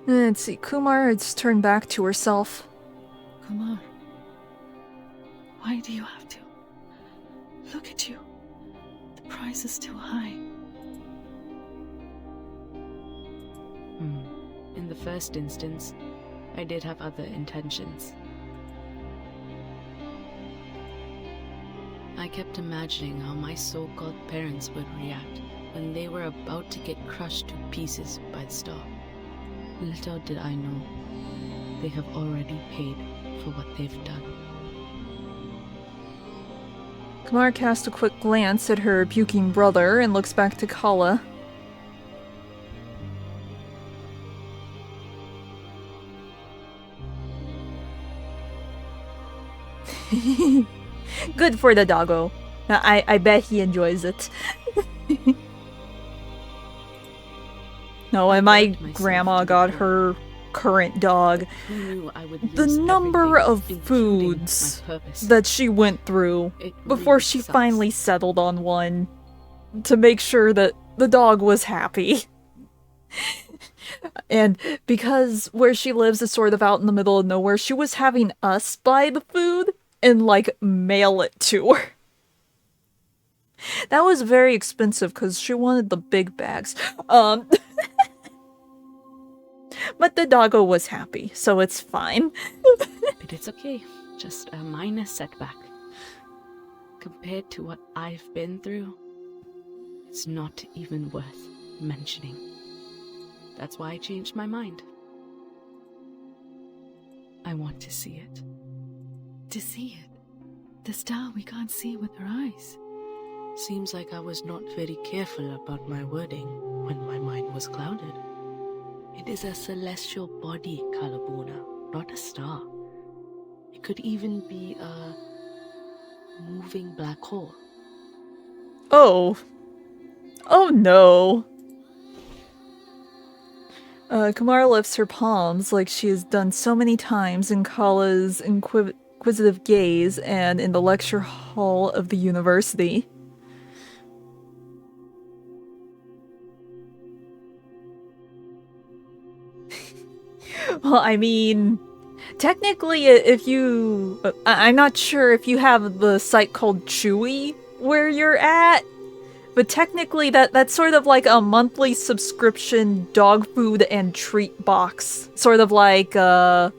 Let's see, Kumar has turned back to herself. Kumar, why do you have to? Look at you. The price is too high. In the first instance, I did have other intentions. I kept imagining how my so-called parents would react when they were about to get crushed to pieces by the star. Little did I know, they have already paid for what they've done. Kumar casts a quick glance at her puking brother and looks back to Kala. Good for the doggo. I bet he enjoys it. No, and my grandma got her current dog. The number of foods that she went through before she finally settled on one to make sure that the dog was happy. And because where she lives is sort of out in the middle of nowhere, she was having us buy the food and like mail it to her. That was very expensive because she wanted the big bags. But the doggo was happy, so it's fine. But it's okay, just a minor setback. Compared to what I've been through, it's not even worth mentioning. That's why I changed my mind. I want to see it. To see it? The star we can't see with our eyes. Seems like I was not very careful about my wording when my mind was clouded. It is a celestial body, Kalabuna, not a star. It could even be a moving black hole. Oh. Oh no. Kamara lifts her palms like she has done so many times in Kala's inquisitive gaze and in the lecture hall of the university. Well, I mean, technically, if you... I'm not sure if you have the site called Chewy where you're at, but technically that's sort of like a monthly subscription dog food and treat box. Sort of like for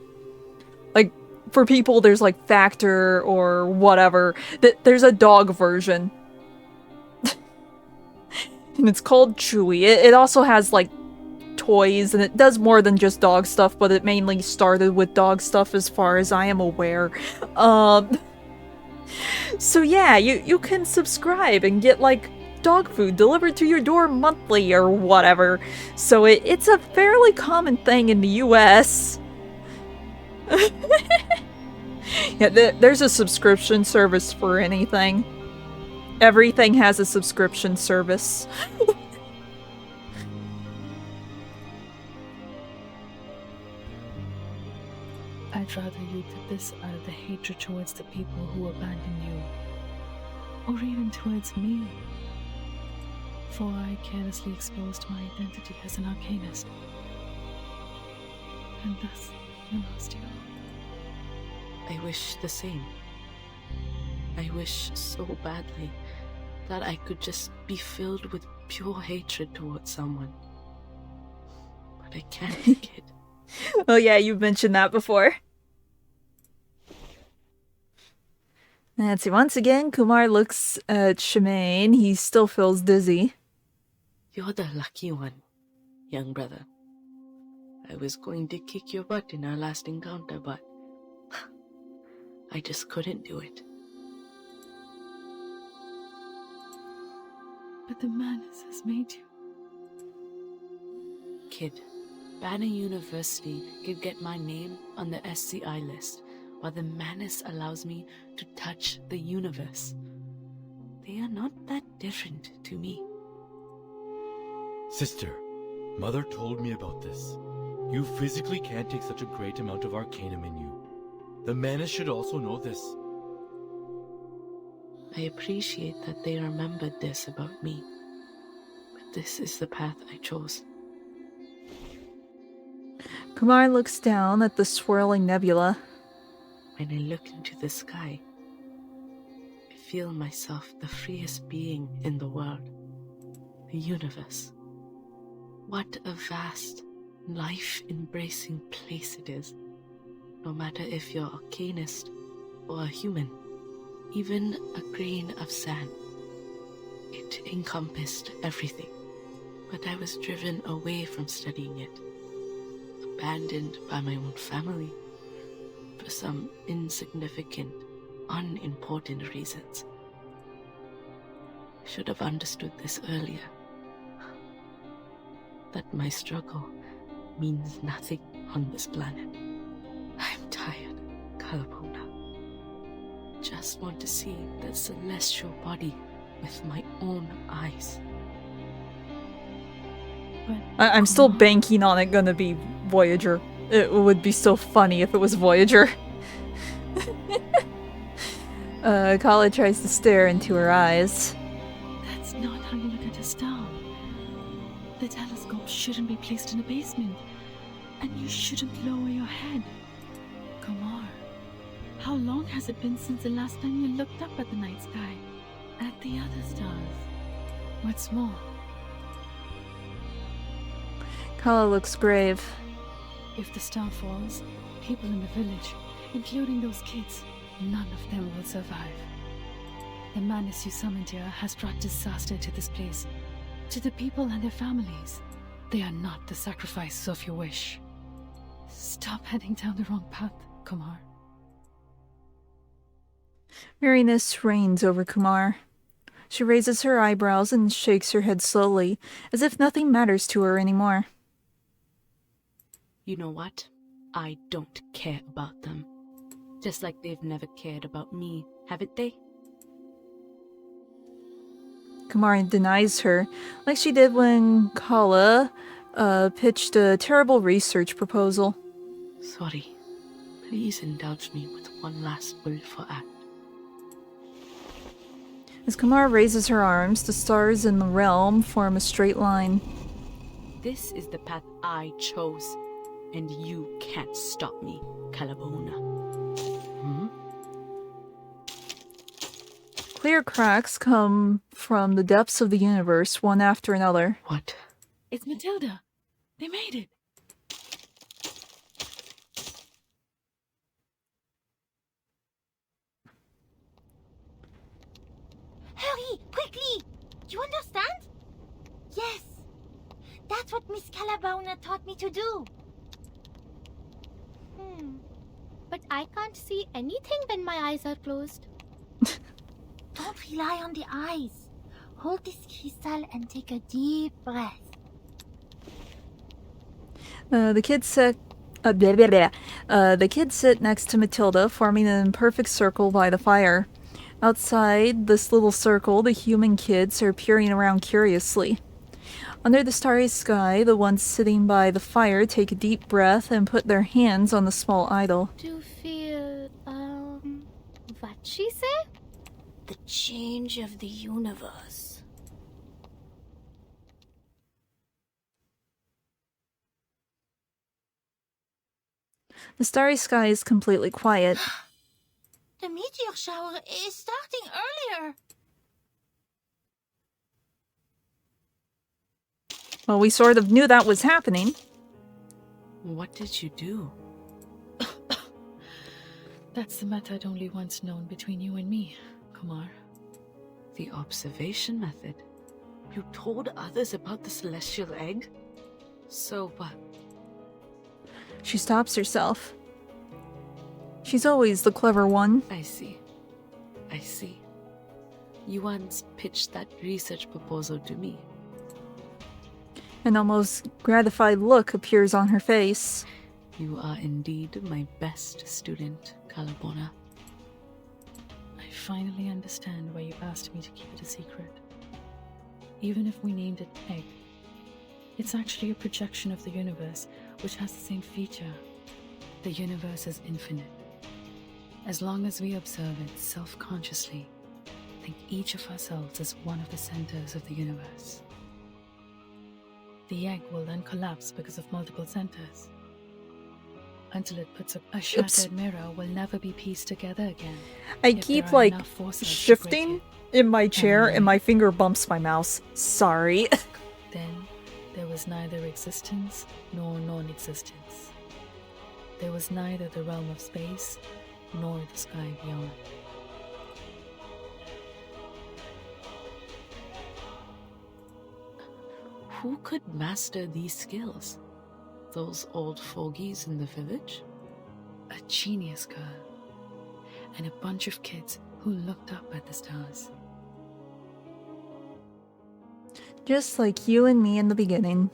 people there's like Factor or whatever. There's a dog version. And it's called Chewy. It also has like toys, and it does more than just dog stuff, but it mainly started with dog stuff as far as I am aware. So yeah, you can subscribe and get like dog food delivered to your door monthly or whatever. So it's a fairly common thing in the US. Yeah, there's a subscription service for anything. Everything has a subscription service. I'd rather you did this out of the hatred towards the people who abandoned you. Or even towards me. For I carelessly exposed my identity as an arcanist. And thus, you lost you. I wish the same. I wish so badly that I could just be filled with pure hatred towards someone. But I can't make it. Oh yeah, you've mentioned that before. Let's see, once again, Kumar looks at Shemaine. He still feels dizzy. You're the lucky one, young brother. I was going to kick your butt in our last encounter, but I just couldn't do it. But the madness has made you. Kid, Banner University could get my name on the SCI list, while the Manus allows me to touch the universe. They are not that different to me. Sister, Mother told me about this. You physically can't take such a great amount of arcanum in you. The Manus should also know this. I appreciate that they remembered this about me, but this is the path I chose. Kumar looks down at the swirling nebula. When I look into the sky, I feel myself the freest being in the world, the universe. What a vast, life-embracing place it is, no matter if you're a arcanist or a human, even a grain of sand. It encompassed everything, but I was driven away from studying it, abandoned by my own family, for some insignificant, unimportant reasons. I should have understood this earlier. That my struggle means nothing on this planet. I'm tired, Kalapona. Just want to see that celestial body with my own eyes. I'm still banking on it gonna be Voyager. It would be so funny if it was Voyager. Kala tries to stare into her eyes. That's not how you look at a star. The telescope shouldn't be placed in a basement, and you shouldn't lower your head. Kumar, how long has it been since the last time you looked up at the night sky? At the other stars? What's more? Kala looks grave. If the star falls, people in the village, including those kids, none of them will survive. The Manus you summoned here has brought disaster to this place, to the people and their families. They are not the sacrifices of your wish. Stop heading down the wrong path, Kumar. Weariness reigns over Kumar. She raises her eyebrows and shakes her head slowly, as if nothing matters to her anymore. You know what? I don't care about them. Just like they've never cared about me, haven't they? Kumar denies her, like she did when Kala pitched a terrible research proposal. Sorry. Please indulge me with one last willful act. As Kumar raises her arms, the stars in the realm form a straight line. This is the path I chose, and you can't stop me, Kalabona. Clear cracks come from the depths of the universe, one after another. What? It's Matilda. They made it. Hurry, quickly! Do you understand? Yes. That's what Miss Calabauna taught me to do. But I can't see anything when my eyes are closed. Don't rely on the eyes. Hold this crystal and take a deep breath. The kids sit next to Matilda, forming an imperfect circle by the fire. Outside this little circle, the human kids are peering around curiously. Under the starry sky, the ones sitting by the fire take a deep breath and put their hands on the small idol. To feel, what she say? The change of the universe. The starry sky is completely quiet. The meteor shower is starting earlier. Well, we sort of knew that was happening. What did you do? That's the method only once known between you and me, Kumar. The observation method? You told others about the celestial egg? So what? She stops herself. She's always the clever one. I see. I see. You once pitched that research proposal to me. An almost gratified look appears on her face. You are indeed my best student, Calabona. I finally understand why you asked me to keep it a secret. Even if we named it Egg, it's actually a projection of the universe, which has the same feature. The universe is infinite. As long as we observe it self-consciously, think each of ourselves is one of the centers of the universe. The egg will then collapse because of multiple centers. Until it puts a shattered mirror will never be pieced together again. I if keep, there are like, enough forces to break shifting it. in my chair Am I and right? my finger bumps my mouse. Sorry. Then there was neither existence nor non-existence. There was neither the realm of space nor the sky beyond. Who could master these skills? Those old fogies in the village? A genius girl. And a bunch of kids who looked up at the stars. Just like you and me in the beginning.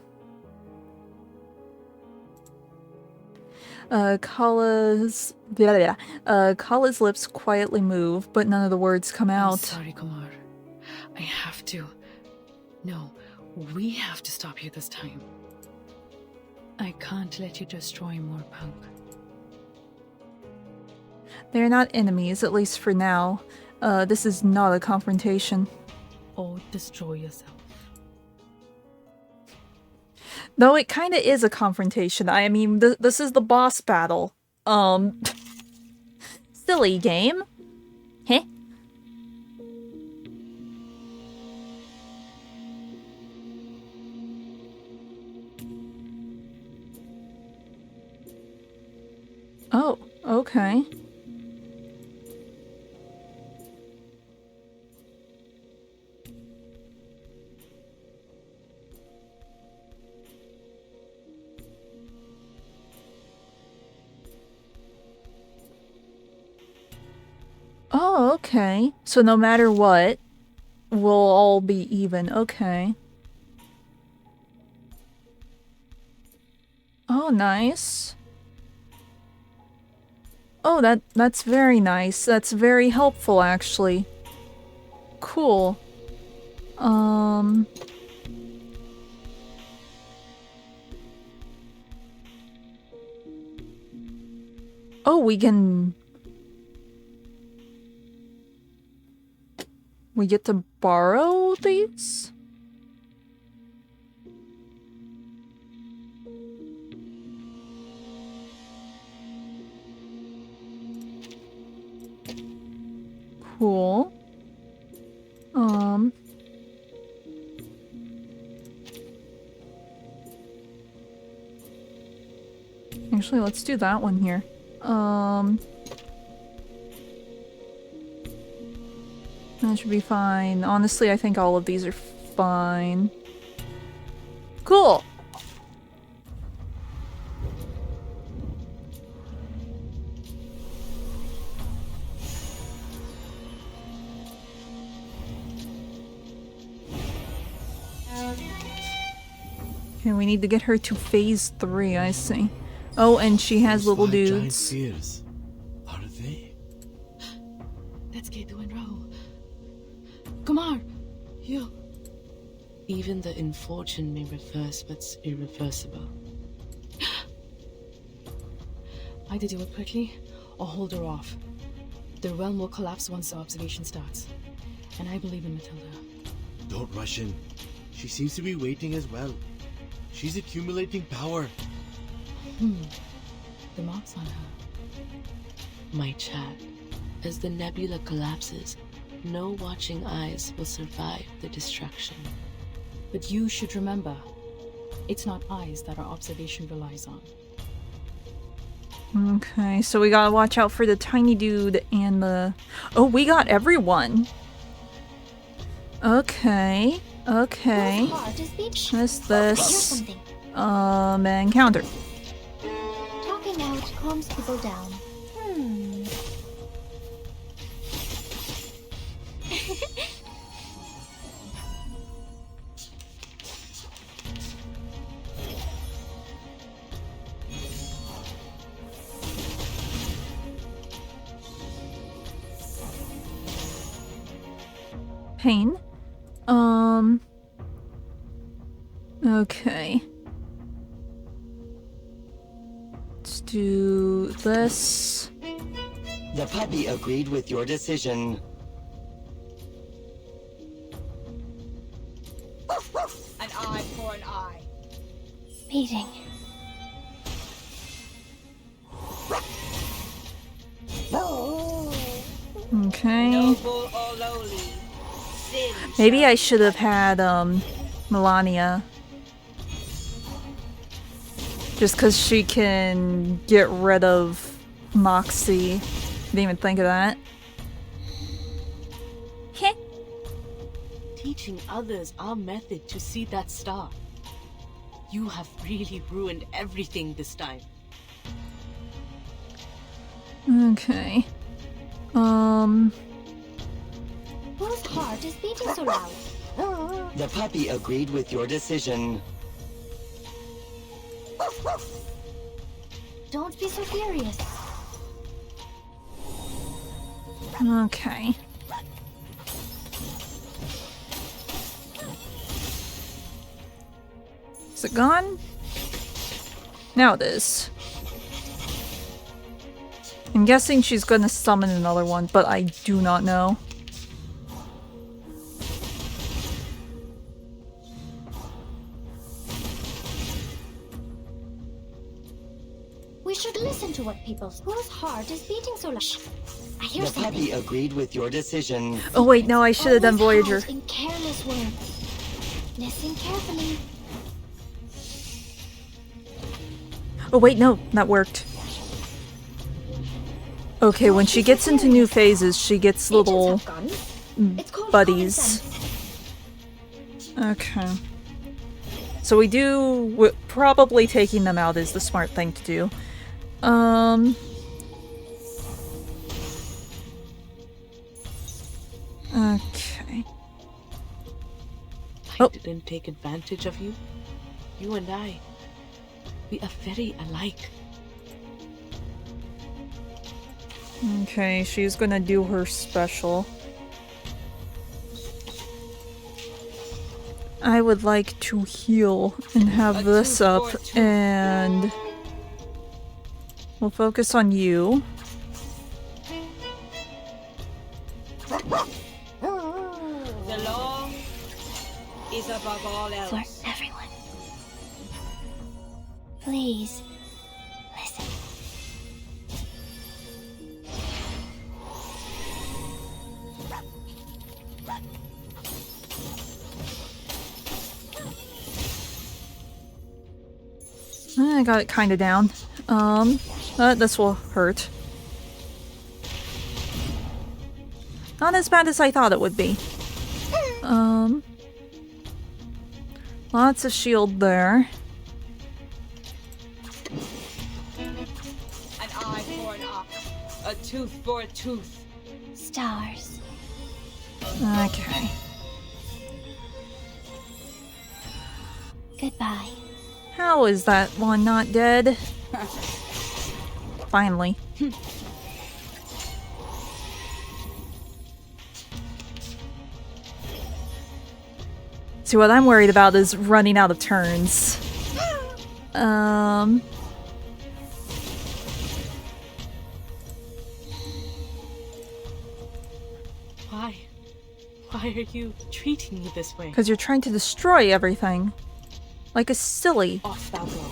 Kala's lips quietly move, but none of the words come I'm out. sorry, Kumar. I have to. No, we have to stop you this time. I can't let you destroy more punk. They're not enemies, at least for now. This is not a confrontation. Or destroy yourself. Though it kind of is a confrontation. I mean, this is the boss battle. Silly game. Heh. Oh, okay. Oh, okay. So no matter what, we'll all be even. Okay. Oh, nice. Oh, that's very nice. That's very helpful, actually. Cool. Oh, we can... We get to borrow these? Cool. Actually, let's do that one here. That should be fine. Honestly, I think all of these are fine. Cool! Okay, we need to get her to phase 3, I see. Oh, and she has little Five giant dudes. spheres. Are they? That's Ketu and Rahul. Kumar! You... Even the infortune may reverse what's irreversible. Either do it quickly, or hold her off. The realm will collapse once the observation starts. And I believe in Matilda. Don't rush in. She seems to be waiting as well. She's accumulating power. The mark's on her. My child, as the nebula collapses, no watching eyes will survive the destruction. But you should remember, it's not eyes that our observation relies on. Okay, so we gotta watch out for the tiny dude and the... Oh, we got everyone! Okay, okay. What's this? Encounter. Talking out calms people down. pain. Okay. Let's do this. The puppy agreed with your decision. An eye for an eye. Meeting. Okay. Noble or lowly. Sin Maybe I should have had Melania. Just because she can get rid of Moxie. Didn't even think of that. Heh. Teaching others our method to see that star. You have really ruined everything this time. Okay. Whose heart is beating so loud? The puppy agreed with your decision. Don't be so furious. Okay. Is it gone? Now it is. I'm guessing she's gonna summon another one, but I do not know. We should listen to what people's whose heart is beating so loud. I hear The something. puppy agreed with your decision. Oh wait, no, I should have done Always Voyager. housed in careless words. Listen carefully. Oh wait, no, that worked. Okay, when she gets into new phases, she gets little buddies. Okay. So we do... probably taking them out is the smart thing to do. Okay. I didn't take advantage of you. You and I, we are very alike. Okay, she's gonna do her special. I would like to heal and have this up, and we'll focus on you. The law is above all else. For everyone. Please, listen. I got it kinda down. This will hurt. Not as bad as I thought it would be. Lots of shield there. An eye for an eye. A tooth for a tooth. Stars. Okay. Goodbye. How is that one not dead? Finally. See, what I'm worried about is running out of turns. Why? Why are you treating me this way? Because you're trying to destroy everything. Like a silly. Off thou go.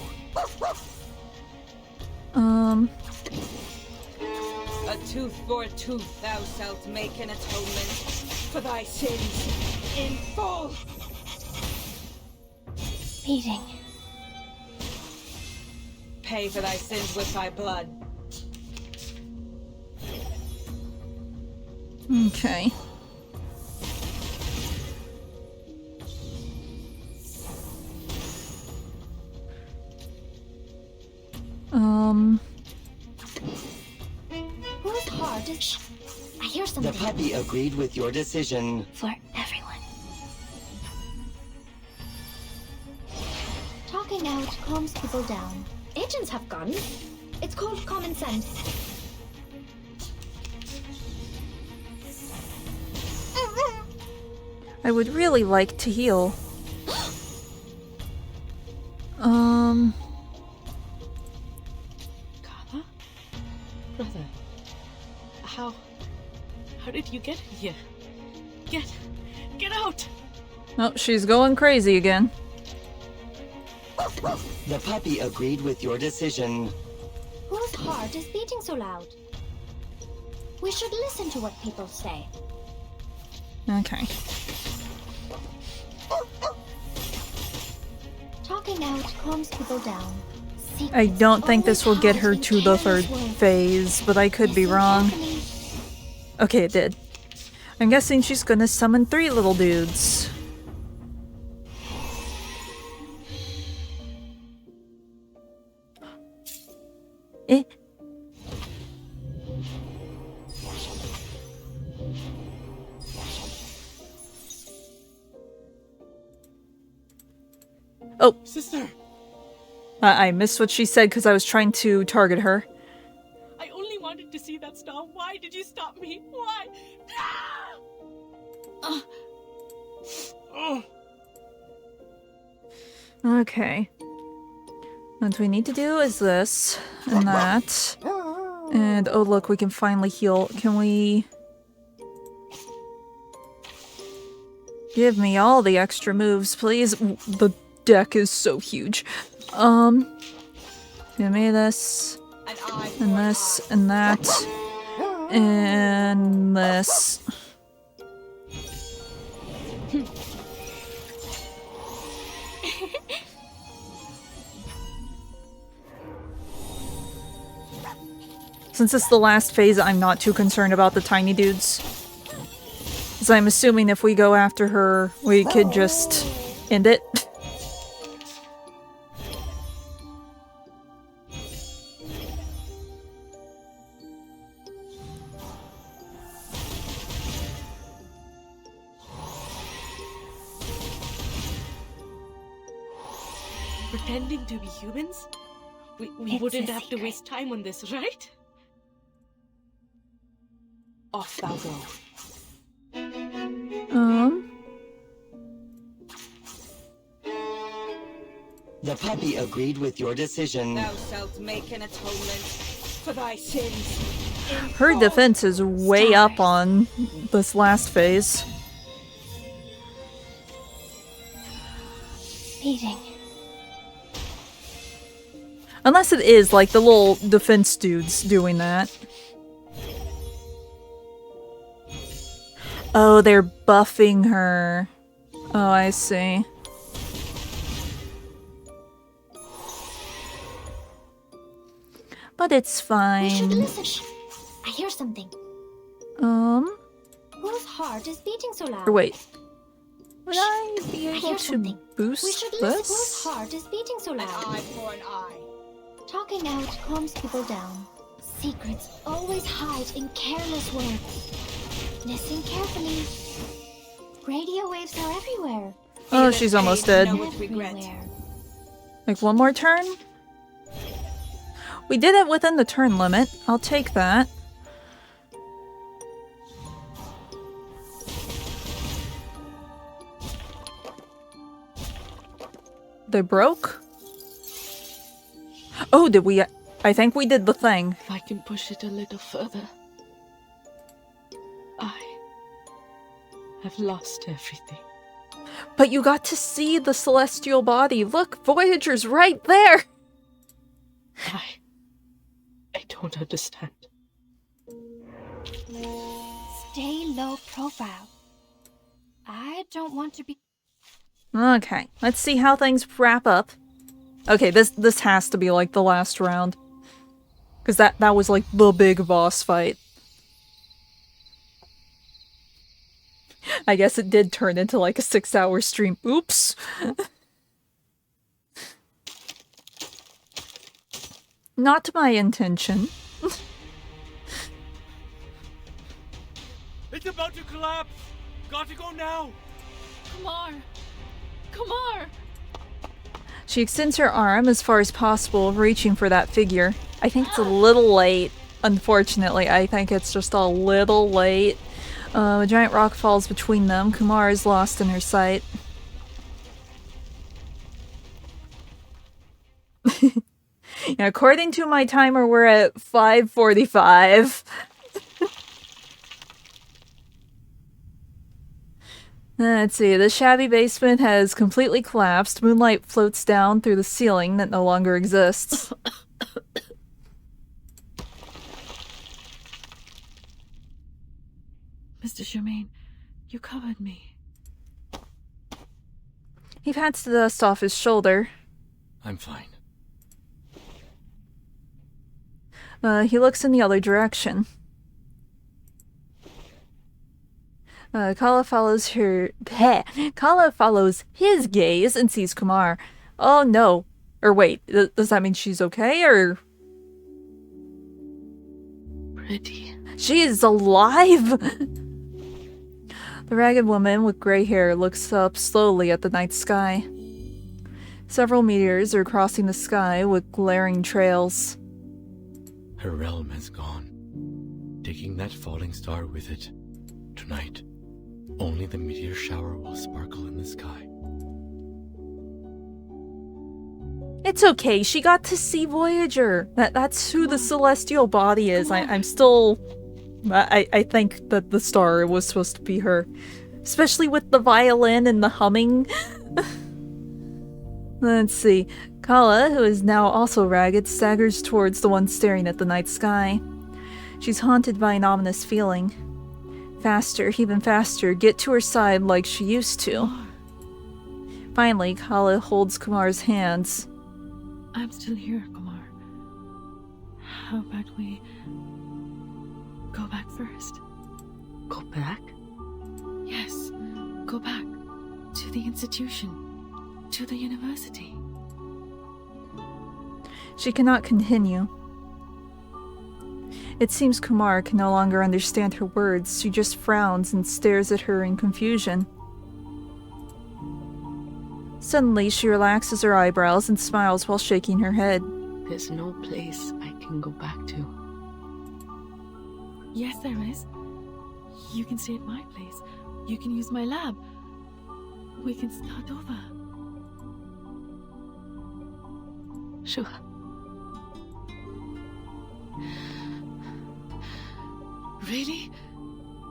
A tooth for a tooth, thou shalt make an atonement for thy sins in full. Meeting. Pay for thy sins with thy blood. Okay. Whose heart is... I hear something. The puppy agreed with your decision. For everyone. Talking out calms people down. Agents have guns. It's called common sense. I would really like to heal. Carla? Brother, how did you get here? Get out! Oh, she's going crazy again. The puppy agreed with your decision. Whose heart is beating so loud? We should listen to what people say. Okay. Talking out calms people down. I don't think this will get her to the third phase, but I could be wrong. Okay, it did. I'm guessing she's gonna summon 3 little dudes. Eh? Oh! Sister! I missed what she said because I was trying to target her. I only wanted to see that star. Why did you stop me? Why? Okay. What we need to do is this and that. And oh look, we can finally heal. Can we... Give me all the extra moves, please. The deck is so huge. Give me this. And this. And that. And this. Since it's the last phase, I'm not too concerned about the tiny dudes. Because I'm assuming if we go after her, we could just end it. Pretending to be humans? We wouldn't have to waste time on this, right? Off thou go. The puppy agreed with your decision. Thou shalt make an atonement for thy sins. Her defense is way up on this last phase. Beating. Unless it is like the little defense dudes doing that. Oh, they're buffing her. Oh, I see. But it's fine. We should listen. I hear something. Whose heart is beating so loud? Or wait. Would I be able hear to something. boost We should listen. this? Whose heart is beating so loud? An eye for an eye. Talking out calms people down. Secrets always hide in careless words. Listen carefully. Radio waves are everywhere. Oh, she's almost dead. Everywhere. Like one more turn? We did it within the turn limit. I'll take that. They broke? Oh, did we? I think we did the thing. If I can push it a little further. I've lost everything. But you got to see the celestial body. Look, Voyager's right there! I don't understand. Stay low profile. I don't want to be... Okay, let's see how things wrap up. Okay, this has to be like the last round. Because that was like the big boss fight. I guess it did turn into like a 6-hour stream. Oops! Not my intention. It's about to collapse! Got to go now! Kumar! Kumar! She extends her arm as far as possible, reaching for that figure. I think it's a little late, unfortunately. I think it's just a little late. A giant rock falls between them. Kumar is lost in her sight. Yeah, according to my timer, we're at 5:45. Let's see, the shabby basement has completely collapsed. Moonlight floats down through the ceiling that no longer exists. Mr. Germain, you covered me. He pats the dust off his shoulder. I'm fine. He looks in the other direction. Kala follows Kala follows his gaze and sees Kumar. Oh no. Or wait, does that mean she's okay, or? Pretty. She is alive! The ragged woman with gray hair looks up slowly at the night sky. Several meteors are crossing the sky with glaring trails. Her realm has gone, taking that falling star with it. Tonight, only the meteor shower will sparkle in the sky. It's okay, she got to see Voyager. That's who the celestial body is. I'm still... I think that the star was supposed to be her. Especially with the violin and the humming. Let's see. Kala, who is now also ragged, staggers towards the one staring at the night sky. She's haunted by an ominous feeling. Faster, even faster, get to her side like she used to. Finally, Kala holds Kumar's hands. I'm still here, Kumar. How about we go back first? Go back? Yes, go back to the institution, to the university. She cannot continue. It seems Kumar can no longer understand her words. She just frowns and stares at her in confusion. Suddenly, she relaxes her eyebrows and smiles while shaking her head. There's no place I can go back to. Yes, there is. You can stay at my place. You can use my lab. We can start over. Sure. Really?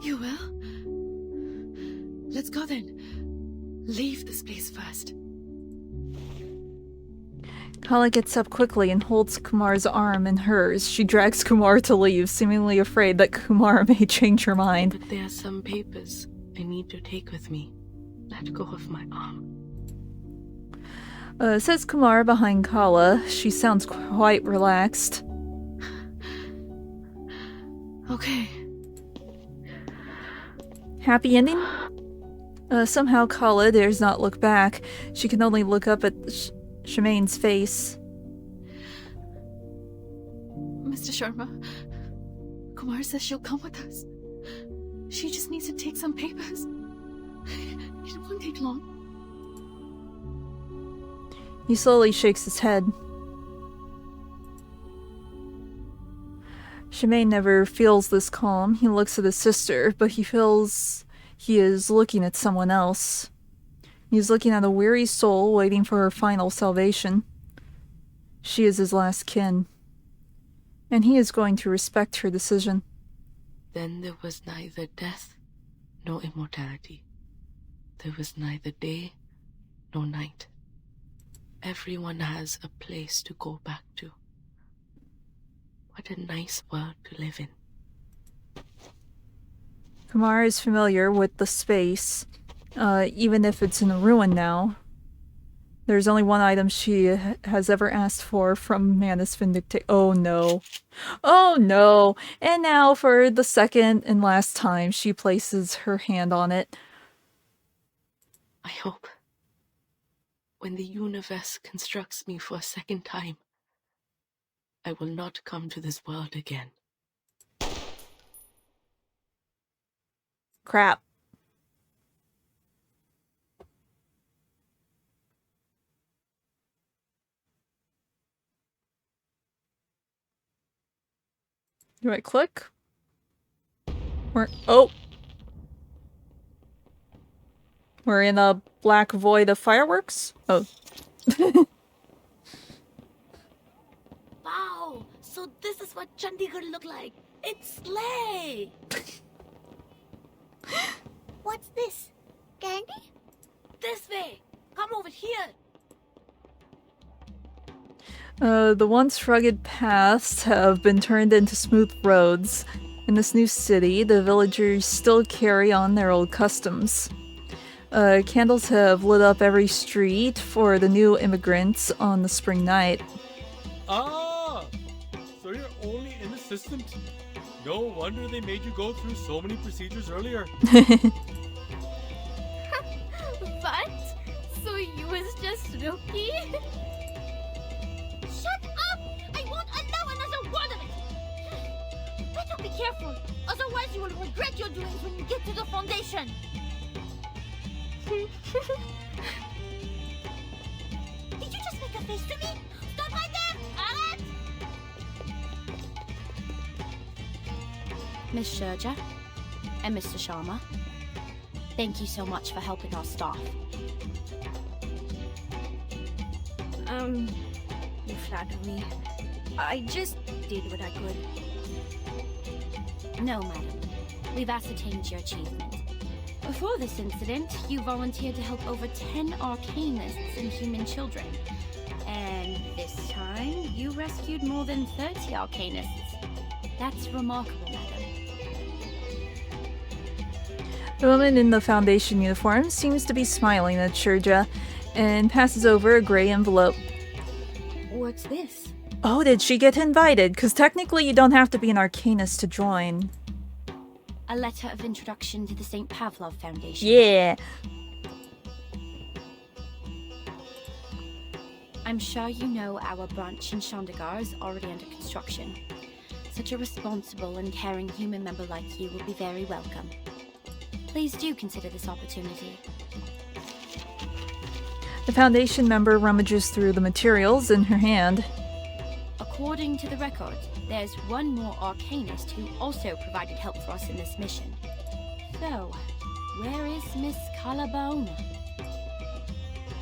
You will? Let's go then. Leave this place first. Kala gets up quickly and holds Kumar's arm in hers. She drags Kumar to leave, seemingly afraid that Kumar may change her mind. But there are some papers I need to take with me. Let go of my arm. Says Kumar behind Kala. She sounds quite relaxed. Okay. Happy ending? Somehow Kala dares not look back. She can only look up at Shemane's face. Mr. Sharma, Kumar says she'll come with us. She just needs to take some papers. It won't take long. He slowly shakes his head. Shemane never feels this calm. He looks at his sister, but he feels he is looking at someone else. He's looking at a weary soul waiting for her final salvation. She is his last kin, and he is going to respect her decision. Then there was neither death nor immortality. There was neither day nor night. Everyone has a place to go back to. What a nice world to live in. Kumar is familiar with the space, even if it's in a ruin now. There's only one item she has ever asked for from Manus Vindicate. Oh no. Oh no! And now for the second and last time she places her hand on it. I hope when the universe constructs me for a second time, I will not come to this world again. Crap. Do I click? Or oh, We're in a black void of fireworks? Oh. Wow! So this is what Chandigarh look like. It's slay! What's this? Candy? This way! Come over here! The once rugged paths have been turned into smooth roads. In this new city, the villagers still carry on their old customs. Candles have lit up every street for the new immigrants on the spring night. Ah! So you're only an assistant? No wonder they made you go through so many procedures earlier. What? So you was just rookie? Shut up! I won't allow another word of it! Better be careful, otherwise you will regret your doings when you get to the foundation. Did you just make a face to me? Stop right there! Alright? Miss Shurja and Mr. Sharma, thank you so much for helping our staff. You flatter me. I just did what I could. No, madam. We've ascertained your achievement. Before this incident, you volunteered to help over 10 arcanists and human children. And this time, you rescued more than 30 arcanists. That's remarkable, madam. The woman in the Foundation uniform seems to be smiling at Shurja and passes over a gray envelope. What's this? Oh, did she get invited? Because technically you don't have to be an arcanist to join. A letter of introduction to the St. Pavlov Foundation. Yeah. I'm sure you know our branch in Chandigarh is already under construction. Such a responsible and caring human member like you will be very welcome. Please do consider this opportunity. The Foundation member rummages through the materials in her hand. According to the record, there's one more arcanist who also provided help for us in this mission. So, where is Miss Calabona?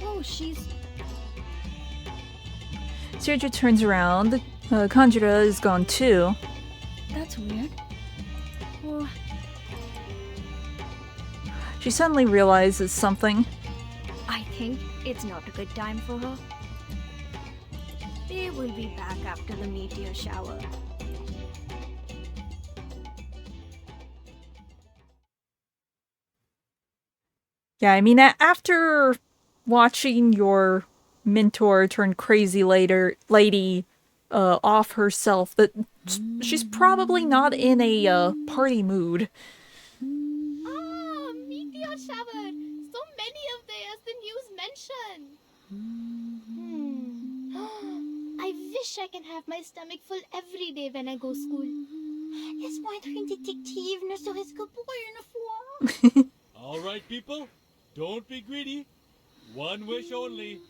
Oh, she's... Shurja turns around. Conjura is gone too. That's weird. Oh. She suddenly realizes something. I think it's not a good time for her. They will be back after the meteor shower. Yeah, I mean, after watching your mentor turn crazy lady off herself, that she's probably not in a party mood. Ah, meteor shower! So many of they as the news mention. I wish I can have my stomach full every day when I go school. Laisse-moi être une détective, ne serait-ce que pour une fois. All right, people, don't be greedy. One wish only.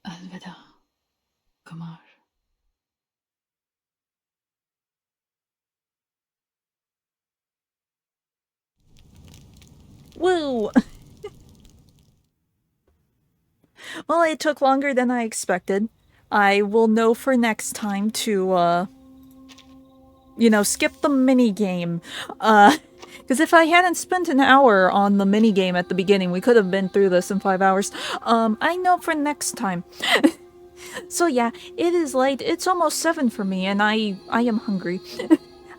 Alvida, Kumar. Woo! Well, it took longer than I expected. I will know for next time to, skip the minigame. Because if I hadn't spent an hour on the minigame at the beginning, we could have been through this in 5 hours. I know for next time. So yeah, it is late. It's almost 7 for me, and I am hungry.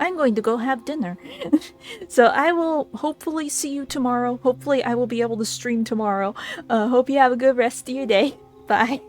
I'm going to go have dinner. So I will hopefully see you tomorrow. Hopefully I will be able to stream tomorrow. Hope you have a good rest of your day. Bye.